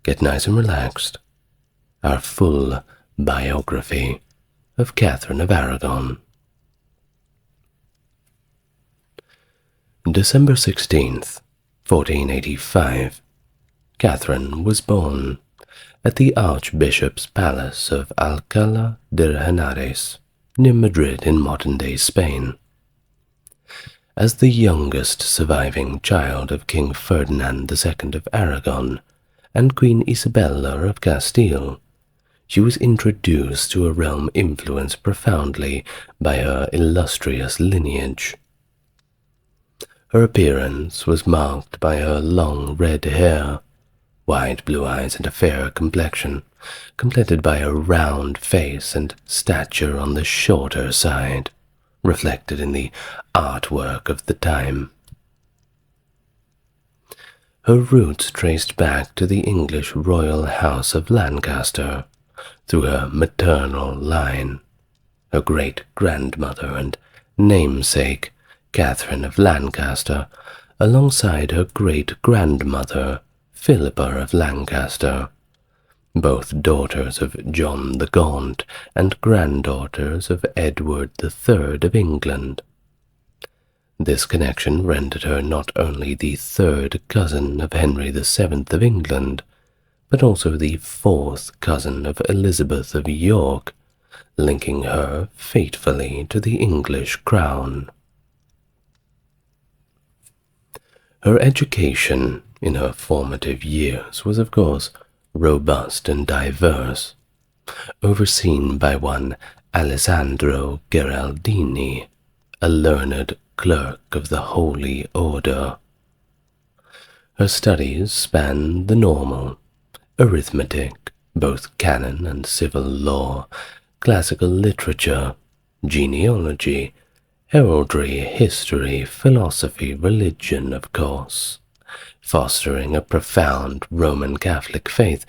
Get nice and relaxed. Our full biography of Catherine of Aragon. December 16th, 1485, Catherine was born at the Archbishop's Palace of Alcalá de Henares, near Madrid in modern-day Spain. As the youngest surviving child of King Ferdinand II of Aragon and Queen Isabella of Castile, she was introduced to a realm influenced profoundly by her illustrious lineage. Her appearance was marked by her long red hair, wide blue eyes and a fair complexion, completed by a round face and stature on the shorter side, reflected in the artwork of the time. Her roots traced back to the English royal house of Lancaster through her maternal line. Her great-grandmother and namesake, Catherine of Lancaster, alongside her great-grandmother, Philippa of Lancaster, both daughters of John the Gaunt and granddaughters of Edward III of England. This connection rendered her not only the third cousin of Henry VII of England, but also the fourth cousin of Elizabeth of York, linking her fatefully to the English crown. Her education in her formative years was, of course, robust and diverse, overseen by one Alessandro Gheraldini, a learned clerk of the Holy Order. Her studies spanned the normal: arithmetic, both canon and civil law, classical literature, genealogy, heraldry, history, philosophy, religion, of course, fostering a profound Roman Catholic faith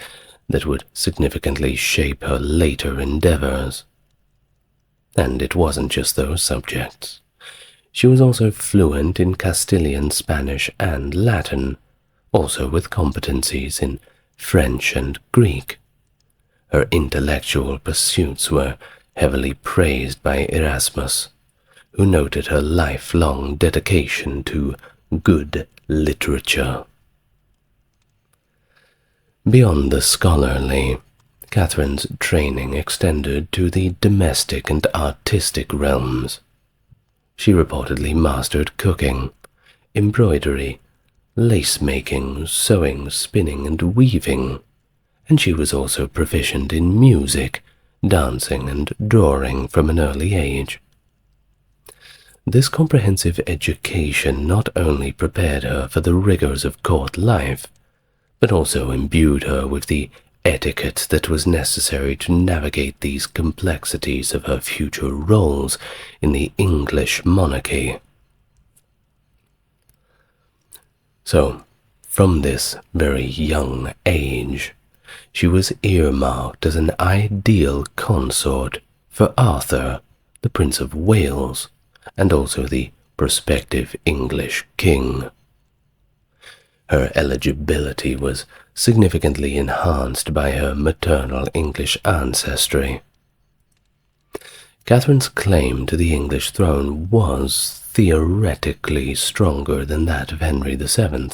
that would significantly shape her later endeavors. And it wasn't just those subjects. She was also fluent in Castilian, Spanish, and Latin, also with competencies in French and Greek. Her intellectual pursuits were heavily praised by Erasmus, who noted her lifelong dedication to good literature. Beyond the scholarly, Catherine's training extended to the domestic and artistic realms. She reportedly mastered cooking, embroidery, lace-making, sewing, spinning, and weaving, and she was also proficient in music, dancing, and drawing from an early age. This comprehensive education not only prepared her for the rigors of court life, but also imbued her with the etiquette that was necessary to navigate these complexities of her future roles in the English monarchy. So, from this very young age, she was earmarked as an ideal consort for Arthur, the Prince of Wales, and also the prospective English king. Her eligibility was significantly enhanced by her maternal English ancestry. Catherine's claim to the English throne was theoretically stronger than that of Henry VII,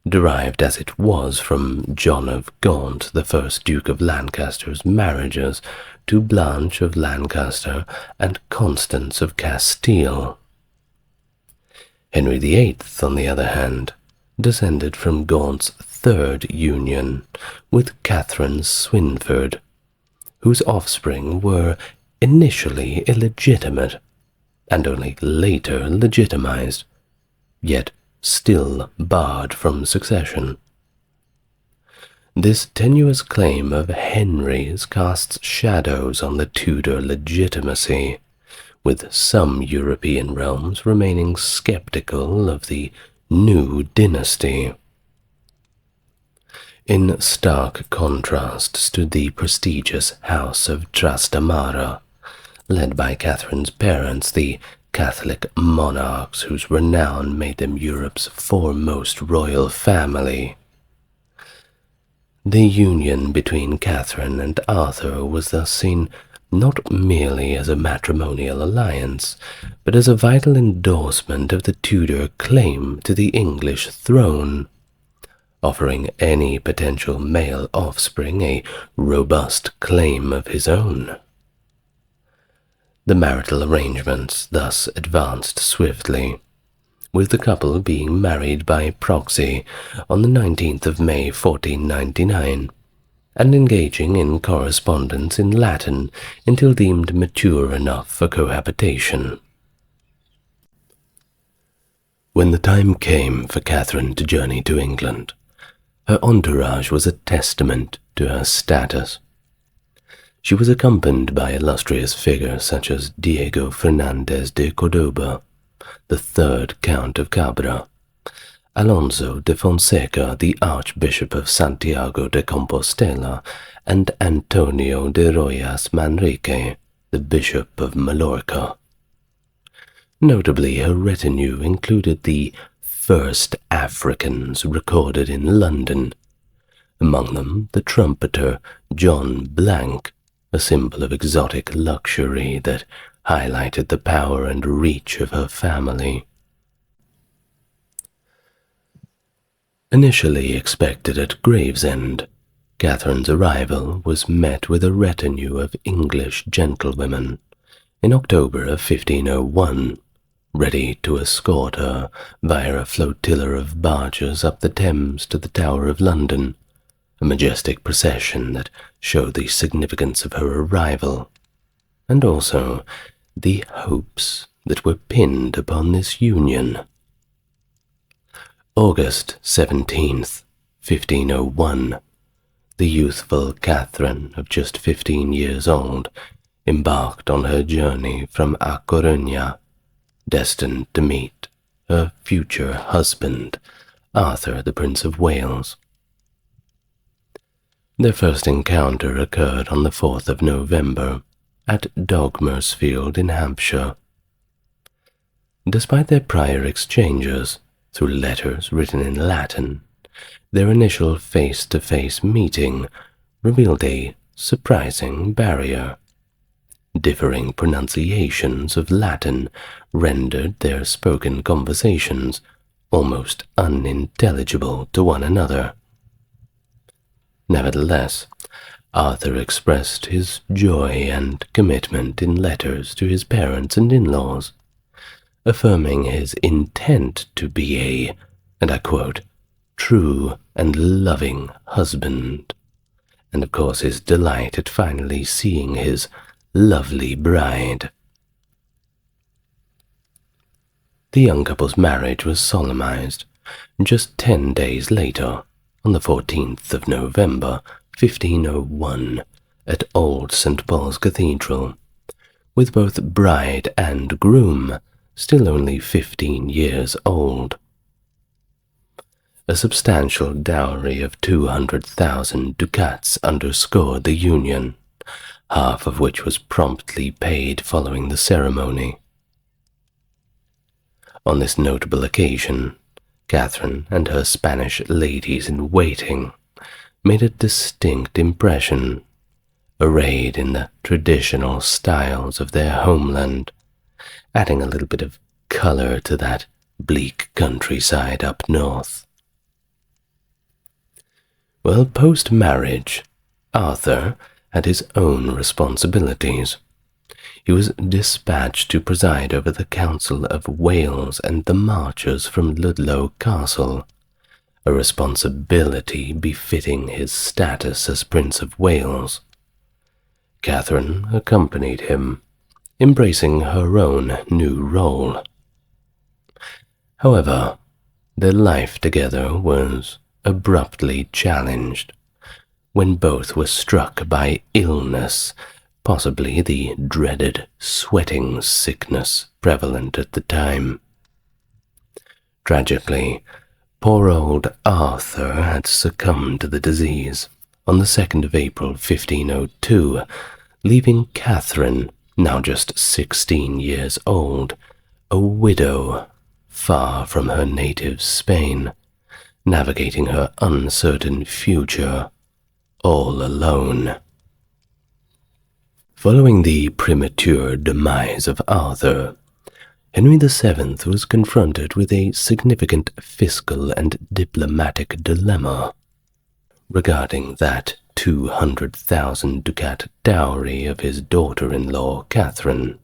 derived as it was from John of Gaunt, the first Duke of Lancaster's marriages to Blanche of Lancaster and Constance of Castile. Henry VIII, on the other hand, descended from Gaunt's third union with Catherine Swynford, whose offspring were initially illegitimate and only later legitimized, yet still barred from succession. This tenuous claim of Henry's casts shadows on the Tudor legitimacy, with some European realms remaining skeptical of the new dynasty. In stark contrast stood the prestigious House of Trastamara, led by Catherine's parents, the Catholic monarchs whose renown made them Europe's foremost royal family. The union between Catherine and Arthur was thus seen not merely as a matrimonial alliance, but as a vital endorsement of the Tudor claim to the English throne, offering any potential male offspring a robust claim of his own. The marital arrangements thus advanced swiftly, with the couple being married by proxy on the 19th of May 1499, and engaging in correspondence in Latin until deemed mature enough for cohabitation. When the time came for Catherine to journey to England, her entourage was a testament to her status. She was accompanied by illustrious figures such as Diego Fernandez de Cordoba, the third Count of Cabra, Alonso de Fonseca, the Archbishop of Santiago de Compostela, and Antonio de Royas Manrique, the Bishop of Mallorca. Notably, her retinue included the first Africans recorded in London, among them the trumpeter John Blank, a symbol of exotic luxury that highlighted the power and reach of her family. Initially expected at Gravesend, Catherine's arrival was met with a retinue of English gentlewomen in October of 1501, ready to escort her via a flotilla of barges up the Thames to the Tower of London, a majestic procession that showed the significance of her arrival, and also the hopes that were pinned upon this union. August 17th, 1501, the youthful Catherine of just 15 years old embarked on her journey from A Coruña, destined to meet her future husband, Arthur, the Prince of Wales. Their first encounter occurred on the 4th of November at Dogmersfield in Hampshire. Despite their prior exchanges, through letters written in Latin, their initial face-to-face meeting revealed a surprising barrier. Differing pronunciations of Latin rendered their spoken conversations almost unintelligible to one another. Nevertheless, Arthur expressed his joy and commitment in letters to his parents and in-laws, affirming his intent to be a, and I quote, true and loving husband, and of course his delight at finally seeing his lovely bride. The young couple's marriage was solemnized just 10 days later, on the 14th of November, 1501, at Old St. Paul's Cathedral, with both bride and groom still only 15 years old. A substantial dowry of 200,000 ducats underscored the union, half of which was promptly paid following the ceremony. On this notable occasion, Catherine and her Spanish ladies-in-waiting made a distinct impression, arrayed in the traditional styles of their homeland, adding a little bit of color to that bleak countryside up north. Well, post-marriage, Arthur had his own responsibilities. He was dispatched to preside over the Council of Wales and the marches from Ludlow Castle, a responsibility befitting his status as Prince of Wales. Catherine accompanied him, embracing her own new role. However, their life together was abruptly challenged when both were struck by illness, possibly the dreaded sweating sickness prevalent at the time. Tragically, poor old Arthur had succumbed to the disease on the 2nd of April 1502, leaving Catherine, now just 16 years old, a widow, far from her native Spain, navigating her uncertain future all alone. Following the premature demise of Arthur, Henry VII was confronted with a significant fiscal and diplomatic dilemma regarding that 200,000 ducat dowry of his daughter-in-law Catherine.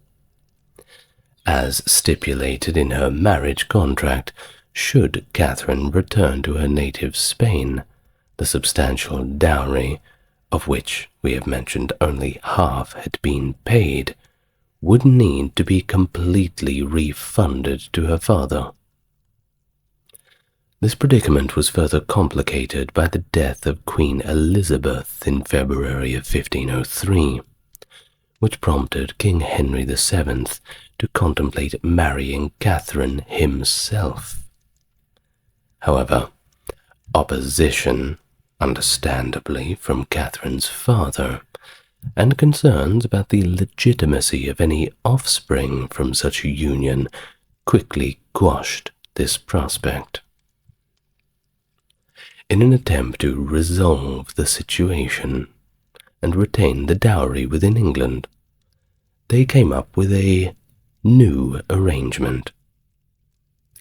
As stipulated in her marriage contract, should Catherine return to her native Spain, the substantial dowry, of which we have mentioned only half had been paid, would need to be completely refunded to her father. This predicament was further complicated by the death of Queen Elizabeth in February of 1503, which prompted King Henry VII to contemplate marrying Catherine himself. However, opposition, understandably from Catherine's father, and concerns about the legitimacy of any offspring from such a union quickly quashed this prospect. In an attempt to resolve the situation and retain the dowry within England, they came up with a new arrangement.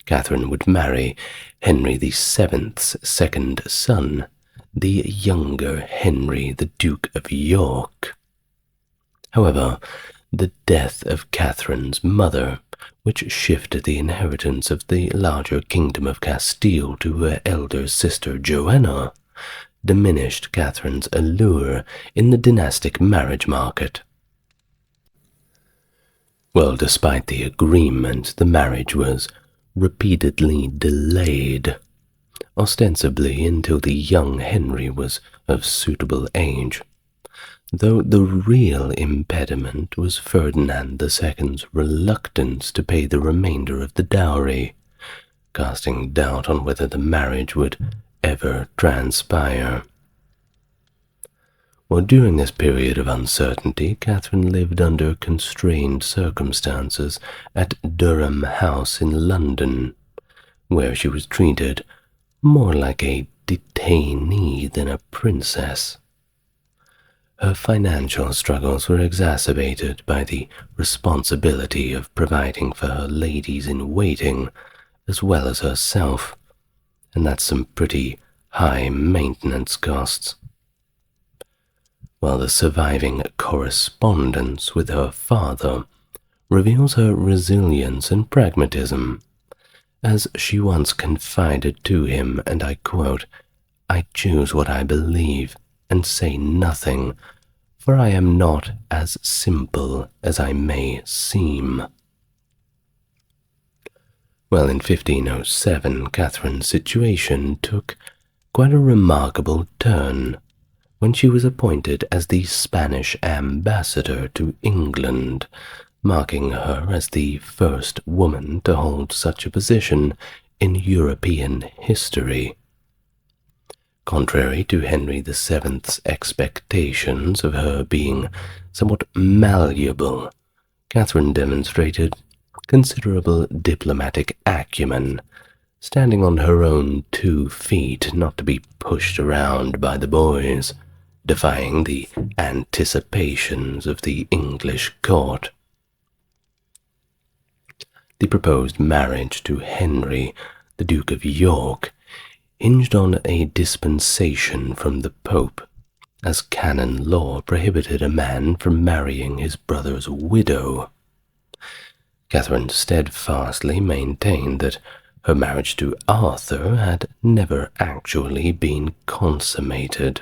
Catherine would marry Henry VII's second son, the younger Henry, the Duke of York. However, the death of Catherine's mother, which shifted the inheritance of the larger kingdom of Castile to her elder sister Joanna, diminished Catherine's allure in the dynastic marriage market. Well, despite the agreement, the marriage was repeatedly delayed, ostensibly until the young Henry was of suitable age, though the real impediment was Ferdinand II's reluctance to pay the remainder of the dowry, casting doubt on whether the marriage would ever transpire. Well, during this period of uncertainty, Catherine lived under constrained circumstances at Durham House in London, where she was treated more like a detainee than a princess. Her financial struggles were exacerbated by the responsibility of providing for her ladies-in-waiting as well as herself, and that's some pretty high maintenance costs. While the surviving correspondence with her father reveals her resilience and pragmatism, as she once confided to him, and I quote, "I choose what I believe and say nothing, for I am not as simple as I may seem." Well, in 1507, Catherine's situation took quite a remarkable turn when she was appointed as the Spanish ambassador to England, marking her as the first woman to hold such a position in European history. Contrary to Henry VII's expectations of her being somewhat malleable, Catherine demonstrated considerable diplomatic acumen, standing on her own 2 feet, not to be pushed around by the boys, defying the anticipations of the English court. The proposed marriage to Henry, the Duke of York, hinged on a dispensation from the Pope, as canon law prohibited a man from marrying his brother's widow. Catherine steadfastly maintained that her marriage to Arthur had never actually been consummated,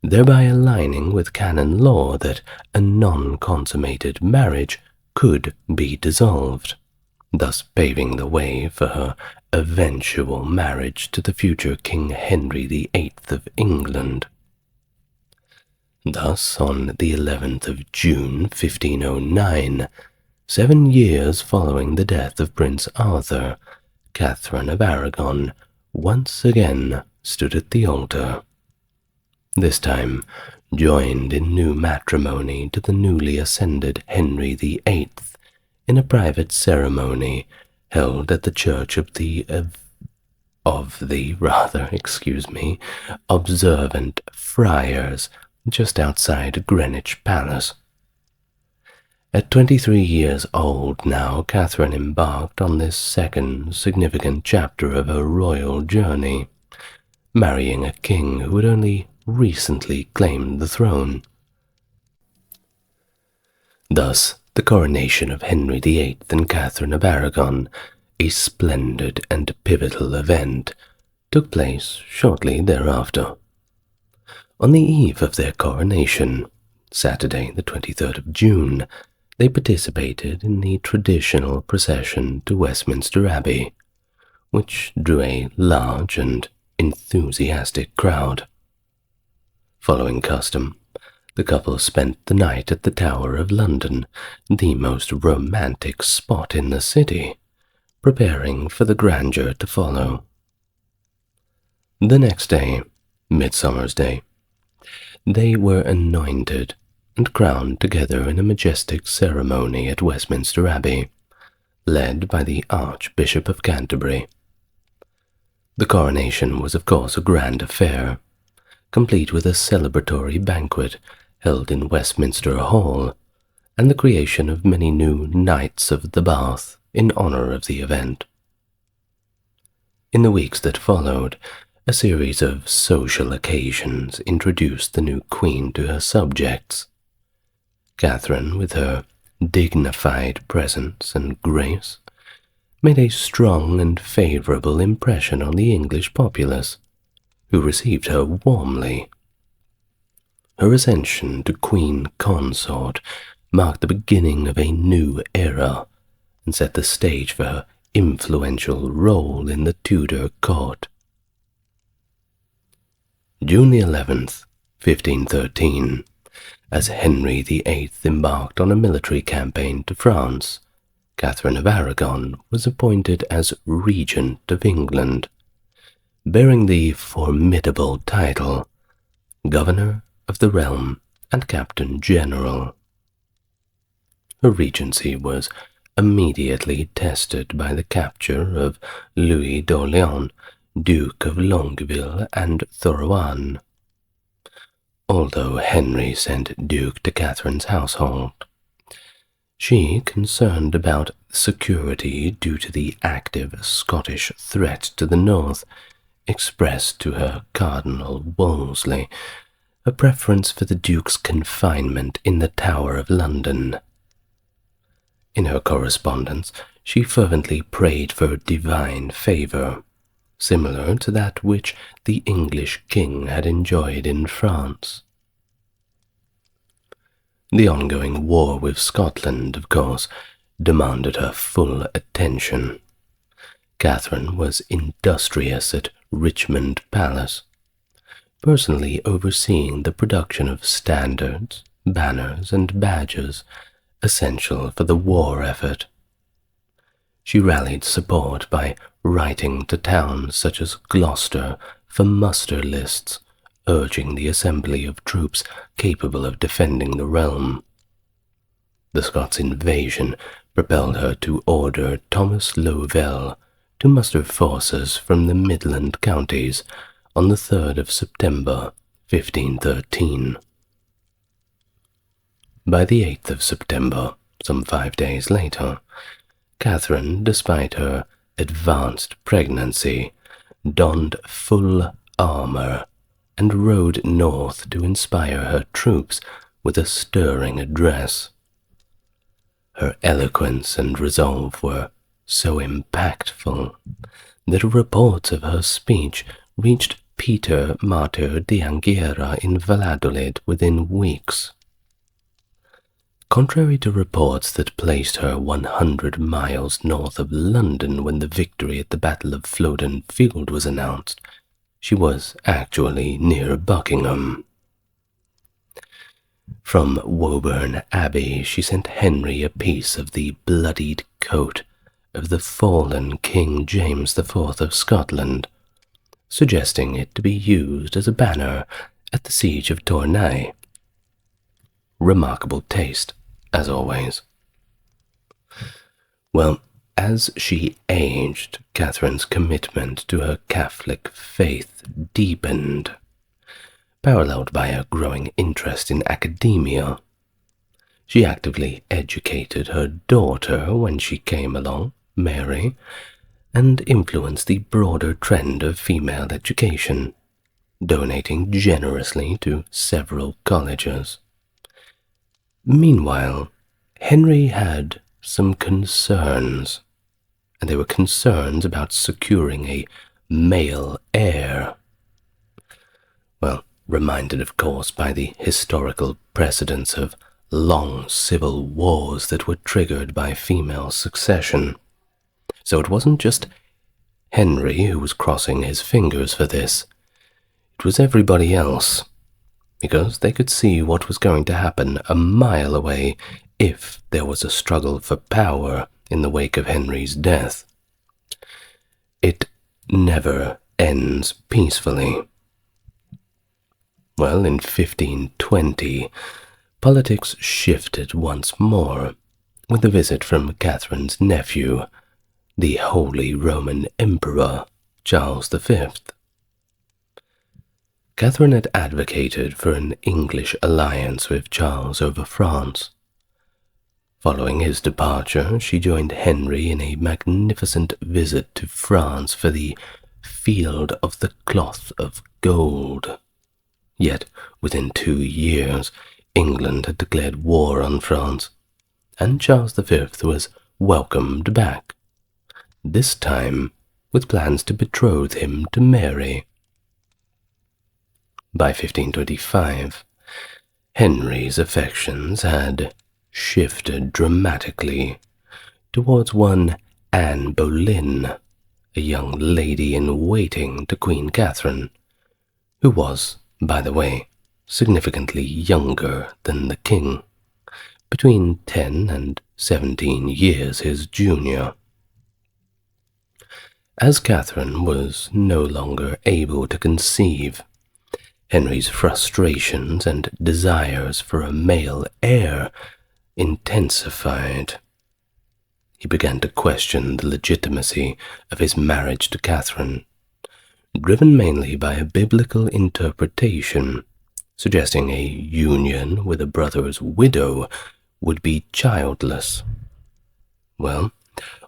thereby aligning with canon law that a non-consummated marriage could be dissolved, thus paving the way for her eventual marriage to the future King Henry VIII of England. Thus, on the 11th of June, 1509, 7 years following the death of Prince Arthur, Catherine of Aragon once again stood at the altar. This time joined in new matrimony to the newly ascended Henry VIII in a private ceremony held at the church of the observant friars just outside Greenwich Palace. At 23 years old now, Catherine embarked on this second significant chapter of her royal journey, marrying a king who had only recently claimed the throne. Thus, the coronation of Henry VIII and Catherine of Aragon, a splendid and pivotal event, took place shortly thereafter. On the eve of their coronation, Saturday the 23rd of June, they participated in the traditional procession to Westminster Abbey, which drew a large and enthusiastic crowd. Following custom, the couple spent the night at the Tower of London, the most romantic spot in the city, preparing for the grandeur to follow. The next day, Midsummer's Day, they were anointed and crowned together in a majestic ceremony at Westminster Abbey, led by the Archbishop of Canterbury. The coronation was of course a grand affair, complete with a celebratory banquet held in Westminster Hall, and the creation of many new Knights of the Bath in honor of the event. In the weeks that followed, a series of social occasions introduced the new queen to her subjects. Catherine, with her dignified presence and grace, made a strong and favorable impression on the English populace, who received her warmly. Her ascension to Queen Consort marked the beginning of a new era and set the stage for her influential role in the Tudor court. June the 11th, 1513, as Henry VIII embarked on a military campaign to France, Catherine of Aragon was appointed as Regent of England, bearing the formidable title Governor of the Realm and Captain General. Her regency was immediately tested by the capture of Louis d'Orléans, Duke of Longueville and Thorouanne, although Henry sent Duke to Catherine's household. She, concerned about security due to the active Scottish threat to the north, expressed to her Cardinal Wolsey a preference for the Duke's confinement in the Tower of London. In her correspondence, she fervently prayed for divine favour, similar to that which the English king had enjoyed in France. The ongoing war with Scotland, of course, demanded her full attention. Catherine was industrious at Richmond Palace, personally overseeing the production of standards, banners, and badges essential for the war effort. She rallied support by writing to towns such as Gloucester for muster lists, urging the assembly of troops capable of defending the realm. The Scots' invasion propelled her to order Thomas Lovell to muster forces from the Midland counties on the 3rd of September, 1513. By the 8th of September, some 5 days later, Catherine, despite her advanced pregnancy, donned full armor and rode north to inspire her troops with a stirring address. Her eloquence and resolve were so impactful that reports of her speech reached Peter Martyr de Anguera in Valladolid within weeks. Contrary to reports that placed her 100 miles north of London when the victory at the Battle of Flodden Field was announced, she was actually near Buckingham. From Woburn Abbey she sent Henry a piece of the bloodied coat of the fallen King James IV of Scotland, suggesting it to be used as a banner at the siege of Tournai. Remarkable taste, as always. Well, as she aged, Catherine's commitment to her Catholic faith deepened, paralleled by a growing interest in academia. She actively educated her daughter when she came along, Mary, and influenced the broader trend of female education, donating generously to several colleges. Meanwhile, Henry had some concerns, and they were concerns about securing a male heir. Well, reminded of course by the historical precedents of long civil wars that were triggered by female succession. So it wasn't just Henry who was crossing his fingers for this. It was everybody else, because they could see what was going to happen a mile away if there was a struggle for power in the wake of Henry's death. It never ends peacefully. Well, in 1520, politics shifted once more with a visit from Catherine's nephew, the Holy Roman Emperor, Charles V. Catherine had advocated for an English alliance with Charles over France, Following his departure, she joined Henry in a magnificent visit to France for the Field of the Cloth of Gold. Yet, within 2 years, England had declared war on France, and Charles V was welcomed back, this time with plans to betroth him to Mary. By 1525, Henry's affections had shifted dramatically towards one Anne Boleyn, a young lady-in-waiting to Queen Catherine, who was, by the way, significantly younger than the king, between 10 and 17 years his junior. As Catherine was no longer able to conceive, Henry's frustrations and desires for a male heir intensified. He began to question the legitimacy of his marriage to Catherine, driven mainly by a biblical interpretation suggesting a union with a brother's widow would be childless. Well,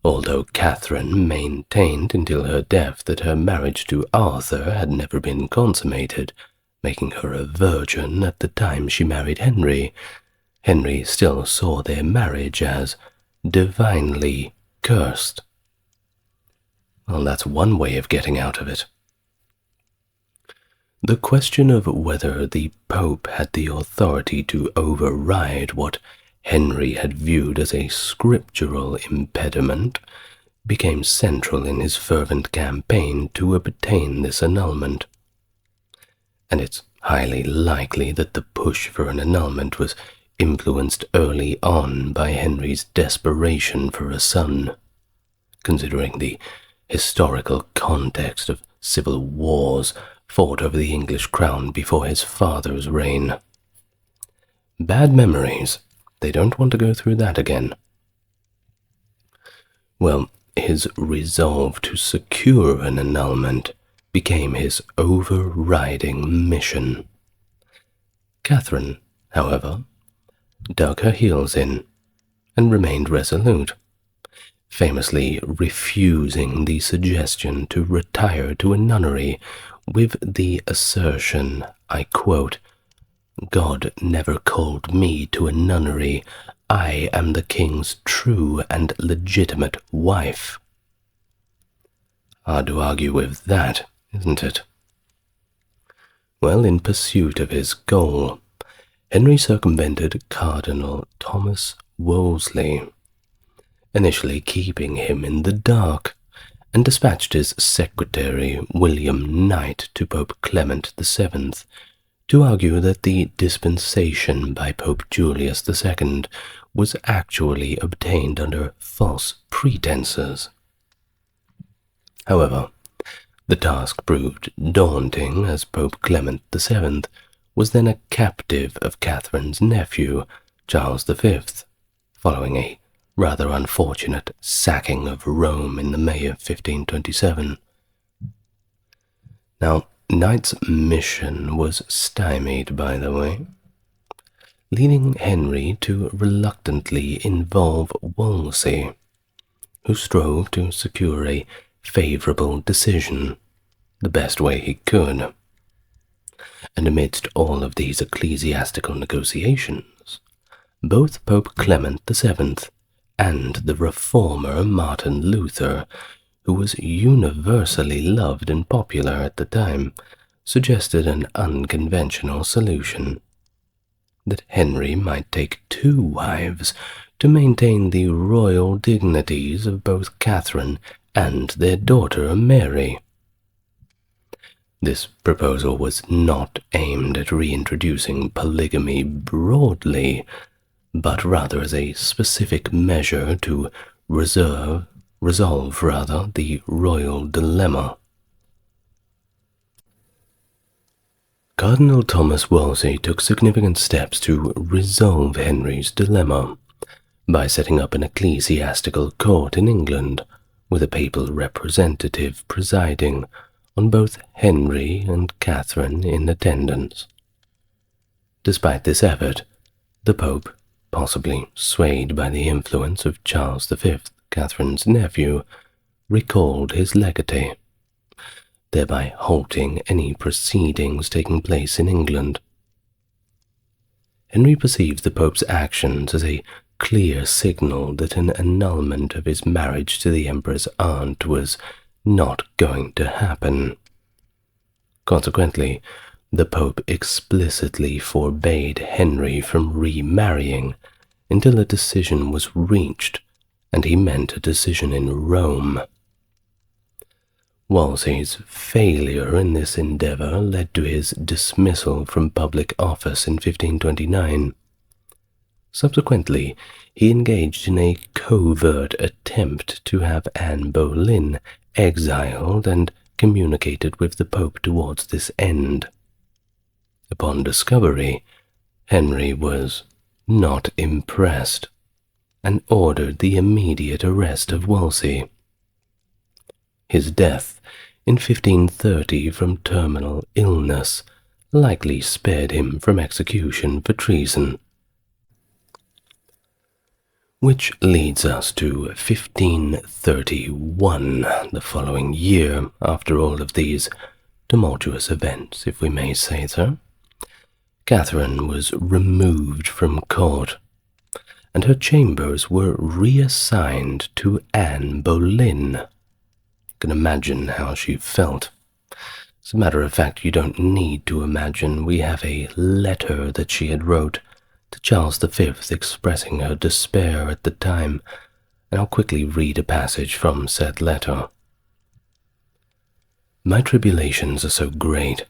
although Catherine maintained until her death that her marriage to Arthur had never been consummated, making her a virgin at the time she married Henry, Henry still saw their marriage as divinely cursed. Well, that's one way of getting out of it. The question of whether the Pope had the authority to override what Henry had viewed as a scriptural impediment became central in his fervent campaign to obtain this annulment. And it's highly likely that the push for an annulment was influenced early on by Henry's desperation for a son, considering the historical context of civil wars fought over the English crown before his father's reign. Bad memories. They don't want to go through that again. Well, his resolve to secure an annulment became his overriding mission. Catherine, however, dug her heels in and remained resolute, famously refusing the suggestion to retire to a nunnery with the assertion, I quote, "God never called me to a nunnery. I am the king's true and legitimate wife." Hard to argue with that, isn't it? Well, in pursuit of his goal, Henry circumvented Cardinal Thomas Wolsey, initially keeping him in the dark, and dispatched his secretary William Knight to Pope Clement VII to argue that the dispensation by Pope Julius II was actually obtained under false pretenses. However, the task proved daunting, as Pope Clement VII was then a captive of Catherine's nephew, Charles V, following a rather unfortunate sacking of Rome in the May of 1527. Now, Knight's mission was stymied, by the way, leading Henry to reluctantly involve Wolsey, who strove to secure a favorable decision the best way he could. And amidst all of these ecclesiastical negotiations, both Pope Clement VII and the reformer Martin Luther, who was universally loved and popular at the time, suggested an unconventional solution: that Henry might take 2 wives to maintain the royal dignities of both Catherine and their daughter Mary. This proposal was not aimed at reintroducing polygamy broadly, but rather as a specific measure to resolve the royal dilemma. Cardinal Thomas Wolsey took significant steps to resolve Henry's dilemma by setting up an ecclesiastical court in England, with a papal representative presiding on both Henry and Catherine in attendance. Despite this effort, the Pope possibly swayed by the influence of Charles V, Catherine's nephew, recalled his legatee, thereby halting any proceedings taking place in England. Henry perceived the Pope's actions as a clear signal that an annulment of his marriage to the Emperor's aunt was not going to happen. Consequently, the Pope explicitly forbade Henry from remarrying until a decision was reached, and he meant a decision in Rome. Wolsey's failure in this endeavour led to his dismissal from public office in 1529. Subsequently, he engaged in a covert attempt to have Anne Boleyn exiled and communicated with the Pope towards this end. Upon discovery, Henry was not impressed and ordered the immediate arrest of Wolsey. His death in 1530 from terminal illness likely spared him from execution for treason. Which leads us to 1531, the following year after all of these tumultuous events, if we may say so. Catherine was removed from court, and her chambers were reassigned to Anne Boleyn. You can imagine how she felt. As a matter of fact, you don't need to imagine. We have a letter that she had wrote to Charles V expressing her despair at the time, and I'll quickly read a passage from said letter. My tribulations are so great,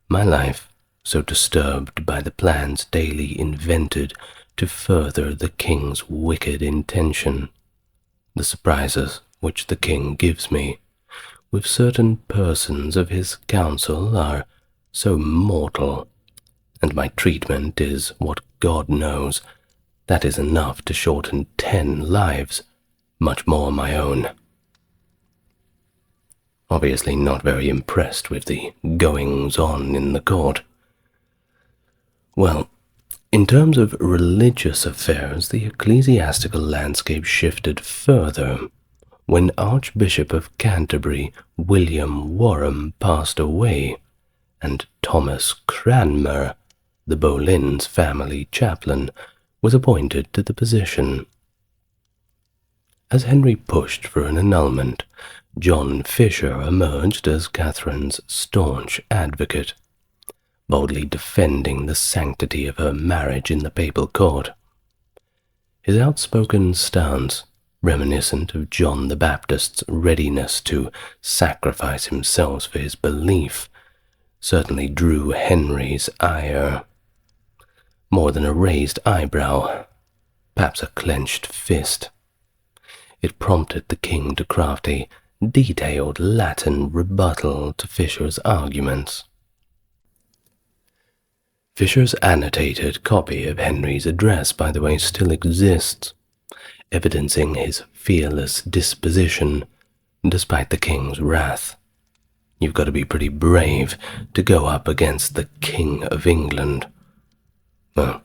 my life so disturbed by the plans daily invented to further the king's wicked intention, the surprises which the king gives me, with certain persons of his council, are so mortal, and my treatment is what God knows, that is enough to shorten 10 lives, much more my own. Obviously not very impressed with the goings-on in the court. Well, in terms of religious affairs, the ecclesiastical landscape shifted further when Archbishop of Canterbury William Warham passed away, and Thomas Cranmer, the Boleyn's family chaplain, was appointed to the position. As Henry pushed for an annulment, John Fisher emerged as Catherine's staunch advocate, boldly defending the sanctity of her marriage in the papal court. His outspoken stance, reminiscent of John the Baptist's readiness to sacrifice himself for his belief, certainly drew Henry's ire. More than a raised eyebrow, perhaps a clenched fist. It prompted the king to craft a detailed Latin rebuttal to Fisher's arguments. Fisher's annotated copy of Henry's address, by the way, still exists, evidencing his fearless disposition despite the king's wrath. You've got to be pretty brave to go up against the King of England. Well,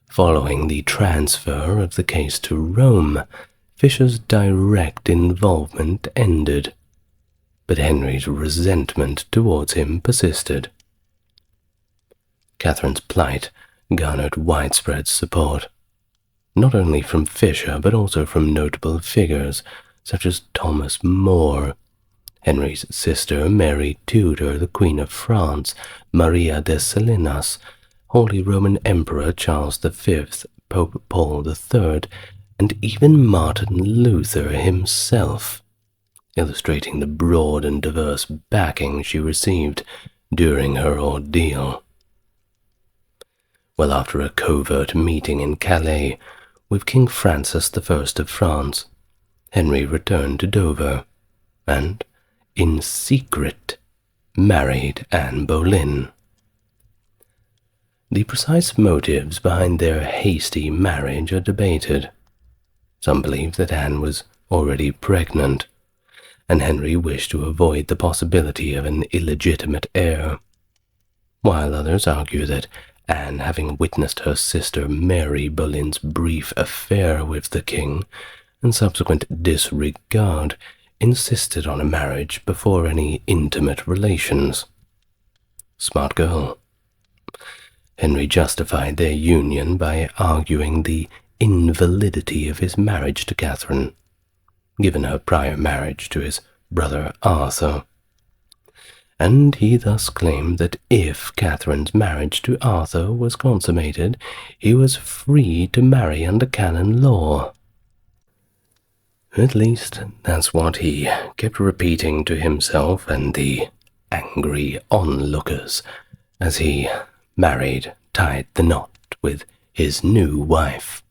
following the transfer of the case to Rome, Fisher's direct involvement ended, but Henry's resentment towards him persisted. Catherine's plight garnered widespread support, not only from Fisher but also from notable figures such as Thomas More, Henry's sister Mary Tudor, the Queen of France, Maria de Salinas, Holy Roman Emperor Charles V, Pope Paul III, and even Martin Luther himself, illustrating the broad and diverse backing she received during her ordeal. Well, after a covert meeting in Calais with King Francis I of France, Henry returned to Dover and, in secret, married Anne Boleyn. The precise motives behind their hasty marriage are debated. Some believe that Anne was already pregnant, and Henry wished to avoid the possibility of an illegitimate heir, while others argue that Anne, having witnessed her sister Mary Boleyn's brief affair with the king and subsequent disregard, insisted on a marriage before any intimate relations. Smart girl. Henry justified their union by arguing the invalidity of his marriage to Catherine, given her prior marriage to his brother Arthur. And he thus claimed that if Catherine's marriage to Arthur was consummated, he was free to marry under canon law. At least that's what he kept repeating to himself and the angry onlookers as he tied the knot with his new wife.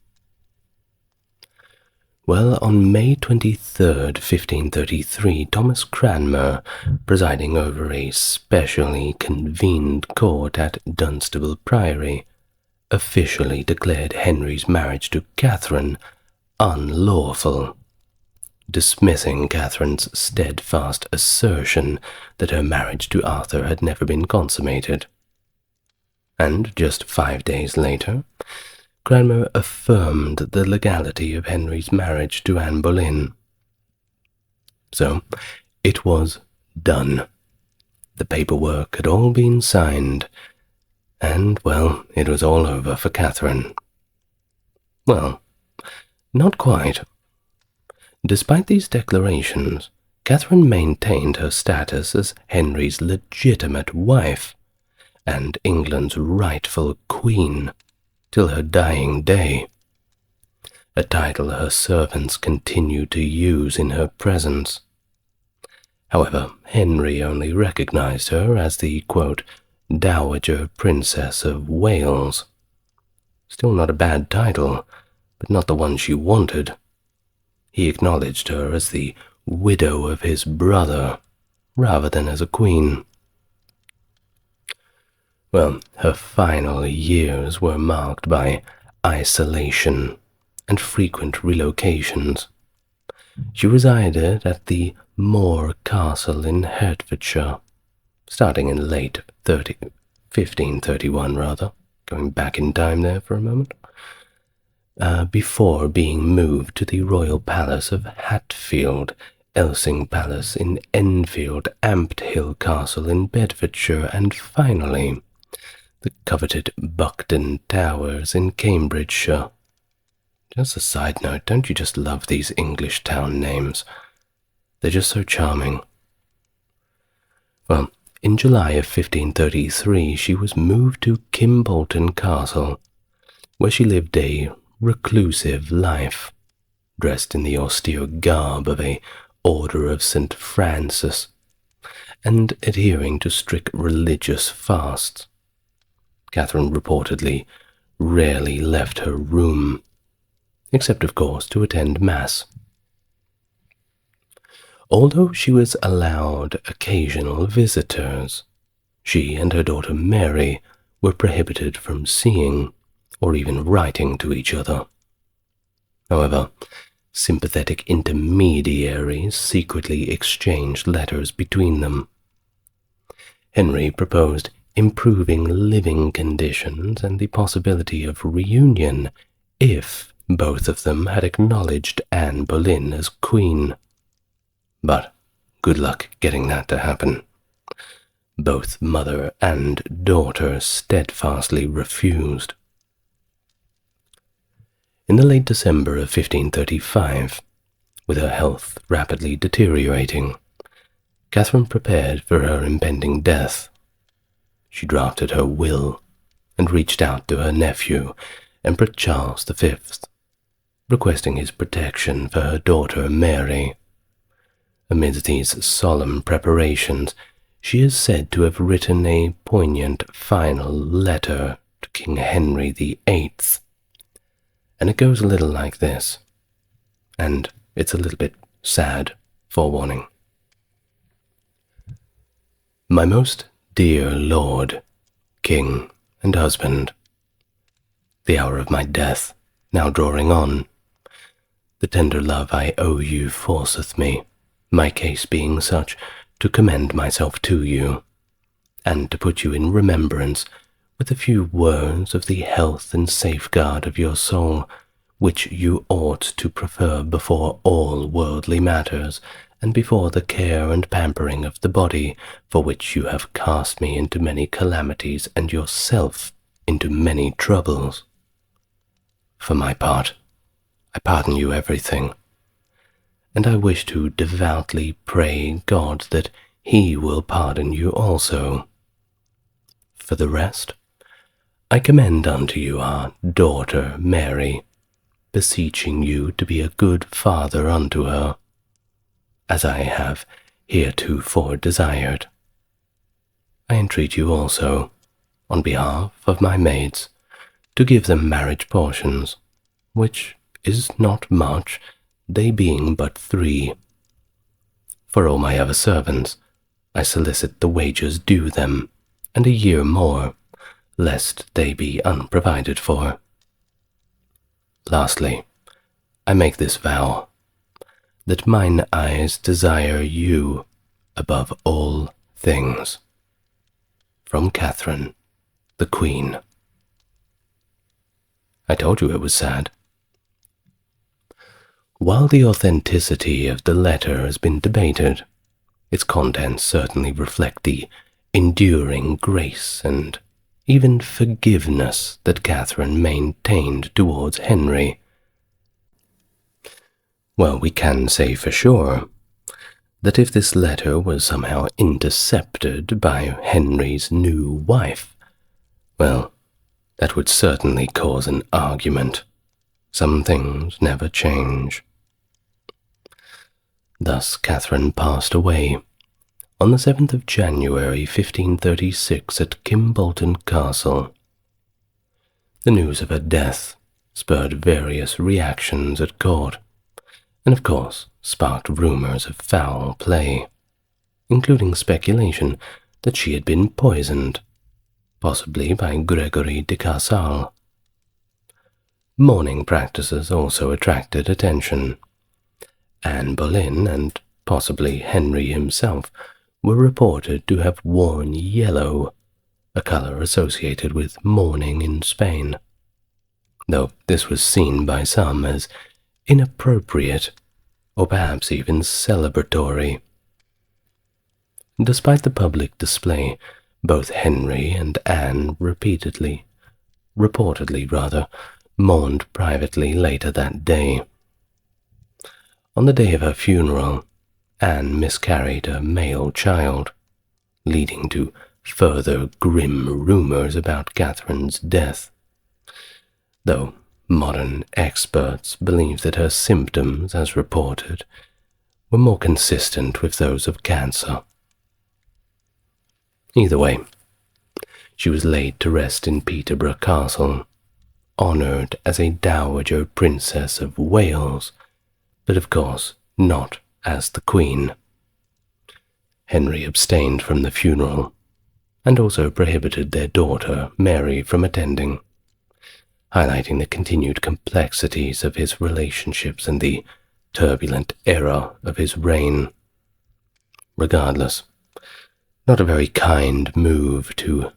Well, on May 23rd, 1533, Thomas Cranmer, presiding over a specially convened court at Dunstable Priory, officially declared Henry's marriage to Catherine unlawful, dismissing Catherine's steadfast assertion that her marriage to Arthur had never been consummated. And just 5 days later, Cranmer affirmed the legality of Henry's marriage to Anne Boleyn. So, it was done. The paperwork had all been signed, and, well, it was all over for Catherine. Well, not quite. Despite these declarations, Catherine maintained her status as Henry's legitimate wife and England's rightful queen till her dying day, a title her servants continued to use in her presence. However, Henry only recognized her as the, quote, Dowager Princess of Wales. Still not a bad title, but not the one she wanted. He acknowledged her as the widow of his brother, rather than as a queen. Well, her final years were marked by isolation and frequent relocations. She resided at the Moor Castle in Hertfordshire, starting in late 1531, going back in time there for a moment, before being moved to the royal palace of Hatfield, Elsing Palace in Enfield, Ampthill Castle in Bedfordshire, and finally the coveted Buckden Towers in Cambridgeshire. Just a side note, don't you just love these English town names? They're just so charming. Well, in July of 1533, she was moved to Kimbolton Castle, where she lived a reclusive life, dressed in the austere garb of a Order of St. Francis, and adhering to strict religious fasts. Catherine reportedly rarely left her room, except of course to attend Mass. Although she was allowed occasional visitors, she and her daughter Mary were prohibited from seeing or even writing to each other. However, sympathetic intermediaries secretly exchanged letters between them. Henry proposed improving living conditions and the possibility of reunion if both of them had acknowledged Anne Boleyn as queen. But good luck getting that to happen. Both mother and daughter steadfastly refused. In the late December of 1535, with her health rapidly deteriorating, Catherine prepared for her impending death. She drafted her will and reached out to her nephew, Emperor Charles V, requesting his protection for her daughter Mary. Amidst these solemn preparations, she is said to have written a poignant final letter to King Henry VIII, and it goes a little like this, and it's a little bit sad, forewarning. My most dear Lord, King, and husband, the hour of my death now drawing on, the tender love I owe you forceth me, my case being such, to commend myself to you, and to put you in remembrance with a few words of the health and safeguard of your soul, which you ought to prefer before all worldly matters, and before the care and pampering of the body, for which you have cast me into many calamities and yourself into many troubles. For my part, I pardon you everything, and I wish to devoutly pray God that He will pardon you also. For the rest, I commend unto you our daughter Mary, beseeching you to be a good father unto her, as I have heretofore desired. I entreat you also, on behalf of my maids, to give them marriage portions, which is not much, they being but 3. For all my other servants, I solicit the wages due them, and a year more, lest they be unprovided for. Lastly, I make this vow, that mine eyes desire you above all things. From Catherine, the Queen. I told you it was sad. While the authenticity of the letter has been debated, its contents certainly reflect the enduring grace and even forgiveness that Catherine maintained towards Henry. Well, we can say for sure that if this letter was somehow intercepted by Henry's new wife, well, that would certainly cause an argument. Some things never change. Thus Catherine passed away on the 7th of January 1536 at Kimbolton Castle. The news of her death spurred various reactions at court, and of course sparked rumors of foul play, including speculation that she had been poisoned, possibly by Gregory de Cassal. Mourning practices also attracted attention. Anne Boleyn and possibly Henry himself were reported to have worn yellow, a color associated with mourning in Spain, though this was seen by some as inappropriate or perhaps even celebratory. Despite the public display, both Henry and Anne reportedly mourned privately later that day. On the day of her funeral, Anne miscarried a male child, leading to further grim rumors about Catherine's death, though modern experts believe that her symptoms, as reported, were more consistent with those of cancer. Either way, she was laid to rest in Peterborough Castle, honoured as a Dowager Princess of Wales, but of course not as the Queen. Henry abstained from the funeral, and also prohibited their daughter Mary from attending, highlighting the continued complexities of his relationships and the turbulent era of his reign. Regardless, not a very kind move to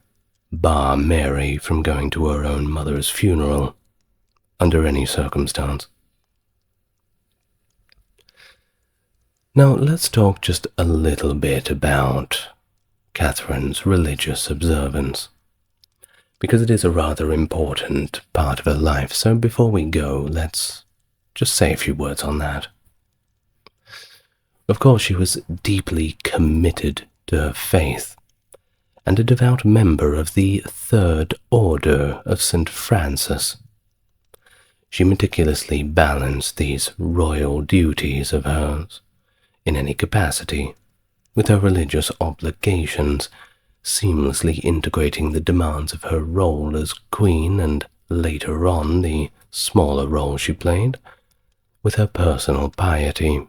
bar Mary from going to her own mother's funeral under any circumstance. Now let's talk just a little bit about Catherine's religious observance, because it is a rather important part of her life. So before we go, let's just say a few words on that. Of course, she was deeply committed to her faith, and a devout member of the Third Order of St. Francis. She meticulously balanced these royal duties of hers, in any capacity, with her religious obligations, seamlessly integrating the demands of her role as queen and later on the smaller role she played, with her personal piety.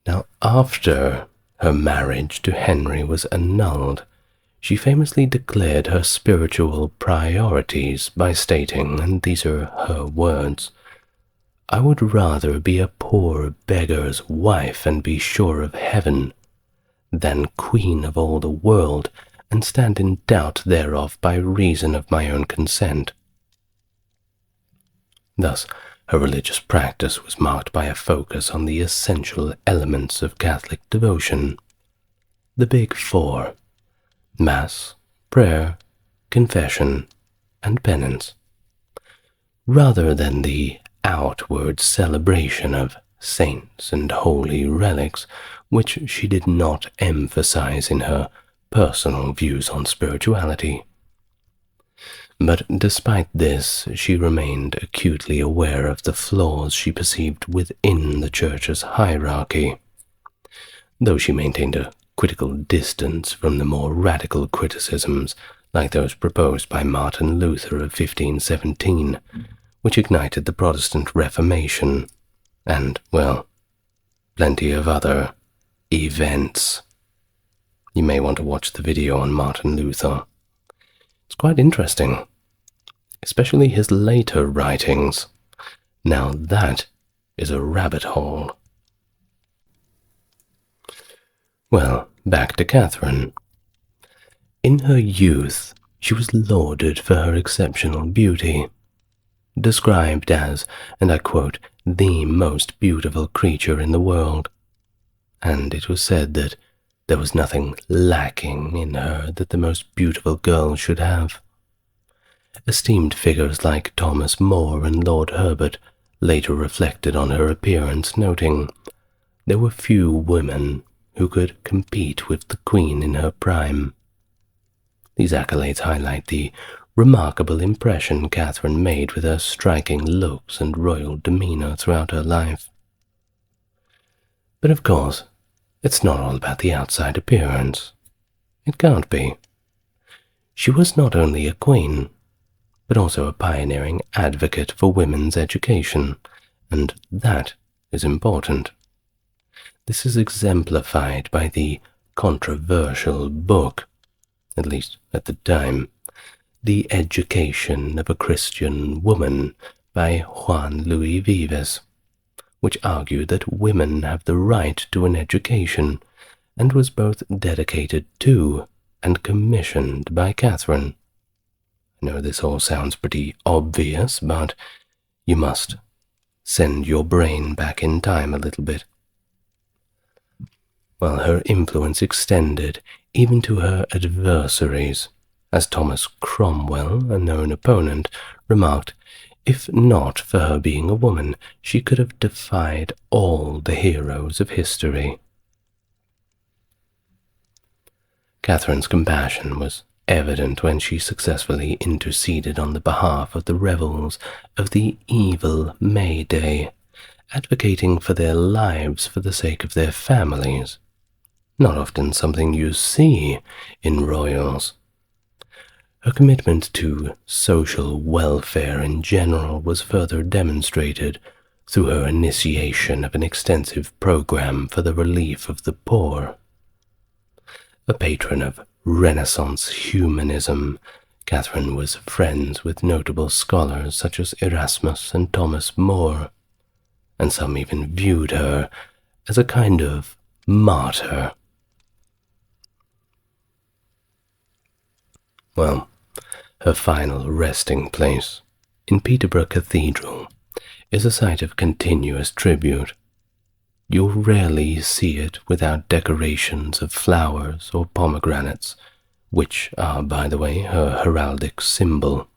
Now, after her marriage to Henry was annulled, she famously declared her spiritual priorities by stating, and these are her words, "I would rather be a poor beggar's wife and be sure of heaven, than queen of all the world and stand in doubt thereof by reason of my own consent. Thus, her religious practice was marked by a focus on the essential elements of Catholic devotion, the big four: Mass, prayer, confession, and penance, rather than the outward celebration of saints and holy relics, which she did not emphasize in her personal views on spirituality. But despite this, she remained acutely aware of the flaws she perceived within the Church's hierarchy, though she maintained a critical distance from the more radical criticisms like those proposed by Martin Luther of 1517, which ignited the Protestant Reformation, and, well, plenty of other events. You may want to watch the video on Martin Luther. It's quite interesting, especially his later writings. Now that is a rabbit hole. Well, back to Catherine. In her youth, she was lauded for her exceptional beauty, described as, and I quote, the most beautiful creature in the world, and it was said that there was nothing lacking in her that the most beautiful girl should have. Esteemed figures like Thomas More and Lord Herbert later reflected on her appearance, noting, there were few women who could compete with the Queen in her prime. These accolades highlight the remarkable impression Catherine made with her striking looks and royal demeanor throughout her life. But of course, it's not all about the outside appearance. It can't be. She was not only a queen, but also a pioneering advocate for women's education, and that is important. This is exemplified by the controversial book, at least at the time, The Education of a Christian Woman by Juan Luis Vives, which argued that women have the right to an education, and was both dedicated to and commissioned by Catherine. I know this all sounds pretty obvious, but you must send your brain back in time a little bit. Well, her influence extended even to her adversaries, as Thomas Cromwell, a known opponent, remarked, if not for her being a woman, she could have defied all the heroes of history. Catherine's compassion was evident when she successfully interceded on the behalf of the rebels of the evil May Day, advocating for their lives for the sake of their families, not often something you see in royals. Her commitment to social welfare in general was further demonstrated through her initiation of an extensive program for the relief of the poor. A patron of Renaissance humanism, Catherine was friends with notable scholars such as Erasmus and Thomas More, and some even viewed her as a kind of martyr. Well, her final resting place in Peterborough Cathedral is a site of continuous tribute. You'll rarely see it without decorations of flowers or pomegranates, which are, by the way, her heraldic symbol.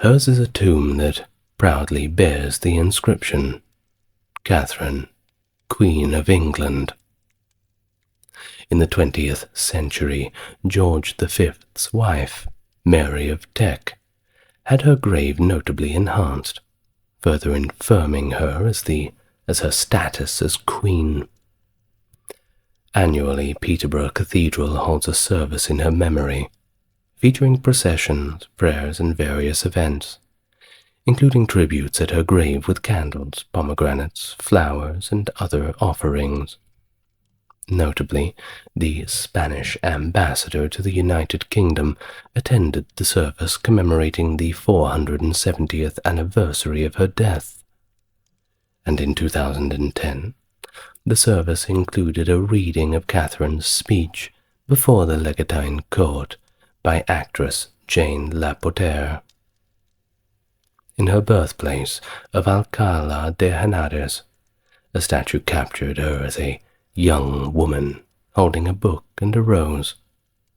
Hers is a tomb that proudly bears the inscription, Catherine, Queen of England. In the 20th century, George V's wife, Mary of Teck, had her grave notably enhanced, further infirming her as her status as queen. Annually, Peterborough Cathedral holds a service in her memory, featuring processions, prayers, and various events, including tributes at her grave with candles, pomegranates, flowers, and other offerings. Notably, the Spanish ambassador to the United Kingdom attended the service commemorating the 470th anniversary of her death. And in 2010, the service included a reading of Catherine's speech before the Legatine court by actress Jane Lapotaire. In her birthplace of Alcala de Henares, a statue captured her as a young woman holding a book and a rose,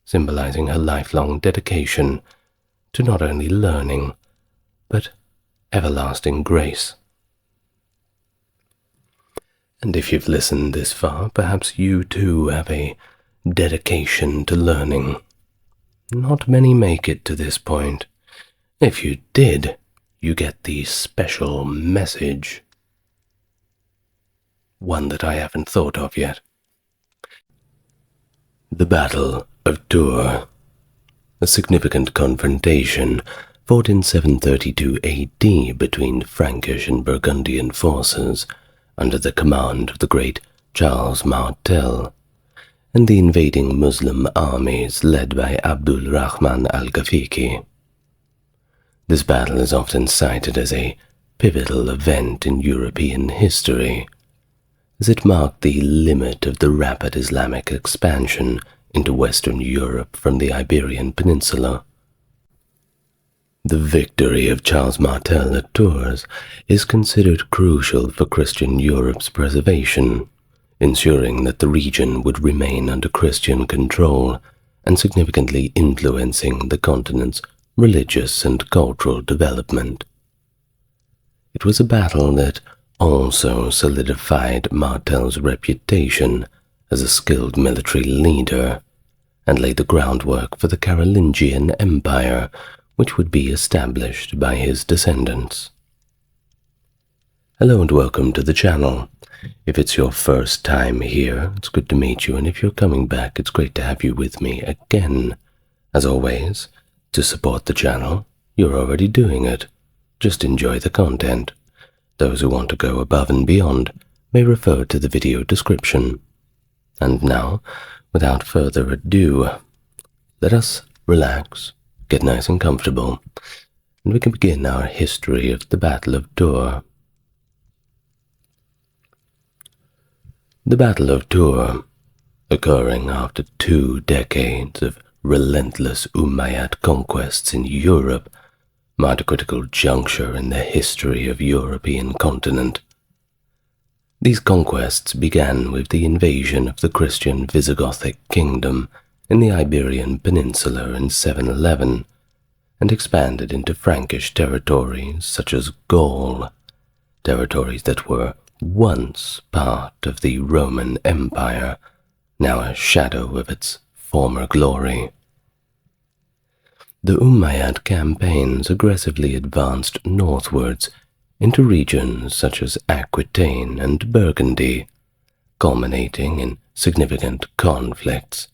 symbolizing her lifelong dedication to not only learning, but everlasting grace. And if you've listened this far, perhaps you too have a dedication to learning. Not many make it to this point. If you did, you get the special message. One that I haven't thought of yet. The Battle of Tours, a significant confrontation fought in 732 AD between Frankish and Burgundian forces under the command of the great Charles Martel, and the invading Muslim armies led by Abdul Rahman al-Ghafiqi. This battle is often cited as a pivotal event in European history, as it marked the limit of the rapid Islamic expansion into Western Europe from the Iberian Peninsula. The victory of Charles Martel at Tours is considered crucial for Christian Europe's preservation, ensuring that the region would remain under Christian control and significantly influencing the continent's religious and cultural development. It was a battle that also solidified Martel's reputation as a skilled military leader and laid the groundwork for the Carolingian Empire, which would be established by his descendants. Hello and welcome to the channel. If it's your first time here, it's good to meet you, and if you're coming back, it's great to have you with me again. As always, to support the channel, you're already doing it. Just enjoy the content. Those who want to go above and beyond may refer to the video description. And now, without further ado, let us relax, get nice and comfortable, and we can begin our history of the Battle of Tours. The Battle of Tours, occurring after 2 decades of relentless Umayyad conquests in Europe, marked a critical juncture in the history of European continent. These conquests began with the invasion of the Christian Visigothic kingdom in the Iberian Peninsula in 711, and expanded into Frankish territories such as Gaul, territories that were once part of the Roman Empire, now a shadow of its former glory. The Umayyad campaigns aggressively advanced northwards into regions such as Aquitaine and Burgundy, culminating in significant conflicts,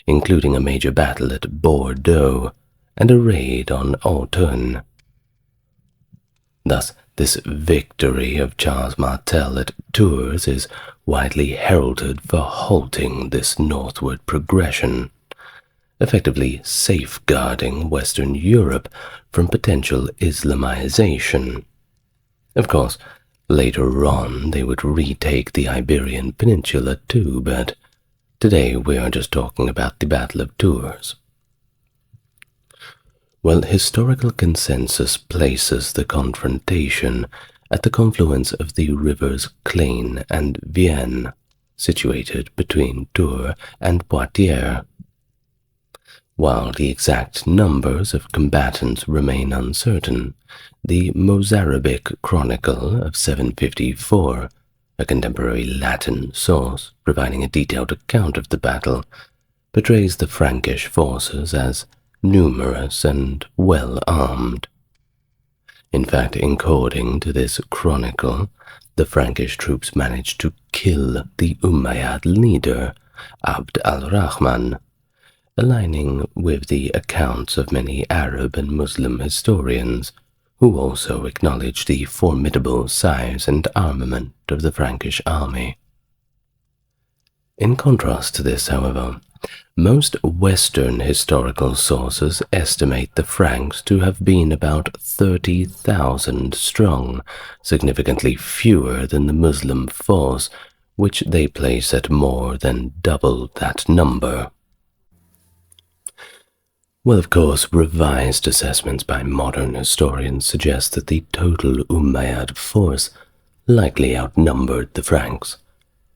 including a major battle at Bordeaux and a raid on Autun. Thus, this victory of Charles Martel at Tours is widely heralded for halting this northward progression, effectively safeguarding Western Europe from potential Islamization. Of course, later on they would retake the Iberian Peninsula too, but today we are just talking about the Battle of Tours. Well, historical consensus places the confrontation at the confluence of the rivers Claine and Vienne, situated between Tours and Poitiers. While the exact numbers of combatants remain uncertain, the Mozarabic Chronicle of 754, a contemporary Latin source providing a detailed account of the battle, portrays the Frankish forces as numerous and well-armed. In fact, according to this chronicle, the Frankish troops managed to kill the Umayyad leader, Abd al-Rahman, aligning with the accounts of many Arab and Muslim historians, who also acknowledge the formidable size and armament of the Frankish army. In contrast to this, however, most Western historical sources estimate the Franks to have been about 30,000 strong, significantly fewer than the Muslim force, which they place at more than double that number. Well, of course, revised assessments by modern historians suggest that the total Umayyad force likely outnumbered the Franks,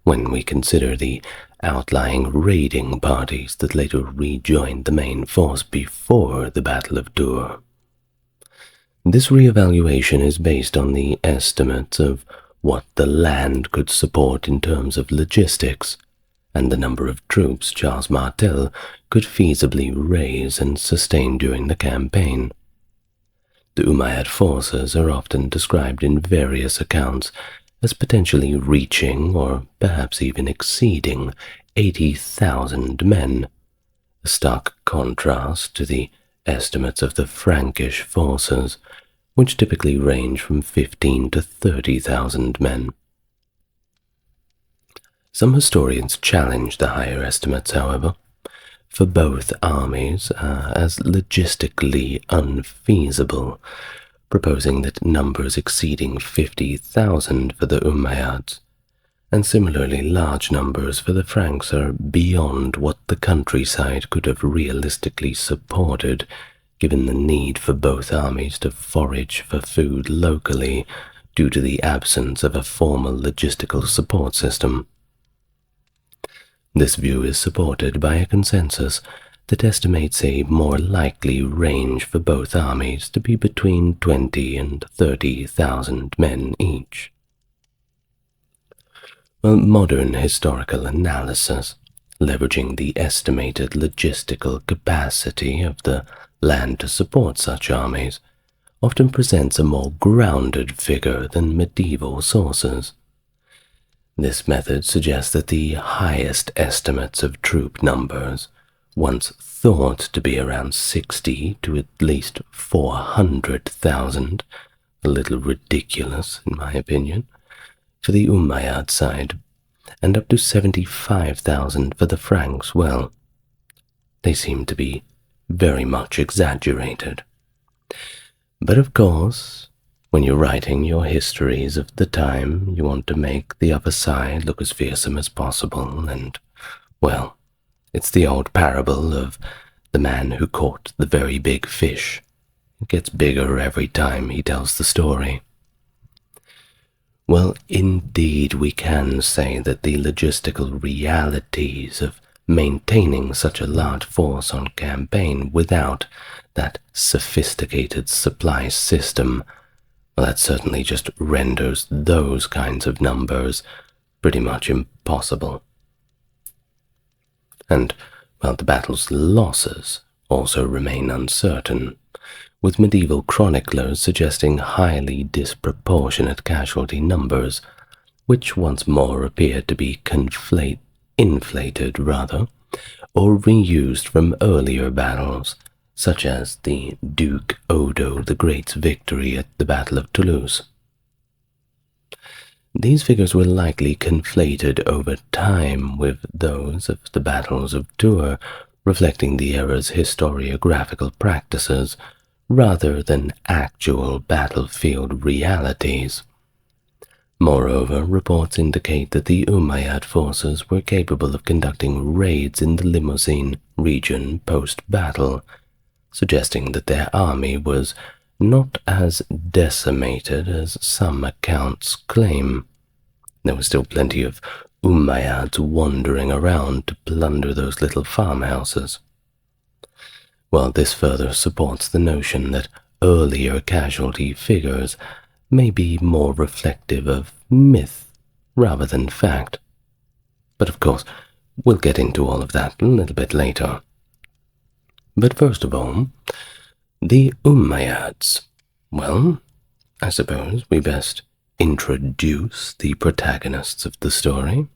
when we consider the outlying raiding parties that later rejoined the main force before the Battle of Tours. This reevaluation is based on the estimates of what the land could support in terms of logistics, and the number of troops Charles Martel could feasibly raise and sustain during the campaign. The Umayyad forces are often described in various accounts as potentially reaching or perhaps even exceeding 80,000 men, a stark contrast to the estimates of the Frankish forces, which typically range from 15 to 30,000 men. Some historians challenge the higher estimates, however, for both armies as logistically unfeasible, proposing that numbers exceeding 50,000 for the Umayyads and similarly large numbers for the Franks are beyond what the countryside could have realistically supported, given the need for both armies to forage for food locally due to the absence of a formal logistical support system. This view is supported by a consensus that estimates a more likely range for both armies to be between 20 and 30,000 men each. Well, modern historical analysis, leveraging the estimated logistical capacity of the land to support such armies, often presents a more grounded figure than medieval sources. This method suggests that the highest estimates of troop numbers, once thought to be around 60 to at least 400,000, a little ridiculous in my opinion, for the Umayyad side, and up to 75,000 for the Franks, well, they seem to be very much exaggerated. But of course, when you're writing your histories of the time, you want to make the other side look as fearsome as possible, and, well, it's the old parable of the man who caught the very big fish. It gets bigger every time he tells the story. Well, indeed, we can say that the logistical realities of maintaining such a large force on campaign without that sophisticated supply system, well, that certainly just renders those kinds of numbers pretty much impossible. And, well, the battle's losses also remain uncertain, with medieval chroniclers suggesting highly disproportionate casualty numbers, which once more appear to be inflated or reused from earlier battles, such as the Duke Odo the Great's victory at the Battle of Toulouse. These figures were likely conflated over time with those of the battles of Tours, reflecting the era's historiographical practices rather than actual battlefield realities. Moreover, reports indicate that the Umayyad forces were capable of conducting raids in the Limousin region post-battle, suggesting that their army was not as decimated as some accounts claim. There was still plenty of Umayyads wandering around to plunder those little farmhouses. While this further supports the notion that earlier casualty figures may be more reflective of myth rather than fact. But of course, we'll get into all of that a little bit later. But first of all, the Umayyads. Well, I suppose we best introduce the protagonists of the story.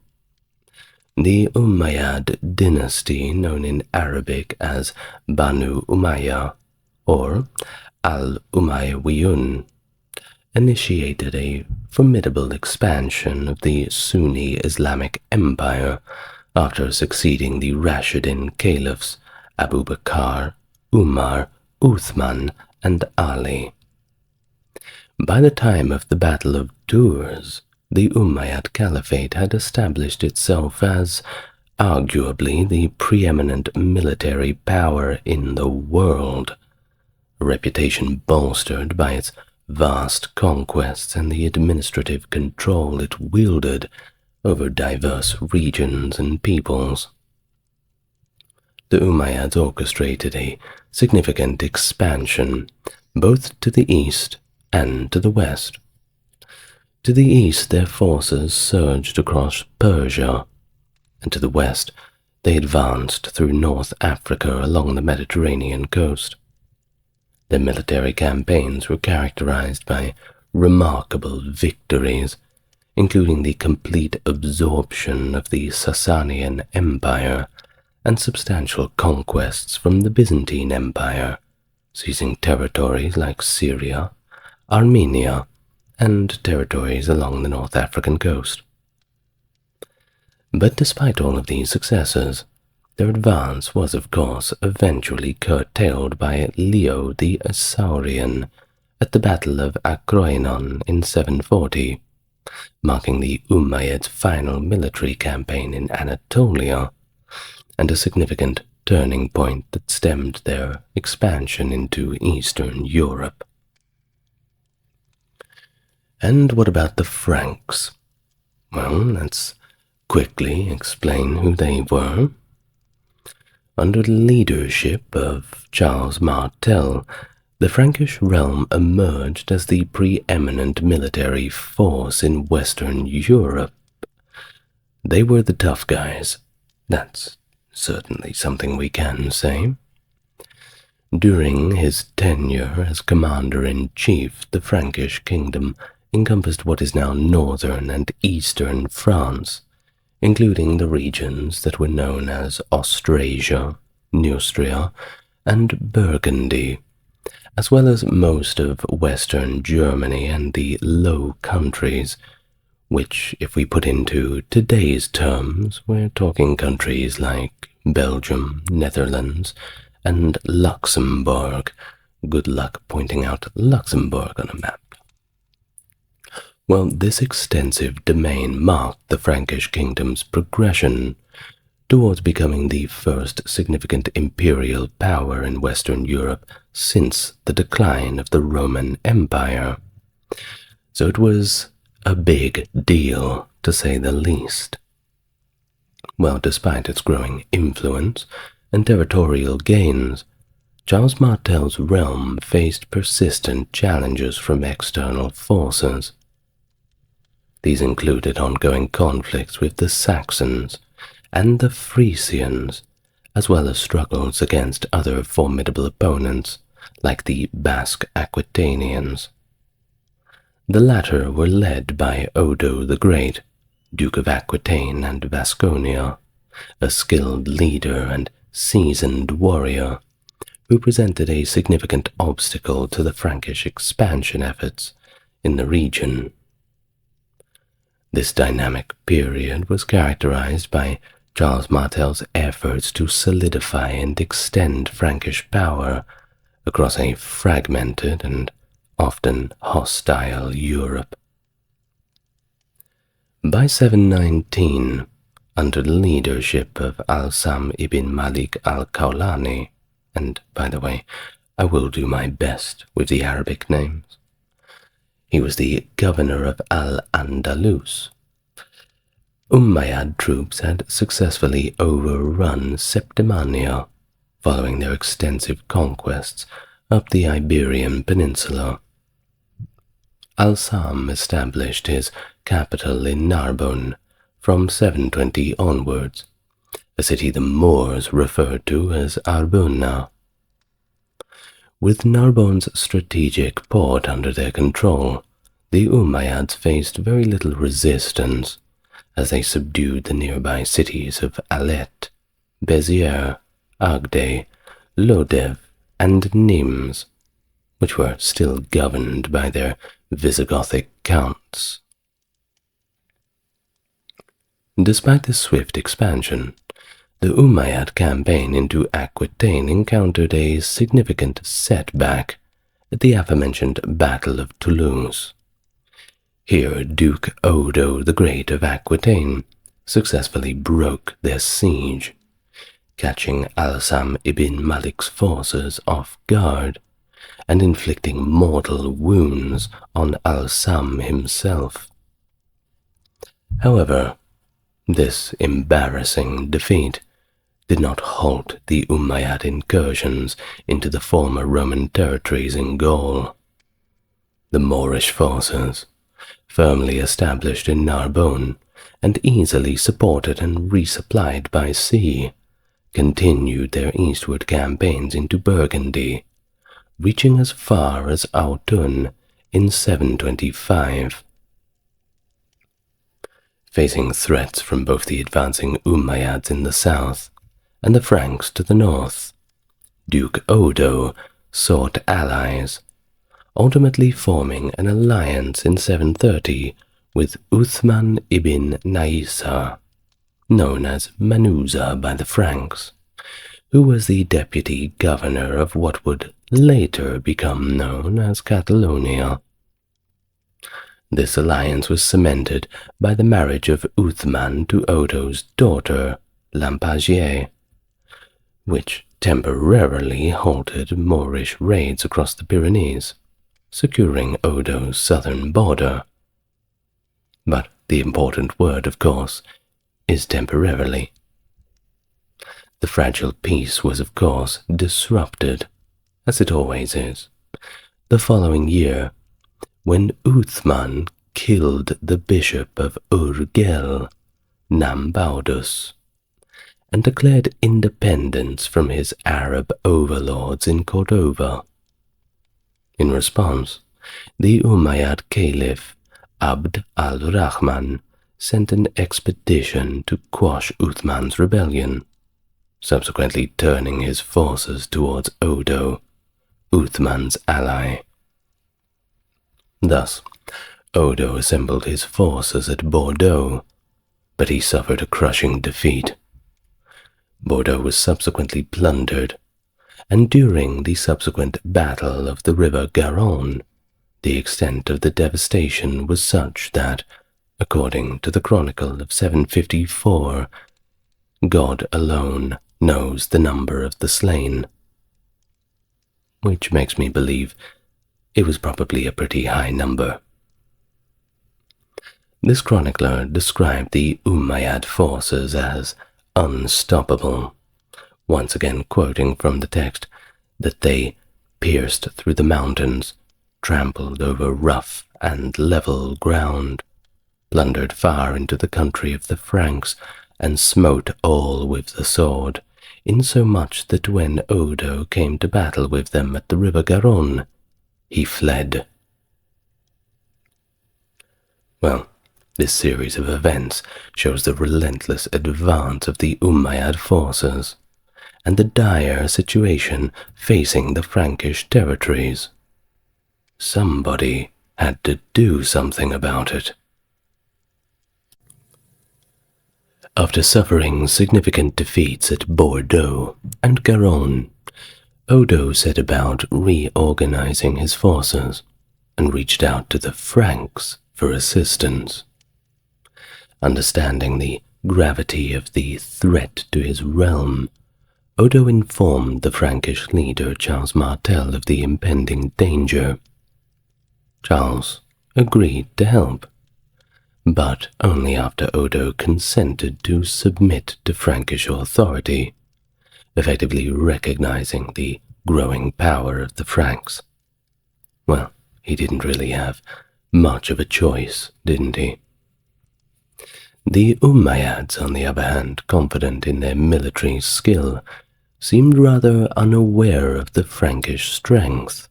The Umayyad dynasty, known in Arabic as Banu Umayya or Al-Umayyawiyun, initiated a formidable expansion of the Sunni Islamic Empire after succeeding the Rashidun caliphs Abu Bakr, Umar, Uthman, and Ali. By the time of the Battle of Tours, the Umayyad Caliphate had established itself as arguably the preeminent military power in the world, a reputation bolstered by its vast conquests and the administrative control it wielded over diverse regions and peoples. The Umayyads orchestrated a significant expansion both to the east and to the west. To the east, their forces surged across Persia, and to the west, they advanced through North Africa along the Mediterranean coast. Their military campaigns were characterized by remarkable victories, including the complete absorption of the Sasanian Empire and substantial conquests from the Byzantine Empire, seizing territories like Syria, Armenia, and territories along the North African coast. But despite all of these successes, their advance was of course eventually curtailed by Leo the Isaurian at the Battle of Akroinon in 740, marking the Umayyads' final military campaign in Anatolia, and a significant turning point that stemmed their expansion into Eastern Europe. And what about the Franks? Well, let's quickly explain who they were. Under the leadership of Charles Martel, the Frankish realm emerged as the preeminent military force in Western Europe. They were the tough guys. That's certainly something we can say. During his tenure as commander-in-chief, the Frankish kingdom encompassed what is now northern and eastern France, including the regions that were known as Austrasia, Neustria, and Burgundy, as well as most of western Germany and the Low Countries, which, if we put into today's terms, we're talking countries like Belgium, Netherlands, and Luxembourg. Good luck pointing out Luxembourg on a map. Well, this extensive domain marked the Frankish kingdom's progression towards becoming the first significant imperial power in Western Europe since the decline of the Roman Empire. So it was a big deal, to say the least. Well, despite its growing influence and territorial gains, Charles Martel's realm faced persistent challenges from external forces. These included ongoing conflicts with the Saxons and the Frisians, as well as struggles against other formidable opponents like the Basque Aquitanians. The latter were led by Odo the Great, Duke of Aquitaine and Vasconia, a skilled leader and seasoned warrior who presented a significant obstacle to the Frankish expansion efforts in the region. This dynamic period was characterized by Charles Martel's efforts to solidify and extend Frankish power across a fragmented and often hostile Europe. By 719, under the leadership of Al-Sam ibn Malik al-Khawlani, and by the way, I will do my best with the Arabic names, he was the governor of Al-Andalus. Umayyad troops had successfully overrun Septimania, following their extensive conquests up the Iberian Peninsula. Al-Sam established his capital in Narbonne from 720 onwards, a city the Moors referred to as Arbona. With Narbonne's strategic port under their control, the Umayyads faced very little resistance as they subdued the nearby cities of Alet, Béziers, Agde, Lodève, and Nimes, which were still governed by their Visigothic counts. Despite this swift expansion, the Umayyad campaign into Aquitaine encountered a significant setback at the aforementioned Battle of Toulouse. Here, Duke Odo the Great of Aquitaine successfully broke their siege, catching Al-Sam ibn Malik's forces off guard and inflicting mortal wounds on Al-Sam himself. However, this embarrassing defeat did not halt the Umayyad incursions into the former Roman territories in Gaul. The Moorish forces, firmly established in Narbonne and easily supported and resupplied by sea, continued their eastward campaigns into Burgundy, reaching as far as Autun in 725. Facing threats from both the advancing Umayyads in the south and the Franks to the north, Duke Odo sought allies, ultimately forming an alliance in 730 with Uthman ibn Naisa, known as Manuza by the Franks, who was the deputy governor of what would later become known as Catalonia. This alliance was cemented by the marriage of Uthman to Odo's daughter, Lampagier, which temporarily halted Moorish raids across the Pyrenees, securing Odo's southern border. But the important word, of course, is temporarily. The fragile peace was, of course, disrupted, as it always is, the following year, when Uthman killed the bishop of Urgell, Nambaudus, and declared independence from his Arab overlords in Cordova. In response, the Umayyad Caliph Abd al-Rahman sent an expedition to quash Uthman's rebellion, subsequently turning his forces towards Odo, Uthman's ally. Thus, Odo assembled his forces at Bordeaux, but he suffered a crushing defeat. Bordeaux was subsequently plundered, and during the subsequent Battle of the River Garonne, the extent of the devastation was such that, according to the Chronicle of 754, God alone knows the number of the slain, which makes me believe it was probably a pretty high number. This chronicler described the Umayyad forces as unstoppable, once again quoting from the text that they pierced through the mountains, trampled over rough and level ground, plundered far into the country of the Franks, and smote all with the sword, insomuch that when Odo came to battle with them at the river Garonne, he fled. Well, this series of events shows the relentless advance of the Umayyad forces and the dire situation facing the Frankish territories. Somebody had to do something about it. After suffering significant defeats at Bordeaux and Garonne, Odo set about reorganizing his forces and reached out to the Franks for assistance. Understanding the gravity of the threat to his realm, Odo informed the Frankish leader Charles Martel of the impending danger. Charles agreed to help, but only after Odo consented to submit to Frankish authority, effectively recognizing the growing power of the Franks. Well, he didn't really have much of a choice, didn't he? The Umayyads, on the other hand, confident in their military skill, seemed rather unaware of the Frankish strength.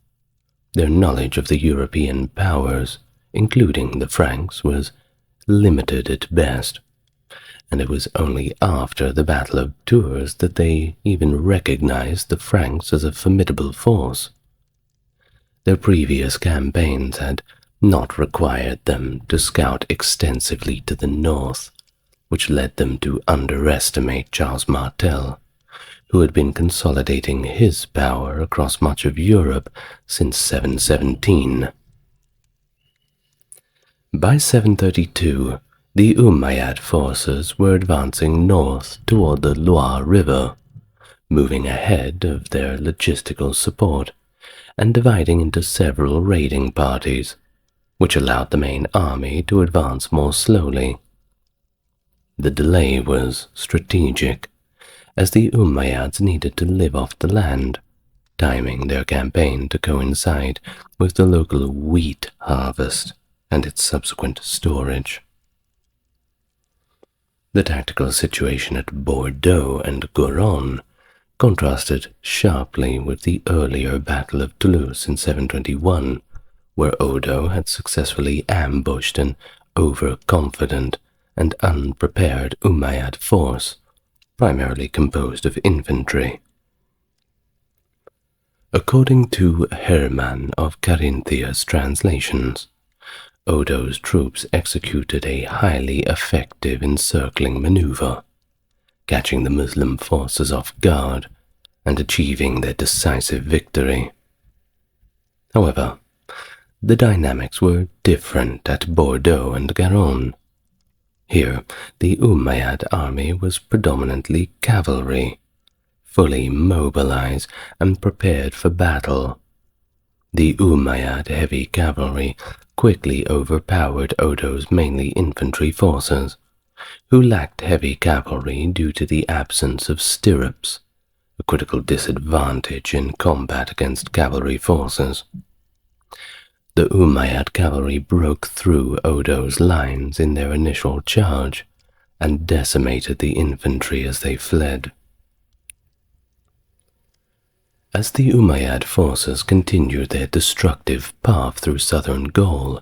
Their knowledge of the European powers, including the Franks, was limited at best, and it was only after the Battle of Tours that they even recognized the Franks as a formidable force. Their previous campaigns had not required them to scout extensively to the north, which led them to underestimate Charles Martel, who had been consolidating his power across much of Europe since 717. By 732, The Umayyad forces were advancing north toward the Loire River, moving ahead of their logistical support and dividing into several raiding parties, which allowed the main army to advance more slowly. The delay was strategic, as the Umayyads needed to live off the land, timing their campaign to coincide with the local wheat harvest and its subsequent storage. The tactical situation at Bordeaux and Garonne contrasted sharply with the earlier Battle of Toulouse in 721, where Odo had successfully ambushed an overconfident and unprepared Umayyad force, primarily composed of infantry. According to Hermann of Carinthia's translations, Odo's troops executed a highly effective encircling maneuver, catching the Muslim forces off guard and achieving their decisive victory. However, the dynamics were different at Bordeaux and Garonne. Here, the Umayyad army was predominantly cavalry, fully mobilized and prepared for battle. The Umayyad heavy cavalry quickly overpowered Odo's mainly infantry forces, who lacked heavy cavalry due to the absence of stirrups, a critical disadvantage in combat against cavalry forces. The Umayyad cavalry broke through Odo's lines in their initial charge and decimated the infantry as they fled. As the Umayyad forces continued their destructive path through southern Gaul,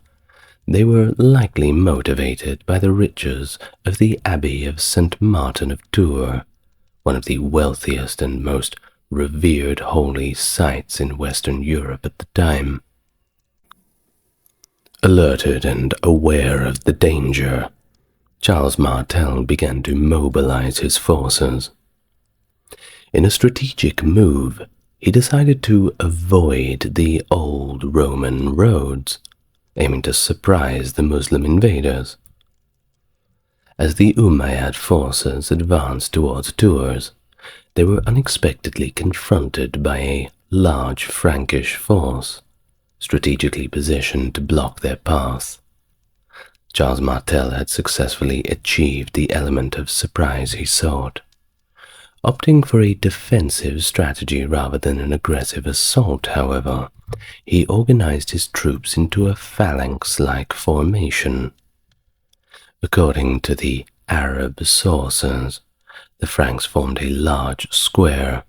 they were likely motivated by the riches of the Abbey of St. Martin of Tours, one of the wealthiest and most revered holy sites in Western Europe at the time. Alerted and aware of the danger, Charles Martel began to mobilize his forces. In a strategic move, he decided to avoid the old Roman roads, aiming to surprise the Muslim invaders. As the Umayyad forces advanced towards Tours, they were unexpectedly confronted by a large Frankish force, strategically positioned to block their path. Charles Martel had successfully achieved the element of surprise he sought. Opting for a defensive strategy rather than an aggressive assault, however, he organized his troops into a phalanx-like formation. According to the Arab sources, the Franks formed a large square,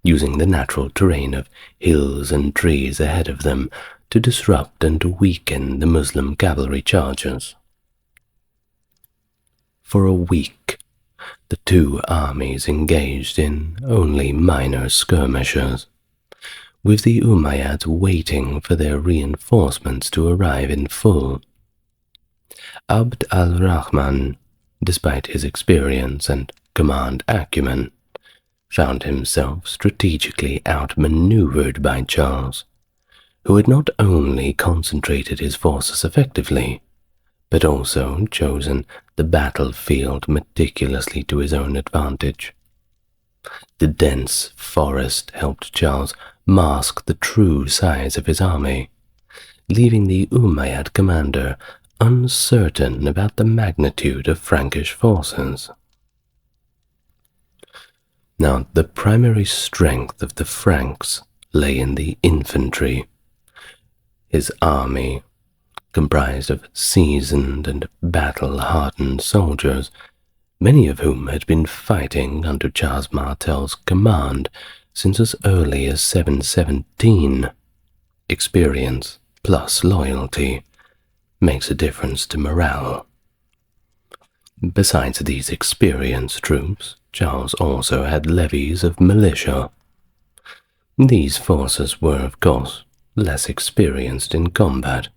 using the natural terrain of hills and trees ahead of them to disrupt and weaken the Muslim cavalry charges. For a week, the two armies engaged in only minor skirmishes, with the Umayyads waiting for their reinforcements to arrive in full. Abd al-Rahman, despite his experience and command acumen, found himself strategically outmaneuvered by Charles, who had not only concentrated his forces effectively, but also chosen the battlefield meticulously to his own advantage. The dense forest helped Charles mask the true size of his army, leaving the Umayyad commander uncertain about the magnitude of Frankish forces. Now, the primary strength of the Franks lay in the infantry. His army, comprised of seasoned and battle-hardened soldiers, many of whom had been fighting under Charles Martel's command since as early as 717. Experience plus loyalty makes a difference to morale. Besides these experienced troops, Charles also had levies of militia. These forces were, of course, less experienced in combat,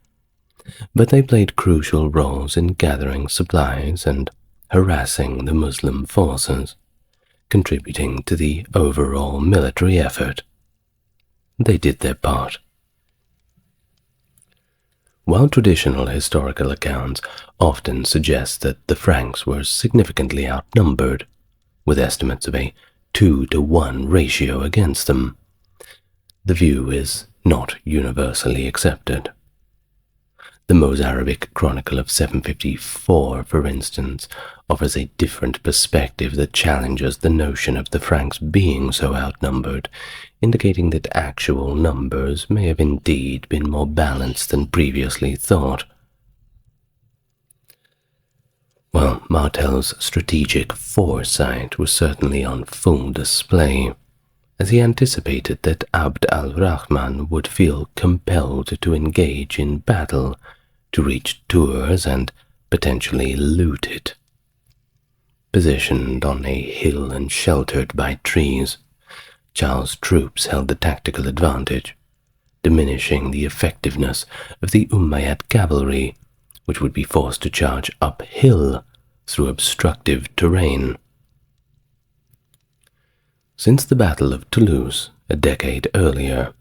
but they played crucial roles in gathering supplies and harassing the Muslim forces, contributing to the overall military effort. They did their part. While traditional historical accounts often suggest that the Franks were significantly outnumbered, with estimates of a 2-to-1 ratio against them, the view is not universally accepted. The Mozarabic Chronicle of 754, for instance, offers a different perspective that challenges the notion of the Franks being so outnumbered, indicating that actual numbers may have indeed been more balanced than previously thought. Well, Martel's strategic foresight was certainly on full display, as he anticipated that Abd al-Rahman would feel compelled to engage in battle to reach Tours and potentially loot it. Positioned on a hill and sheltered by trees, Charles' troops held the tactical advantage, diminishing the effectiveness of the Umayyad cavalry, which would be forced to charge uphill through obstructive terrain. Since the Battle of Toulouse a decade earlier,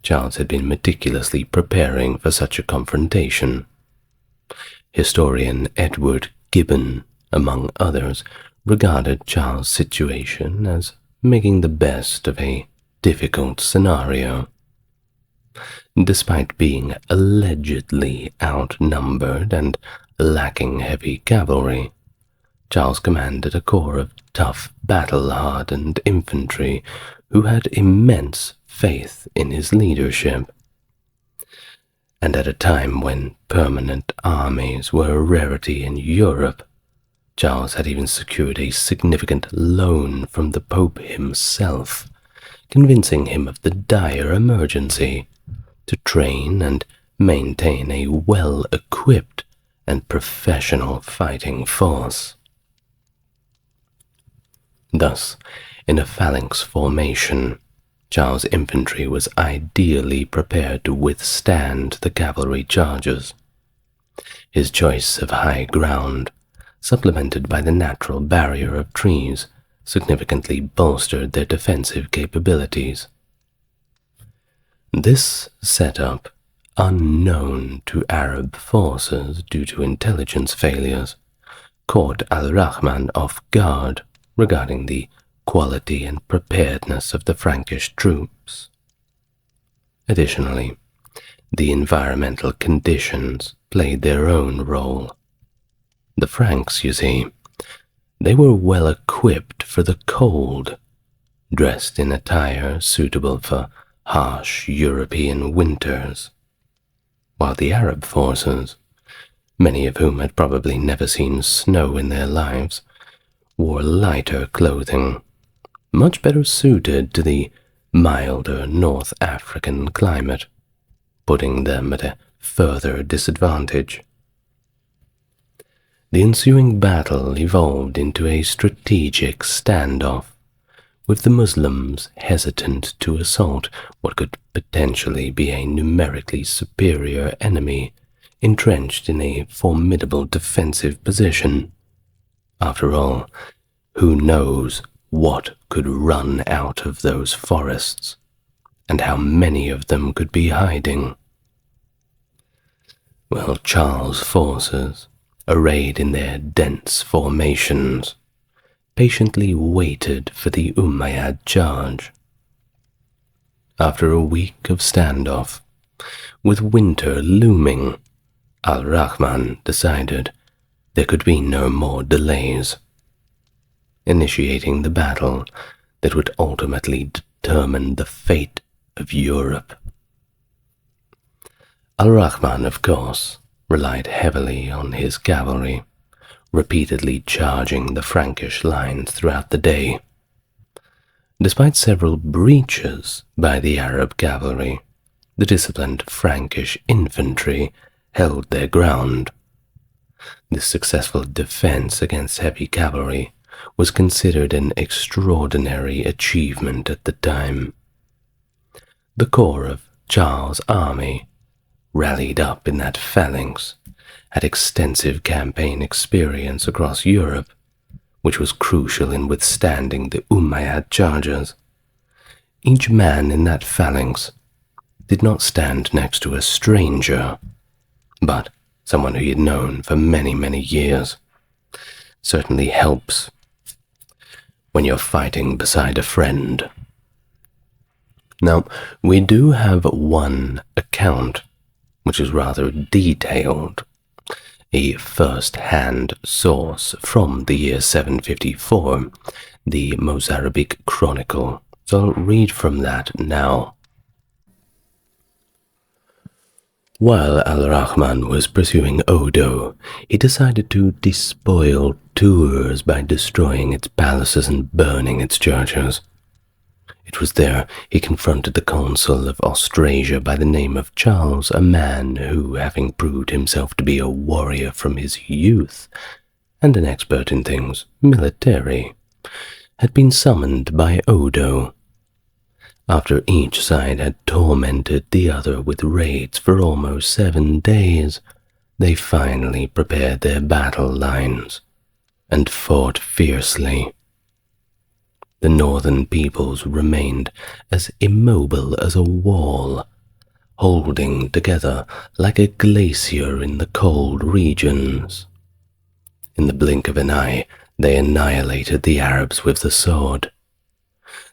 Charles had been meticulously preparing for such a confrontation. Historian Edward Gibbon, among others, regarded Charles' situation as making the best of a difficult scenario. Despite being allegedly outnumbered and lacking heavy cavalry, Charles commanded a corps of tough, battle-hardened infantry who had immense faith in his leadership. And at a time when permanent armies were a rarity in Europe, Charles had even secured a significant loan from the Pope himself, convincing him of the dire emergency to train and maintain a well-equipped and professional fighting force. Thus, in a phalanx formation, Charles' infantry was ideally prepared to withstand the cavalry charges. His choice of high ground, supplemented by the natural barrier of trees, significantly bolstered their defensive capabilities. This setup, unknown to Arab forces due to intelligence failures, caught al-Rahman off guard regarding the quality and preparedness of the Frankish troops. Additionally, the environmental conditions played their own role. The Franks, you see, they were well equipped for the cold, dressed in attire suitable for harsh European winters, while the Arab forces, many of whom had probably never seen snow in their lives, wore lighter clothing, much better suited to the milder North African climate, putting them at a further disadvantage. The ensuing battle evolved into a strategic standoff, with the Muslims hesitant to assault what could potentially be a numerically superior enemy entrenched in a formidable defensive position. After all, who knows what could run out of those forests, and how many of them could be hiding? Well, Charles' forces, arrayed in their dense formations, patiently waited for the Umayyad charge. After a week of standoff, with winter looming, al-Rahman decided there could be no more delays, initiating the battle that would ultimately determine the fate of Europe. Al-Rahman, of course, relied heavily on his cavalry, repeatedly charging the Frankish lines throughout the day. Despite several breaches by the Arab cavalry, the disciplined Frankish infantry held their ground. This successful defense against heavy cavalry was considered an extraordinary achievement at the time. The core of Charles' army, rallied up in that phalanx, had extensive campaign experience across Europe, which was crucial in withstanding the Umayyad charges. Each man in that phalanx did not stand next to a stranger. but someone who he had known for many, many years. Certainly helps when you're fighting beside a friend. Now, we do have one account, which is rather detailed, a first-hand source from the year 754, the Mozarabic Chronicle. So I'll read from that now. While Al-Rahman was pursuing Odo, he decided to despoil Tours by destroying its palaces and burning its churches. It was there he confronted the consul of Austrasia by the name of Charles, a man who, having proved himself to be a warrior from his youth and an expert in things military, had been summoned by Odo. After each side had tormented the other with raids for almost 7 days, they finally prepared their battle lines and fought fiercely. The northern peoples remained as immobile as a wall, holding together like a glacier in the cold regions. In the blink of an eye, they annihilated the Arabs with the sword.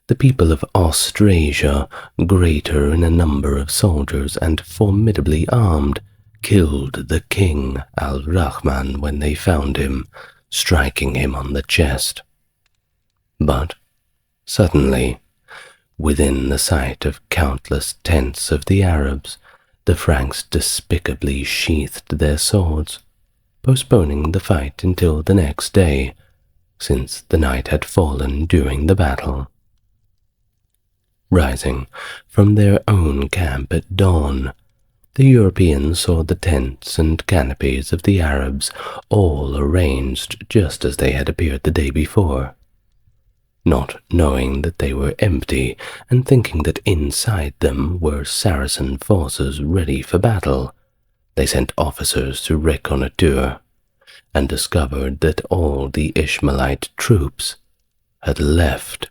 The people of Austrasia, greater in a number of soldiers and formidably armed, killed the king Al-Rahman when they found him, striking him on the chest. But suddenly, within the sight of countless tents of the Arabs, the Franks despicably sheathed their swords, postponing the fight until the next day, since the night had fallen during the battle. Rising from their own camp at dawn, the Europeans saw the tents and canopies of the Arabs all arranged just as they had appeared the day before. Not knowing that they were empty and thinking that inside them were Saracen forces ready for battle, they sent officers to reconnoitre and discovered that all the Ishmaelite troops had left.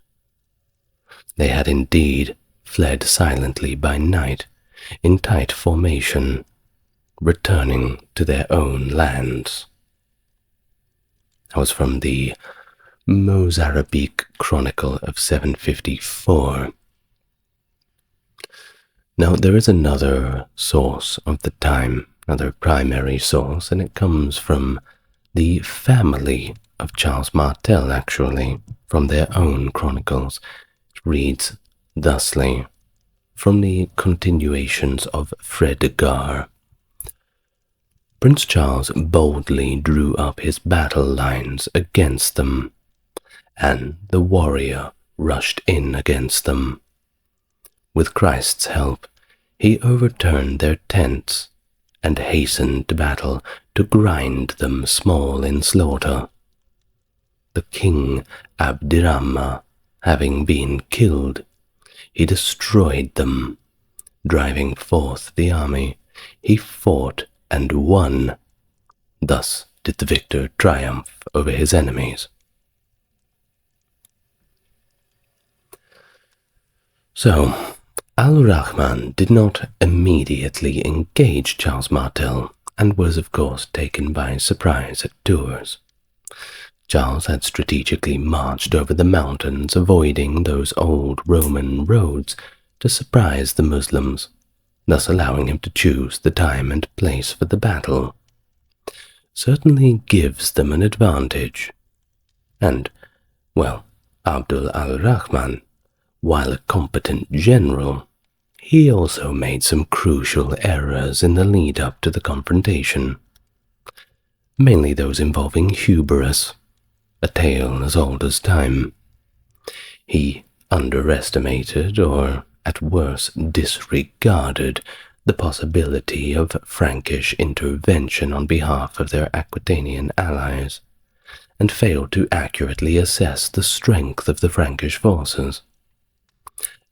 They had indeed fled silently by night, in tight formation, returning to their own lands. That was from the Mozarabic Chronicle of 754. Now, there is another source of the time, another primary source, and it comes from the family of Charles Martel, actually, from their own chronicles. Reads thusly, from the continuations of Fredegar. Prince Charles boldly drew up his battle lines against them, and the warrior rushed in against them. With Christ's help, he overturned their tents and hastened to battle to grind them small in slaughter. The king Abdirama having been killed, he destroyed them. Driving forth the army, he fought and won. Thus did the victor triumph over his enemies. So, Al-Rahman did not immediately engage Charles Martel and was of course taken by surprise at Tours. Charles had strategically marched over the mountains, avoiding those old Roman roads, to surprise the Muslims, thus allowing him to choose the time and place for the battle. Certainly gives them an advantage. And, well, Abdul al-Rahman, while a competent general, he also made some crucial errors in the lead-up to the confrontation, mainly those involving hubris, a tale as old as time. He underestimated, or at worst disregarded, the possibility of Frankish intervention on behalf of their Aquitanian allies, and failed to accurately assess the strength of the Frankish forces.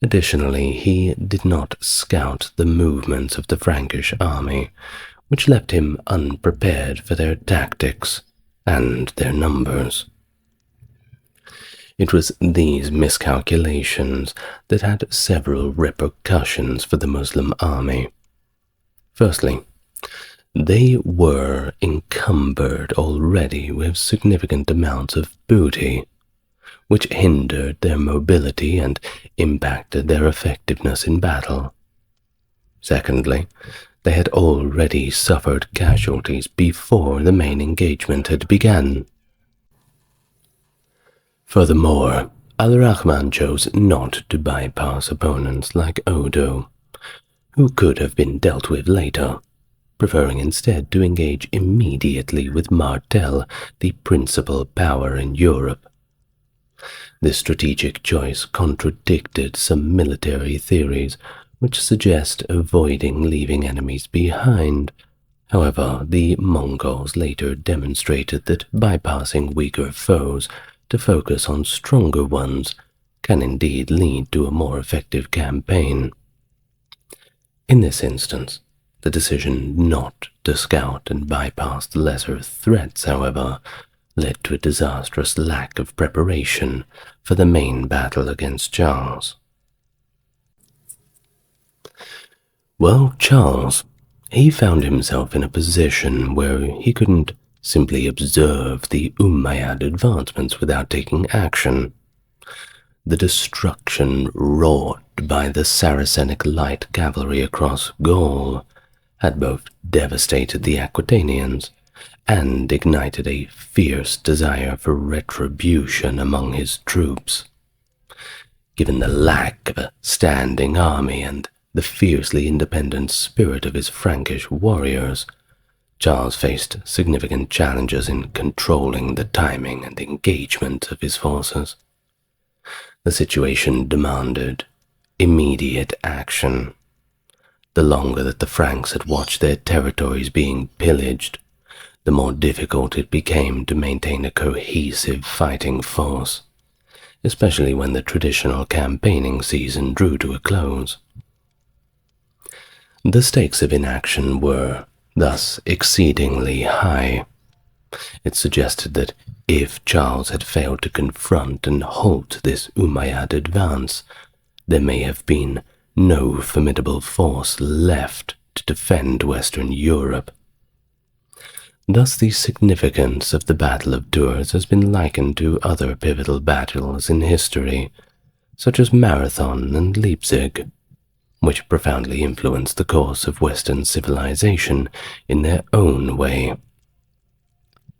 Additionally, he did not scout the movements of the Frankish army, which left him unprepared for their tactics and their numbers. It was these miscalculations that had several repercussions for the Muslim army. Firstly, They were encumbered already with significant amounts of booty, which hindered their mobility and impacted their effectiveness in battle. Secondly, they had already suffered casualties before the main engagement had begun. Furthermore, Al-Rahman chose not to bypass opponents like Odo, who could have been dealt with later, preferring instead to engage immediately with Martel, the principal power in Europe. This strategic choice contradicted some military theories which suggest avoiding leaving enemies behind. However, the Mongols later demonstrated that bypassing weaker foes to focus on stronger ones can indeed lead to a more effective campaign. In this instance, the decision not to scout and bypass the lesser threats, however, led to a disastrous lack of preparation for the main battle against Charles. Well, Charles, he found himself in a position where he couldn't simply observe the Umayyad advancements without taking action. The destruction wrought by the Saracenic light cavalry across Gaul had both devastated the Aquitanians and ignited a fierce desire for retribution among his troops. Given the lack of a standing army and the fiercely independent spirit of his Frankish warriors, Charles faced significant challenges in controlling the timing and engagement of his forces. The situation demanded immediate action. The longer that the Franks had watched their territories being pillaged, the more difficult it became to maintain a cohesive fighting force, especially when the traditional campaigning season drew to a close. The stakes of inaction were, thus, exceedingly high. It suggested that if Charles had failed to confront and halt this Umayyad advance, there may have been no formidable force left to defend Western Europe. Thus, the significance of the Battle of Tours has been likened to other pivotal battles in history, such as Marathon and Leipzig, which profoundly influenced the course of Western civilization in their own way.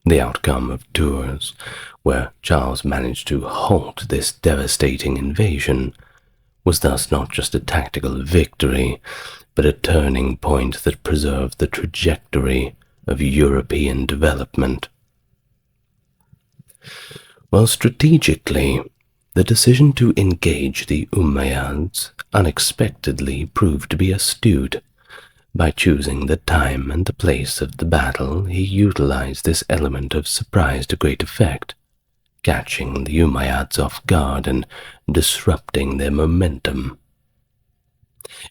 The outcome of Tours, where Charles managed to halt this devastating invasion, was thus not just a tactical victory, but a turning point that preserved the trajectory of European development. Well, strategically, the decision to engage the Umayyads unexpectedly proved to be astute. By choosing the time and the place of the battle, he utilized this element of surprise to great effect, catching the Umayyads off guard and disrupting their momentum.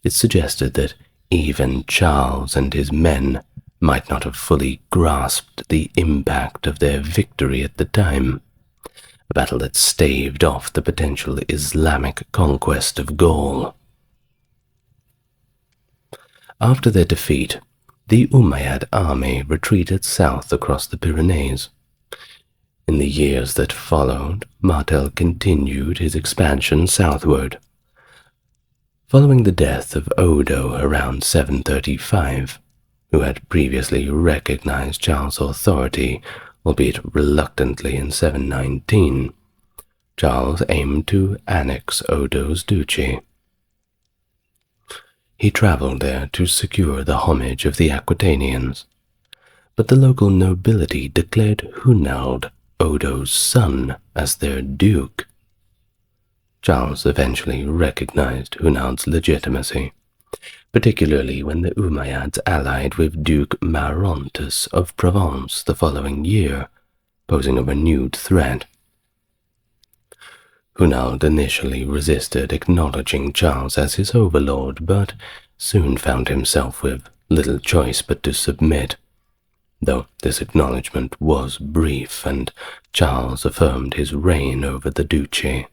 It suggested that even Charles and his men might not have fully grasped the impact of their victory at the time, a battle that staved off the potential Islamic conquest of Gaul. After their defeat, the Umayyad army retreated south across the Pyrenees. In the years that followed, Martel continued his expansion southward. Following the death of Odo around 735, who had previously recognized Charles' authority, albeit reluctantly in 719, Charles aimed to annex Odo's duchy. He traveled there to secure the homage of the Aquitanians, but the local nobility declared Hunald, Odo's son, as their duke. Charles eventually recognized Hunald's legitimacy, particularly when the Umayyads allied with Duke Marontus of Provence the following year, posing a renewed threat. Hunald initially resisted acknowledging Charles as his overlord, but soon found himself with little choice but to submit, though this acknowledgment was brief and Charles affirmed his reign over the duchy.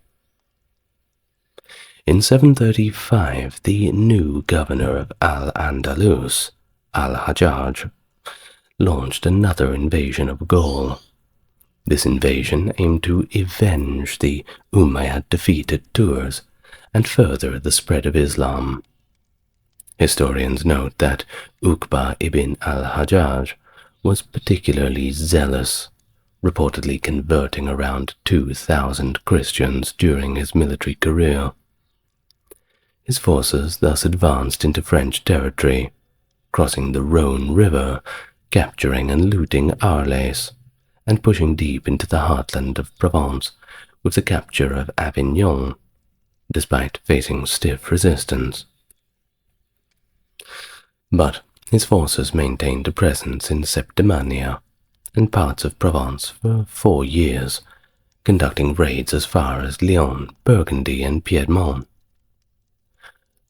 In 735, the new governor of Al-Andalus, Al-Hajjaj, launched another invasion of Gaul. This invasion aimed to avenge the Umayyad defeat at Tours and further the spread of Islam. Historians note that Uqba ibn al-Hajjaj was particularly zealous, reportedly converting around 2,000 Christians during his military career. His forces thus advanced into French territory, crossing the Rhone River, capturing and looting Arles, and pushing deep into the heartland of Provence with the capture of Avignon, despite facing stiff resistance. But his forces maintained a presence in Septimania and parts of Provence for 4 years, conducting raids as far as Lyon, Burgundy, and Piedmont.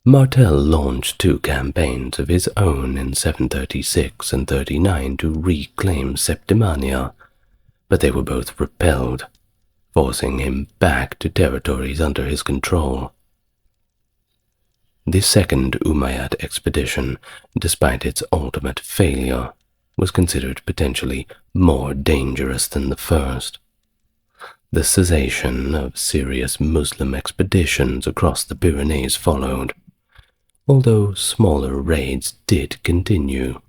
Martel launched 2 campaigns of his own in 736 and 39 to reclaim Septimania, but they were both repelled, forcing him back to territories under his control. The second Umayyad expedition, despite its ultimate failure, was considered potentially more dangerous than the first. The cessation of serious Muslim expeditions across the Pyrenees followed, although smaller raids did continue.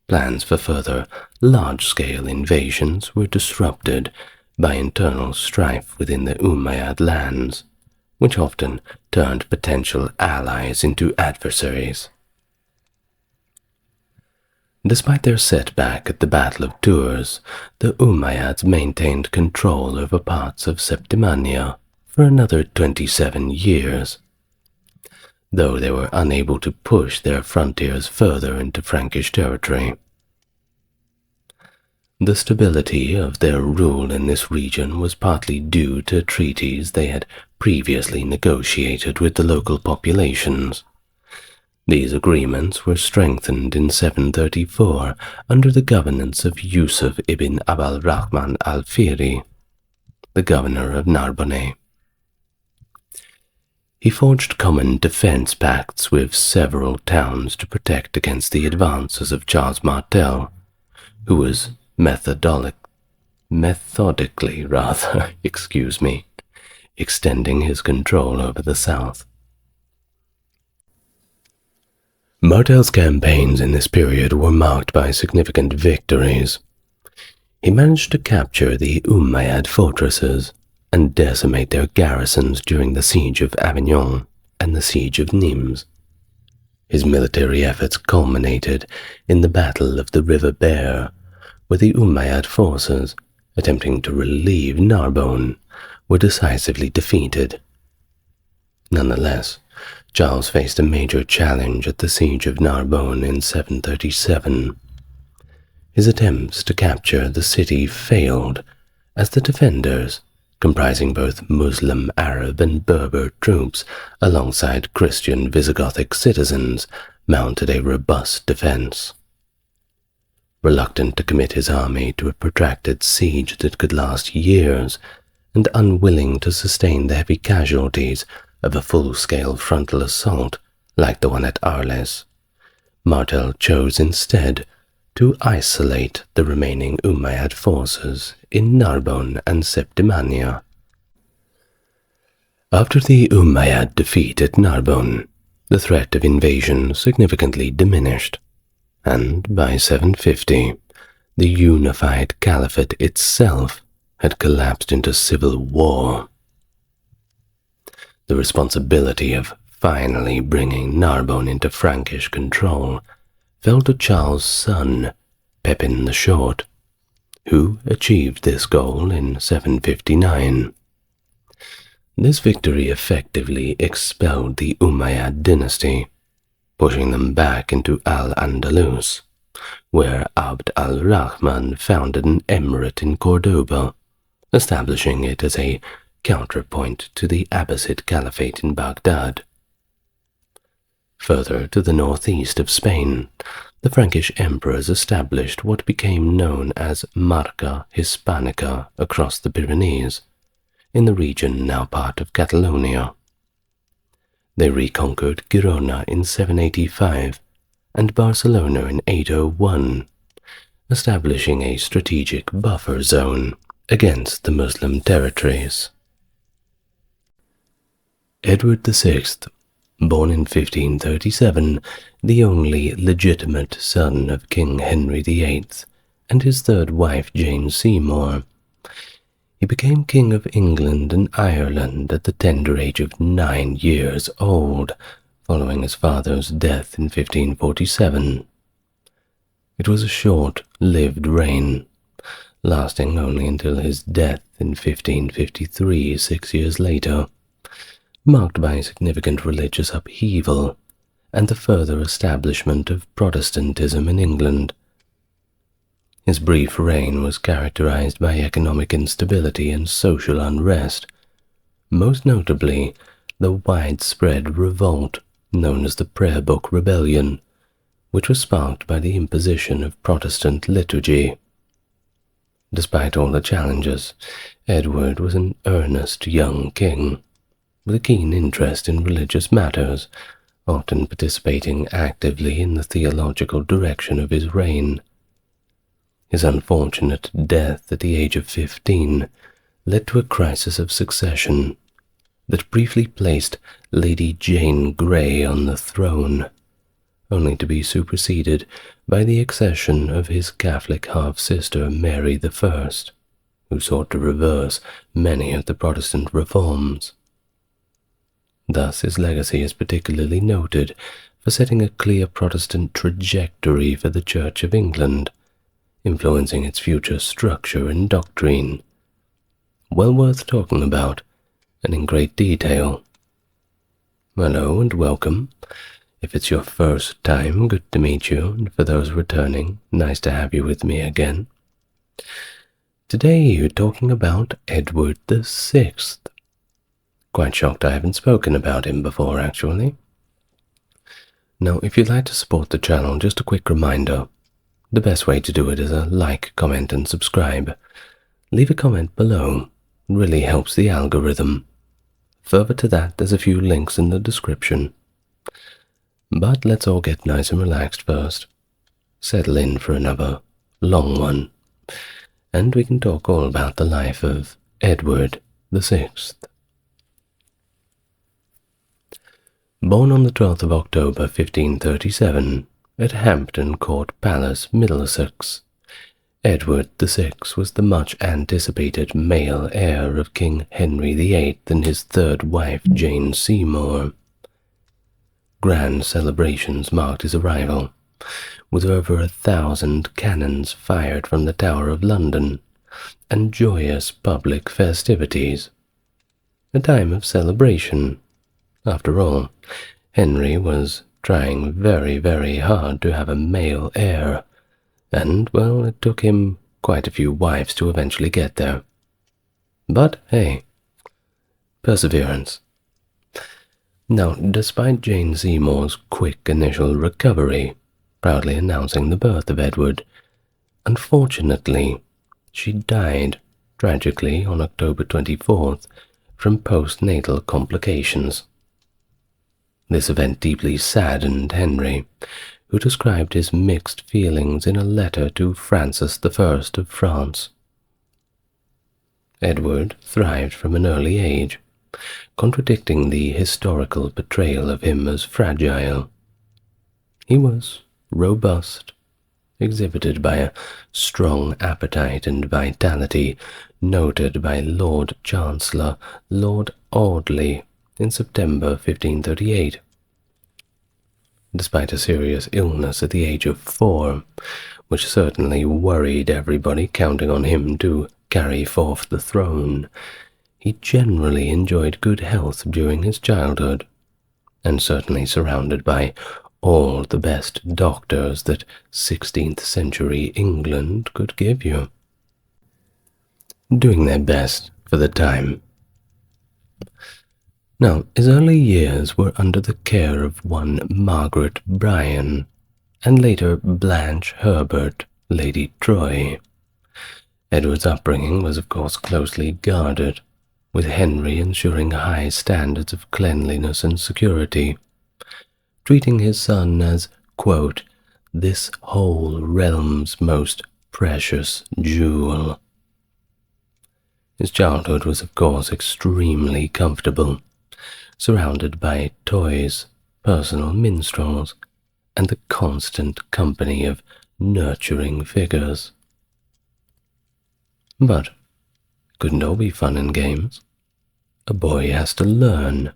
Plans for further large-scale invasions were disrupted by internal strife within the Umayyad lands, which often turned potential allies into adversaries. Despite their setback at the Battle of Tours, the Umayyads maintained control over parts of Septimania for another 27 years, though they were unable to push their frontiers further into Frankish territory. The stability of their rule in this region was partly due to treaties they had previously negotiated with the local populations. These agreements were strengthened in 734 under the governance of Yusuf ibn Abd al-Rahman al-Fihri, the governor of Narbonne. He forged common defense pacts with several towns to protect against the advances of Charles Martel, who was methodically extending his control over the south. Martel's campaigns in this period were marked by significant victories. He managed to capture the Umayyad fortresses and decimate their garrisons during the siege of Avignon and the siege of Nimes. His military efforts culminated in the Battle of the River Bear, where the Umayyad forces, attempting to relieve Narbonne, were decisively defeated. Nonetheless, Charles faced a major challenge at the siege of Narbonne in 737. His attempts to capture the city failed, as the defenders, comprising both Muslim, Arab, and Berber troops alongside Christian Visigothic citizens, mounted a robust defense. Reluctant to commit his army to a protracted siege that could last years, and unwilling to sustain the heavy casualties of a full-scale frontal assault like the one at Arles, Martel chose instead to isolate the remaining Umayyad forces in Narbonne and Septimania. After the Umayyad defeat at Narbonne, the threat of invasion significantly diminished, and by 750, the unified caliphate itself had collapsed into civil war. The responsibility of finally bringing Narbonne into Frankish control fell to Charles' son, Pepin the Short, who achieved this goal in 759. This victory effectively expelled the Umayyad dynasty, pushing them back into Al-Andalus, where Abd al-Rahman founded an emirate in Cordoba, establishing it as a counterpoint to the Abbasid Caliphate in Baghdad. Further to the northeast of Spain, the Frankish emperors established what became known as Marca Hispanica across the Pyrenees, in the region now part of Catalonia. They reconquered Girona in 785 and Barcelona in 801, establishing a strategic buffer zone against the Muslim territories. Edward VI, born in 1537, the only legitimate son of King Henry VIII and his third wife Jane Seymour. He became King of England and Ireland at the tender age of 9 years old, following his father's death in 1547. It was a short-lived reign, lasting only until his death in 1553, 6 years later, marked by significant religious upheaval and the further establishment of Protestantism in England. His brief reign was characterized by economic instability and social unrest, most notably the widespread revolt known as the Prayer Book Rebellion, which was sparked by the imposition of Protestant liturgy. Despite all the challenges, Edward was an earnest young king, with a keen interest in religious matters, often participating actively in the theological direction of his reign. His unfortunate death at the age of 15 led to a crisis of succession that briefly placed Lady Jane Grey on the throne, only to be superseded by the accession of his Catholic half-sister Mary I, who sought to reverse many of the Protestant reforms. Thus his legacy is particularly noted for setting a clear Protestant trajectory for the Church of England, influencing its future structure and doctrine. Well worth talking about, and in great detail. Hello and welcome. If it's your first time, good to meet you, and for those returning, nice to have you with me again. Today we're talking about Edward VI. Quite shocked I haven't spoken about him before, actually. Now, if you'd like to support the channel, just a quick reminder. The best way to do it is a like, comment, and subscribe. Leave a comment below. It really helps the algorithm. Further to that, there's a few links in the description. But let's all get nice and relaxed first. Settle in for another long one. And we can talk all about the life of Edward VI. Born on the 12th of October 1537 at Hampton Court Palace, Middlesex, Edward VI was the much-anticipated male heir of King Henry VIII and his third wife Jane Seymour. Grand celebrations marked his arrival, with over 1,000 cannons fired from the Tower of London, and joyous public festivities. A time of celebration. After all, Henry was trying very, very hard to have a male heir, and, well, it took him quite a few wives to eventually get there. But, hey, perseverance. Now, despite Jane Seymour's quick initial recovery, proudly announcing the birth of Edward, unfortunately, she died, tragically, on October 24th, from postnatal complications. This event deeply saddened Henry, who described his mixed feelings in a letter to Francis I of France. Edward thrived from an early age, contradicting the historical portrayal of him as fragile. He was robust, exhibited by a strong appetite and vitality, noted by Lord Chancellor Lord Audley in September 1538. Despite a serious illness at the age of 4, which certainly worried everybody counting on him to carry forth the throne, he generally enjoyed good health during his childhood, and certainly surrounded by all the best doctors that 16th century England could give you, doing their best for the time. Now, his early years were under the care of one Margaret Bryan, and later Blanche Herbert, Lady Troy. Edward's upbringing was of course closely guarded, with Henry ensuring high standards of cleanliness and security, treating his son as, quote, this whole realm's most precious jewel. His childhood was, of course, extremely comfortable, surrounded by toys, personal minstrels, and the constant company of nurturing figures. But couldn't all be fun and games. A boy has to learn.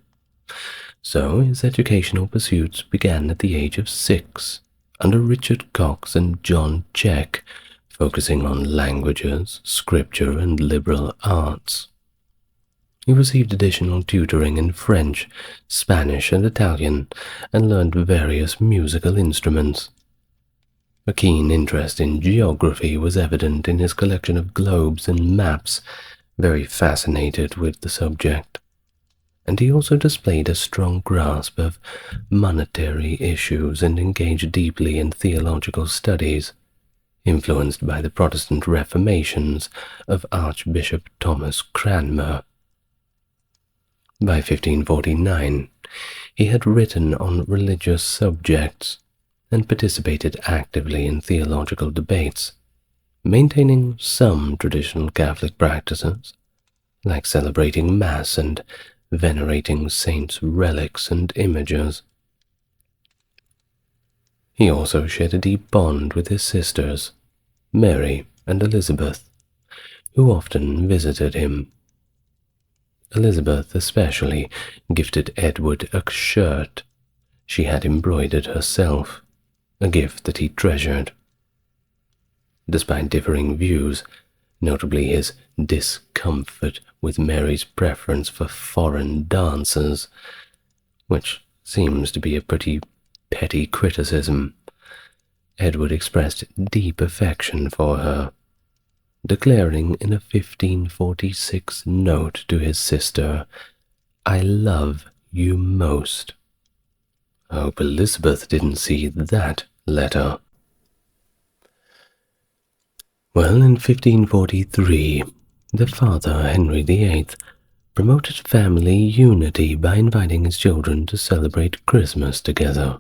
So his educational pursuits began at the age of 6, under Richard Cox and John Check, focusing on languages, scripture, and liberal arts. He received additional tutoring in French, Spanish, and Italian, and learned various musical instruments. A keen interest in geography was evident in his collection of globes and maps, very fascinated with the subject. And he also displayed a strong grasp of monetary issues and engaged deeply in theological studies, influenced by the Protestant reformations of Archbishop Thomas Cranmer. By 1549, he had written on religious subjects and participated actively in theological debates, maintaining some traditional Catholic practices, like celebrating Mass and venerating saints' relics and images. He also shared a deep bond with his sisters, Mary and Elizabeth, who often visited him. Elizabeth especially gifted Edward a shirt she had embroidered herself, a gift that he treasured. Despite differing views, notably his discomfort with Mary's preference for foreign dancers, which seems to be a pretty petty criticism, Edward expressed deep affection for her, declaring in a 1546 note to his sister, "I love you most." I hope Elizabeth didn't see that letter. Well, in 1543, the father, Henry VIII, promoted family unity by inviting his children to celebrate Christmas together,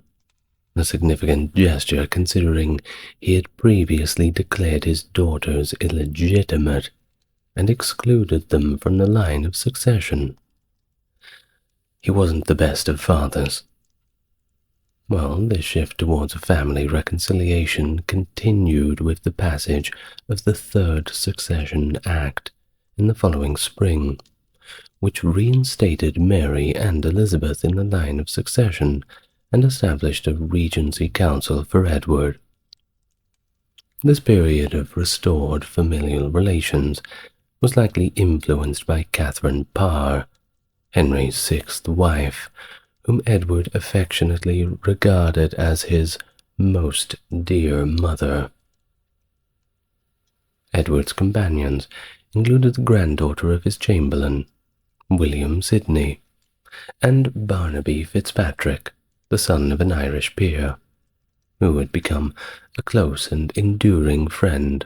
a significant gesture considering he had previously declared his daughters illegitimate and excluded them from the line of succession. He wasn't the best of fathers. Well, this shift towards a family reconciliation continued with the passage of the Third Succession Act in the following spring, which reinstated Mary and Elizabeth in the line of succession and established a regency council for Edward. This period of restored familial relations was likely influenced by Catherine Parr, Henry's sixth wife, whom Edward affectionately regarded as his most dear mother. Edward's companions included the granddaughter of his chamberlain, William Sidney, and Barnaby Fitzpatrick, the son of an Irish peer, who had become a close and enduring friend.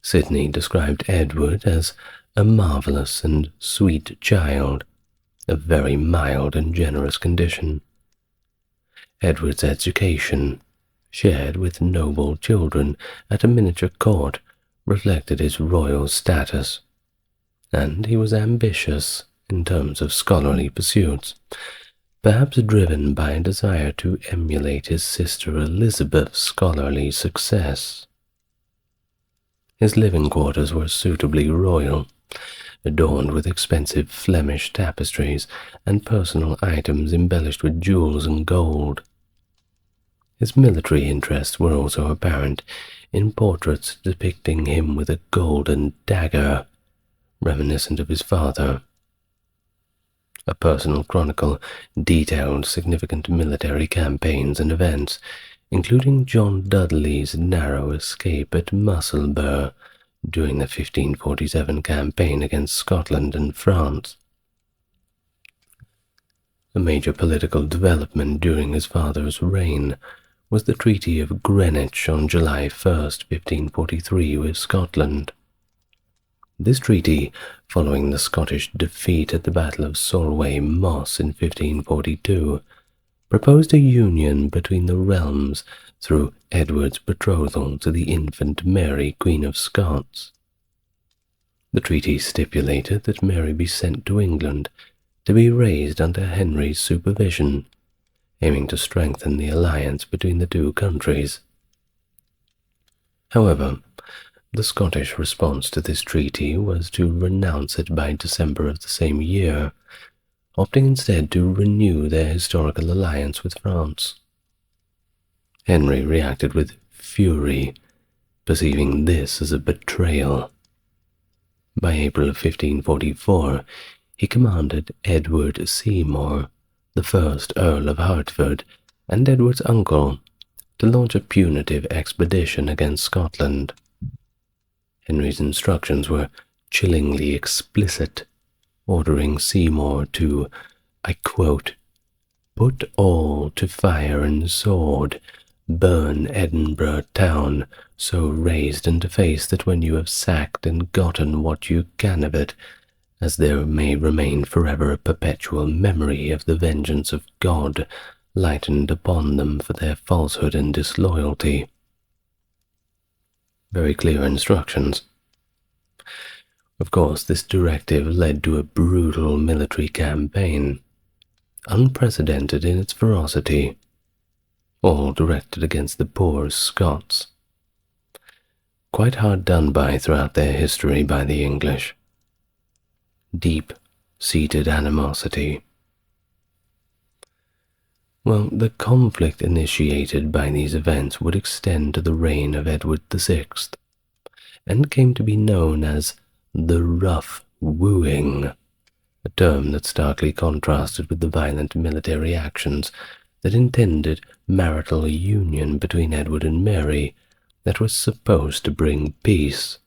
Sidney described Edward as a marvelous and sweet child, of very mild and generous condition. Edward's education, shared with noble children at a miniature court, reflected his royal status, and he was ambitious in terms of scholarly pursuits, perhaps driven by a desire to emulate his sister Elizabeth's scholarly success. His living quarters were suitably royal, adorned with expensive Flemish tapestries and personal items embellished with jewels and gold. His military interests were also apparent in portraits depicting him with a golden dagger, reminiscent of his father. A personal chronicle detailed significant military campaigns and events, including John Dudley's narrow escape at Musselburgh during the 1547 campaign against Scotland and France. A major political development during his father's reign was the Treaty of Greenwich on July 1st, 1543 with Scotland. This treaty, following the Scottish defeat at the Battle of Solway Moss in 1542, proposed a union between the realms through Edward's betrothal to the infant Mary, Queen of Scots. The treaty stipulated that Mary be sent to England to be raised under Henry's supervision, aiming to strengthen the alliance between the two countries. However, the Scottish response to this treaty was to renounce it by December of the same year, opting instead to renew their historical alliance with France. Henry reacted with fury, perceiving this as a betrayal. By April of 1544, he commanded Edward Seymour, the first Earl of Hertford, and Edward's uncle, to launch a punitive expedition against Scotland. Henry's instructions were chillingly explicit, ordering Seymour to, I quote, "put all to fire and sword, burn Edinburgh town, so razed and defaced that when you have sacked and gotten what you can of it, as there may remain forever a perpetual memory of the vengeance of God lightened upon them for their falsehood and disloyalty." Very clear instructions. Of course, this directive led to a brutal military campaign, unprecedented in its ferocity, all directed against the poor Scots. Quite hard done by throughout their history by the English. Deep-seated animosity. Well, the conflict initiated by these events would extend to the reign of Edward VI, and came to be known as the rough wooing, a term that starkly contrasted with the violent military actions that intended marital union between Edward and Mary that was supposed to bring peace.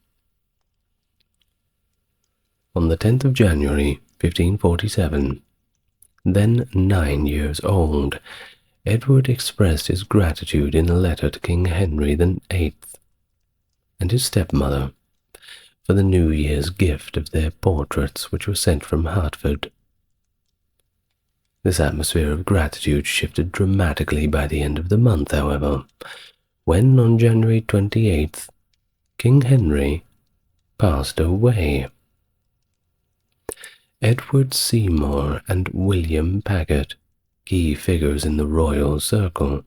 On the 10th of January, 1547, then 9 years old, Edward expressed his gratitude in a letter to King Henry VIII and his stepmother for the New Year's gift of their portraits which were sent from Hertford. This atmosphere of gratitude shifted dramatically by the end of the month, however, when on January 28th, King Henry passed away. Edward Seymour and William Paget, key figures in the royal circle,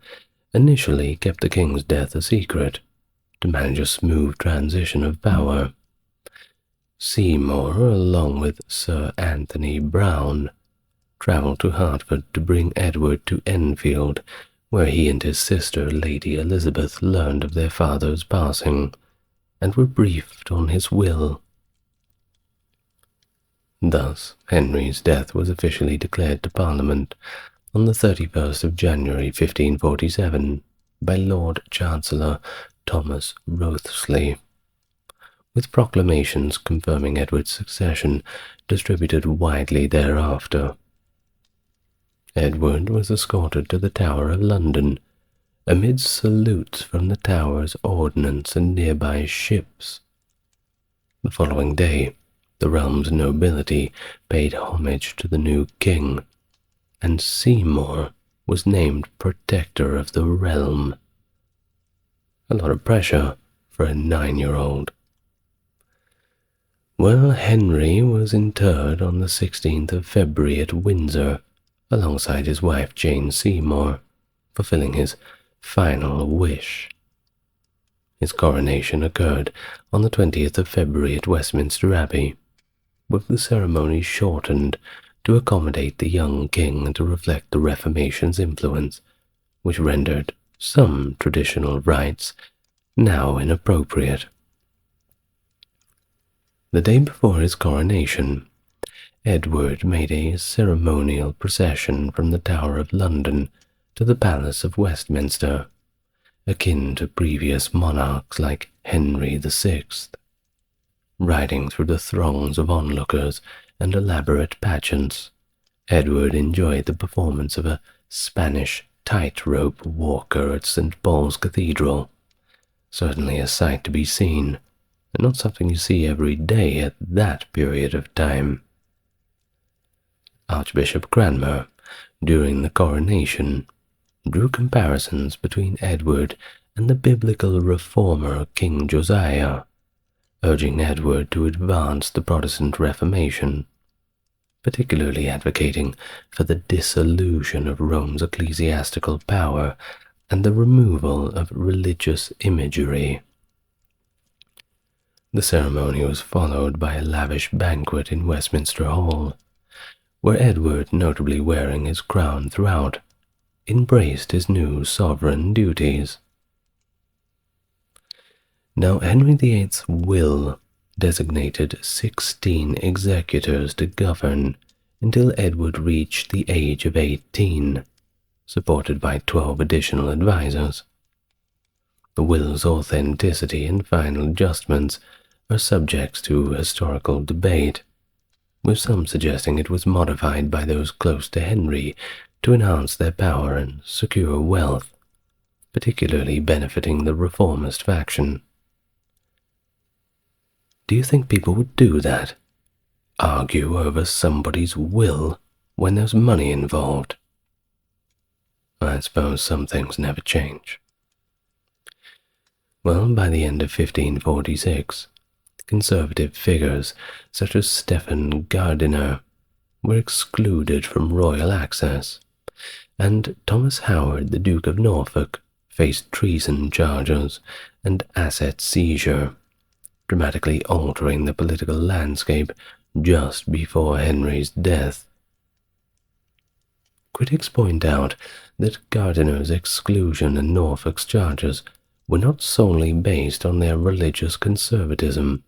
initially kept the king's death a secret to manage a smooth transition of power. Seymour, along with Sir Anthony Browne, travelled to Hertford to bring Edward to Enfield, where he and his sister, Lady Elizabeth, learned of their father's passing, and were briefed on his will. Thus, Henry's death was officially declared to Parliament on the 31st of January 1547 by Lord Chancellor Thomas Wriothesley, with proclamations confirming Edward's succession distributed widely thereafter. Edward was escorted to the Tower of London, amid salutes from the Tower's ordnance and nearby ships. The following day, the realm's nobility paid homage to the new king, and Seymour was named protector of the realm. A lot of pressure for a 9-year-old. Well, Henry was interred on the 16th of February at Windsor, alongside his wife Jane Seymour, fulfilling his final wish. His coronation occurred on the 20th of February at Westminster Abbey, with the ceremony shortened to accommodate the young king and to reflect the Reformation's influence, which rendered some traditional rites now inappropriate. The day before his coronation, Edward made a ceremonial procession from the Tower of London to the Palace of Westminster, akin to previous monarchs like Henry VI. Riding through the throngs of onlookers and elaborate pageants, Edward enjoyed the performance of a Spanish tightrope walker at St. Paul's Cathedral, certainly a sight to be seen, and not something you see every day at that period of time. Archbishop Cranmer, during the coronation drew comparisons between Edward and the biblical reformer King Josiah, urging Edward to advance the Protestant Reformation, particularly advocating for the dissolution of Rome's ecclesiastical power and the removal of religious imagery. The ceremony was followed by a lavish banquet in Westminster Hall, where Edward, notably wearing his crown throughout, embraced his new sovereign duties. Now Henry VIII's will designated 16 executors to govern until Edward reached the age of 18, supported by 12 additional advisors. The will's authenticity and final adjustments are subject to historical debate, with some suggesting it was modified by those close to Henry to enhance their power and secure wealth, particularly benefiting the reformist faction. Do you think people would do that? Argue over somebody's will when there's money involved? I suppose some things never change. Well, by the end of 1546, conservative figures such as Stephen Gardiner were excluded from royal access, and Thomas Howard, the Duke of Norfolk, faced treason charges and asset seizure, dramatically altering the political landscape just before Henry's death. Critics point out that Gardiner's exclusion and Norfolk's charges were not solely based on their religious conservatism,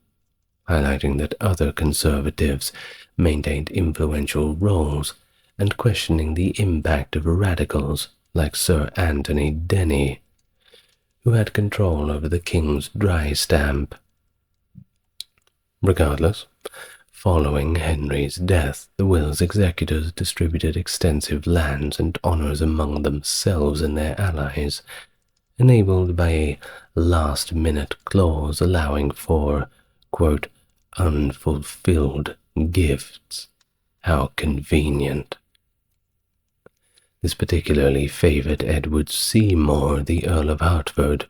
highlighting that other conservatives maintained influential roles and questioning the impact of radicals like Sir Anthony Denny, who had control over the king's dry stamp. Regardless, following Henry's death, the will's executors distributed extensive lands and honours among themselves and their allies, enabled by a last-minute clause allowing for, quote, unfulfilled gifts. How convenient. This particularly favoured Edward Seymour, the Earl of Hertford,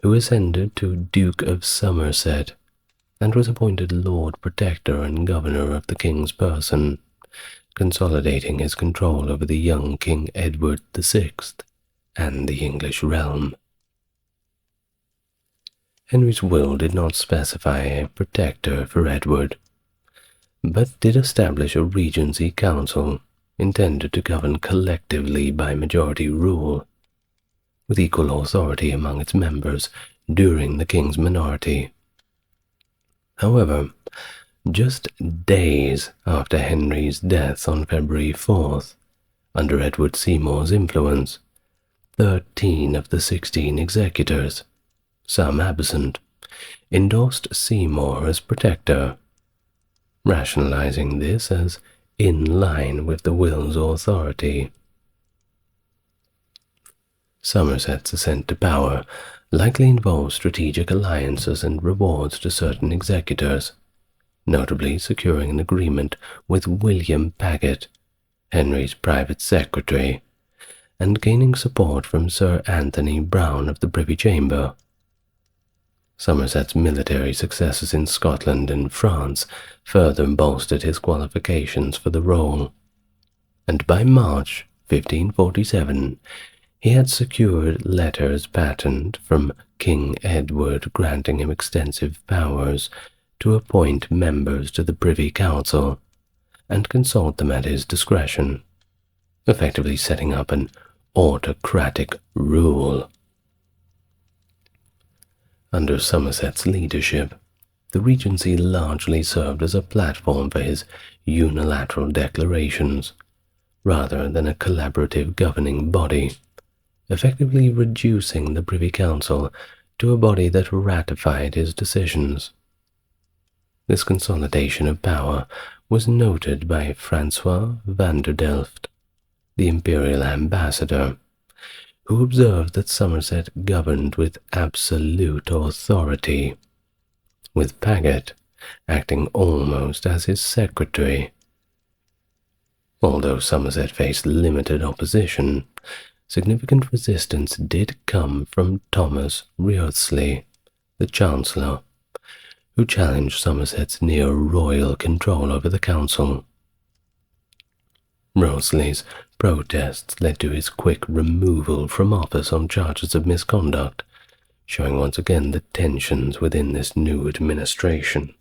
who ascended to Duke of Somerset and was appointed Lord Protector and Governor of the King's person, consolidating his control over the young King Edward VI and the English realm. Henry's will did not specify a protector for Edward, but did establish a regency council intended to govern collectively by majority rule, with equal authority among its members during the king's minority. However, just days after Henry's death on February 4th, under Edward Seymour's influence, 13 of the 16 executors, some absent, endorsed Seymour as protector, rationalizing this as in line with the will's authority. Somerset's ascent to power likely involved strategic alliances and rewards to certain executors, notably securing an agreement with William Paget, Henry's private secretary, and gaining support from Sir Anthony Browne of the Privy Chamber. Somerset's military successes in Scotland and France further bolstered his qualifications for the role, and by March 1547 he had secured letters patent from King Edward granting him extensive powers to appoint members to the Privy Council and consult them at his discretion, effectively setting up an autocratic rule. Under Somerset's leadership, the Regency largely served as a platform for his unilateral declarations, rather than a collaborative governing body, effectively reducing the Privy Council to a body that ratified his decisions. This consolidation of power was noted by Francois Vanderdelft, the imperial ambassador, who observed that Somerset governed with absolute authority, with Paget acting almost as his secretary. Although Somerset faced limited opposition, significant resistance did come from Thomas Wriothesley, the Chancellor, who challenged Somerset's near-royal control over the council. Wriothesley's protests led to his quick removal from office on charges of misconduct, showing once again the tensions within this new administration.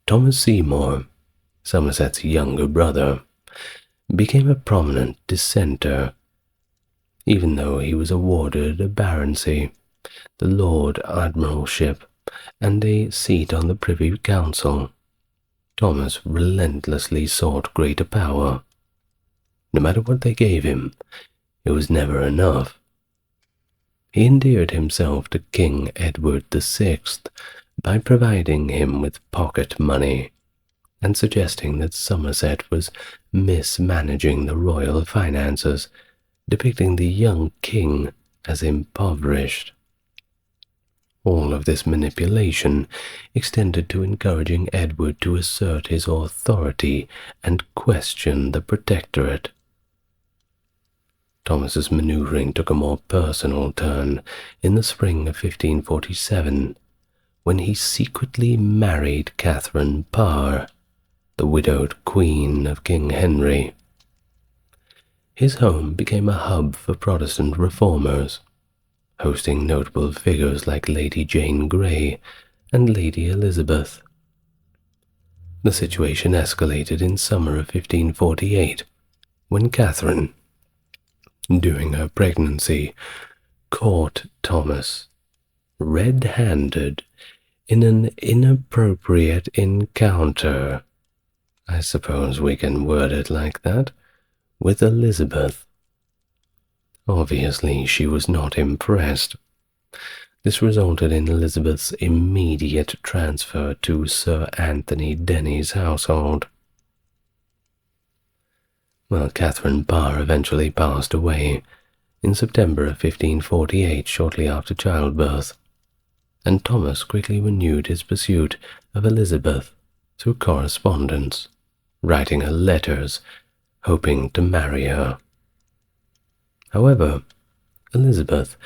Thomas Seymour, Somerset's younger brother, became a prominent dissenter, even though he was awarded a baronetcy, the Lord Admiralship, and a seat on the Privy Council. Thomas relentlessly sought greater power. No matter what they gave him, it was never enough. He endeared himself to King Edward VI by providing him with pocket money and suggesting that Somerset was mismanaging the royal finances, depicting the young king as impoverished. All of this manipulation extended to encouraging Edward to assert his authority and question the protectorate. Thomas's maneuvering took a more personal turn in the spring of 1547, when he secretly married Catherine Parr, the widowed queen of King Henry. His home became a hub for Protestant reformers, hosting notable figures like Lady Jane Grey and Lady Elizabeth. The situation escalated in summer of 1548, when Catherine, during her pregnancy, caught Thomas red-handed in an inappropriate encounter, I suppose we can word it like that, with Elizabeth. Obviously, she was not impressed. This resulted in Elizabeth's immediate transfer to Sir Anthony Denny's household. Well, Catherine Parr eventually passed away in September of 1548, shortly after childbirth, and Thomas quickly renewed his pursuit of Elizabeth through correspondence, writing her letters, hoping to marry her. However, Elizabeth,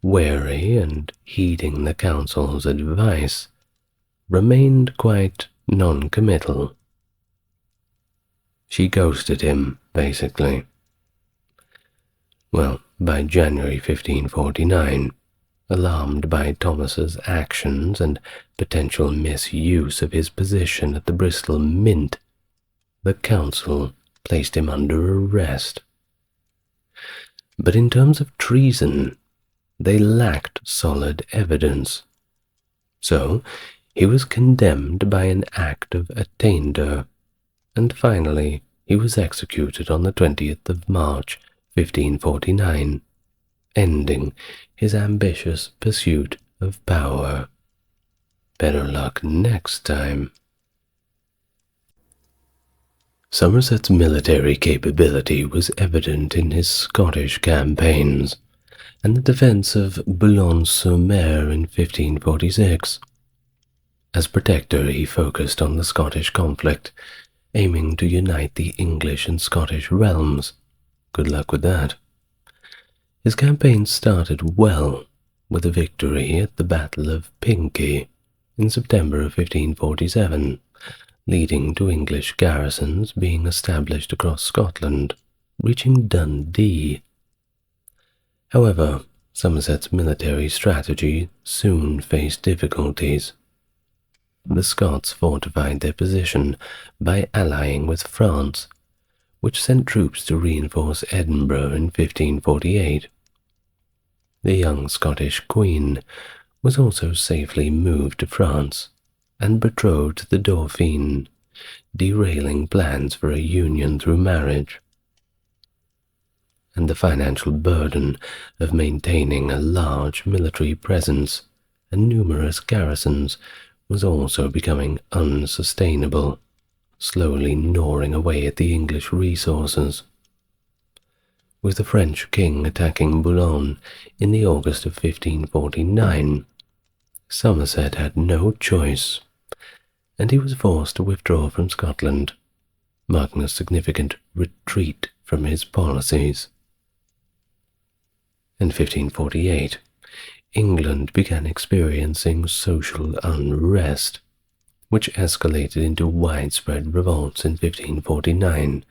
wary and heeding the council's advice, remained quite non-committal. She ghosted him, basically. Well, by January 1549, alarmed by Thomas's actions and potential misuse of his position at the Bristol Mint, the council placed him under arrest. But in terms of treason, they lacked solid evidence. So he was condemned by an act of attainder, and finally he was executed on the 20th of March, 1549, ending his ambitious pursuit of power. Better luck next time. Somerset's military capability was evident in his Scottish campaigns and the defence of Boulogne-sur-Mer in 1546. As protector, he focused on the Scottish conflict, aiming to unite the English and Scottish realms. Good luck with that. His campaign started well, with a victory at the Battle of Pinkie in September of 1547, leading to English garrisons being established across Scotland, reaching Dundee. However, Somerset's military strategy soon faced difficulties. The Scots fortified their position by allying with France, which sent troops to reinforce Edinburgh in 1548. The young Scottish queen was also safely moved to France and betrothed to the Dauphin, derailing plans for a union through marriage. And the financial burden of maintaining a large military presence and numerous garrisons was also becoming unsustainable, slowly gnawing away at the English resources. With the French king attacking Boulogne in the August of 1549, Somerset had no choice, and he was forced to withdraw from Scotland marking a significant retreat from his policies. In 1548, England began experiencing social unrest, which escalated into widespread revolts in 1549,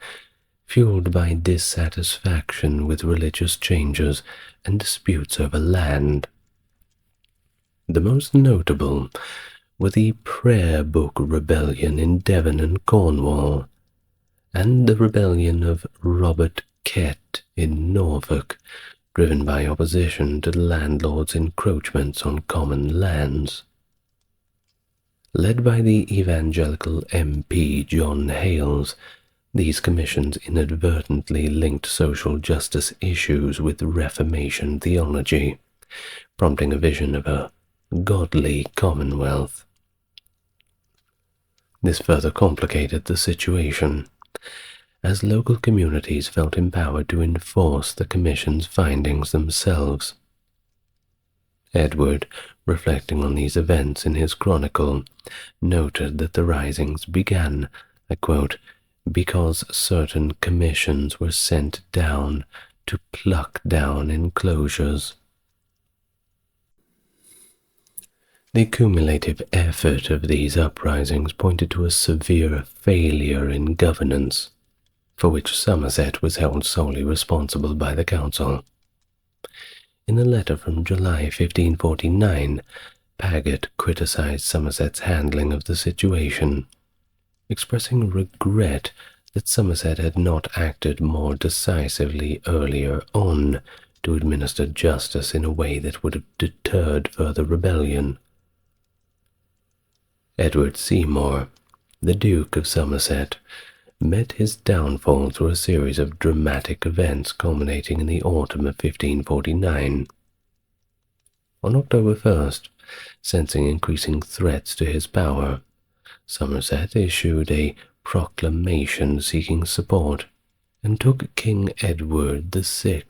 fueled by dissatisfaction with religious changes and disputes over land. The most notable were the Prayer Book Rebellion in Devon and Cornwall, and the rebellion of Robert Kett in Norfolk, driven by opposition to the landlords' encroachments on common lands. Led by the evangelical MP John Hales, these commissions inadvertently linked social justice issues with Reformation theology, prompting a vision of a godly commonwealth. This further complicated the situation, as local communities felt empowered to enforce the Commission's findings themselves. Edward, reflecting on these events in his chronicle, noted that the risings began, I quote, because certain commissions were sent down to pluck down enclosures. The cumulative effort of these uprisings pointed to a severe failure in governance, for which Somerset was held solely responsible by the council. In a letter from July 1549, Paget criticized Somerset's handling of the situation, expressing regret that Somerset had not acted more decisively earlier on to administer justice in a way that would have deterred further rebellion. Edward Seymour, the Duke of Somerset, met his downfall through a series of dramatic events culminating in the autumn of 1549. On October 1st, sensing increasing threats to his power, Somerset issued a proclamation seeking support and took King Edward VI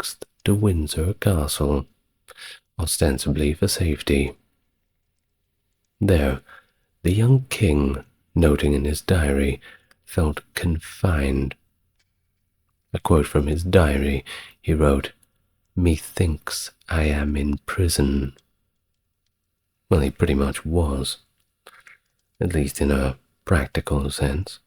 to Windsor Castle, ostensibly for safety. There, the young king, noting in his diary, felt confined. A quote from his diary, he wrote, "Methinks I am in prison." Well, he pretty much was, at least in a practical sense.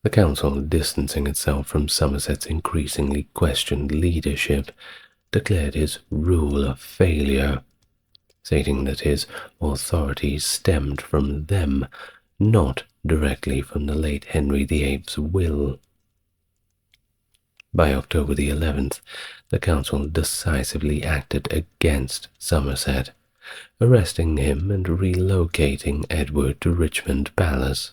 The council, distancing itself from Somerset's increasingly questioned leadership, declared his rule a failure, stating that his authority stemmed from them, not directly from the late Henry VIII's will. By October the 11th, the council decisively acted against Somerset, arresting him and relocating Edward to Richmond Palace.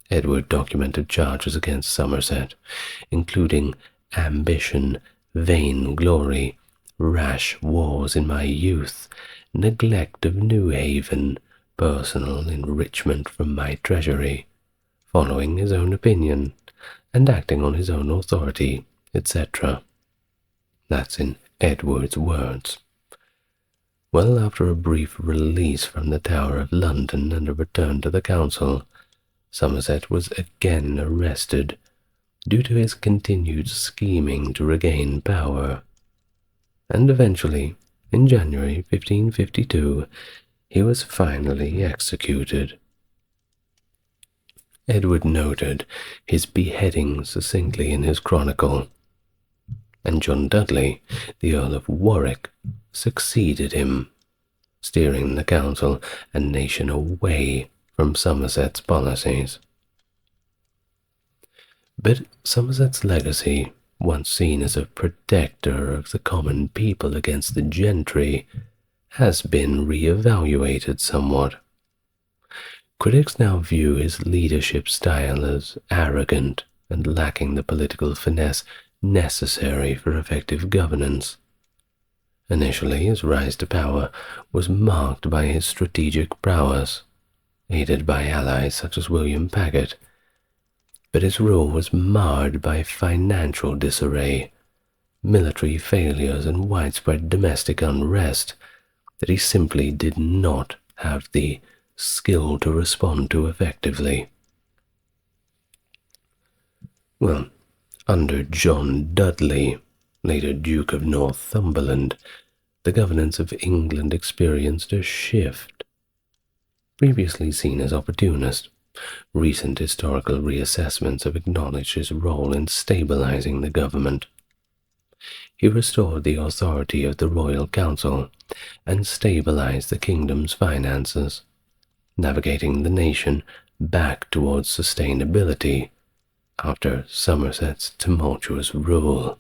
Edward documented charges against Somerset, including ambition, vainglory, rash wars in my youth, neglect of New Haven, personal enrichment from my treasury, following his own opinion, and acting on his own authority, etc. That's in Edward's words. Well, after a brief release from the Tower of London and a return to the council, Somerset was again arrested due to his continued scheming to regain power, and eventually, in January 1552, he was finally executed. Edward noted his beheading succinctly in his chronicle, and John Dudley, the Earl of Warwick, succeeded him, steering the council and nation away from Somerset's policies. But Somerset's legacy, once seen as a protector of the common people against the gentry, has been re-evaluated somewhat. Critics now view his leadership style as arrogant and lacking the political finesse necessary for effective governance. Initially, his rise to power was marked by his strategic prowess, aided by allies such as William Paget, but his rule was marred by financial disarray, military failures, and widespread domestic unrest that he simply did not have the skill to respond to effectively. Well, under John Dudley, later Duke of Northumberland, the governance of England experienced a shift. Previously seen as opportunist, recent historical reassessments have acknowledged his role in stabilizing the government. He restored the authority of the Royal Council and stabilized the kingdom's finances, navigating the nation back towards sustainability after Somerset's tumultuous rule.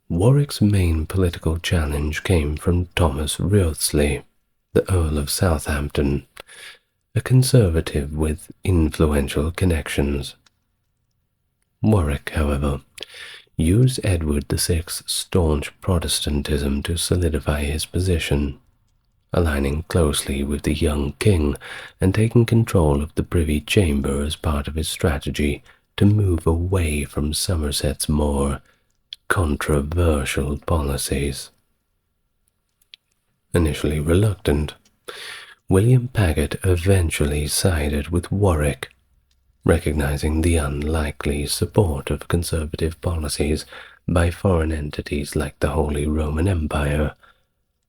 Warwick's main political challenge came from Thomas Wriothesley, the Earl of Southampton, a conservative with influential connections. Warwick, however, used Edward VI's staunch Protestantism to solidify his position, aligning closely with the young king and taking control of the Privy Chamber as part of his strategy to move away from Somerset's more controversial policies. Initially reluctant, William Paget eventually sided with Warwick, recognizing the unlikely support of conservative policies by foreign entities like the Holy Roman Empire,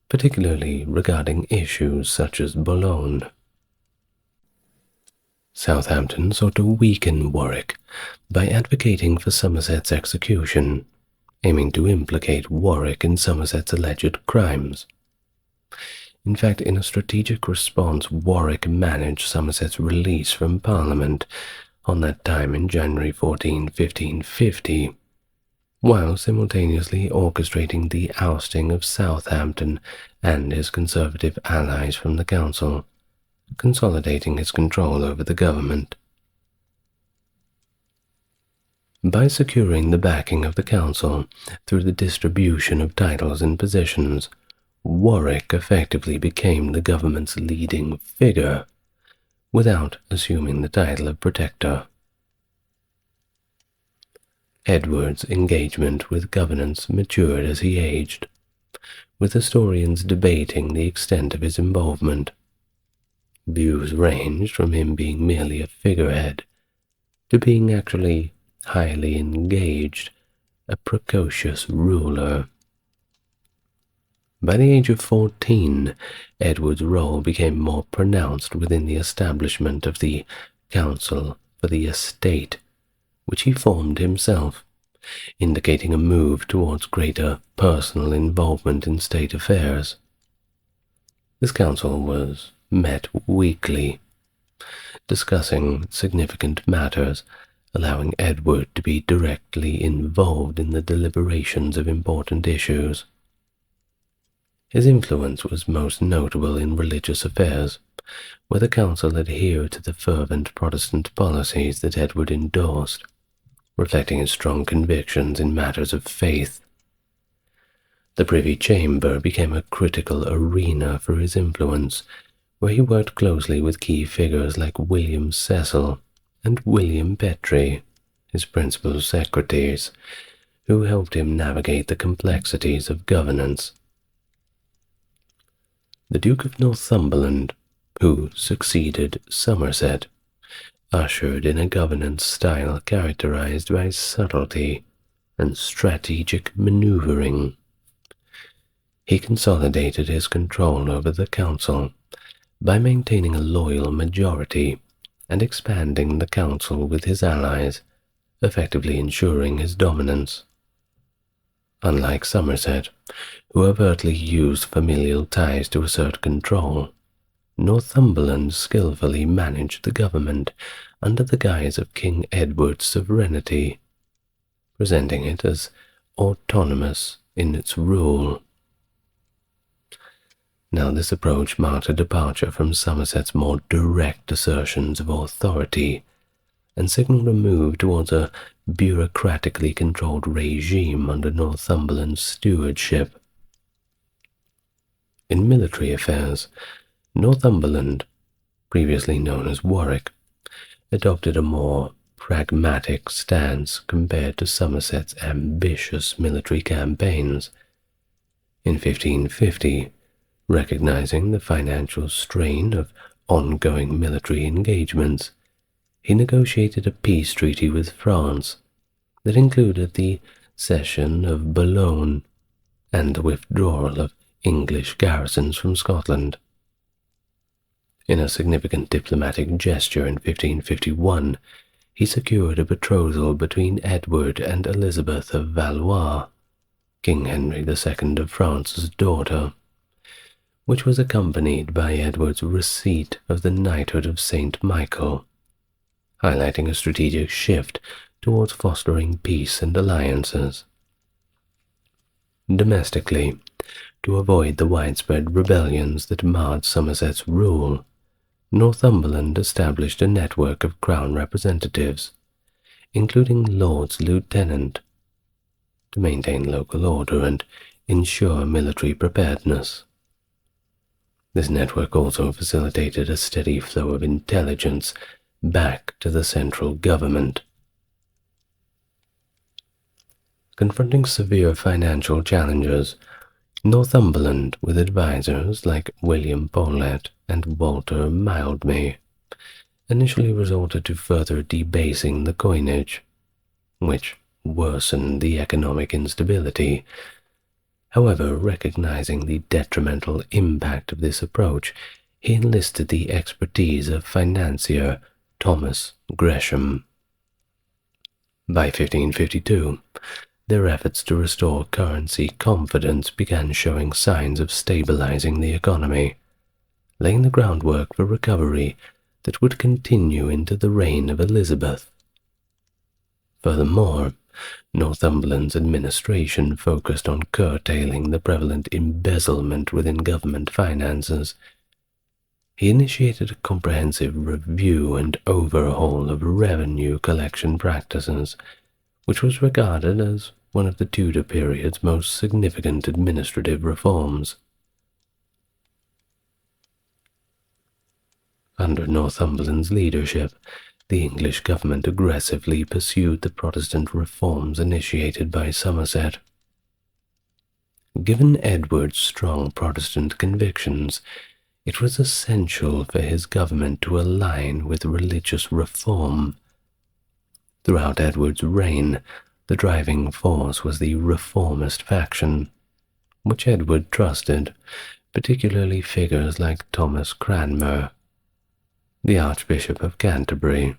particularly regarding issues such as Boulogne. Southampton sought to weaken Warwick by advocating for Somerset's execution, aiming to implicate Warwick in Somerset's alleged crimes. In fact, in a strategic response, Warwick managed Somerset's release from Parliament on that time in January 1550, while simultaneously orchestrating the ousting of Southampton and his conservative allies from the council, consolidating his control over the government. By securing the backing of the council through the distribution of titles and positions, Warwick effectively became the government's leading figure, without assuming the title of protector. Edward's engagement with governance matured as he aged, with historians debating the extent of his involvement. Views ranged from him being merely a figurehead to being actually highly engaged, a precocious ruler. By the age of 14, Edward's role became more pronounced within the establishment of the Council for the Estate, which he formed himself, indicating a move towards greater personal involvement in state affairs. This council was met weekly, discussing significant matters, allowing Edward to be directly involved in the deliberations of important issues. His influence was most notable in religious affairs, where the council adhered to the fervent Protestant policies that Edward endorsed, reflecting his strong convictions in matters of faith. The Privy Chamber became a critical arena for his influence, where he worked closely with key figures like William Cecil and William Petre, his principal secretaries, who helped him navigate the complexities of governance. The Duke of Northumberland, who succeeded Somerset, ushered in a governance style characterized by subtlety and strategic maneuvering. He consolidated his control over the council by maintaining a loyal majority and expanding the council with his allies, effectively ensuring his dominance. Unlike Somerset, who overtly used familial ties to assert control, Northumberland skillfully managed the government under the guise of King Edward's sovereignty, presenting it as autonomous in its rule. Now this approach marked a departure from Somerset's more direct assertions of authority and signaled a move towards a bureaucratically controlled regime under Northumberland's stewardship. In military affairs, Northumberland, previously known as Warwick, adopted a more pragmatic stance compared to Somerset's ambitious military campaigns. In 1550, recognizing the financial strain of ongoing military engagements, he negotiated a peace treaty with France that included the cession of Boulogne and the withdrawal of English garrisons from Scotland. In a significant diplomatic gesture in 1551, he secured a betrothal between Edward and Elizabeth of Valois, King Henry II of France's daughter, which was accompanied by Edward's receipt of the knighthood of St. Michael, highlighting a strategic shift towards fostering peace and alliances. Domestically, to avoid the widespread rebellions that marred Somerset's rule, Northumberland established a network of crown representatives, including Lords Lieutenant, to maintain local order and ensure military preparedness. This network also facilitated a steady flow of intelligence back to the central government. Confronting severe financial challenges, Northumberland, with advisors like William Paulet and Walter Mildmay, initially resorted to further debasing the coinage, which worsened the economic instability. However, recognizing the detrimental impact of this approach, he enlisted the expertise of financier Thomas Gresham. By 1552, their efforts to restore currency confidence began showing signs of stabilizing the economy, laying the groundwork for recovery that would continue into the reign of Elizabeth. Furthermore, Northumberland's administration focused on curtailing the prevalent embezzlement within government finances. He initiated a comprehensive review and overhaul of revenue collection practices, which was regarded as one of the Tudor period's most significant administrative reforms. Under Northumberland's leadership, the English government aggressively pursued the Protestant reforms initiated by Somerset. Given Edward's strong Protestant convictions, it was essential for his government to align with religious reform. Throughout Edward's reign, the driving force was the reformist faction, which Edward trusted, particularly figures like Thomas Cranmer, the Archbishop of Canterbury.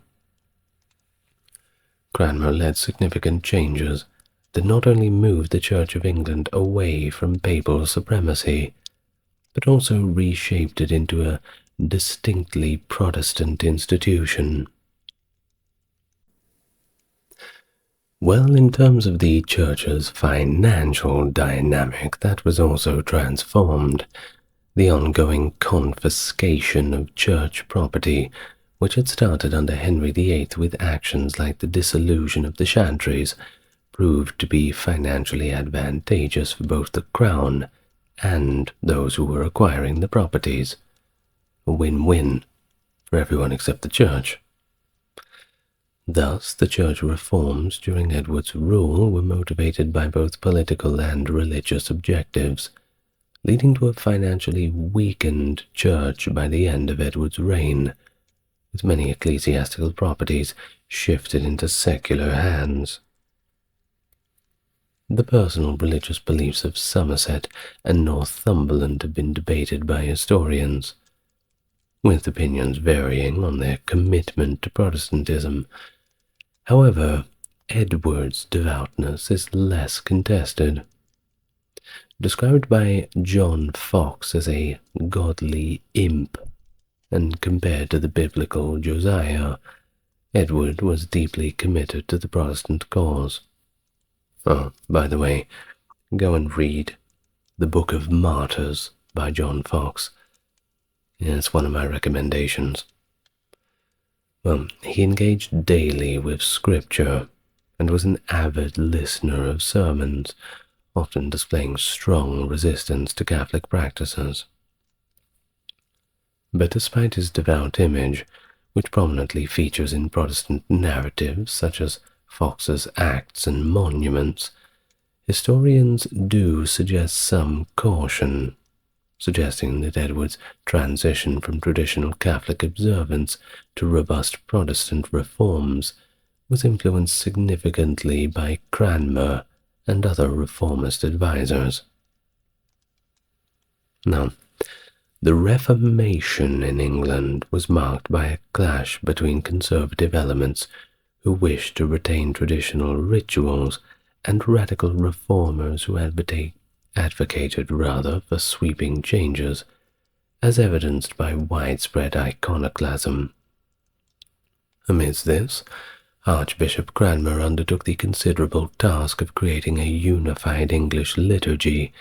Cranmer led significant changes that not only moved the Church of England away from papal supremacy, but also reshaped it into a distinctly Protestant institution. Well, in terms of the Church's financial dynamic, that was also transformed. The ongoing confiscation of church property, which had started under Henry VIII with actions like the dissolution of the chantries, proved to be financially advantageous for both the Crown and those who were acquiring the properties. A win-win for everyone except the Church. Thus, the Church reforms during Edward's rule were motivated by both political and religious objectives, leading to a financially weakened Church by the end of Edward's reign, with many ecclesiastical properties shifted into secular hands. The personal religious beliefs of Somerset and Northumberland have been debated by historians, with opinions varying on their commitment to Protestantism. However, Edward's devoutness is less contested. Described by John Fox as a godly imp, and compared to the biblical Josiah, Edward was deeply committed to the Protestant cause. Oh, by the way, go and read The Book of Martyrs by John Fox. It's one of my recommendations. Well, he engaged daily with Scripture and was an avid listener of sermons, often displaying strong resistance to Catholic practices. But despite his devout image, which prominently features in Protestant narratives such as Fox's Acts and Monuments, historians do suggest some caution. suggesting that Edward's transition from traditional Catholic observance to robust Protestant reforms was influenced significantly by Cranmer and other reformist advisors. Now, the Reformation in England was marked by a clash between conservative elements who wished to retain traditional rituals and radical reformers who advocated for sweeping changes, as evidenced by widespread iconoclasm. Amidst this, Archbishop Cranmer undertook the considerable task of creating a unified English liturgy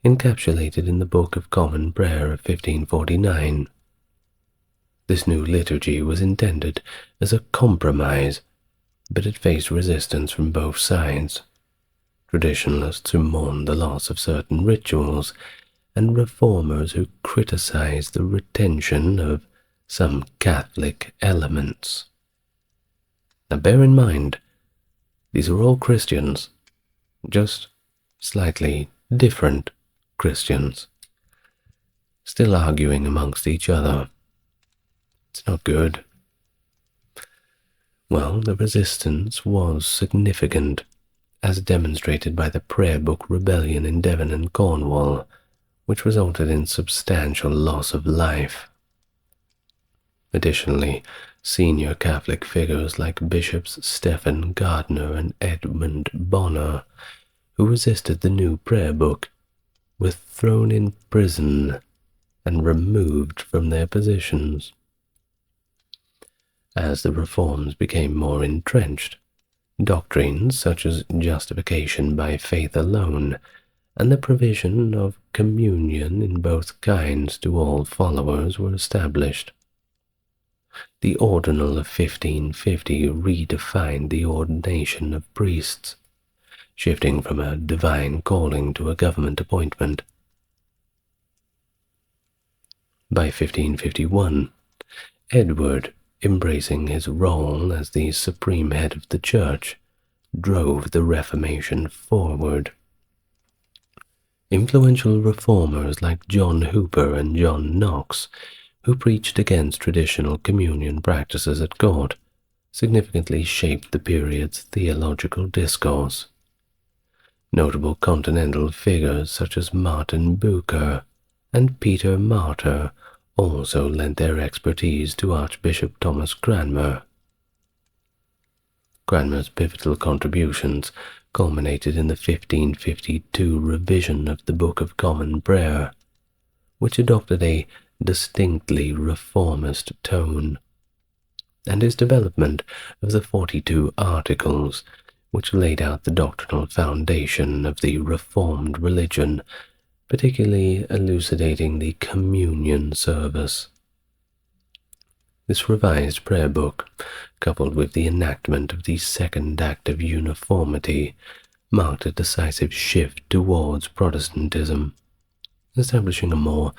encapsulated in the Book of Common Prayer of 1549. This new liturgy was intended as a compromise, but it faced resistance from both sides. Traditionalists who mourned the loss of certain rituals, and reformers who criticized the retention of some Catholic elements. Now bear in mind, these are all Christians, just slightly different Christians, still arguing amongst each other. It's not good. Well, the resistance was significant, as demonstrated by the Prayer Book Rebellion in Devon and Cornwall, which resulted in substantial loss of life. Additionally, senior Catholic figures like Bishops Stephen Gardiner and Edmund Bonner, who resisted the new prayer book, were thrown in prison and removed from their positions. As the reforms became more entrenched, doctrines such as justification by faith alone and the provision of communion in both kinds to all followers were established. The Ordinal of 1550 redefined the ordination of priests, shifting from a divine calling to a government appointment. By 1551, Edward, embracing his role as the supreme head of the Church, drove the Reformation forward. Influential reformers like John Hooper and John Knox, who preached against traditional communion practices at court, significantly shaped the period's theological discourse. Notable continental figures such as Martin Bucer and Peter Martyr also lent their expertise to Archbishop Thomas Cranmer. Cranmer's pivotal contributions culminated in the 1552 revision of the Book of Common Prayer, which adopted a distinctly reformist tone, and his development of the 42 Articles, which laid out the doctrinal foundation of the Reformed religion, particularly elucidating the communion service. This revised prayer book, coupled with the enactment of the Second Act of Uniformity, marked a decisive shift towards Protestantism, establishing a more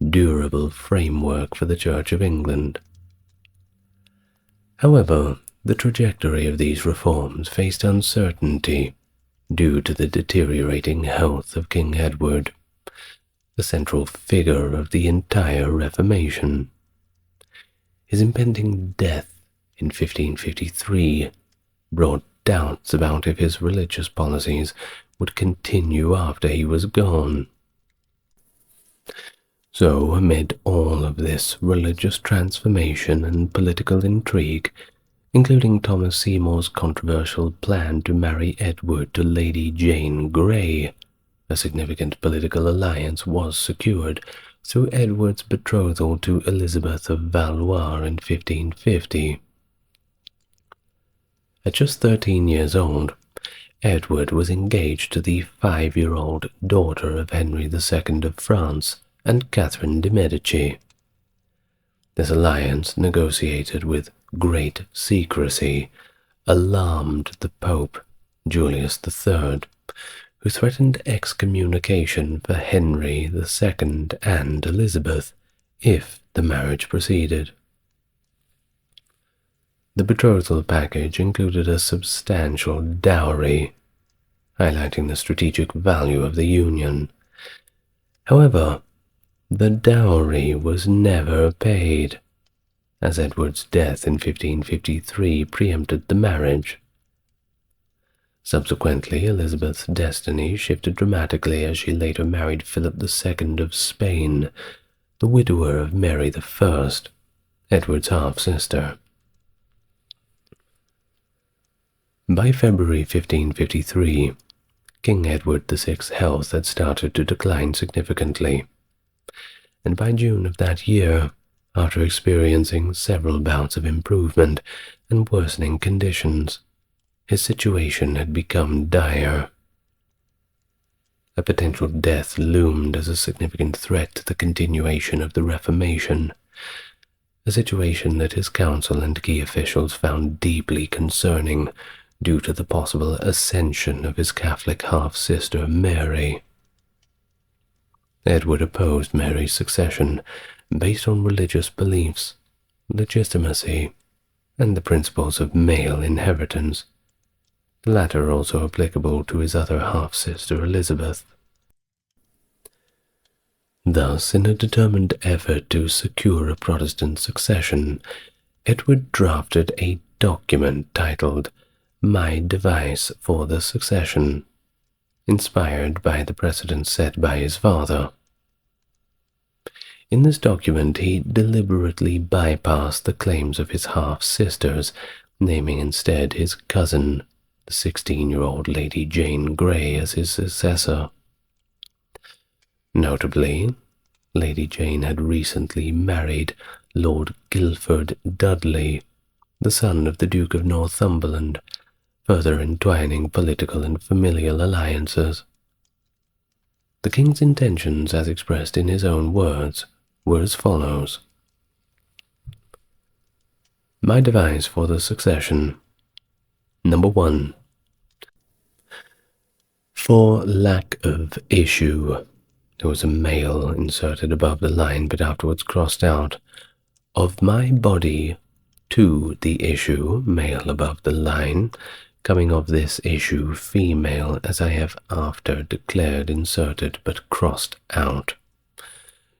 durable framework for the Church of England. However, the trajectory of these reforms faced uncertainty due to the deteriorating health of King Edward, the central figure of the entire Reformation. His impending death in 1553 brought doubts about if his religious policies would continue after he was gone. So, amid all of this religious transformation and political intrigue, including Thomas Seymour's controversial plan to marry Edward to Lady Jane Grey, a significant political alliance was secured through Edward's betrothal to Elizabeth of Valois in 1550. At just 13 years old, Edward was engaged to the 5-year-old daughter of Henry II of France and Catherine de' Medici. This alliance, negotiated with great secrecy, alarmed the Pope, Julius III, who threatened excommunication for Henry II and Elizabeth if the marriage proceeded. The betrothal package included a substantial dowry, highlighting the strategic value of the union. However, The dowry was never paid, as Edward's death in 1553 preempted the marriage. Subsequently, Elizabeth's destiny shifted dramatically as she later married Philip II of Spain, the widower of Mary I, Edward's half-sister. By February 1553, King Edward VI's health had started to decline significantly, and by June of that year, after experiencing several bouts of improvement and worsening conditions, his situation had become dire. A potential death loomed as a significant threat to the continuation of the Reformation, a situation that his council and key officials found deeply concerning due to the possible ascension of his Catholic half-sister Mary. Edward opposed Mary's succession based on religious beliefs, legitimacy, and the principles of male inheritance, the latter also applicable to his other half-sister Elizabeth. Thus, in a determined effort to secure a Protestant succession, Edward drafted a document titled My Device for the Succession, inspired by the precedent set by his father. In this document, he deliberately bypassed the claims of his half-sisters, naming instead his cousin, the 16-year-old Lady Jane Grey, as his successor. Notably, Lady Jane had recently married Lord Guilford Dudley, the son of the Duke of Northumberland, further entwining political and familial alliances. The king's intentions, as expressed in his own words, were as follows. My device for the succession. Number 1. For lack of issue, there was a male inserted above the line but afterwards crossed out, of my body to the issue, male above the line, coming of this issue female, as I have after declared inserted but crossed out.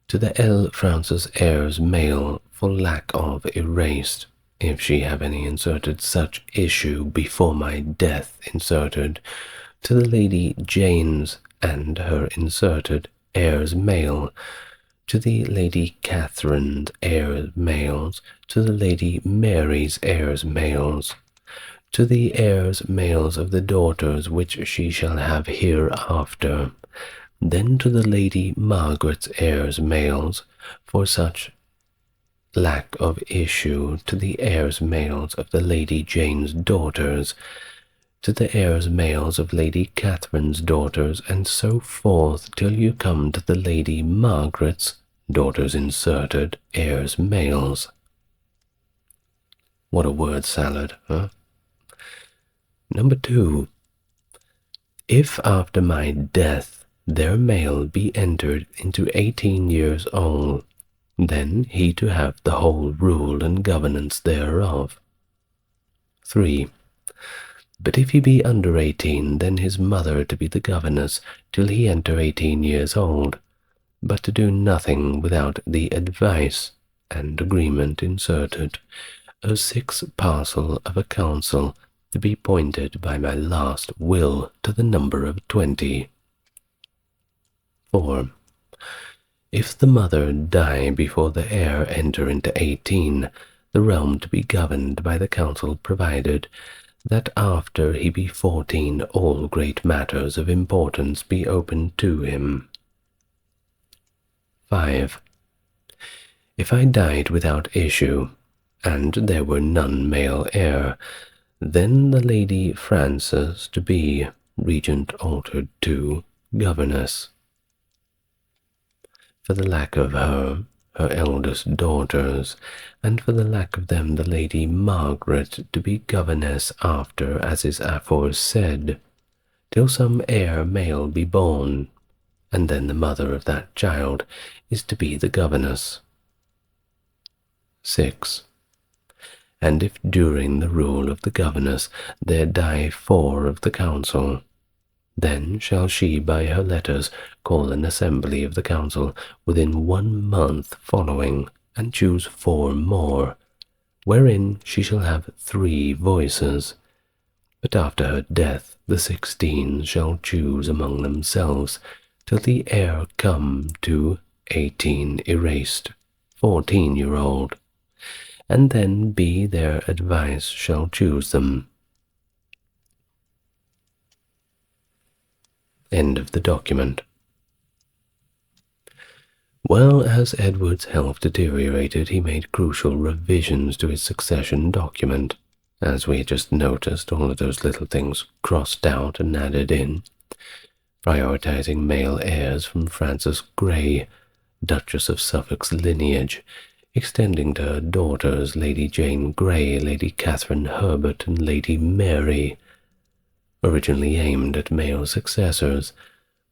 To the L. Francis heirs male, for lack of erased, if she have any inserted such issue before my death inserted, to the Lady Jane's and her inserted heirs male, to the Lady Catherine's heirs males, to the Lady Mary's heirs males, to the heirs males of the daughters which she shall have hereafter, then to the Lady Margaret's heirs males, for such lack of issue, to the heirs males of the Lady Jane's daughters, to the heirs males of Lady Catherine's daughters, and so forth till you come to the Lady Margaret's daughters inserted heirs males. What a word salad, huh? Number 2. If after my death their male be entered into 18 years old, then he to have the whole rule and governance thereof. 3. But if he be under 18, then his mother to be the governess till he enter 18 years old, but to do nothing without the advice and agreement inserted, a 6 parcel of a council to be pointed by my last will to the number of 20. 4. If the mother die before the heir enter into 18, the realm to be governed by the council provided that after he be 14 all great matters of importance be opened to him. 5. If I died without issue, and there were none male heir, then the Lady Frances to be regent altered to governess. For the lack of her eldest daughters, and for the lack of them the Lady Margaret to be governess after, as is aforesaid, till some heir male be born, and then the mother of that child is to be the governess. 6. And if during the rule of the governess there die 4 of the council, Then shall she by her letters call an assembly of the council within 1 month following, and choose 4 more, wherein she shall have 3 voices. But after her death the 16 shall choose among themselves, till the heir come to 18 erased, 14-year-old, and then be their advice shall choose them. End of the document. Well, as Edward's health deteriorated, he made crucial revisions to his succession document. As we had just noticed, all of those little things crossed out and added in, prioritizing male heirs from Frances Grey, Duchess of Suffolk's lineage, extending to her daughters Lady Jane Grey, Lady Catherine Herbert, and Lady Mary. Originally aimed at male successors,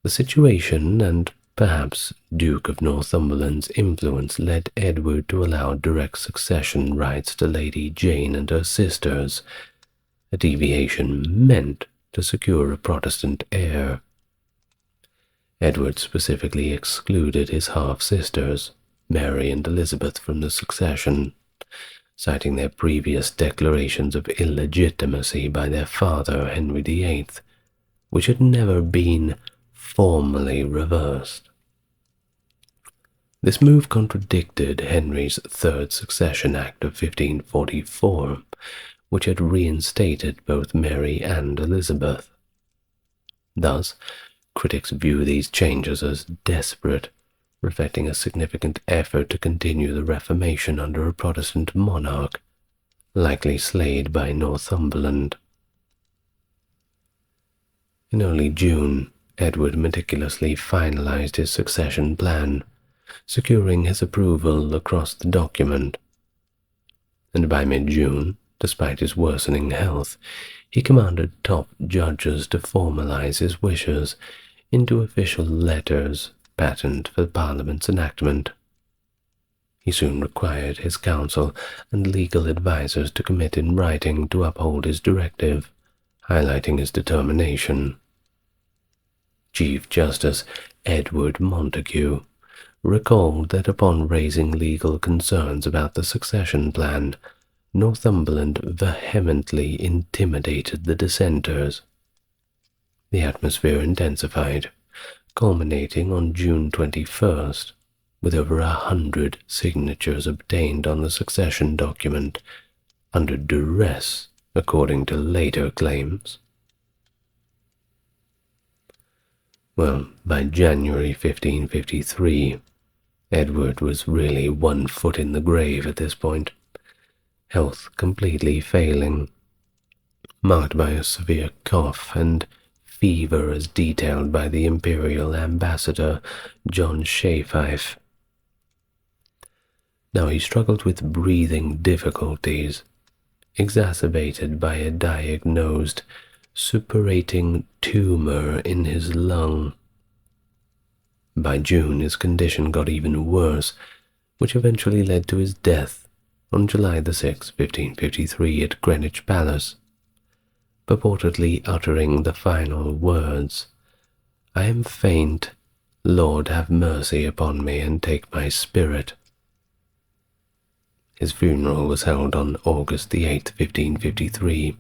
the situation and perhaps Duke of Northumberland's influence led Edward to allow direct succession rights to Lady Jane and her sisters, a deviation meant to secure a Protestant heir. Edward specifically excluded his half-sisters, Mary and Elizabeth, from the succession, citing their previous declarations of illegitimacy by their father, Henry VIII, which had never been formally reversed. This move contradicted Henry's Third Succession Act of 1544, which had reinstated both Mary and Elizabeth. Thus, critics view these changes as desperate, reflecting a significant effort to continue the Reformation under a Protestant monarch, likely slayed by Northumberland. In early June, Edward meticulously finalized his succession plan, securing his approval across the document. And by mid-June, despite his worsening health, he commanded top judges to formalize his wishes into official letters patterned for Parliament's enactment. He soon required his council and legal advisers to commit in writing to uphold his directive, highlighting his determination. Chief Justice Edward Montague recalled that upon raising legal concerns about the succession plan, Northumberland vehemently intimidated the dissenters. The atmosphere intensified, culminating on June 21st, with over 100 signatures obtained on the succession document, under duress, according to later claims. Well, by January 1553, Edward was really 1 foot in the grave at this point, health completely failing, marked by a severe cough and fever as detailed by the imperial ambassador John Shafeif. Now he struggled with breathing difficulties, exacerbated by a diagnosed suppurating tumor in his lung. By June his condition got even worse, which eventually led to his death on July 6, 1553 at Greenwich Palace, purportedly uttering the final words, "I am faint, Lord have mercy upon me and take my spirit." His funeral was held on August 8, 1553,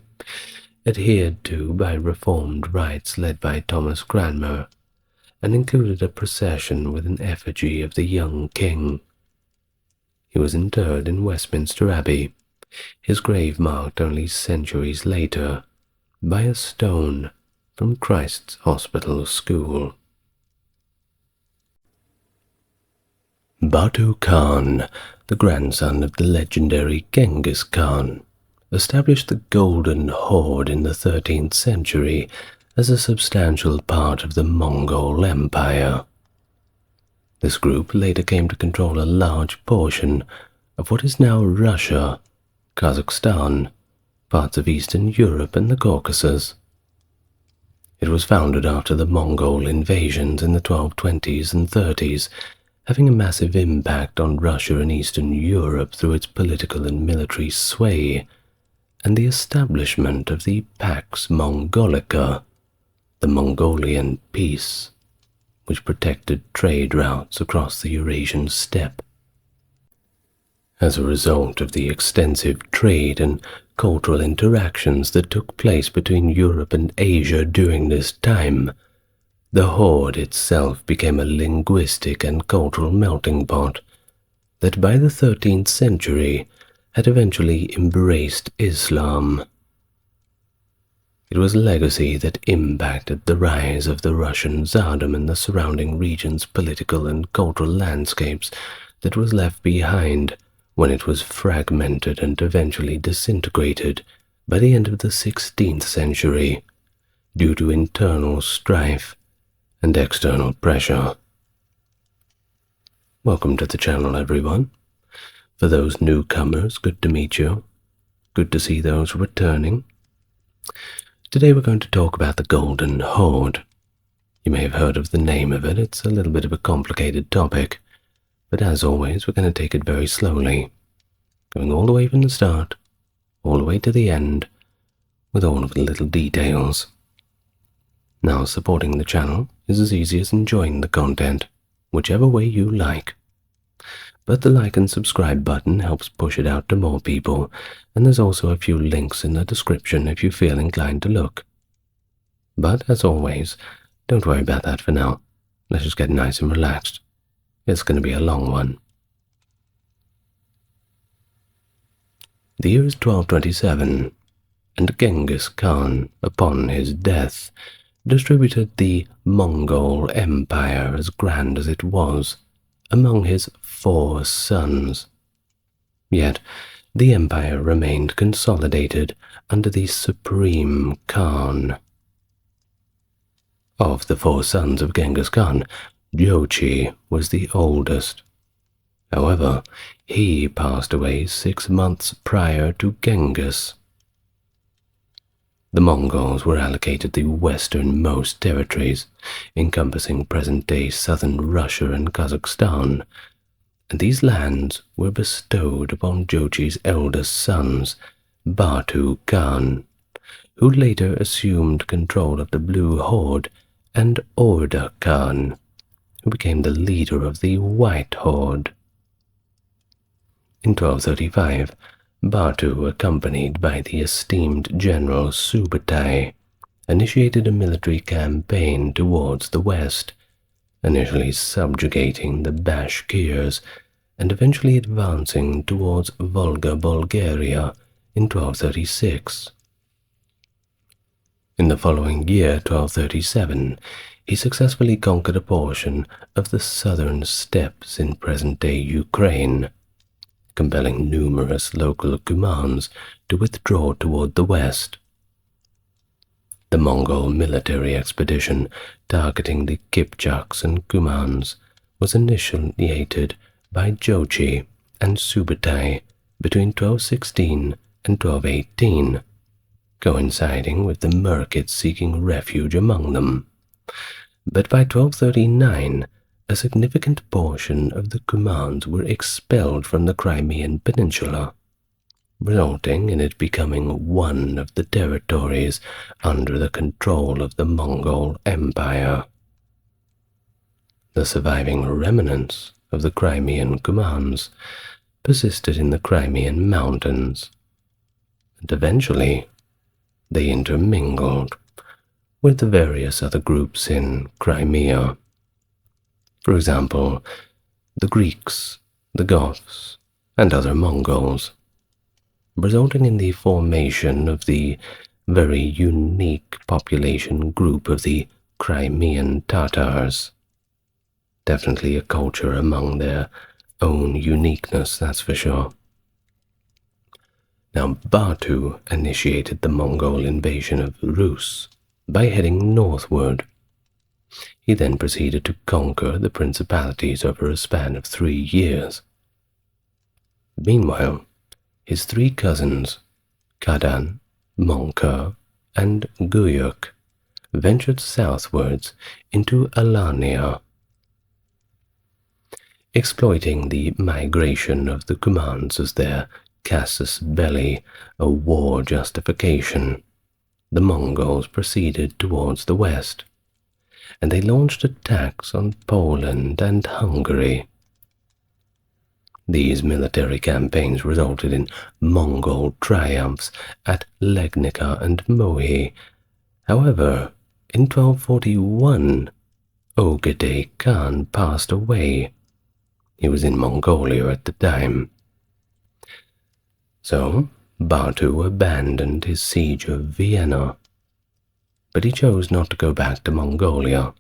adhered to by reformed rites led by Thomas Cranmer, and included a procession with an effigy of the young king. He was interred in Westminster Abbey, his grave marked only centuries later by a stone from Christ's Hospital School. Batu Khan, the grandson of the legendary Genghis Khan, established the Golden Horde in the 13th century as a substantial part of the Mongol Empire. This group later came to control a large portion of what is now Russia, Kazakhstan, parts of Eastern Europe and the Caucasus. It was founded after the Mongol invasions in the 1220s and 30s, having a massive impact on Russia and Eastern Europe through its political and military sway, and the establishment of the Pax Mongolica, the Mongolian peace, which protected trade routes across the Eurasian steppe. As a result of the extensive trade and cultural interactions that took place between Europe and Asia during this time, the Horde itself became a linguistic and cultural melting pot that by the 13th century had eventually embraced Islam. It was a legacy that impacted the rise of the Russian Tsardom and the surrounding region's political and cultural landscapes that was left behind when it was fragmented and eventually disintegrated by the end of the 16th century due to internal strife and external pressure. Welcome to the channel, everyone. For those newcomers, good to meet you. Good to see those returning. Today we're going to talk about the Golden Horde. You may have heard of the name of it. It's a little bit of a complicated topic, but as always, we're going to take it very slowly, going all the way from the start, all the way to the end, with all of the little details. Now, supporting the channel is as easy as enjoying the content, whichever way you like. But the like and subscribe button helps push it out to more people, and there's also a few links in the description if you feel inclined to look. But as always, don't worry about that for now. Let's just get nice and relaxed. It's going to be a long one. The year is 1227, and Genghis Khan, upon his death, distributed the Mongol Empire, as grand as it was, among his 4 sons. Yet the empire remained consolidated under the Supreme Khan. Of the 4 sons of Genghis Khan, Jochi was the oldest. However, he passed away 6 months prior to Genghis. The Mongols were allocated the westernmost territories, encompassing present-day southern Russia and Kazakhstan, and these lands were bestowed upon Jochi's eldest sons, Batu Khan, who later assumed control of the Blue Horde, and Orda Khan, who became the leader of the White Horde. In 1235, Batu, accompanied by the esteemed General Subutai, initiated a military campaign towards the west, initially subjugating the Bashkirs and eventually advancing towards Volga, Bulgaria in 1236. In the following year, 1237, he successfully conquered a portion of the southern steppes in present-day Ukraine, compelling numerous local Cumans to withdraw toward the west. The Mongol military expedition targeting the Kipchaks and Cumans was initiated by Jochi and Subutai between 1216 and 1218, coinciding with the Merkids seeking refuge among them. But by 1239, a significant portion of the Cumans were expelled from the Crimean Peninsula, resulting in it becoming one of the territories under the control of the Mongol Empire. The surviving remnants of the Crimean Cumans persisted in the Crimean Mountains, and eventually they intermingled with the various other groups in Crimea. For example, the Greeks, the Goths, and other Mongols, resulting in the formation of the very unique population group of the Crimean Tatars. Definitely a culture among their own uniqueness, that's for sure. Now, Batu initiated the Mongol invasion of Rus by heading northward. He then proceeded to conquer the principalities over a span of 3 years. Meanwhile, his 3 cousins, Kadan, Monker, and Guyuk, ventured southwards into Alania. Exploiting the migration of the Cumans as their casus belli, a war justification, the Mongols proceeded towards the west, and they launched attacks on Poland and Hungary. These military campaigns resulted in Mongol triumphs at Legnica and Mohi. However, in 1241, Ogedei Khan passed away. He was in Mongolia at the time. So, Batu abandoned his siege of Vienna, but he chose not to go back to Mongolia.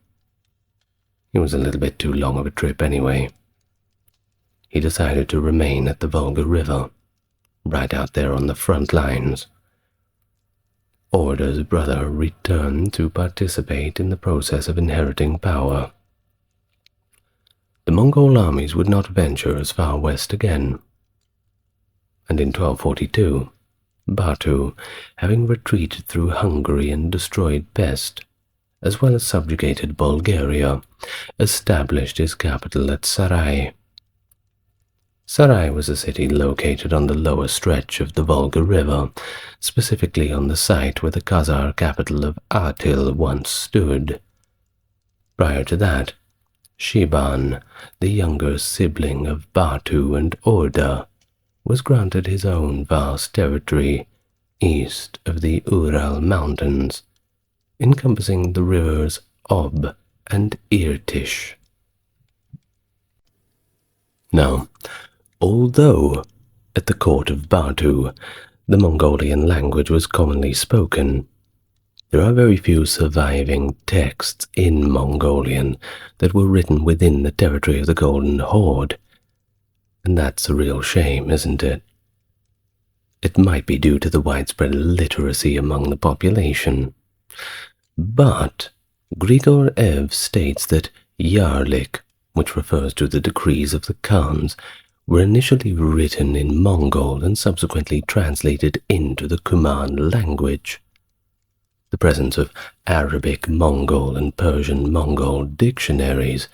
It was a little bit too long of a trip anyway. He decided to remain at the Volga River, right out there on the front lines. Horde's brother returned to participate in the process of inheriting power. The Mongol armies would not venture as far west again, and in 1242, Batu, having retreated through Hungary and destroyed Pest, as well as subjugated Bulgaria, established his capital at Sarai. Sarai was a city located on the lower stretch of the Volga River, specifically on the site where the Khazar capital of Atil once stood. Prior to that, Shiban, the younger sibling of Batu and Orda, was granted his own vast territory east of the Ural Mountains, encompassing the rivers Ob and Irtish. Now, although at the court of Batu the Mongolian language was commonly spoken, there are very few surviving texts in Mongolian that were written within the territory of the Golden Horde, and that's a real shame, isn't it? It might be due to the widespread illiteracy among the population, but Grigor Ev states that Yarlik, which refers to the decrees of the Khans, were initially written in Mongol and subsequently translated into the Kuman language. The presence of Arabic, Mongol, and Persian Mongol dictionaries,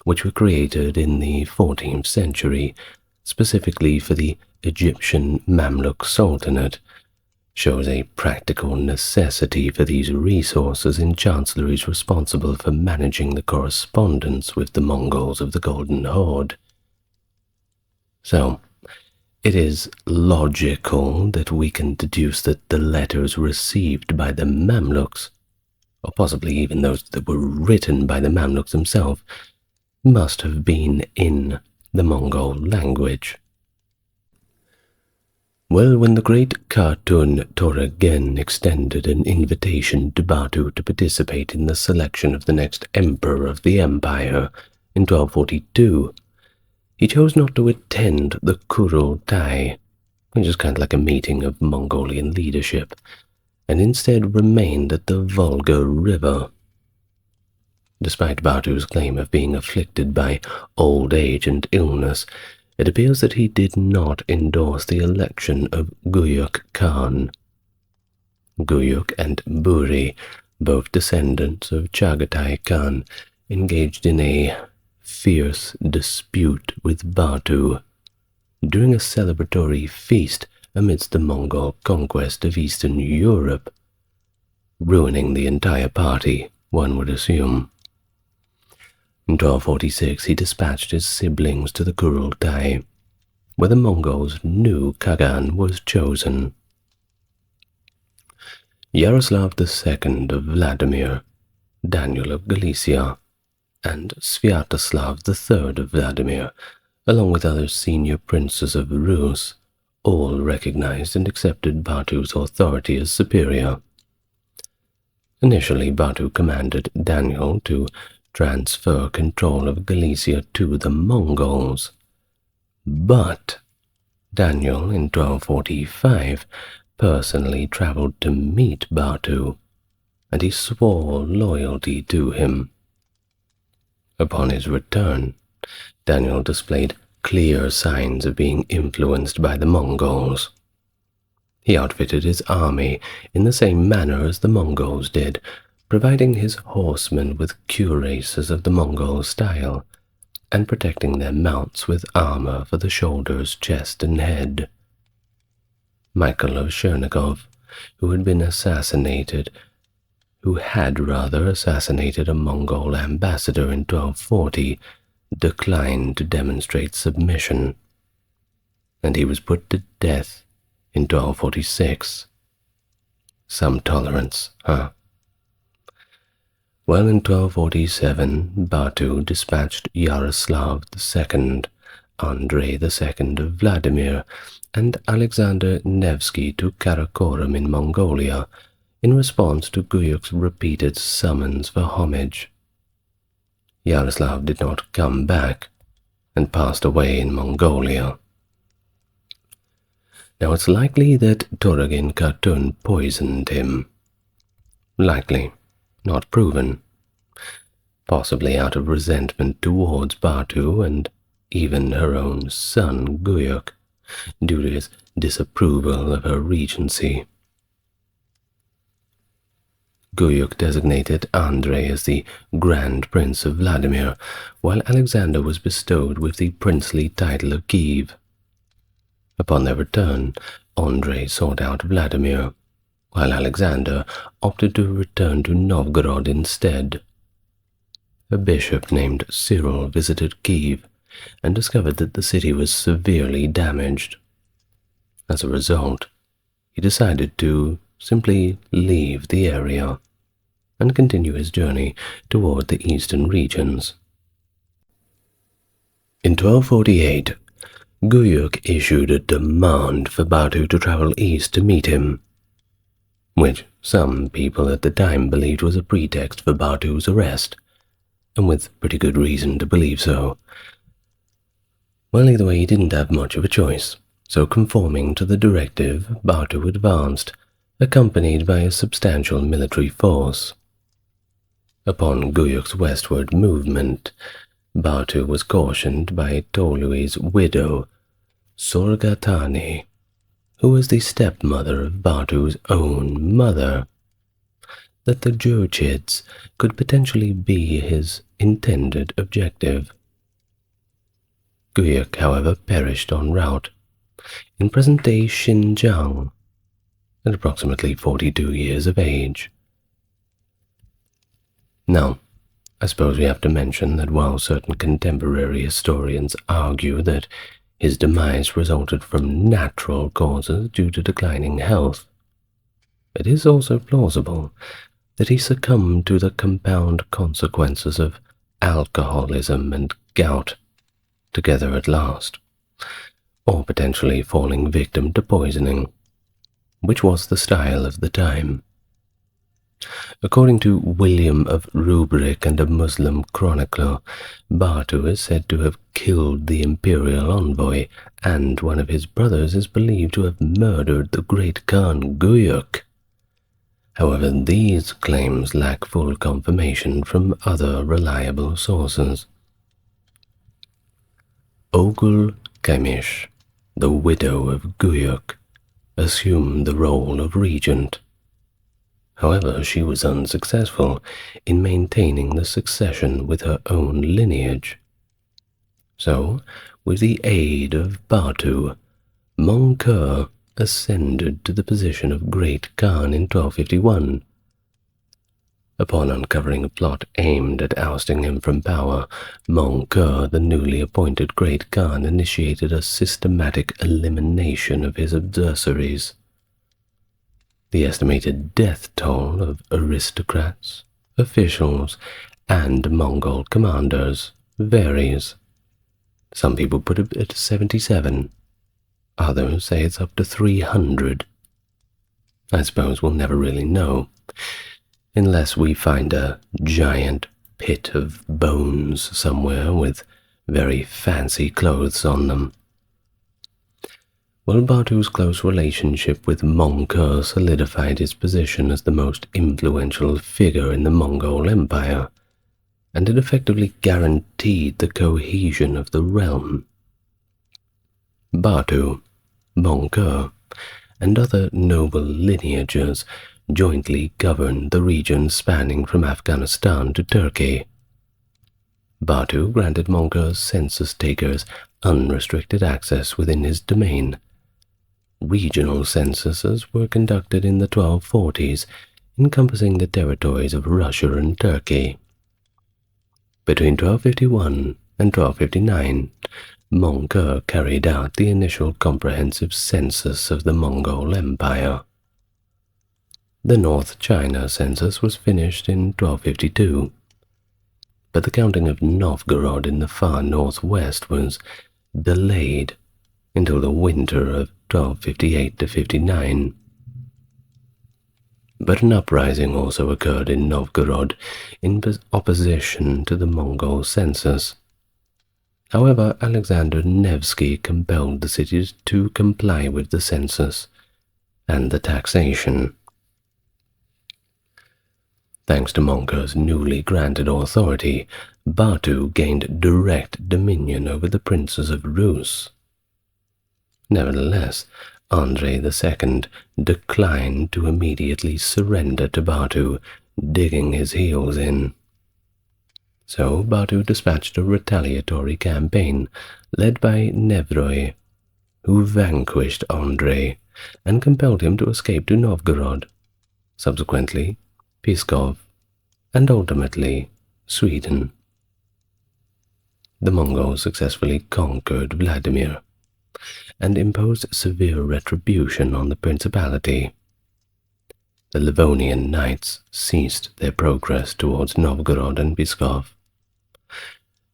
which were created in the 14th century specifically for the Egyptian Mamluk Sultanate, shows a practical necessity for these resources in chancelleries responsible for managing the correspondence with the Mongols of the Golden Horde. So, it is logical that we can deduce that the letters received by the Mamluks, or possibly even those that were written by the Mamluks themselves, must have been in the Mongol language. Well, when the great Khatun Toraghen extended an invitation to Batu to participate in the selection of the next emperor of the empire in 1242, he chose not to attend the Kurultai, which is kind of like a meeting of Mongolian leadership, and instead remained at the Volga River. Despite Batu's claim of being afflicted by old age and illness, it appears that he did not endorse the election of Guyuk Khan. Guyuk and Buri, both descendants of Chagatai Khan, engaged in a fierce dispute with Batu during a celebratory feast amidst the Mongol conquest of Eastern Europe, ruining the entire party, one would assume. In 1246, he dispatched his siblings to the Kurultai, where the Mongols' new Khagan was chosen. Yaroslav II of Vladimir, Daniel of Galicia, and Sviatoslav III of Vladimir, along with other senior princes of Rus, all recognized and accepted Batu's authority as superior. Initially, Batu commanded Daniel to transfer control of Galicia to the Mongols, but Daniel in 1245 personally traveled to meet Batu, and he swore loyalty to him. Upon his return, Daniel displayed clear signs of being influenced by the Mongols. He outfitted his army in the same manner as the Mongols did, providing his horsemen with cuirasses of the Mongol style, and protecting their mounts with armor for the shoulders, chest, and head. Michael of Chernigov, who had assassinated a Mongol ambassador in 1240, declined to demonstrate submission, and he was put to death in 1246. Some tolerance, huh? Well, in 1247, Batu dispatched Yaroslav II, Andrei II of Vladimir, and Alexander Nevsky to Karakorum in Mongolia in response to Guyuk's repeated summons for homage. Yaroslav did not come back and passed away in Mongolia. Now it's likely that Turagin Khatun poisoned him. Likely, not proven. Possibly out of resentment towards Batu and even her own son Guyuk, due to his disapproval of her regency. Guyuk designated Andrei as the Grand Prince of Vladimir, while Alexander was bestowed with the princely title of Kiev. Upon their return, Andrei sought out Vladimir, while Alexander opted to return to Novgorod instead. A bishop named Cyril visited Kiev and discovered that the city was severely damaged. As a result, he decided to simply leave the area and continue his journey toward the eastern regions. In 1248, Guyuk issued a demand for Batu to travel east to meet him, which some people at the time believed was a pretext for Batu's arrest, and with pretty good reason to believe so. Well, either way, he didn't have much of a choice, so conforming to the directive, Batu advanced, accompanied by a substantial military force. Upon Guyuk's westward movement, Batu was cautioned by Tolui's widow, Sorgatani, who was the stepmother of Batu's own mother, that the Jurchids could potentially be his intended objective. Guyuk, however, perished en route in present-day Xinjiang at approximately 42 years of age. Now, I suppose we have to mention that while certain contemporary historians argue that his demise resulted from natural causes due to declining health, it is also plausible that he succumbed to the compound consequences of alcoholism and gout together at last, or potentially falling victim to poisoning, which was the style of the time. According to William of Rubric and a Muslim chronicler, Batu is said to have killed the imperial envoy, and one of his brothers is believed to have murdered the great Khan Guyuk. However, these claims lack full confirmation from other reliable sources. Ogul Kemish, the widow of Guyuk, assumed the role of regent. However, she was unsuccessful in maintaining the succession with her own lineage. So, with the aid of Batu, Mongkur ascended to the position of Great Khan in 1251. Upon uncovering a plot aimed at ousting him from power, Mongkur, the newly appointed Great Khan, initiated a systematic elimination of his adversaries. The estimated death toll of aristocrats, officials, and Mongol commanders varies. Some people put it at 77. Others say it's up to 300. I suppose we'll never really know, unless we find a giant pit of bones somewhere with very fancy clothes on them. Well, Batu's close relationship with Mongkur solidified his position as the most influential figure in the Mongol Empire, and it effectively guaranteed the cohesion of the realm. Batu, Mongkur, and other noble lineages jointly governed the region spanning from Afghanistan to Turkey. Batu granted Mongkur's census takers unrestricted access within his domain, regional censuses were conducted in the 1240s, encompassing the territories of Russia and Turkey. Between 1251 and 1259, Mongke carried out the initial comprehensive census of the Mongol Empire. The North China census was finished in 1252, but the counting of Novgorod in the far northwest was delayed until the winter of 1258–59. But an uprising also occurred in Novgorod in opposition to the Mongol census. However, Alexander Nevsky compelled the cities to comply with the census and the taxation. Thanks to Mongke's newly granted authority, Batu gained direct dominion over the princes of Rus. Nevertheless, Andrei II declined to immediately surrender to Batu, digging his heels in. So Batu dispatched a retaliatory campaign led by Nevroi, who vanquished Andrei and compelled him to escape to Novgorod, subsequently Pskov, and ultimately Sweden. The Mongols successfully conquered Vladimir and imposed severe retribution on the principality. The Livonian Knights ceased their progress towards Novgorod and Pskov,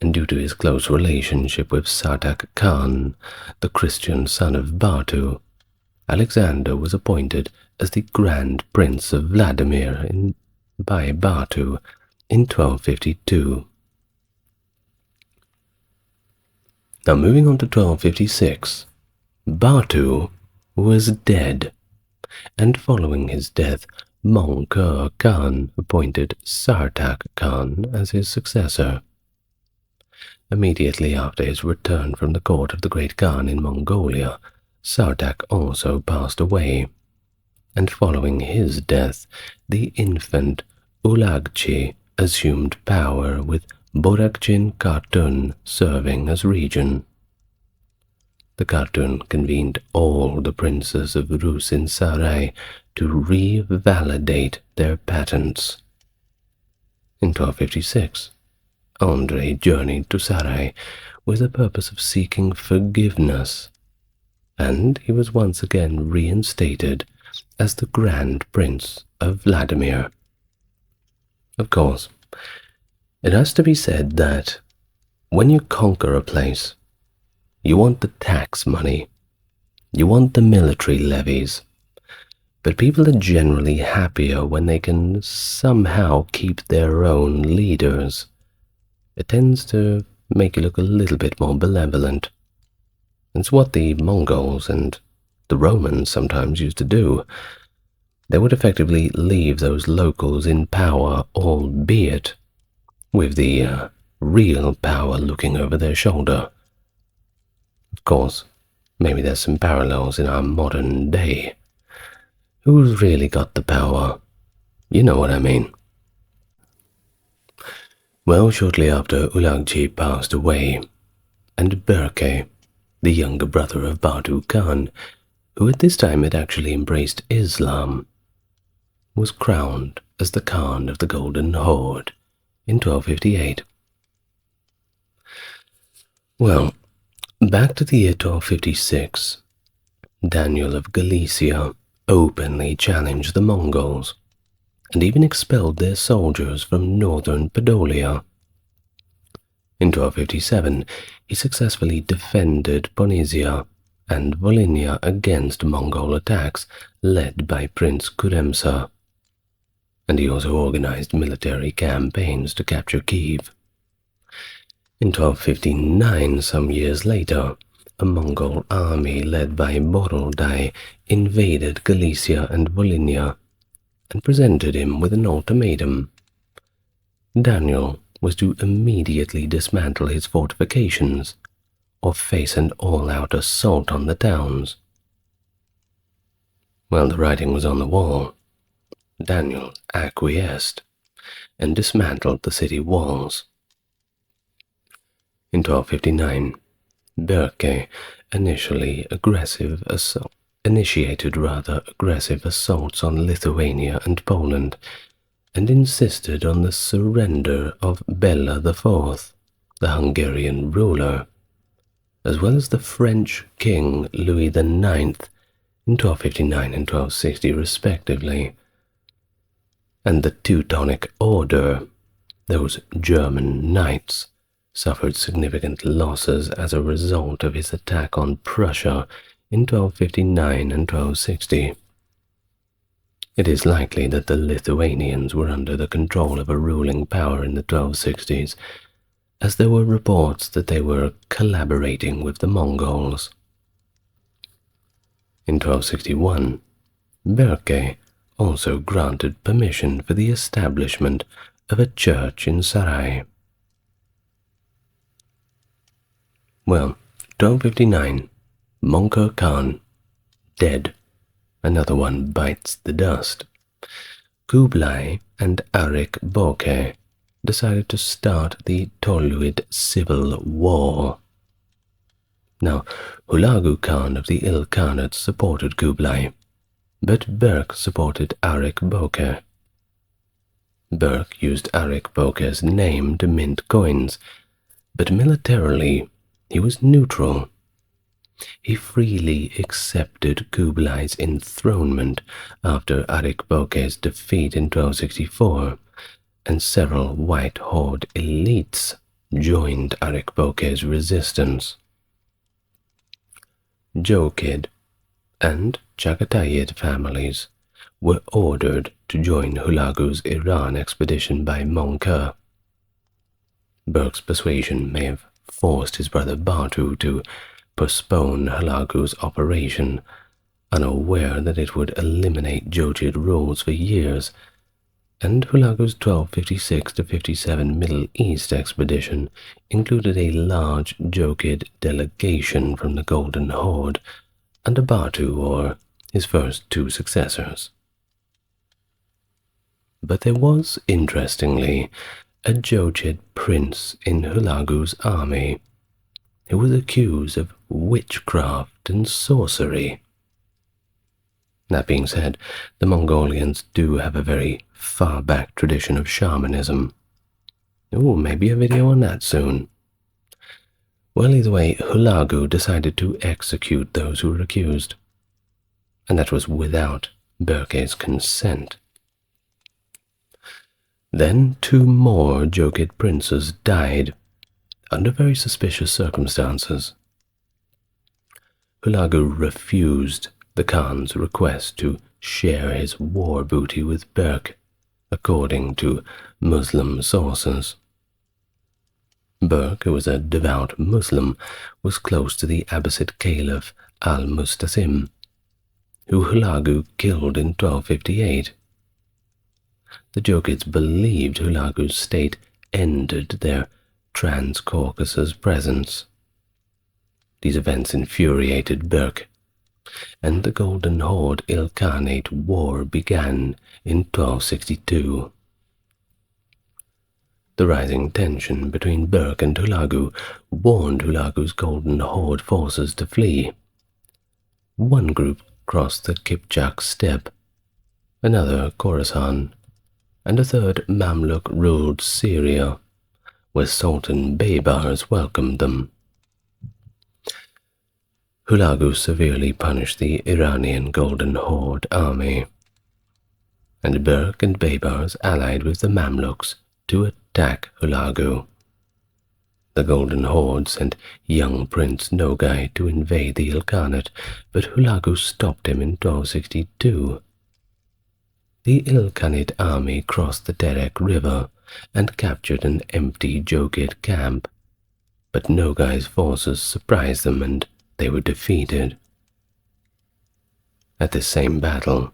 and due to his close relationship with Sartak Khan, the Christian son of Batu, Alexander was appointed as the Grand Prince of Vladimir by Batu in 1252. Now moving on to 1256, Batu was dead, and following his death, Mongke Khan appointed Sartak Khan as his successor. Immediately after his return from the court of the Great Khan in Mongolia, Sartak also passed away, and following his death, the infant Ulagchi assumed power with Borakchin Khatun serving as regent. The Khatun convened all the princes of Rus in Sarai to revalidate their patents. In 1256, Andrei journeyed to Sarai with the purpose of seeking forgiveness, and he was once again reinstated as the Grand Prince of Vladimir. Of course, it has to be said that when you conquer a place, you want the tax money, you want the military levies, but people are generally happier when they can somehow keep their own leaders. It tends to make you look a little bit more benevolent. It's what the Mongols and the Romans sometimes used to do. They would effectively leave those locals in power, albeit with the real power looking over their shoulder. Of course, maybe there's some parallels in our modern day. Who's really got the power? You know what I mean. Well, shortly after Ulagchi passed away, and Berke, the younger brother of Batu Khan, who at this time had actually embraced Islam, was crowned as the Khan of the Golden Horde in 1258. Well, back to the year 1256, Daniel of Galicia openly challenged the Mongols, and even expelled their soldiers from northern Podolia. In 1257, he successfully defended Ponizia and Volhynia against Mongol attacks led by Prince Kuremsa, and he also organized military campaigns to capture Kiev. In 1259, some years later, a Mongol army led by Borodai invaded Galicia and Volhynia and presented him with an ultimatum. Daniel was to immediately dismantle his fortifications or face an all-out assault on the towns. Well, the writing was on the wall. Daniel acquiesced and dismantled the city walls. In 1259, Berke initially initiated rather aggressive assaults on Lithuania and Poland, and insisted on the surrender of Bela IV, the Hungarian ruler, as well as the French King Louis IX in 1259 and 1260 respectively, and the Teutonic Order, those German knights, suffered significant losses as a result of his attack on Prussia in 1259 and 1260. It is likely that the Lithuanians were under the control of a ruling power in the 1260s, as there were reports that they were collaborating with the Mongols. In 1261, Berke also granted permission for the establishment of a church in Sarai. Well, 1259, Möngke Khan, dead. Another one bites the dust. Kublai and Arik Boke decided to start the Toluid Civil War. Now, Hulagu Khan of the Ilkhanate supported Kublai, but Berke supported Arik Boke. Berke used Arik Boke's name to mint coins, but militarily he was neutral. He freely accepted Kublai's enthronement after Arik Boke's defeat in 1264, and several White Horde elites joined Arik Boke's resistance. Jokid and Chagatai families were ordered to join Hulagu's Iran expedition by Möngke. Berke's persuasion may have forced his brother Batu to postpone Hulagu's operation, unaware that it would eliminate Jokid rules for years, and Hulagu's 1256–57 Middle East expedition included a large Jokid delegation from the Golden Horde under Batu or his first two successors. But there was, interestingly, a Jokid prince in Hulagu's army who was accused of witchcraft and sorcery. That being said, the Mongolians do have a very far-back tradition of shamanism. Ooh, maybe a video on that soon. Well, either way, Hulagu decided to execute those who were accused, and that was without Berke's consent. Then 2 more Jokid princes died under very suspicious circumstances. Hulagu refused the Khan's request to share his war booty with Berke, according to Muslim sources. Berke, who was a devout Muslim, was close to the Abbasid Caliph al-Mustasim, who Hulagu killed in 1258. The Jokids believed Hulagu's state ended their Trans-Caucasus presence. These events infuriated Berke, and the Golden Horde Ilkhanate War began in 1262. The rising tension between Berke and Hulagu warned Hulagu's Golden Horde forces to flee. One group crossed the Kipchak steppe, another Khorasan, and a third Mamluk-ruled Syria, where Sultan Baybars welcomed them. Hulagu severely punished the Iranian Golden Horde army, and Berke and Baybars allied with the Mamluks to attack Hulagu. The Golden Horde sent young Prince Nogai to invade the Ilkhanate, but Hulagu stopped him in 1262. The Ilkhanate army crossed the Terek River and captured an empty Jokid camp, but Nogai's forces surprised them and they were defeated. At this same battle,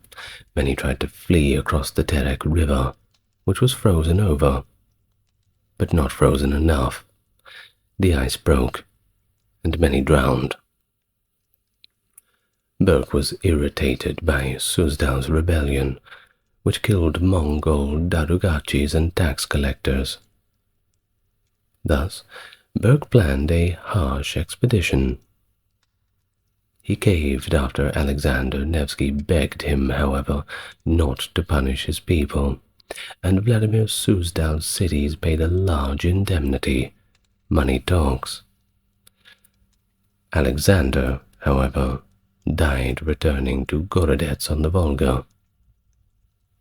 many tried to flee across the Terek River, which was frozen over, but not frozen enough. The ice broke, and many drowned. Berke was irritated by Suzdal's rebellion, which killed Mongol Darugachis and tax collectors. Thus, Berke planned a harsh expedition. He caved after Alexander Nevsky begged him, however, not to punish his people, and Vladimir Suzdal's cities paid a large indemnity. Money talks. Alexander, however, died returning to Gorodets on the Volga.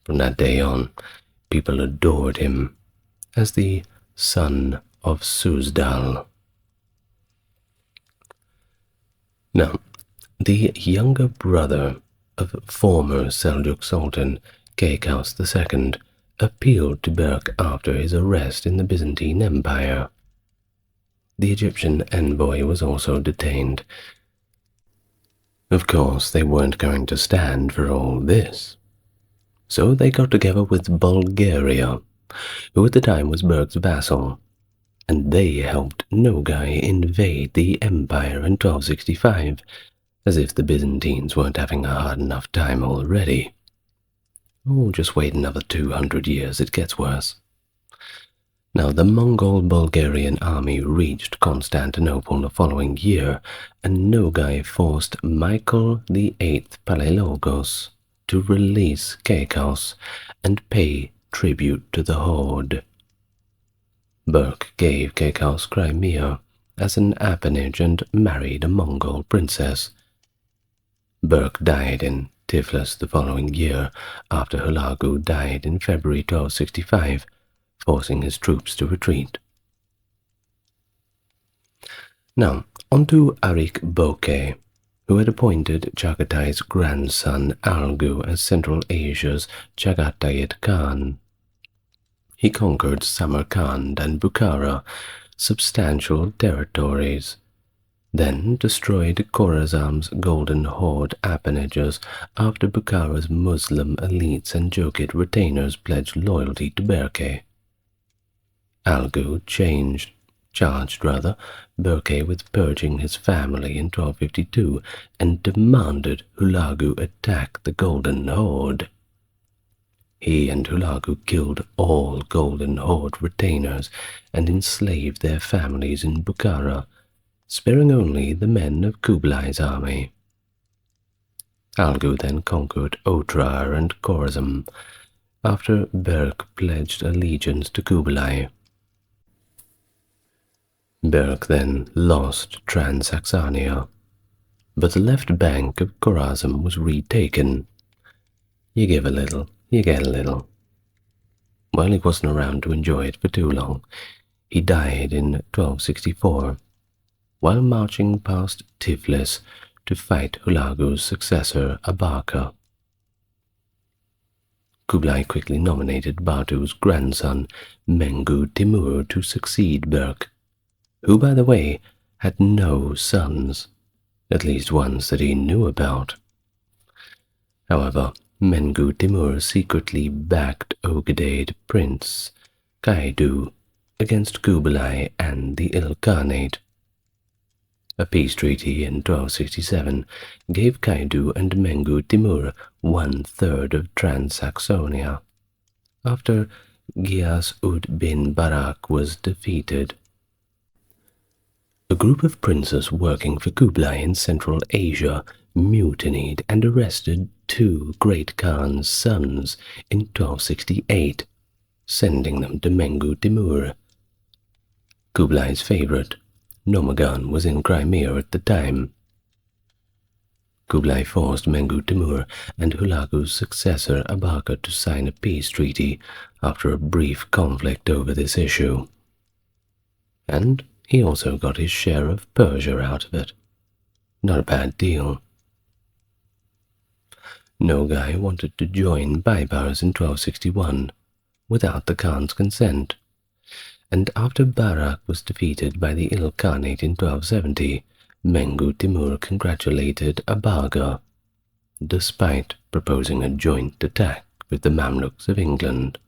From that day on, people adored him as the son of Suzdal. Now, the younger brother of former Seljuk Sultan Keikaus II appealed to Berk after his arrest in the Byzantine Empire. The Egyptian envoy was also detained. Of course, they weren't going to stand for all this. So they got together with Bulgaria, who at the time was Berk's vassal, and they helped Nogai invade the empire in 1265, as if the Byzantines weren't having a hard enough time already. Oh, just wait another 200 years, it gets worse. Now, the Mongol-Bulgarian army reached Constantinople the following year, and Nogai forced Michael VIII Palaiologos to release Keikaus and pay tribute to the Horde. Berk gave Keikaus Crimea as an appanage and married a Mongol princess. Berk died in Tiflis the following year, after Hulagu died in February 1265, forcing his troops to retreat. Now, on to Arik Boke, who had appointed Chagatai's grandson Algu as Central Asia's Chagatai Khan. He conquered Samarkand and Bukhara, substantial territories, then destroyed Khorazam's Golden Horde appanages after Bukhara's Muslim elites and Jokid retainers pledged loyalty to Berke. Algu charged Berke with purging his family in 1252 and demanded Hulagu attack the Golden Horde. He and Hulagu killed all Golden Horde retainers and enslaved their families in Bukhara, sparing only the men of Kublai's army. Algu then conquered Otrar and Khorazm, after Berk pledged allegiance to Kublai. Berk then lost Transaxania, but the left bank of Khorazm was retaken. You give a little, you get a little. Well, he wasn't around to enjoy it for too long. He died in 1264, while marching past Tiflis to fight Hulagu's successor Abarca. Kublai quickly nominated Batu's grandson Mengu Timur to succeed Berk, who, by the way, had no sons, at least ones that he knew about. However, Mengu Timur secretly backed Oghidade Prince Kaidu against Kublai and the Ilkhanate. A peace treaty in 1267 gave Kaidu and Mengu Timur 1/3 of Transaxonia, after Ghiyas-ud-Din Barak was defeated. A group of princes working for Kublai in Central Asia mutinied and arrested 2 Great Khan's sons in 1268, sending them to Mengu Timur. Kublai's favorite, Nomagan, was in Crimea at the time. Kublai forced Mengu Timur and Hulagu's successor Abarca to sign a peace treaty after a brief conflict over this issue. And he also got his share of Persia out of it. Not a bad deal. Nogai wanted to join Baibars in 1261, without the Khan's consent, and after Barak was defeated by the Ilkhanate in 1270, Mengu Timur congratulated Abarga, despite proposing a joint attack with the Mamluks of England.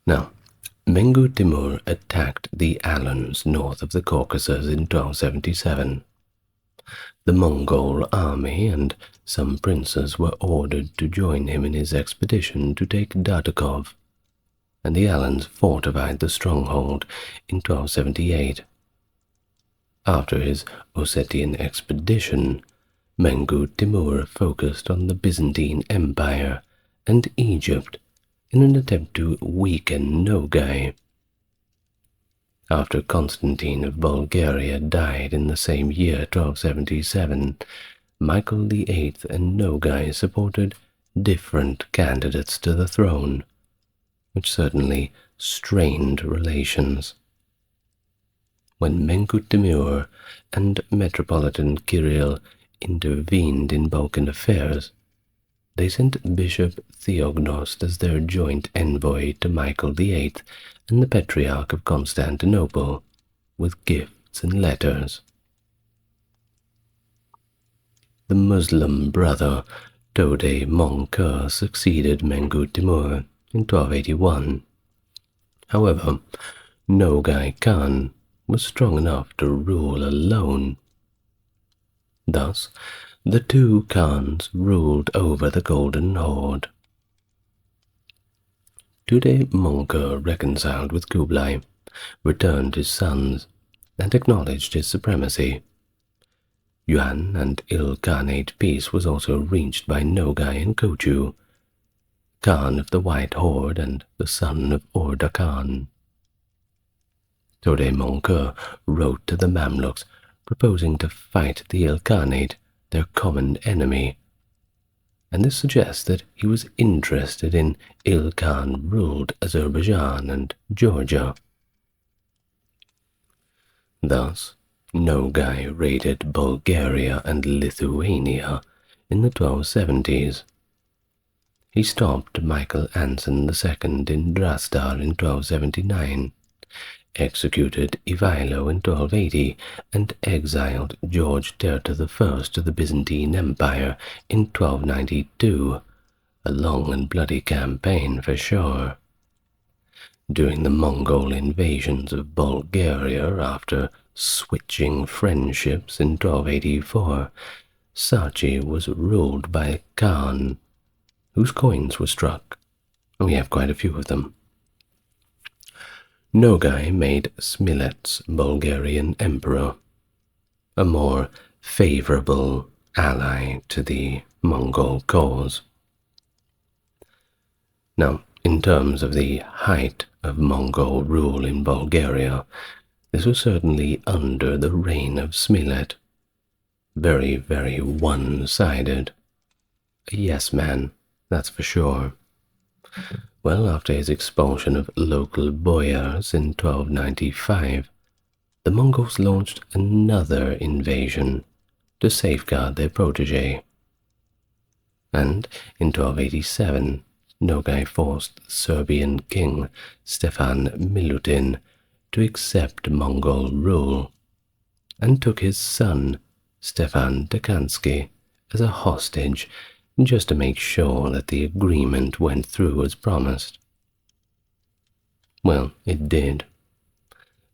Now, Mengu Timur attacked the Alans north of the Caucasus in 1277. The Mongol army and some princes were ordered to join him in his expedition to take Dadakov, and the Alans fortified the stronghold in 1278. After his Ossetian expedition, Mengu Timur focused on the Byzantine Empire and Egypt in an attempt to weaken Nogai. After Constantine of Bulgaria died in the same year, 1277, Michael VIII and Nogai supported different candidates to the throne, which certainly strained relations. When Mengu Timur and Metropolitan Kirill intervened in Balkan affairs, they sent Bishop Theognost as their joint envoy to Michael VIII and the Patriarch of Constantinople, with gifts and letters. The Muslim brother Tode Monker succeeded Mengu Timur in 1281. However, Nogai Khan was strong enough to rule alone. Thus, the two Khans ruled over the Golden Horde. Tode Monker reconciled with Kublai, returned his sons, and acknowledged his supremacy. Yuan and Ilkhanate peace was also reached by Nogai and Kochu, Khan of the White Horde and the son of Orda Khan. Tode Monker wrote to the Mamluks proposing to fight the Ilkhanate, their common enemy, and this suggests that he was interested in Ilkhan-ruled Azerbaijan and Georgia. Thus, Nogai raided Bulgaria and Lithuania in the 1270s. He stopped Michael Anson II in Drastar in 1279, executed Ivailo in 1280, and exiled George Terter I to the Byzantine Empire in 1292, a long and bloody campaign for sure. During the Mongol invasions of Bulgaria after switching friendships in 1284, Sachi was ruled by Khan, whose coins were struck. We have quite a few of them. Nogai made Smilets Bulgarian emperor, a more favorable ally to the Mongol cause. Now, in terms of the height of Mongol rule in Bulgaria, this was certainly under the reign of Smilet. Very, very one-sided. A yes-man, that's for sure. Well, after his expulsion of local boyars in 1295, the Mongols launched another invasion to safeguard their protege. And in 1287, Nogai forced the Serbian king Stefan Milutin to accept Mongol rule, and took his son Stefan Dekanski as a hostage just to make sure that the agreement went through as promised. Well, it did.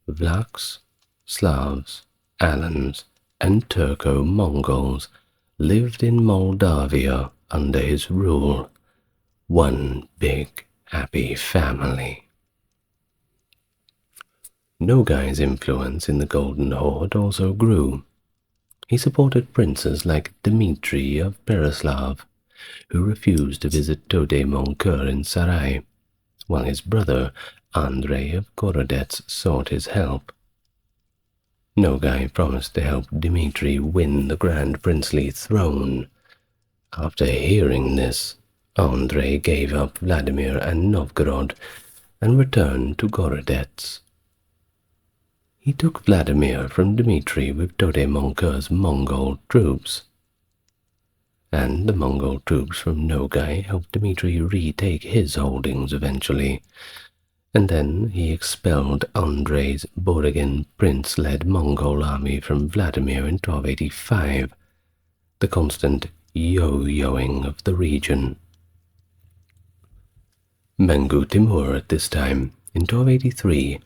Vlachs, Slavs, Alans, and Turco-Mongols lived in Moldavia under his rule, one big, happy family. Nogai's influence in the Golden Horde also grew. He supported princes like Dmitri of Pereslav, who refused to visit Tode Monker in Sarai, while his brother Andrei of Gorodets sought his help. Nogai promised to help Dmitri win the Grand Princely throne. After hearing this, Andrei gave up Vladimir and Novgorod and returned to Gorodets. He took Vladimir from Dmitri with Tode Monker's Mongol troops, and the Mongol troops from Nogai helped Dmitri retake his holdings eventually, and then he expelled Andrei's Borogin prince-led Mongol army from Vladimir in 1285, the constant yo-yoing of the region. Mengu Timur at this time, in 1283,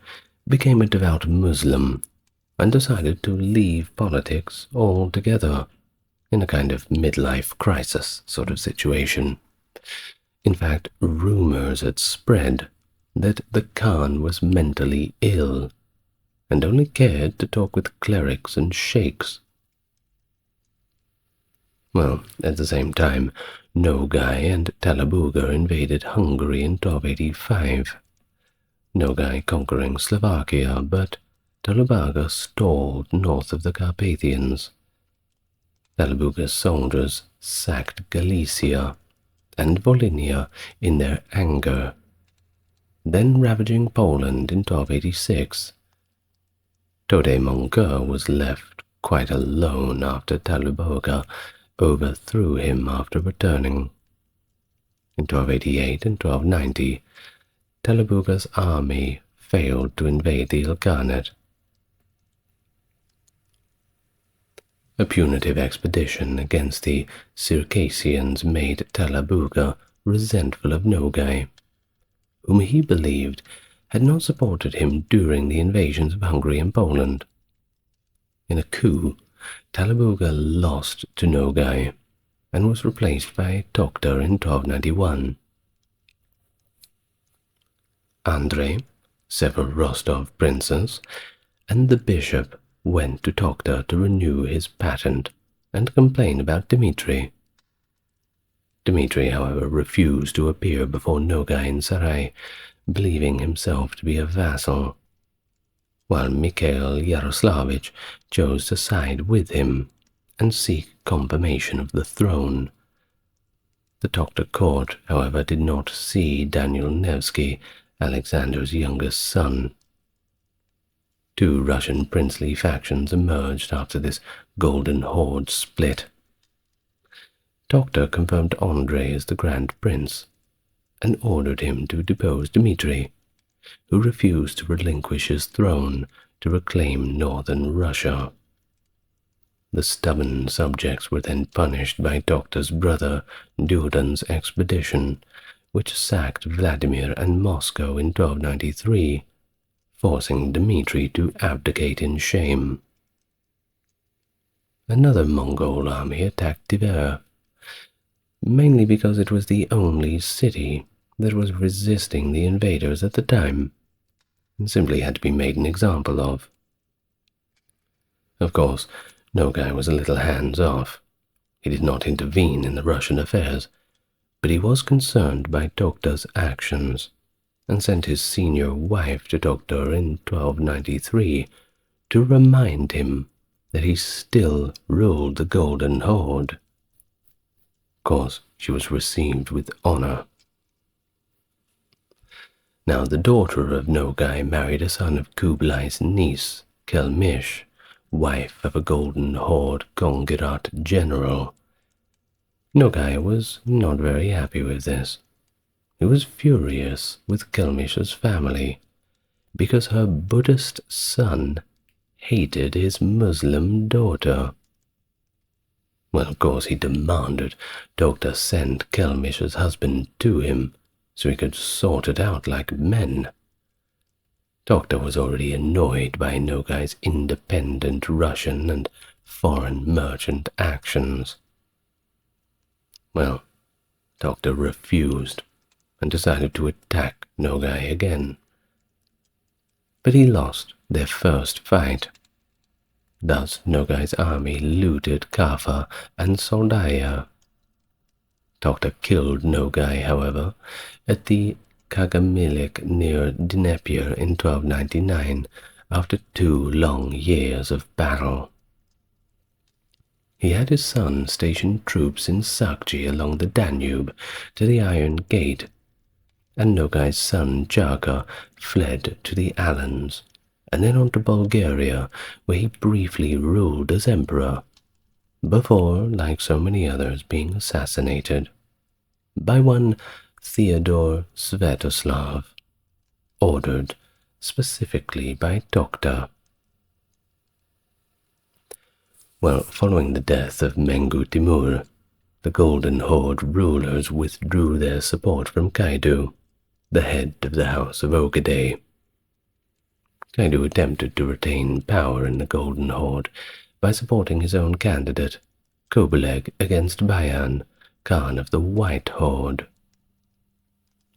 became a devout Muslim and decided to leave politics altogether, in a kind of midlife crisis sort of situation. In fact, rumors had spread that the Khan was mentally ill, and only cared to talk with clerics and sheikhs. Well, at the same time, Nogai and Talabuga invaded Hungary in 1285. Nogai conquering Slovakia, but Talabuga stalled north of the Carpathians. Talabuga's soldiers sacked Galicia and Volhynia in their anger, then ravaging Poland in 1286. Tode Monger was left quite alone after Talabuga overthrew him after returning. In 1288 and 1290, Talabuga's army failed to invade the Ilkhanate. A punitive expedition against the Circassians made Talabuga resentful of Nogai, whom he believed had not supported him during the invasions of Hungary and Poland. In a coup, Talabuga lost to Nogai and was replaced by Toktar in 1291. Andrei, several Rostov princes, and the bishop went to Toktar to renew his patent and complain about Dmitri. Dmitri, however, refused to appear before Nogai in Sarai, believing himself to be a vassal, while Mikhail Yaroslavich chose to side with him and seek confirmation of the throne. The Toktar court, however, did not see Daniel Nevsky, Alexander's youngest son. Two Russian princely factions emerged after this Golden Horde split. Toktar confirmed Andrei as the Grand Prince and ordered him to depose Dmitri, who refused to relinquish his throne to reclaim northern Russia. The stubborn subjects were then punished by Toktar's brother Dudan's expedition, which sacked Vladimir and Moscow in 1293, forcing Dmitri to abdicate in shame. Another Mongol army attacked Tver, mainly because it was the only city that was resisting the invaders at the time, and simply had to be made an example of. Of course, Nogai was a little hands-off. He did not intervene in the Russian affairs, but he was concerned by Toktar's actions, and sent his senior wife to Toktar in 1293 to remind him that he still ruled the Golden Horde. Of course, she was received with honor. Now the daughter of Nogai married a son of Kublai's niece, Kelmish, wife of a Golden Horde Gongirat general. Nogai was not very happy with this. He was furious with Kelmish's family because her Buddhist son hated his Muslim daughter. Well, of course, he demanded Toktar send Kelmish's husband to him so he could sort it out like men. Toktar was already annoyed by Nogai's independent Russian and foreign merchant actions. Well, Toktar refused and decided to attack Nogai again. But he lost their first fight. Thus Nogai's army looted Kaffa and Soldaya. Toktar killed Nogai, however, at the Kagamilik near Dnepr in 1299 after 2 long years of battle. He had his son station troops in Sakji along the Danube to the Iron Gate, and Nogai's son Jarka fled to the Alans, and then on to Bulgaria, where he briefly ruled as emperor, before, like so many others, being assassinated by one Theodore Svetoslav, ordered specifically by Toktar. Well, following the death of Mengu Timur, the Golden Horde rulers withdrew their support from Kaidu, the head of the House of Ogedei. Kaidu attempted to retain power in the Golden Horde by supporting his own candidate, Kobeleg, against Bayan, Khan of the White Horde.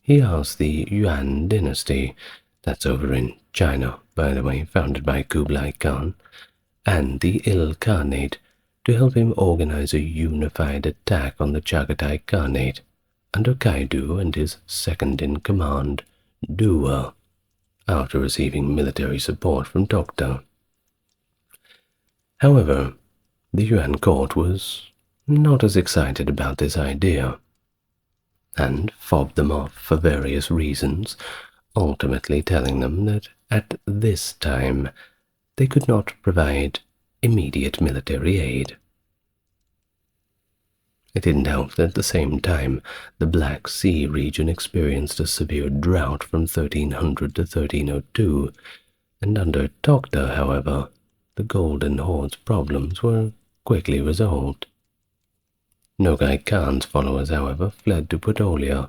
He asked the Yuan dynasty, That's over in China, by the way, founded by Kublai Khan, and the Khanate to help him organize a unified attack on the Chagatai Khanate under Kaidu and his second-in-command, Dua, after receiving military support from Tokta. However, the Yuan court was not as excited about this idea, and fobbed them off for various reasons, ultimately telling them that at this time they could not provide immediate military aid. It didn't help that at the same time the Black Sea region experienced a severe drought from 1300 to 1302, and under Tokta, however, the Golden Horde's problems were quickly resolved. Nogai Khan's followers, however, fled to Podolia,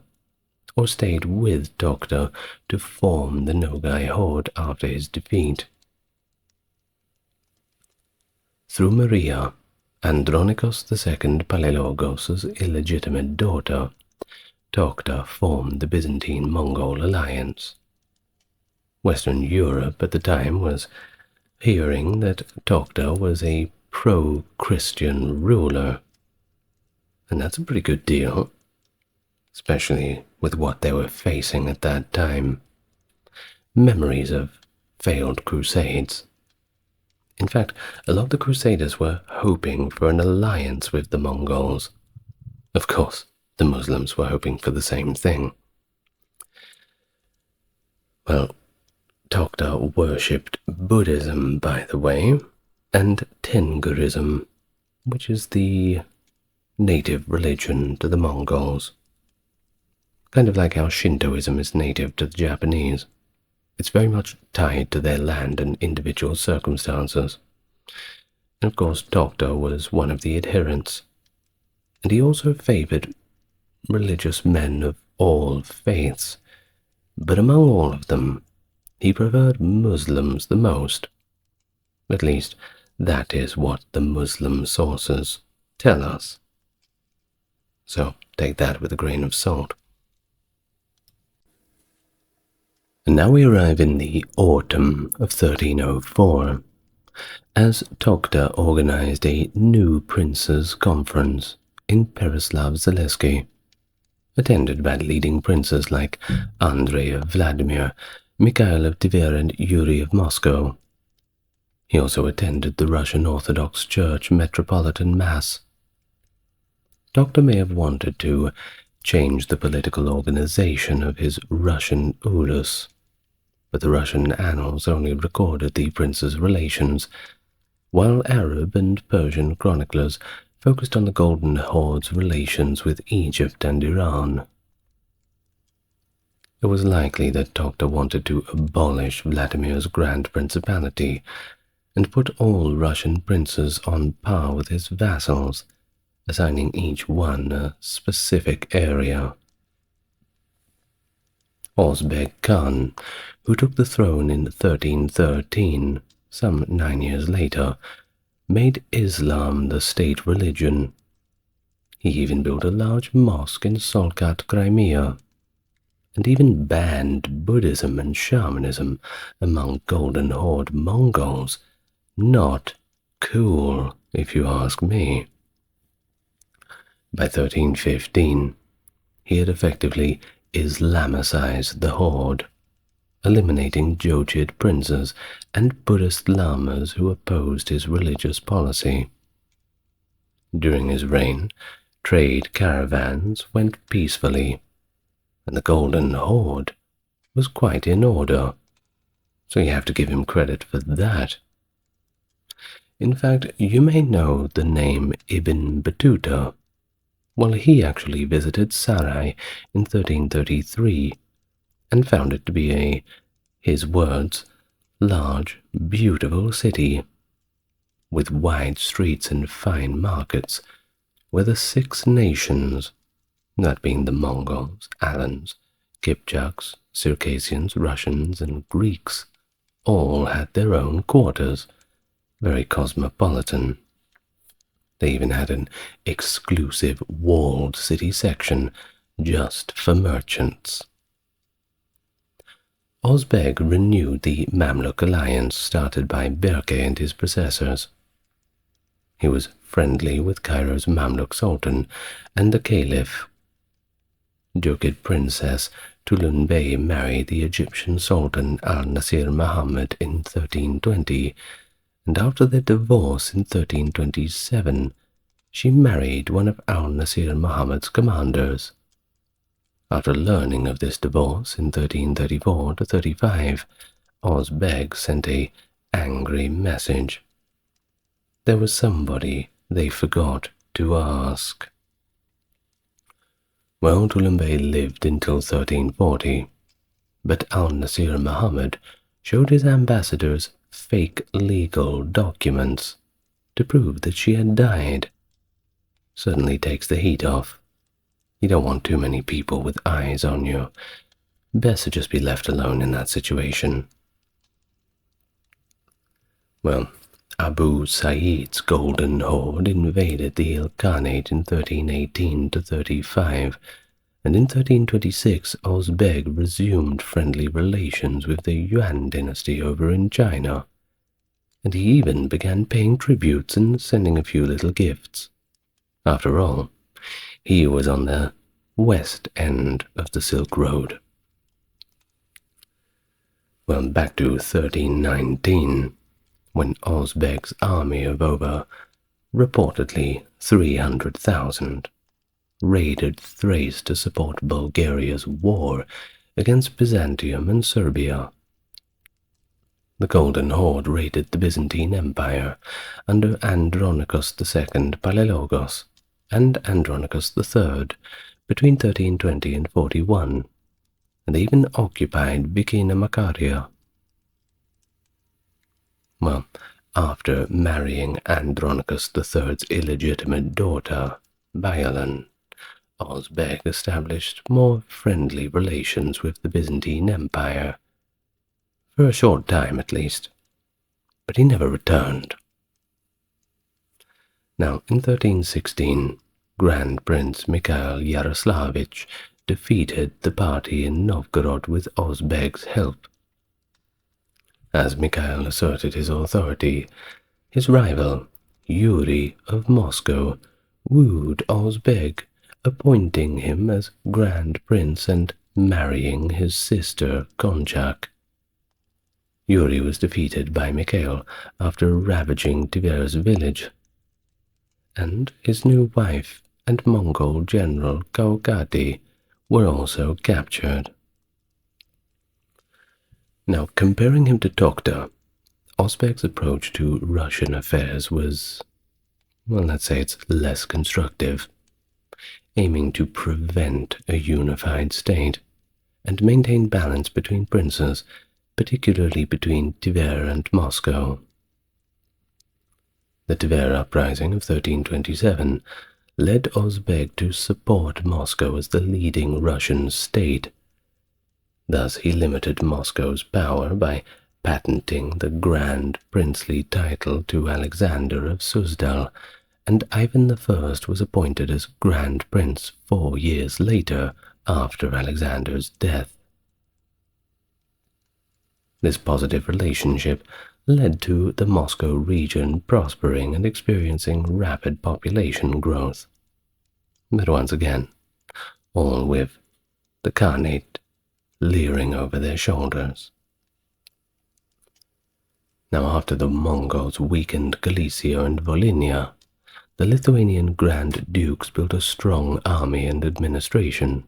or stayed with Tokta to form the Nogai Horde after his defeat. Through Maria, Andronikos II Palaiologos' illegitimate daughter, Tokta formed the Byzantine-Mongol alliance. Western Europe at the time was hearing that Tokta was a pro-Christian ruler, and that's a pretty good deal, especially with what they were facing at that time. Memories of failed crusades. In fact, a lot of the Crusaders were hoping for an alliance with the Mongols. Of course, the Muslims were hoping for the same thing. Well, Tokta worshipped Buddhism, by the way, and Tengurism, which is the native religion to the Mongols. Kind of like how Shintoism is native to the Japanese. It's very much tied to their land and individual circumstances. And of course, Tokta was one of the adherents, and he also favored religious men of all faiths, but among all of them, he preferred Muslims the most. At least, that is what the Muslim sources tell us. So take that with a grain of salt. And now we arrive in the autumn of 1304, as Tokta organized a new princes' conference in Pereslav-Zaleski, attended by leading princes like Andrei of Vladimir, Mikhail of Tver, and Yuri of Moscow. He also attended the Russian Orthodox Church Metropolitan Mass. Tokta may have wanted to change the political organization of his Russian Ulus, but the Russian annals only recorded the prince's relations, while Arab and Persian chroniclers focused on the Golden Horde's relations with Egypt and Iran. It was likely that Tokta wanted to abolish Vladimir's Grand Principality and put all Russian princes on par with his vassals, assigning each one a specific area. Ozbek Khan, who took the throne in 1313, some 9 years later, made Islam the state religion. He even built a large mosque in Solkat, Crimea, and even banned Buddhism and shamanism among Golden Horde Mongols. Not cool, if you ask me. By 1315, he had effectively Islamicized the Horde, eliminating Jochid princes and Buddhist lamas who opposed his religious policy. During his reign, trade caravans went peacefully, and the Golden Horde was quite in order, so you have to give him credit for that. In fact, you may know the name Ibn Battuta. Well, he actually visited Sarai in 1333 and found it to be his words, large, beautiful city, with wide streets and fine markets, where the 6 nations, that being the Mongols, Alans, Kipchaks, Circassians, Russians, and Greeks, all had their own quarters, very cosmopolitan. They even had an exclusive walled city section just for merchants. Ozbeg renewed the Mamluk alliance started by Berke and his predecessors. He was friendly with Cairo's Mamluk Sultan and the Caliph. Jokid Princess Tulun Bey married the Egyptian Sultan al-Nasir Muhammad in 1320, and after their divorce in 1327, she married one of al-Nasir Muhammad's commanders. After learning of this divorce in 1334 to 35, Ozbeg sent an angry message. There was somebody they forgot to ask. Well, Tulanbay lived until 1340, but al-Nasir Muhammad showed his ambassadors fake legal documents to prove that she had died. Certainly takes the heat off. You don't want too many people with eyes on you. Best to just be left alone in that situation. Well, Abu Sa'id's Golden Horde invaded the Ilkhanate in 1318 to 35, and in 1326 Ozbeg resumed friendly relations with the Yuan dynasty over in China, and he even began paying tributes and sending a few little gifts. After all, he was on the west end of the Silk Road. Well, back to 1319, when Ozbeg's army of over, reportedly 300,000, raided Thrace to support Bulgaria's war against Byzantium and Serbia. The Golden Horde raided the Byzantine Empire under Andronicus II Palaiologos and Andronicus III between 1320 and 41, and they even occupied Bikina Makaria. Well, after marrying Andronicus III's illegitimate daughter, Bailan, Ozbeg established more friendly relations with the Byzantine Empire, for a short time at least, but he never returned. Now, in 1316, Grand Prince Mikhail Yaroslavich defeated the party in Novgorod with Ozbeg's help. As Mikhail asserted his authority, his rival, Yuri of Moscow, wooed Ozbeg, appointing him as Grand Prince and marrying his sister Konchak. Yuri was defeated by Mikhail after ravaging Tiver's village, and his new wife and Mongol general Kaukati were also captured. Now, comparing him to Tokhta, Ozbeg's approach to Russian affairs was, well, let's say it's less constructive, aiming to prevent a unified state and maintain balance between princes, particularly between Tver and Moscow. The Tver uprising of 1327 led Ozbeg to support Moscow as the leading Russian state. Thus he limited Moscow's power by patenting the Grand Princely title to Alexander of Suzdal, and Ivan I was appointed as Grand Prince 4 years later after Alexander's death. This positive relationship led to the Moscow region prospering and experiencing rapid population growth. But once again, all with the Khanate leering over their shoulders. Now, after the Mongols weakened Galicia and Volhynia, the Lithuanian Grand Dukes built a strong army and administration,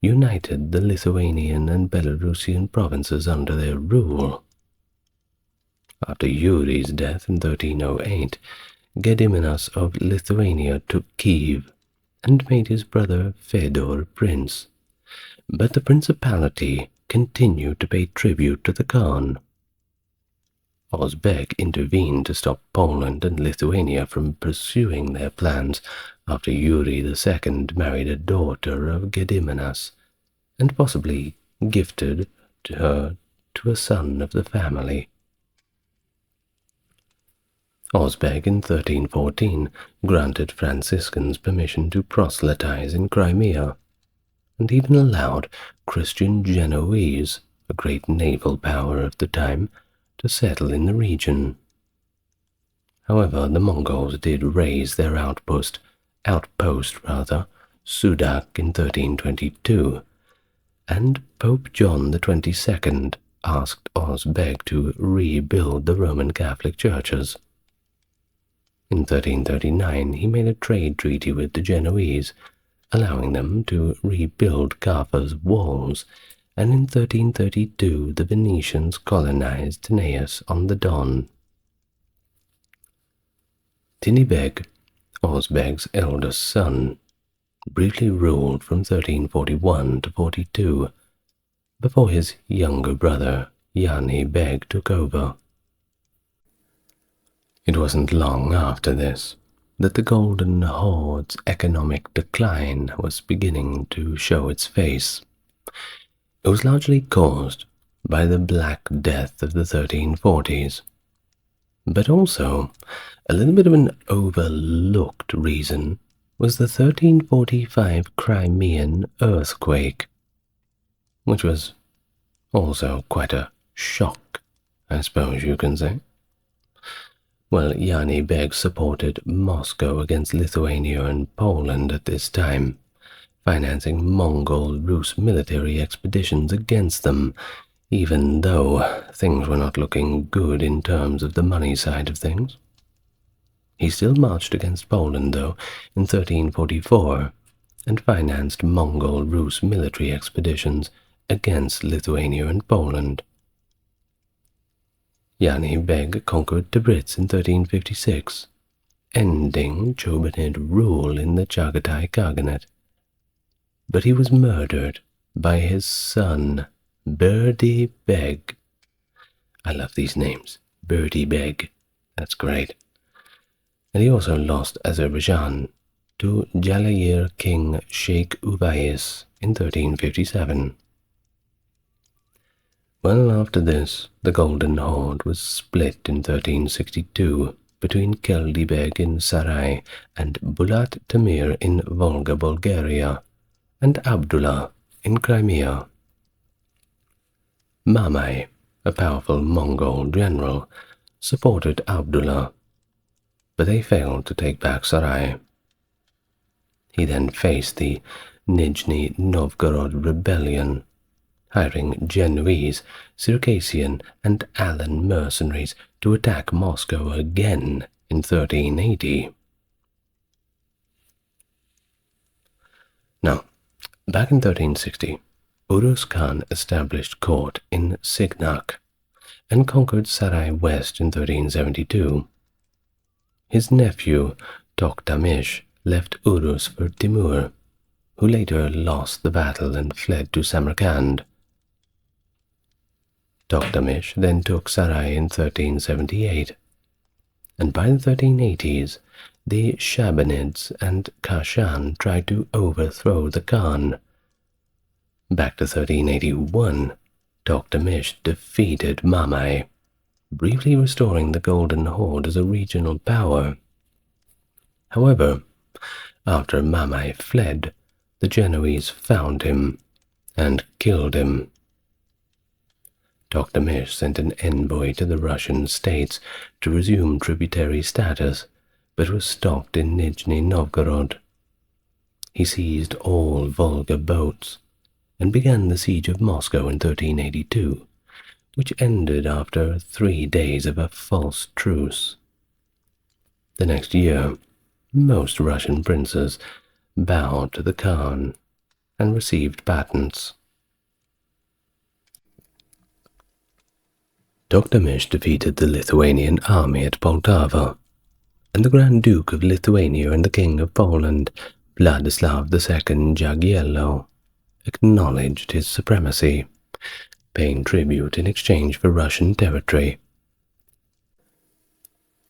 united the Lithuanian and Belarusian provinces under their rule. After Yuri's death in 1308, Gediminas of Lithuania took Kiev and made his brother Fedor prince, but the principality continued to pay tribute to the Khan. Ozbeg intervened to stop Poland and Lithuania from pursuing their plans after Yuri II married a daughter of Gediminas, and possibly gifted her to a son of the family. Ozbeg in 1314 granted Franciscans permission to proselytize in Crimea, and even allowed Christian Genoese a great naval power of the time, to settle in the region. However, the Mongols did raise their outpost, Sudak in 1322, and Pope John the 22nd asked Osbeg to rebuild the Roman Catholic churches. In 1339, he made a trade treaty with the Genoese, allowing them to rebuild Kaffa's walls, and in 1332 the Venetians colonized Tanais on the Don. Tinibeg, Osbeg's eldest son, briefly ruled from 1341 to 42, before his younger brother Yani Beg took over. It wasn't long after this that the Golden Horde's economic decline was beginning to show its face. It was largely caused by the Black Death of the 1340s, but also a little bit of an overlooked reason was the 1345 Crimean earthquake, which was also quite a shock, I suppose you can say. Well, Yani Beg supported Moscow against Lithuania and Poland at this time, financing Mongol Rus military expeditions against them, even though things were not looking good in terms of the money side of things. He still marched against Poland, though, in 1344, and financed Mongol Rus military expeditions against Lithuania and Poland. Yani Beg conquered Tabriz in 1356, ending Chobanid rule in the Chagatai Khaganate. But he was murdered by his son, Berdi Beg. I love these names. Berdi Beg. That's great. And he also lost Azerbaijan to Jalayir King Sheikh Ubayis in 1357. Well, after this, the Golden Horde was split in 1362 between Keldi Beg in Sarai and Bulat Tamir in Volga, Bulgaria, and Abdullah in Crimea. Mamai, a powerful Mongol general, supported Abdullah, but they failed to take back Sarai. He then faced the Nizhny Novgorod rebellion, hiring Genoese, Circassian, and Alan mercenaries to attack Moscow again in 1380. Now, back in 1360, Urus Khan established court in Signak and conquered Sarai West in 1372. His nephew, Toktamish, left Urus for Timur, who later lost the battle and fled to Samarkand. Toktamish then took Sarai in 1378, and by the 1380s, the Shabanids and Kashan tried to overthrow the Khan. Back to 1381, Toktamish defeated Mamai, briefly restoring the Golden Horde as a regional power. However, after Mamai fled, the Genoese found him and killed him. Toktamish sent an envoy to the Russian states to resume tributary status, but was stopped in Nizhny Novgorod. He seized all Volga boats and began the siege of Moscow in 1382, which ended after 3 days of a false truce. The next year, most Russian princes bowed to the Khan and received patents. Toktamish defeated the Lithuanian army at Poltava, and the Grand Duke of Lithuania and the King of Poland, Vladislav II Jagiello, acknowledged his supremacy, paying tribute in exchange for Russian territory.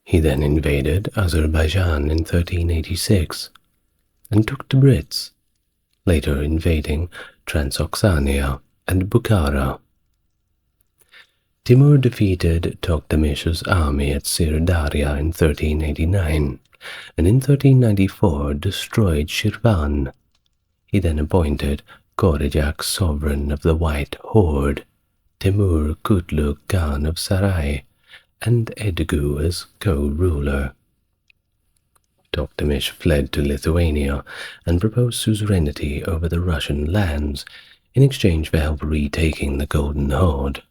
He then invaded Azerbaijan in 1386 and took Tabriz, later invading Transoxania and Bukhara. Timur defeated Toktamish's army at Sirdaria in 1389, and in 1394 destroyed Shirvan. He then appointed Korejak sovereign of the White Horde, Timur Kutluk Khan of Sarai, and Edgu as co-ruler. Toktamish fled to Lithuania and proposed suzerainty over the Russian lands in exchange for help retaking the Golden Horde.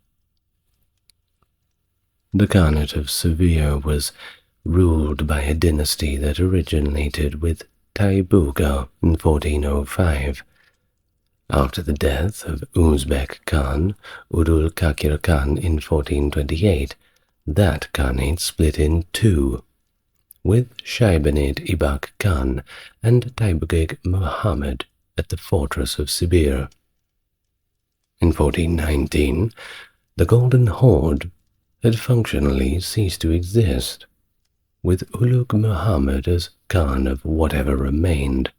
The Khanate of Seville was ruled by a dynasty that originated with Taibuga in 1405. After the death of Uzbek Khan, Udul Kakir Khan in 1428, that Khanate split in two, with Shaibanid Ibak Khan and Taibugig Muhammad at the fortress of Sibir. In 1419, the Golden Horde had functionally ceased to exist, with Ulugh Muhammad as Khan of whatever remained.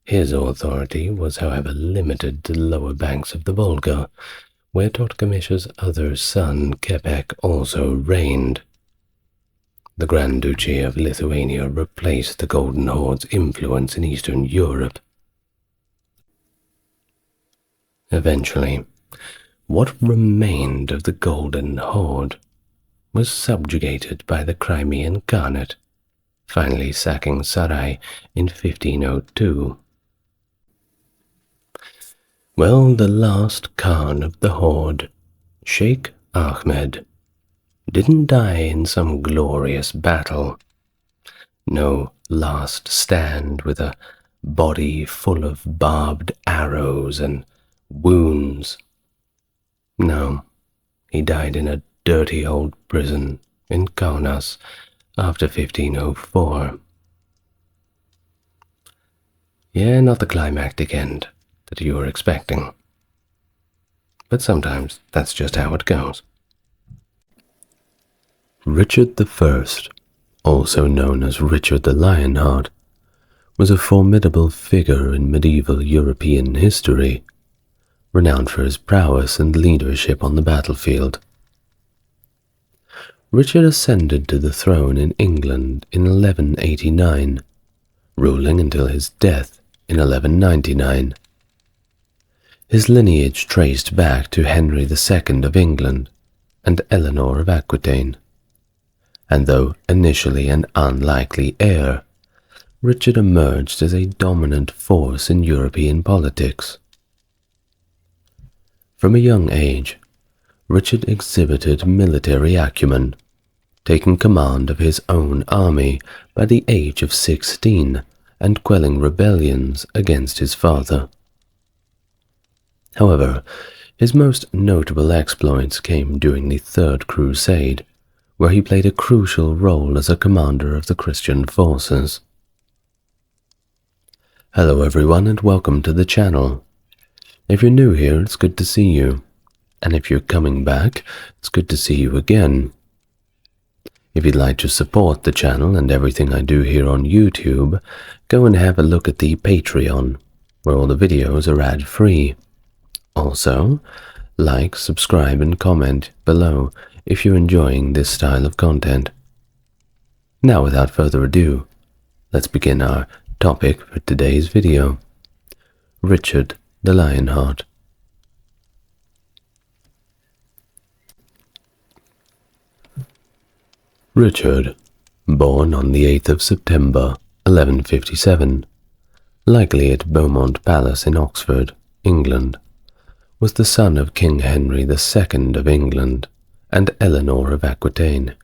His authority was, however, limited to the lower banks of the Volga, where Totkamish's other son, Kepek, also reigned. The Grand Duchy of Lithuania replaced the Golden Horde's influence in Eastern Europe. Eventually, what remained of the Golden Horde was subjugated by the Crimean Khanate, finally sacking Sarai in 1502. Well, the last Khan of the Horde, Sheikh Ahmed, didn't die in some glorious battle. No last stand with a body full of barbed arrows and wounds. No, he died in a dirty old prison in Kaunas after 1504. Yeah, not the climactic end that you were expecting. But sometimes that's just how it goes. Richard I, also known as Richard the Lionheart, was a formidable figure in medieval European history, renowned for his prowess and leadership on the battlefield. Richard ascended to the throne in England in 1189, ruling until his death in 1199. His lineage traced back to Henry II of England and Eleanor of Aquitaine, and though initially an unlikely heir, Richard emerged as a dominant force in European politics. From a young age, Richard exhibited military acumen, taking command of his own army by the age of 16 and quelling rebellions against his father. However, his most notable exploits came during the Third Crusade, where he played a crucial role as a commander of the Christian forces. Hello everyone and welcome to the channel. If you're new here, it's good to see you. And if you're coming back, it's good to see you again. If you'd like to support the channel and everything I do here on YouTube, go and have a look at the Patreon, where all the videos are ad-free. Also, like, subscribe and comment below if you're enjoying this style of content. Now without further ado, let's begin our topic for today's video. Richard the Lionheart. Richard, born on the 8th of September 1157, likely at Beaumont Palace in Oxford, England, was the son of King Henry II of England and Eleanor of Aquitaine.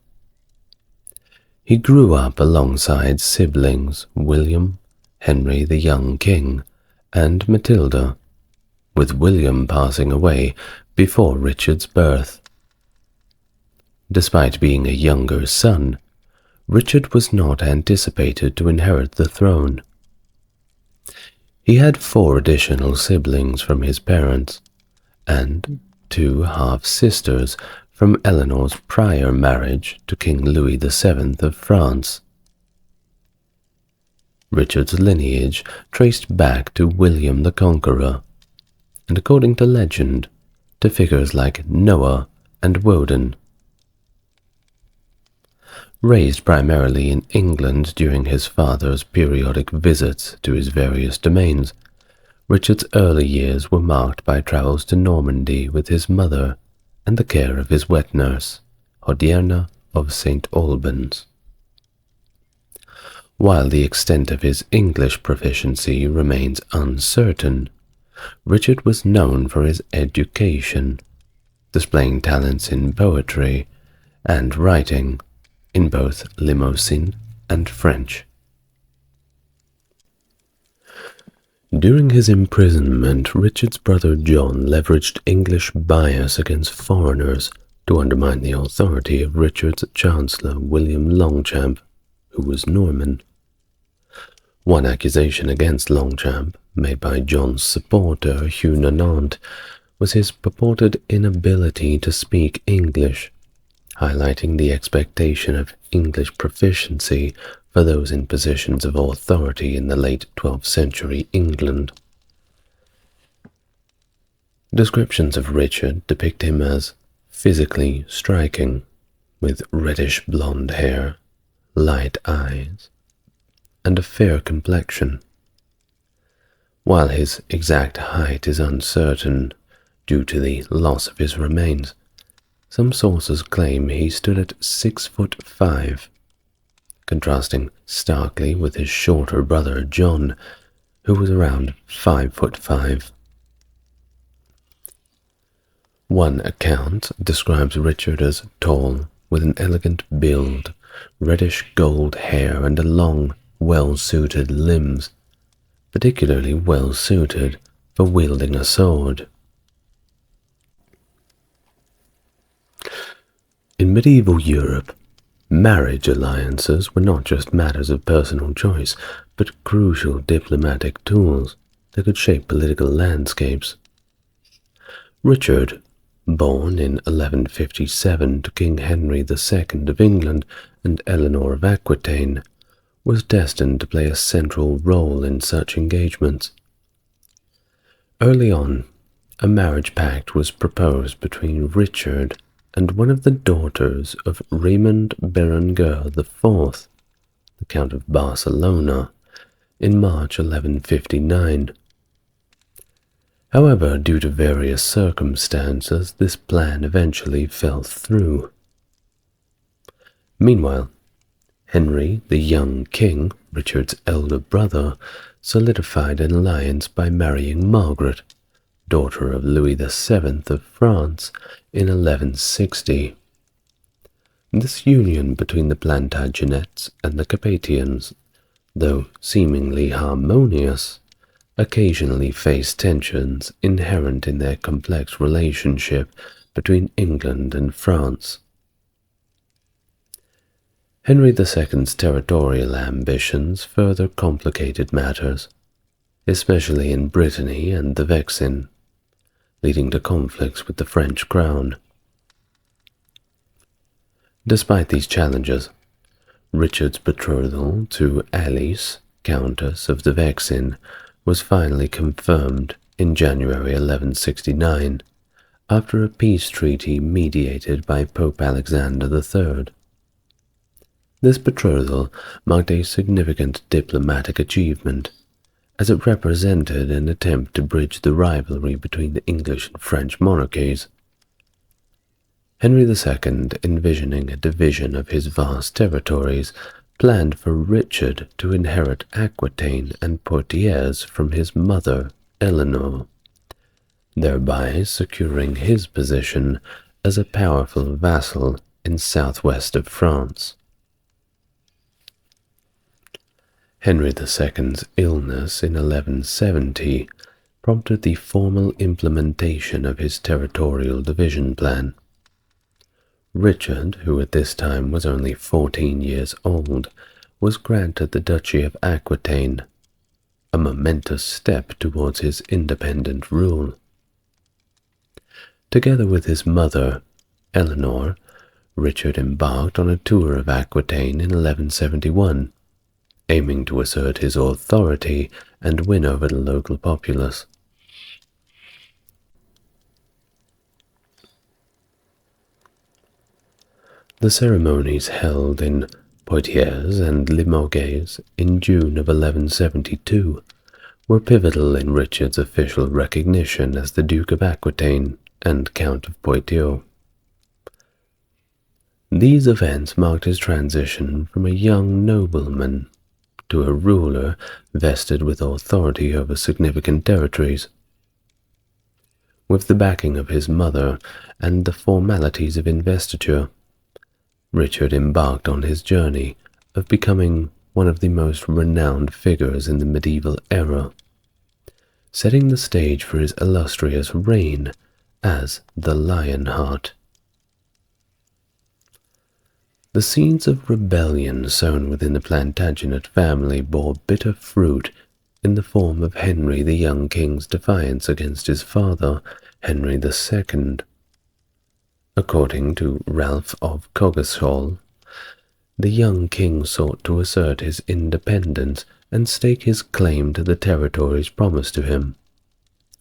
He grew up alongside siblings William, Henry the young king, and Matilda, with William passing away before Richard's birth. Despite being a younger son, Richard was not anticipated to inherit the throne. He had 4 additional siblings from his parents, and 2 half-sisters from Eleanor's prior marriage to King Louis VII of France. Richard's lineage traced back to William the Conqueror, and according to legend, to figures like Noah and Woden. Raised primarily in England during his father's periodic visits to his various domains, Richard's early years were marked by travels to Normandy with his mother and the care of his wet nurse, Hodierna of St. Albans. While the extent of his English proficiency remains uncertain, Richard was known for his education, displaying talents in poetry and writing in both Limousin and French. During his imprisonment, Richard's brother John leveraged English bias against foreigners to undermine the authority of Richard's Chancellor William Longchamp, who was Norman. One accusation against Longchamp, made by John's supporter Hugh Nanant, was his purported inability to speak English, highlighting the expectation of English proficiency for those in positions of authority in the late 12th century England. Descriptions of Richard depict him as physically striking, with reddish blonde hair, light eyes, and a fair complexion. While his exact height is uncertain due to the loss of his remains, some sources claim he stood at 6'5", contrasting starkly with his shorter brother John, who was around 5'5". One account describes Richard as tall, with an elegant build, reddish gold hair, and a long, well-suited limbs, particularly well-suited for wielding a sword. In medieval Europe, marriage alliances were not just matters of personal choice, but crucial diplomatic tools that could shape political landscapes. Richard, born in 1157 to King Henry II of England and Eleanor of Aquitaine, was destined to play a central role in such engagements. Early on, a marriage pact was proposed between Richard and one of the daughters of Raymond Berenguer IV, the Count of Barcelona, in March 1159. However, due to various circumstances, this plan eventually fell through. Meanwhile, Henry, the young king, Richard's elder brother, solidified an alliance by marrying Margaret, daughter of Louis VII of France, in 1160. This union between the Plantagenets and the Capetians, though seemingly harmonious, occasionally faced tensions inherent in their complex relationship between England and France. Henry II's territorial ambitions further complicated matters, especially in Brittany and the Vexin, leading to conflicts with the French crown. Despite these challenges, Richard's betrothal to Alice, Countess of the Vexin, was finally confirmed in January 1169, after a peace treaty mediated by Pope Alexander III. This betrothal marked a significant diplomatic achievement, as it represented an attempt to bridge the rivalry between the English and French monarchies. Henry II, envisioning a division of his vast territories, planned for Richard to inherit Aquitaine and Poitiers from his mother, Eleanor, thereby securing his position as a powerful vassal in southwest of France. Henry II's illness in 1170 prompted the formal implementation of his territorial division plan. Richard, who at this time was only 14 years old, was granted the Duchy of Aquitaine, a momentous step towards his independent rule. Together with his mother, Eleanor, Richard embarked on a tour of Aquitaine in 1171, aiming to assert his authority and win over the local populace. The ceremonies held in Poitiers and Limoges in June of 1172 were pivotal in Richard's official recognition as the Duke of Aquitaine and Count of Poitou. These events marked his transition from a young nobleman to a ruler vested with authority over significant territories. With the backing of his mother and the formalities of investiture, Richard embarked on his journey of becoming one of the most renowned figures in the medieval era, setting the stage for his illustrious reign as the Lionheart. The seeds of rebellion sown within the Plantagenet family bore bitter fruit in the form of Henry the young king's defiance against his father, Henry II. According to Ralph of Coggeshall, the young king sought to assert his independence and stake his claim to the territories promised to him,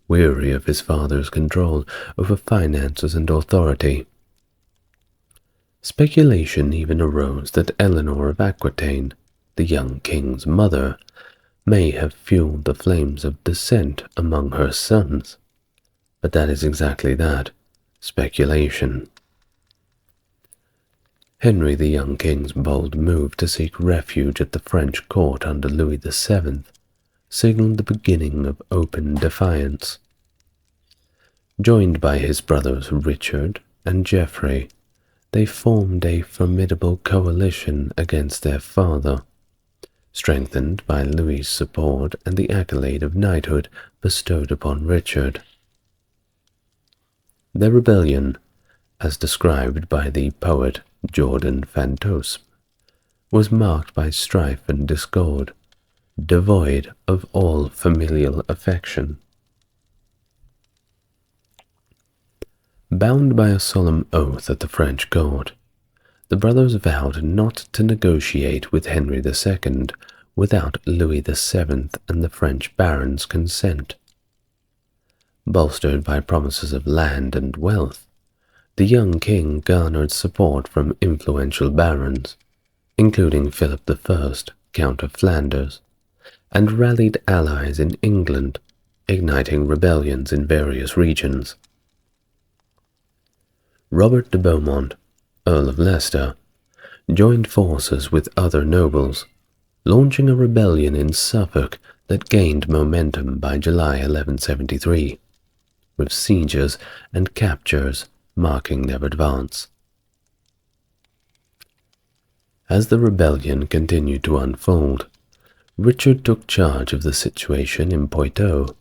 weary of his father's control over finances and authority. Speculation even arose that Eleanor of Aquitaine, the young king's mother, may have fueled the flames of dissent among her sons. But that is exactly that, speculation. Henry the young king's bold move to seek refuge at the French court under Louis VII signaled the beginning of open defiance. Joined by his brothers Richard and Geoffrey, they formed a formidable coalition against their father, strengthened by Louis's support and the accolade of knighthood bestowed upon Richard. Their rebellion, as described by the poet Jordan Fantôme, was marked by strife and discord, devoid of all familial affection. Bound by a solemn oath at the French court, the brothers vowed not to negotiate with Henry II without Louis VII and the French barons' consent. Bolstered by promises of land and wealth, the young king garnered support from influential barons, including Philip I, Count of Flanders, and rallied allies in England, igniting rebellions in various regions. Robert de Beaumont, Earl of Leicester, joined forces with other nobles, launching a rebellion in Suffolk that gained momentum by July 1173, with sieges and captures marking their advance. As the rebellion continued to unfold, Richard took charge of the situation in Poitou,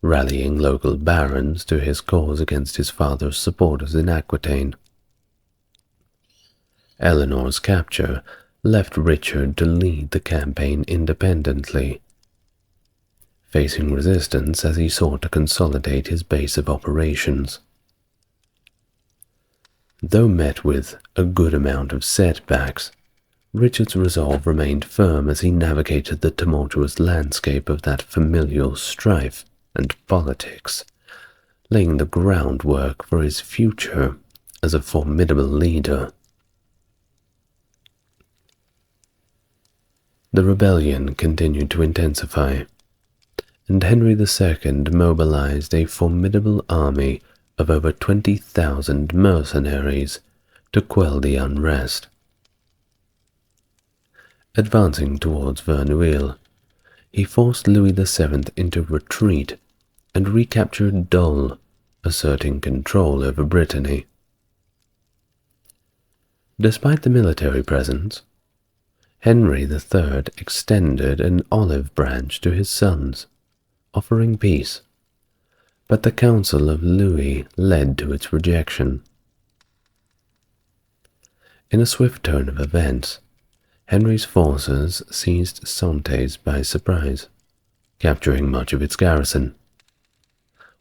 rallying local barons to his cause against his father's supporters in Aquitaine. Eleanor's capture left Richard to lead the campaign independently, facing resistance as he sought to consolidate his base of operations. Though met with a good amount of setbacks, Richard's resolve remained firm as he navigated the tumultuous landscape of that familial strife and politics, laying the groundwork for his future as a formidable leader. The rebellion continued to intensify, and Henry II mobilized a formidable army of over 20,000 mercenaries to quell the unrest. Advancing towards Verneuil, he forced Louis VII into retreat and recaptured Dole, asserting control over Brittany. Despite the military presence, Henry III extended an olive branch to his sons, offering peace, but the Council of Louis led to its rejection. In a swift turn of events, Henry's forces seized Saintes by surprise, capturing much of its garrison,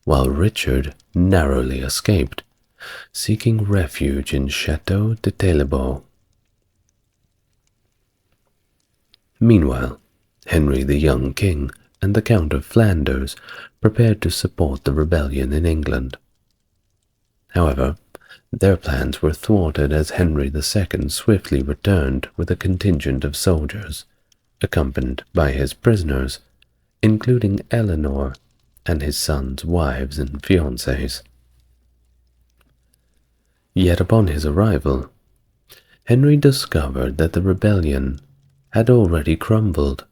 while Richard narrowly escaped, seeking refuge in Château de Taillebout. Meanwhile, Henry the young king and the Count of Flanders prepared to support the rebellion in England. However, their plans were thwarted as Henry II swiftly returned with a contingent of soldiers, accompanied by his prisoners, including Eleanor and his sons' wives and fiancées. Yet upon his arrival, Henry discovered that the rebellion had already crumbled,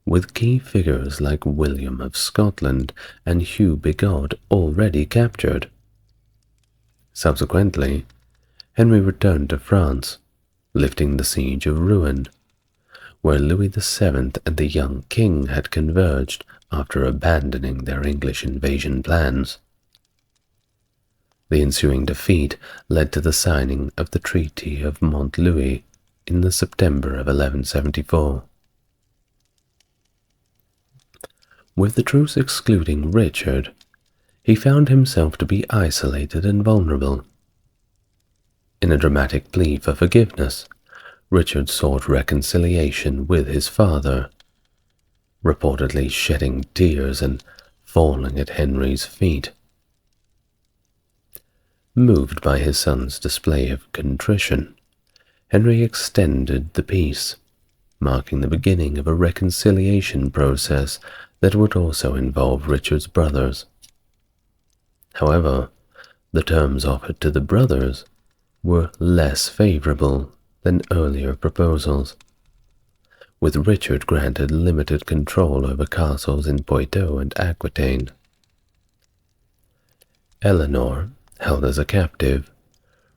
with key figures like William of Scotland and Hugh Bigod already captured. Subsequently, Henry returned to France, lifting the siege of Rouen, where Louis VII and the young king had converged after abandoning their English invasion plans. The ensuing defeat led to the signing of the Treaty of Mont-Louis in the September of 1174. With the truce excluding Richard, he found himself to be isolated and vulnerable. In a dramatic plea for forgiveness, Richard sought reconciliation with his father, reportedly shedding tears and falling at Henry's feet. Moved by his son's display of contrition, Henry extended the peace, marking the beginning of a reconciliation process that would also involve Richard's brothers. However, the terms offered to the brothers were less favorable than earlier proposals, with Richard granted limited control over castles in Poitou and Aquitaine. Eleanor, held as a captive,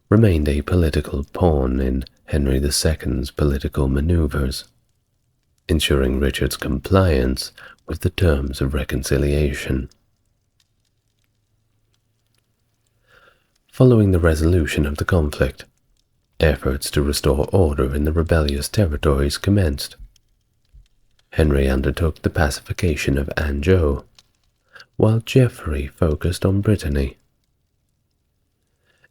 remained a political pawn in Henry II's political maneuvers, ensuring Richard's compliance with the terms of reconciliation. Following the resolution of the conflict, efforts to restore order in the rebellious territories commenced. Henry undertook the pacification of Anjou, while Geoffrey focused on Brittany.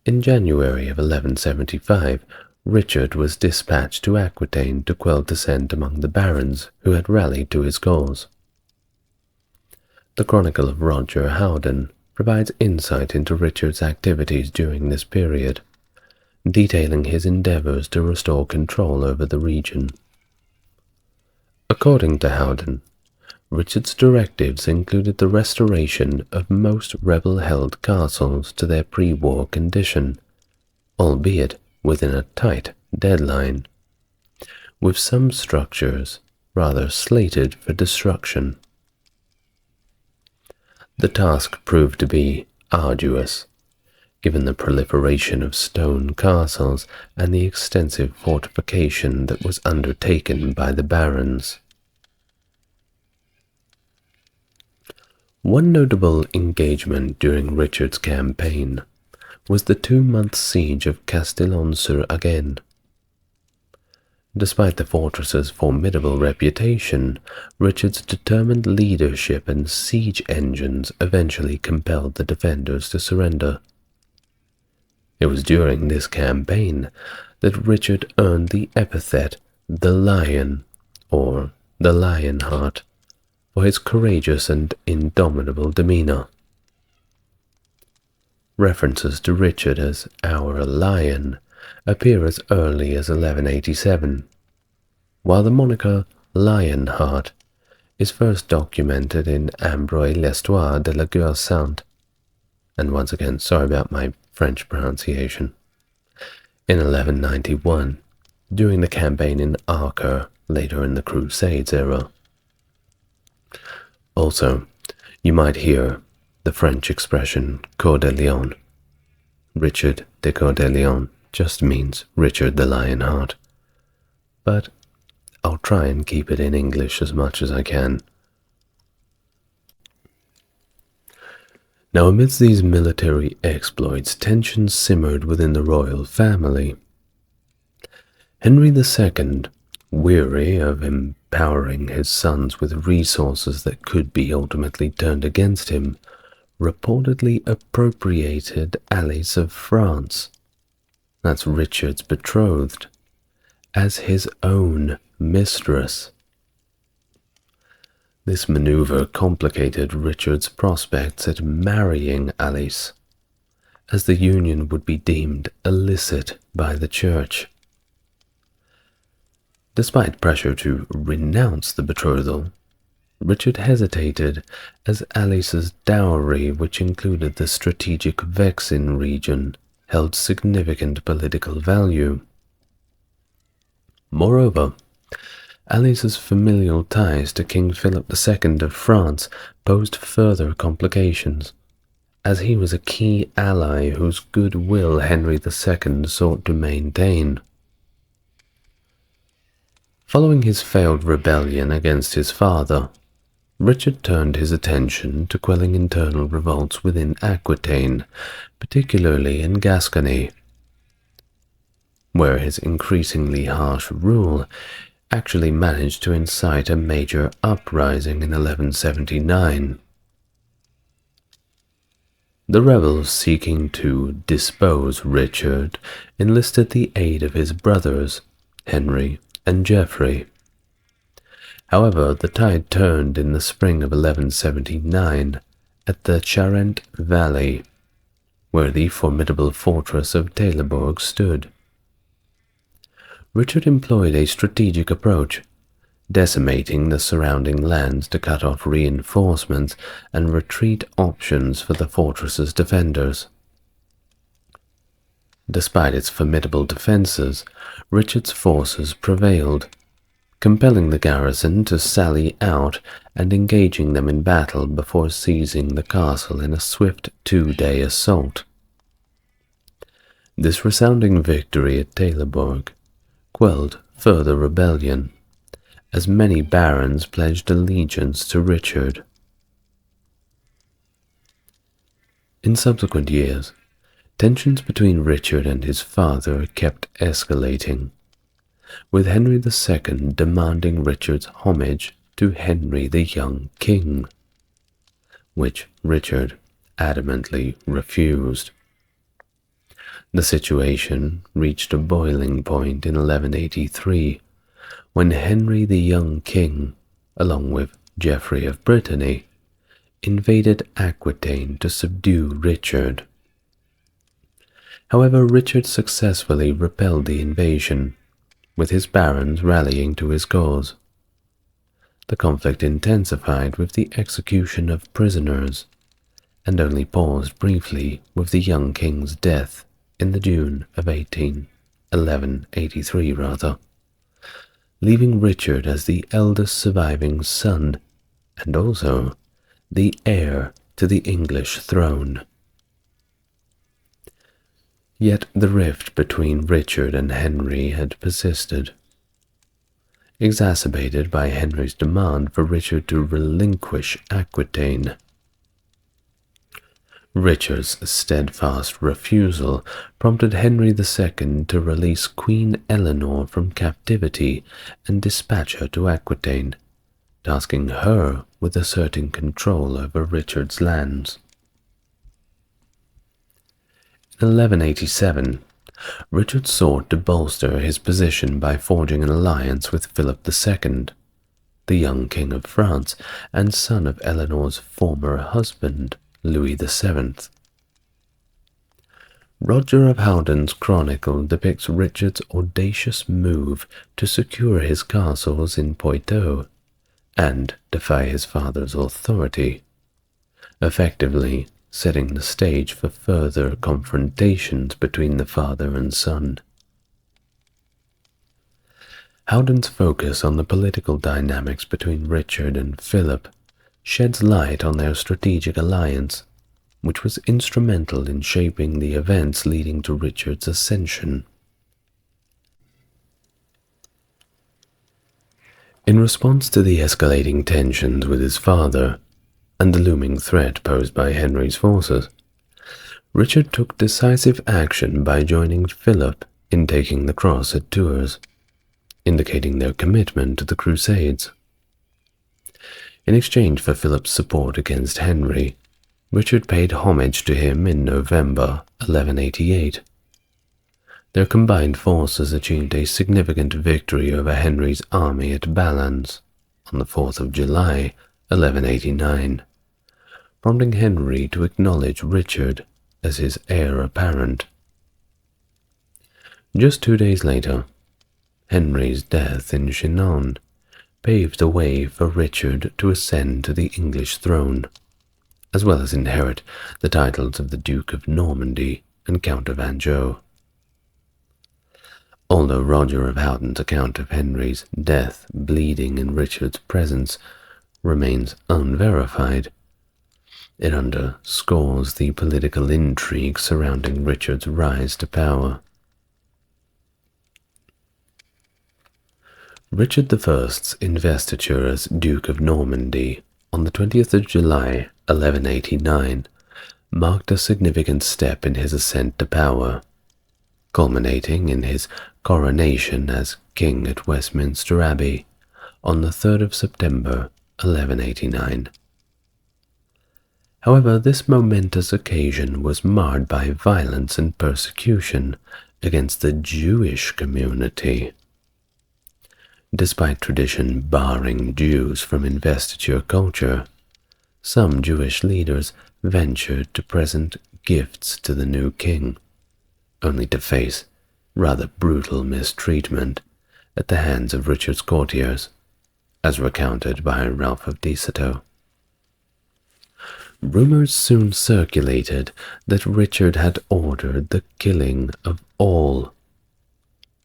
In January of 1175, Richard was dispatched to Aquitaine to quell dissent among the barons who had rallied to his cause. The Chronicle of Roger Howden provides insight into Richard's activities during this period, detailing his endeavors to restore control over the region. According to Howden, Richard's directives included the restoration of most rebel-held castles to their pre-war condition, albeit within a tight deadline, with some structures rather slated for destruction. The task proved to be arduous, given the proliferation of stone castles and the extensive fortification that was undertaken by the barons. One notable engagement during Richard's campaign was the 2-month siege of Castillon-sur-Agen. Despite the fortress's formidable reputation, Richard's determined leadership and siege engines eventually compelled the defenders to surrender. It was during this campaign that Richard earned the epithet the Lion, or the Lionheart, for his courageous and indomitable demeanor. References to Richard as our Lion appear as early as 1187, while the moniker Lionheart is first documented in Ambroise l'Histoire de la Guerre Sainte, and once again, sorry about my French pronunciation, in 1191, during the campaign in Acre, later in the Crusades era. Also, you might hear the French expression Coeur de Lion. Richard de Coeur de Lion just means Richard the Lionheart, but I'll try and keep it in English as much as I can. Now, amidst these military exploits, tensions simmered within the royal family. Henry II, weary of empowering his sons with resources that could be ultimately turned against him, reportedly appropriated Alice of France, that's Richard's betrothed, as his own mistress. This maneuver complicated Richard's prospects at marrying Alice, as the union would be deemed illicit by the Church. Despite pressure to renounce the betrothal, Richard hesitated, as Alice's dowry, which included the strategic Vexin region, held significant political value. Moreover, Alice's familial ties to King Philip II of France posed further complications, as he was a key ally whose goodwill Henry II sought to maintain. Following his failed rebellion against his father, Richard turned his attention to quelling internal revolts within Aquitaine, particularly in Gascony, where his increasingly harsh rule actually managed to incite a major uprising in 1179. The rebels seeking to depose Richard enlisted the aid of his brothers, Henry and Geoffrey. However, the tide turned in the spring of 1179 at the Charente Valley, where the formidable fortress of Taillebourg stood. Richard employed a strategic approach, decimating the surrounding lands to cut off reinforcements and retreat options for the fortress's defenders. Despite its formidable defenses, Richard's forces prevailed, compelling the garrison to sally out and engaging them in battle before seizing the castle in a swift 2-day assault. This resounding victory at Taillebourg quelled further rebellion, as many barons pledged allegiance to Richard. In subsequent years, tensions between Richard and his father kept escalating, with Henry II demanding Richard's homage to Henry the Young King, which Richard adamantly refused. The situation reached a boiling point in 1183, when Henry the Young King, along with Geoffrey of Brittany, invaded Aquitaine to subdue Richard. However, Richard successfully repelled the invasion, with his barons rallying to his cause. The conflict intensified with the execution of prisoners, and only paused briefly with the young king's death in the June of 1183, leaving Richard as the eldest surviving son, and also the heir to the English throne. Yet the rift between Richard and Henry had persisted, exacerbated by Henry's demand for Richard to relinquish Aquitaine. Richard's steadfast refusal prompted Henry II to release Queen Eleanor from captivity and dispatch her to Aquitaine, tasking her with asserting control over Richard's lands. In 1187, Richard sought to bolster his position by forging an alliance with Philip II, the young King of France and son of Eleanor's former husband, Louis VII. Roger of Howden's chronicle depicts Richard's audacious move to secure his castles in Poitou and defy his father's authority, effectively setting the stage for further confrontations between the father and son. Howden's focus on the political dynamics between Richard and Philip sheds light on their strategic alliance, which was instrumental in shaping the events leading to Richard's ascension. In response to the escalating tensions with his father and the looming threat posed by Henry's forces, Richard took decisive action by joining Philip in taking the cross at Tours, indicating their commitment to the Crusades. In exchange for Philip's support against Henry, Richard paid homage to him in November 1188. Their combined forces achieved a significant victory over Henry's army at Balance on the 4th of July, 1189, prompting Henry to acknowledge Richard as his heir apparent. Just 2 days later, Henry's death in Chinon paved the way for Richard to ascend to the English throne, as well as inherit the titles of the Duke of Normandy and Count of Anjou. Although Roger of Howden's account of Henry's death bleeding in Richard's presence remains unverified, it underscores the political intrigue surrounding Richard's rise to power. Richard I's investiture as Duke of Normandy on the 20th of July, 1189, marked a significant step in his ascent to power, culminating in his coronation as king at Westminster Abbey on the 3rd of September, 1189. However, this momentous occasion was marred by violence and persecution against the Jewish community. Despite tradition barring Jews from investiture culture, some Jewish leaders ventured to present gifts to the new king, only to face rather brutal mistreatment at the hands of Richard's courtiers, as recounted by Ralph of Diceto. Rumors soon circulated that Richard had ordered the killing of all,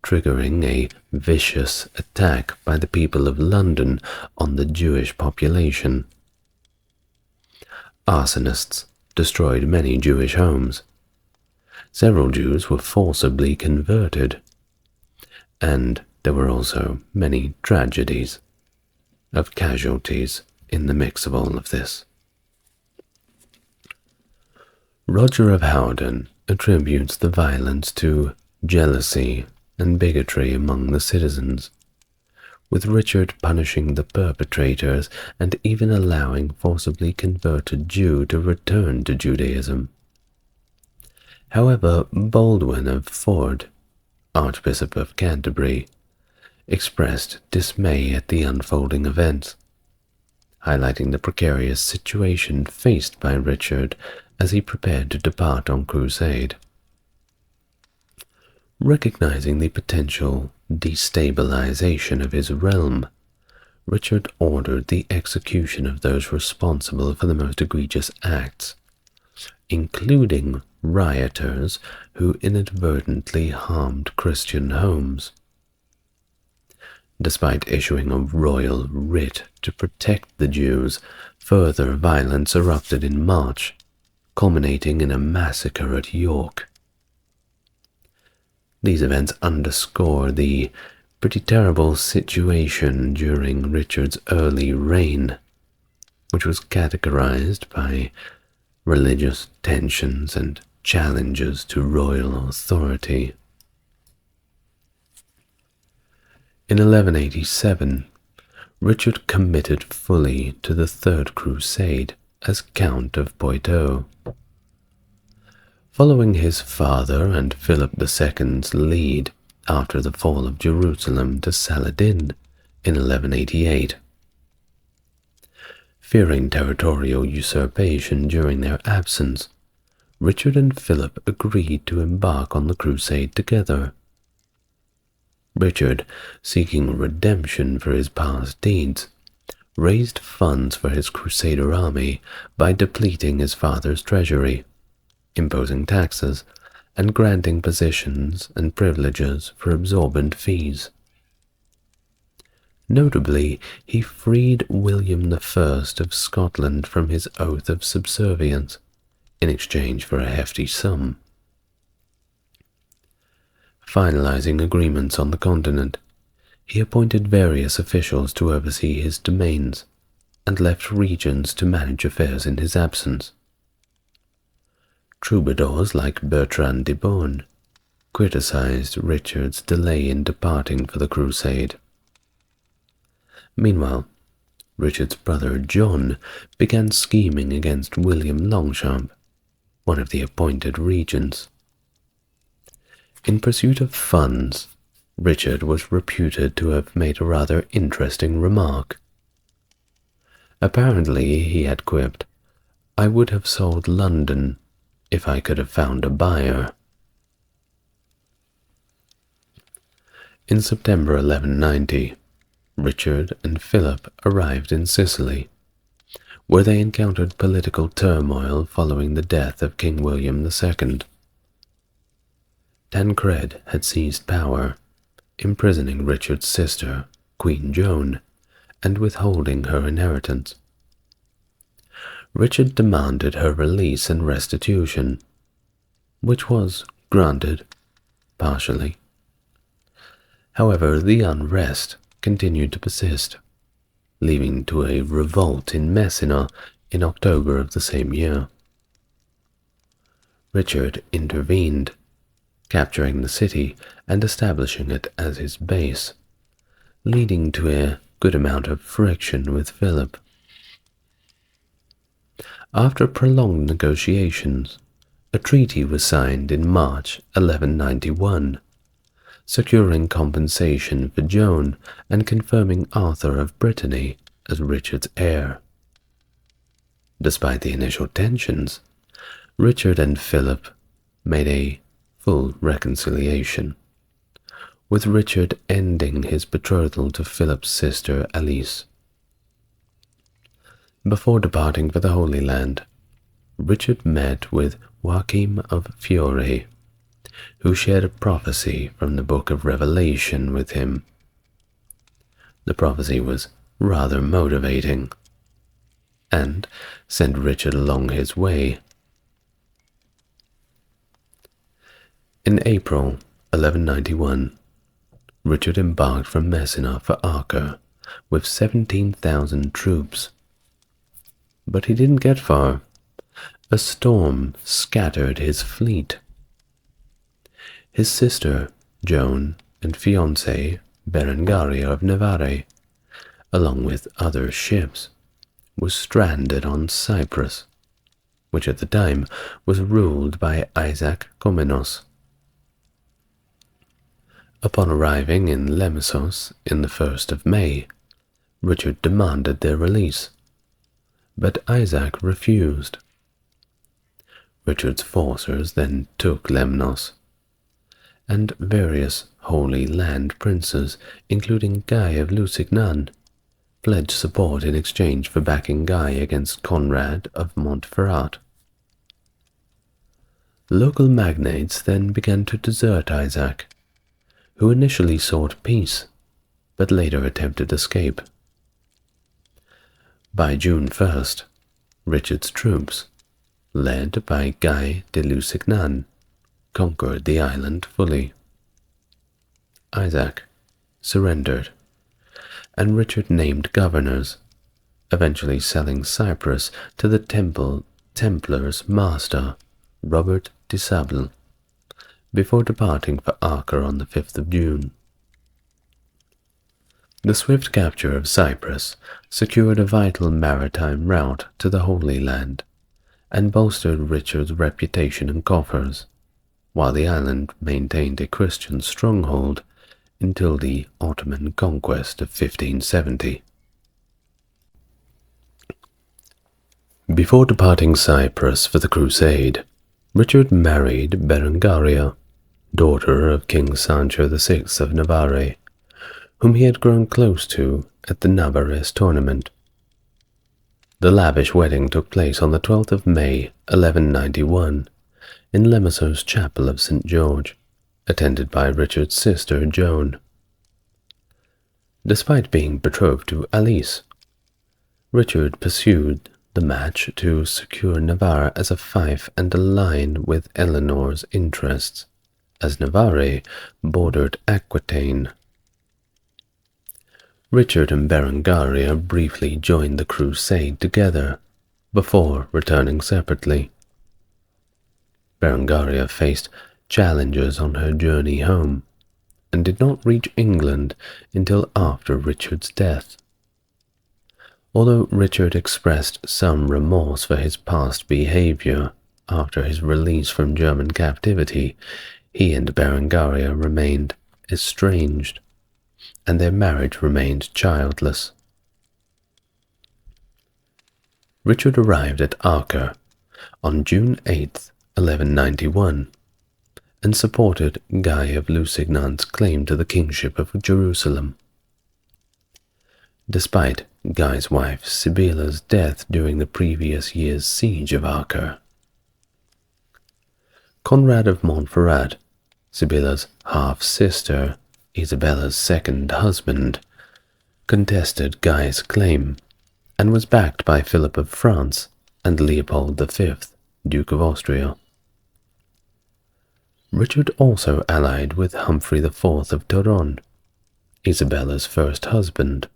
triggering a vicious attack by the people of London on the Jewish population. Arsonists destroyed many Jewish homes. Several Jews were forcibly converted, and there were also many tragedies of casualties in the mix of all of this. Roger of Howden attributes the violence to jealousy and bigotry among the citizens, with Richard punishing the perpetrators and even allowing forcibly converted Jew to return to Judaism. However, Baldwin of Ford, Archbishop of Canterbury, expressed dismay at the unfolding events, highlighting the precarious situation faced by Richard as he prepared to depart on crusade. Recognizing the potential destabilization of his realm, Richard ordered the execution of those responsible for the most egregious acts, including rioters who inadvertently harmed Christian homes. Despite issuing a royal writ to protect the Jews, further violence erupted in March, culminating in a massacre at York. These events underscore the pretty terrible situation during Richard's early reign, which was categorized by religious tensions and challenges to royal authority. In 1187, Richard committed fully to the Third Crusade as Count of Poitou. Following his father and Philip II's lead after the fall of Jerusalem to Saladin in 1188. Fearing territorial usurpation during their absence, Richard and Philip agreed to embark on the crusade together. Richard, seeking redemption for his past deeds, raised funds for his crusader army by depleting his father's treasury, imposing taxes, and granting positions and privileges for exorbitant fees. Notably, he freed William I of Scotland from his oath of subservience in exchange for a hefty sum. Finalizing agreements on the continent, he appointed various officials to oversee his domains and left regions to manage affairs in his absence. Troubadours like Bertrand de Born criticized Richard's delay in departing for the crusade. Meanwhile, Richard's brother John began scheming against William Longchamp, one of the appointed regents. In pursuit of funds, Richard was reputed to have made a rather interesting remark. Apparently he had quipped, "I would have sold London if I could have found a buyer." In September 1190, Richard and Philip arrived in Sicily, where they encountered political turmoil following the death of King William II. Tancred had seized power, imprisoning Richard's sister, Queen Joan, and withholding her inheritance. Richard demanded her release and restitution, which was granted, partially. However, the unrest continued to persist, leading to a revolt in Messina in October of the same year. Richard intervened, capturing the city and establishing it as his base, leading to a good amount of friction with Philip. After prolonged negotiations, a treaty was signed in March 1191, securing compensation for Joan and confirming Arthur of Brittany as Richard's heir. Despite the initial tensions, Richard and Philip made a full reconciliation, with Richard ending his betrothal to Philip's sister Alice. Before departing for the Holy Land, Richard met with Joachim of Fiore, who shared a prophecy from the Book of Revelation with him. The prophecy was rather motivating, and sent Richard along his way. In April 1191, Richard embarked from Messina for Acre with 17,000 troops. But he didn't get far. A storm scattered his fleet. His sister, Joan, and fiancé, Berengaria of Navarre, along with other ships, was stranded on Cyprus, which at the time was ruled by Isaac Komnenos. Upon arriving in Lemessos in the 1st of May, Richard demanded their release, but Isaac refused. Richard's forces then took Lemnos, and various Holy Land princes, including Guy of Lusignan, pledged support in exchange for backing Guy against Conrad of Montferrat. Local magnates then began to desert Isaac, who initially sought peace, but later attempted escape. By June 1st, Richard's troops, led by Guy de Lusignan, conquered the island fully. Isaac surrendered, and Richard named governors, eventually selling Cyprus to the Templars' master, Robert de Sable, before departing for Acre on the 5th of June. The swift capture of Cyprus secured a vital maritime route to the Holy Land and bolstered Richard's reputation and coffers, while the island maintained a Christian stronghold until the Ottoman conquest of 1570. Before departing Cyprus for the Crusade, Richard married Berengaria, daughter of King Sancho VI of Navarre, whom he had grown close to at the Navarrese tournament. The lavish wedding took place on the 12th of May, 1191, in Lemessos' Chapel of St. George, attended by Richard's sister Joan. Despite being betrothed to Alice, Richard pursued the match to secure Navarre as a fief and align with Eleanor's interests, as Navarre bordered Aquitaine. Richard and Berengaria briefly joined the Crusade together, before returning separately. Berengaria faced challenges on her journey home, and did not reach England until after Richard's death. Although Richard expressed some remorse for his past behavior after his release from German captivity, he and Berengaria remained estranged, and their marriage remained childless. Richard arrived at Acre on June 8, 1191, and supported Guy of Lusignan's claim to the kingship of Jerusalem. despite Guy's wife Sibylla's death during the previous year's siege of Acre. Conrad of Montferrat, Sibylla's half-sister, Isabella's second husband, contested Guy's claim and was backed by Philip of France and Leopold V, Duke of Austria. Richard also allied with Humphrey IV of Toron, Isabella's first husband.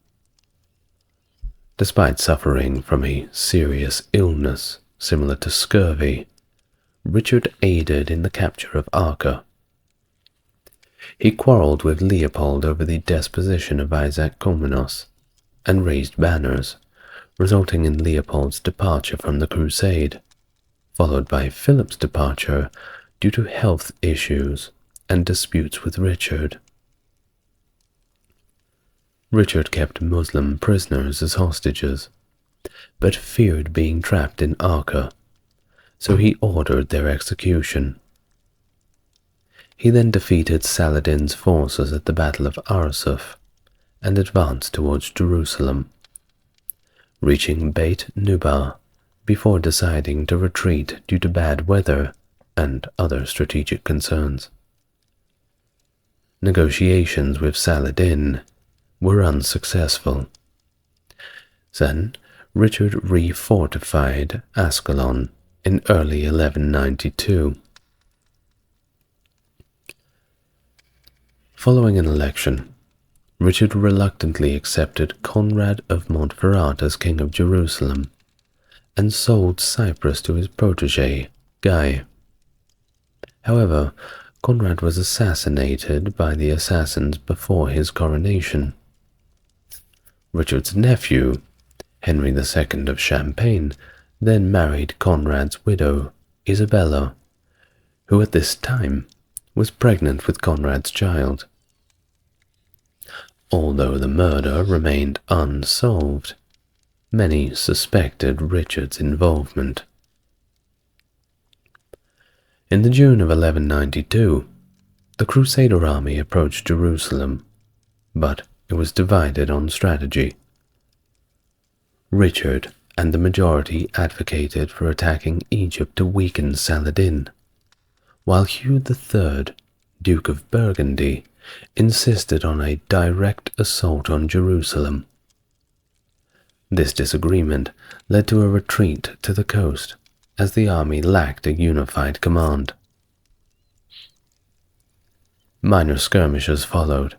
Despite suffering from a serious illness similar to scurvy, Richard aided in the capture of Acre. He quarreled with Leopold over the deposition of Isaac Komnenos and raised banners, resulting in Leopold's departure from the Crusade, followed by Philip's departure due to health issues and disputes with Richard. Richard kept Muslim prisoners as hostages, but feared being trapped in Acre, so he ordered their execution. He then defeated Saladin's forces at the Battle of Arsuf and advanced towards Jerusalem, reaching Beit Nuba before deciding to retreat due to bad weather and other strategic concerns. Negotiations with Saladin were unsuccessful. Then Richard refortified Ascalon in early 1192. Following an election, Richard reluctantly accepted Conrad of Montferrat as king of Jerusalem and sold Cyprus to his protégé, Guy. However, Conrad was assassinated by the assassins before his coronation. Richard's nephew, Henry II of Champagne, then married Conrad's widow, Isabella, who at this time was pregnant with Conrad's child. Although the murder remained unsolved, many suspected Richard's involvement. In the June of 1192, the Crusader army approached Jerusalem, but it was divided on strategy. Richard and the majority advocated for attacking Egypt to weaken Saladin, while Hugh III, Duke of Burgundy, insisted on a direct assault on Jerusalem. This disagreement led to a retreat to the coast, as the army lacked a unified command. Minor skirmishes followed,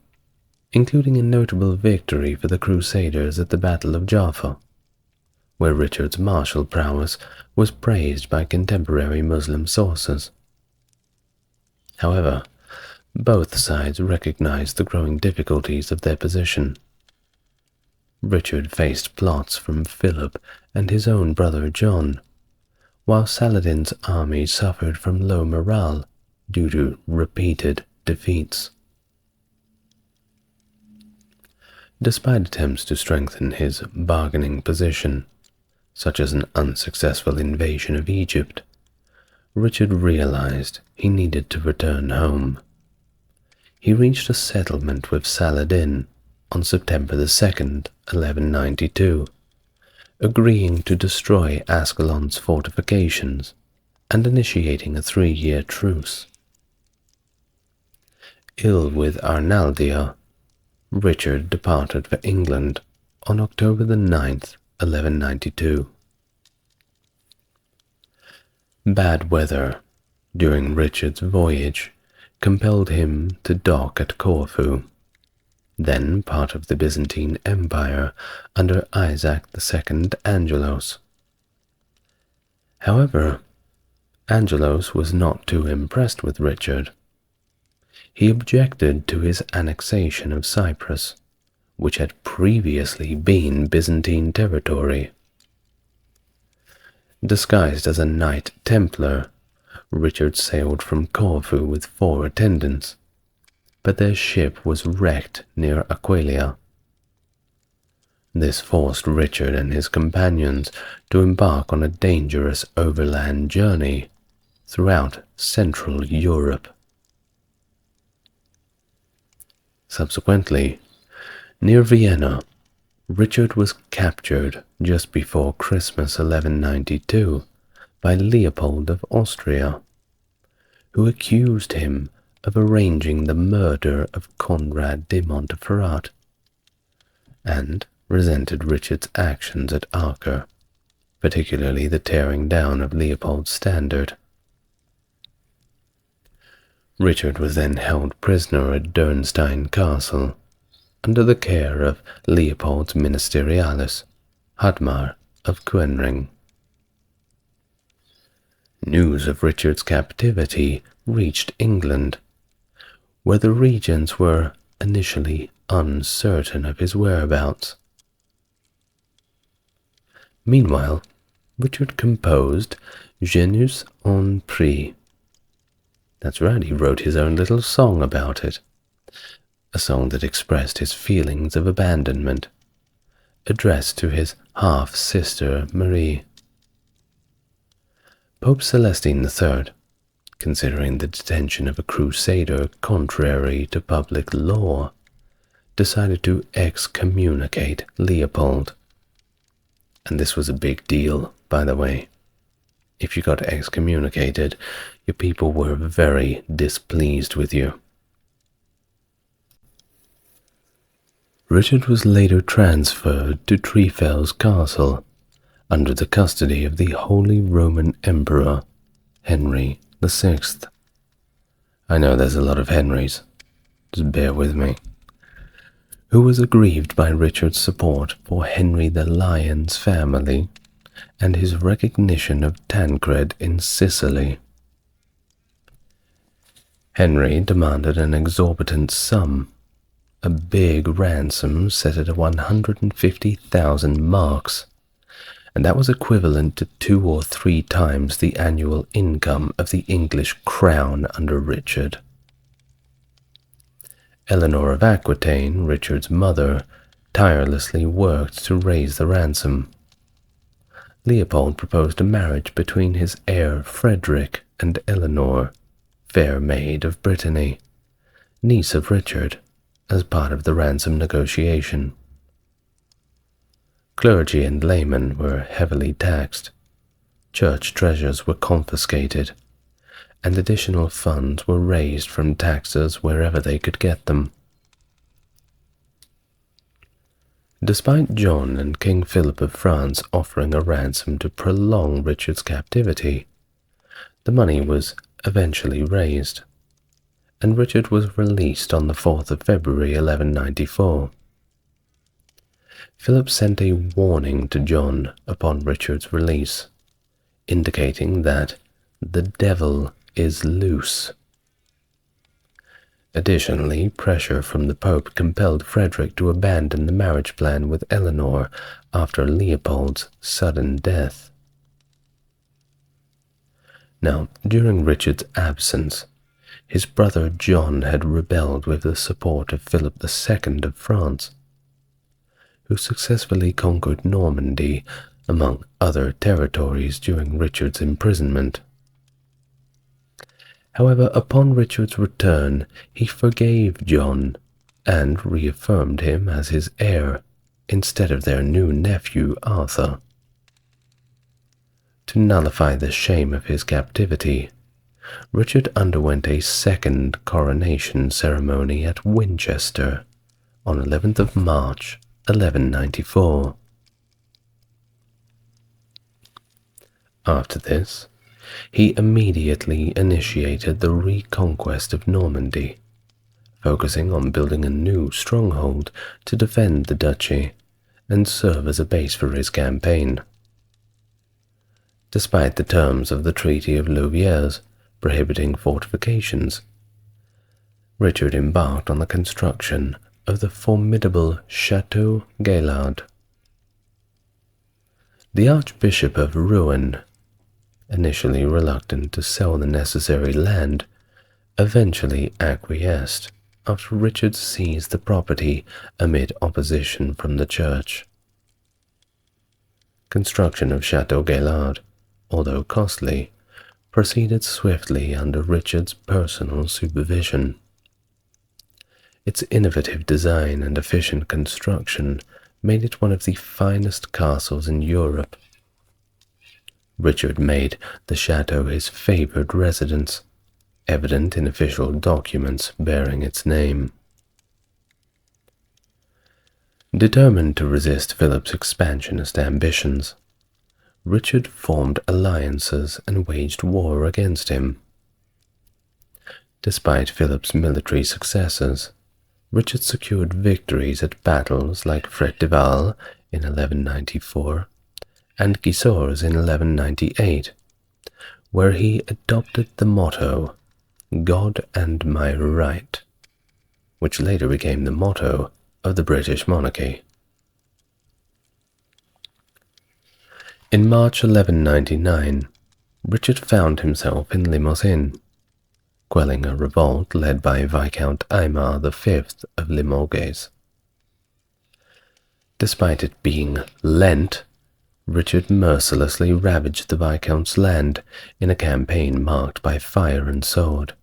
including a notable victory for the Crusaders at the Battle of Jaffa, where Richard's martial prowess was praised by contemporary Muslim sources. However, both sides recognized the growing difficulties of their position. Richard faced plots from Philip and his own brother John, while Saladin's army suffered from low morale due to repeated defeats. Despite attempts to strengthen his bargaining position, such as an unsuccessful invasion of Egypt, Richard realized he needed to return home. He reached a settlement with Saladin on September 2nd, 1192, agreeing to destroy Ascalon's fortifications and initiating a 3-year truce. Ill with Arnaldia, Richard departed for England on October 9th, 1192. Bad weather during Richard's voyage compelled him to dock at Corfu, then part of the Byzantine Empire under Isaac II Angelos. However, Angelos was not too impressed with Richard. He objected to his annexation of Cyprus, which had previously been Byzantine territory. Disguised as a Knight Templar, Richard sailed from Corfu with 4 attendants, but their ship was wrecked near Aquileia. This forced Richard and his companions to embark on a dangerous overland journey throughout Central Europe. Subsequently, near Vienna, Richard was captured just before Christmas 1192 by Leopold of Austria, who accused him of arranging the murder of Conrad de Montferrat, and resented Richard's actions at Acre, particularly the tearing down of Leopold's standard. Richard was then held prisoner at Dürnstein Castle, under the care of Leopold's ministerialis, Hadmar of Coenring. News of Richard's captivity reached England, where the regents were initially uncertain of his whereabouts. Meanwhile, Richard composed Genus en Prix. That's right, he wrote his own little song about it, a song that expressed his feelings of abandonment, addressed to his half-sister Marie. Pope Celestine III, considering the detention of a crusader contrary to public law, decided to excommunicate Leopold. And this was a big deal, by the way. If you got excommunicated, your people were very displeased with you. Richard was later transferred to Trifels Castle under the custody of the Holy Roman Emperor, Henry VI. I know there's a lot of Henrys, just bear with me. Who was aggrieved by Richard's support for Henry the Lion's family and his recognition of Tancred in Sicily. Henry demanded an exorbitant sum, a big ransom set at 150,000 marks, and that was equivalent to 2 or 3 times the annual income of the English crown under Richard. Eleanor of Aquitaine, Richard's mother, tirelessly worked to raise the ransom. Leopold proposed a marriage between his heir Frederick and Eleanor, fair maid of Brittany, niece of Richard, as part of the ransom negotiation. Clergy and laymen were heavily taxed, church treasures were confiscated, and additional funds were raised from taxes wherever they could get them. Despite John and King Philip of France offering a ransom to prolong Richard's captivity, the money was eventually raised, and Richard was released on the 4th of February 1194. Philip sent a warning to John upon Richard's release, indicating that the devil is loose. Additionally, pressure from the Pope compelled Frederick to abandon the marriage plan with Eleanor after Leopold's sudden death. Now, during Richard's absence, his brother John had rebelled with the support of Philip II of France, who successfully conquered Normandy, among other territories, during Richard's imprisonment. However, upon Richard's return, he forgave John and reaffirmed him as his heir instead of their new nephew Arthur. To nullify the shame of his captivity, Richard underwent a second coronation ceremony at Winchester on 11th of March, 1194. After this, he immediately initiated the reconquest of Normandy, focusing on building a new stronghold to defend the duchy and serve as a base for his campaign. Despite the terms of the Treaty of Louviers prohibiting fortifications, Richard embarked on the construction of the formidable Château Gaillard. The Archbishop of Rouen, initially reluctant to sell the necessary land, eventually acquiesced after Richard seized the property amid opposition from the church. Construction of Château Gaillard, although costly, proceeded swiftly under Richard's personal supervision. Its innovative design and efficient construction made it one of the finest castles in Europe. Richard made the chateau his favored residence, evident in official documents bearing its name. Determined to resist Philip's expansionist ambitions, Richard formed alliances and waged war against him. Despite Philip's military successes, Richard secured victories at battles like Fret-de-Val in 1194 and Gisors in 1198, where he adopted the motto, "God and my right," which later became the motto of the British monarchy. In March 1199, Richard found himself in Limousin, quelling a revolt led by Viscount Aymar V of Limoges. Despite it being Lent, Richard mercilessly ravaged the Viscount's land in a campaign marked by fire and sword.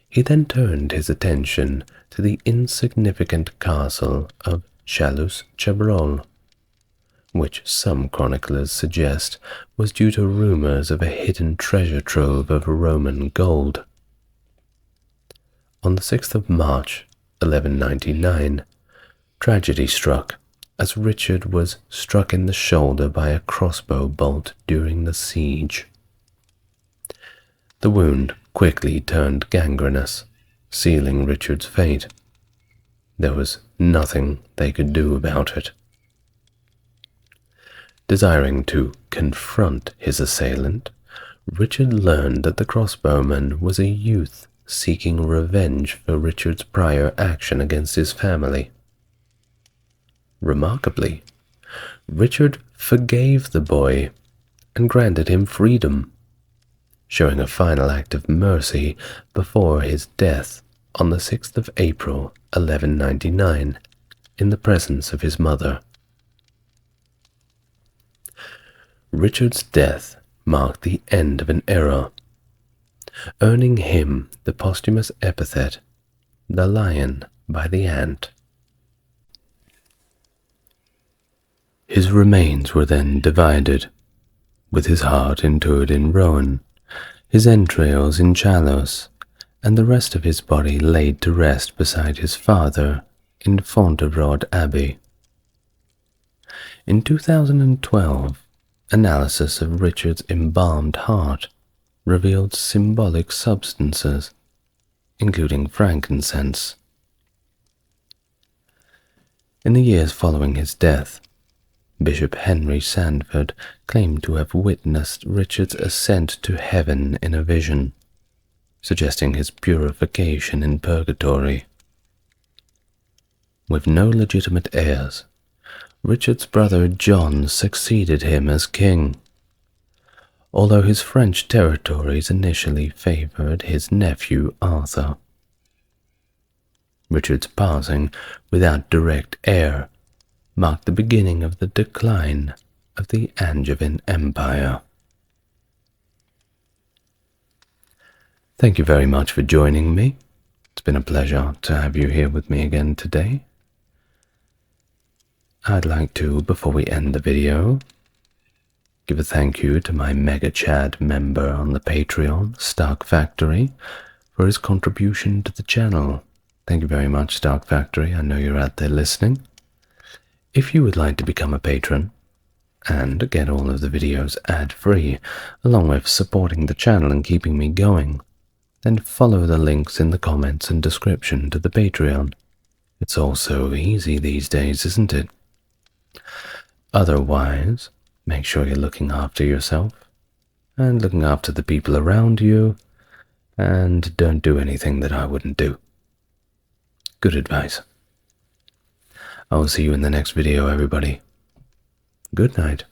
He then turned his attention to the insignificant castle of Chalus-Chabrol, which some chroniclers suggest was due to rumors of a hidden treasure trove of Roman gold. On the 6th of March, 1199, tragedy struck as Richard was struck in the shoulder by a crossbow bolt during the siege. The wound quickly turned gangrenous, sealing Richard's fate. There was nothing they could do about it. Desiring to confront his assailant, Richard learned that the crossbowman was a youth seeking revenge for Richard's prior action against his family. Remarkably, Richard forgave the boy and granted him freedom, showing a final act of mercy before his death on the 6th of April, 1199, in the presence of his mother. Richard's death marked the end of an era, earning him the posthumous epithet, the Lion by the Ant. His remains were then divided, with his heart interred in Rouen, his entrails in Chalos, and the rest of his body laid to rest beside his father in Fontevraud Abbey. In 2012, analysis of Richard's embalmed heart revealed symbolic substances, including frankincense. In the years following his death, Bishop Henry Sandford claimed to have witnessed Richard's ascent to heaven in a vision, suggesting his purification in purgatory. With no legitimate heirs, Richard's brother John succeeded him as king, although his French territories initially favored his nephew Arthur. Richard's passing without direct heir marked the beginning of the decline of the Angevin Empire. Thank you very much for joining me. It's been a pleasure to have you here with me again today. I'd like to, before we end the video, give a thank you to my Mega Chad member on the Patreon, Stark Factory, for his contribution to the channel. Thank you very much, Stark Factory. I know you're out there listening. If you would like to become a patron and get all of the videos ad-free, along with supporting the channel and keeping me going, then follow the links in the comments and description to the Patreon. It's all so easy these days, isn't it? Otherwise, make sure you're looking after yourself and looking after the people around you, and don't do anything that I wouldn't do. Good advice. I will see you in the next video, everybody. Good night.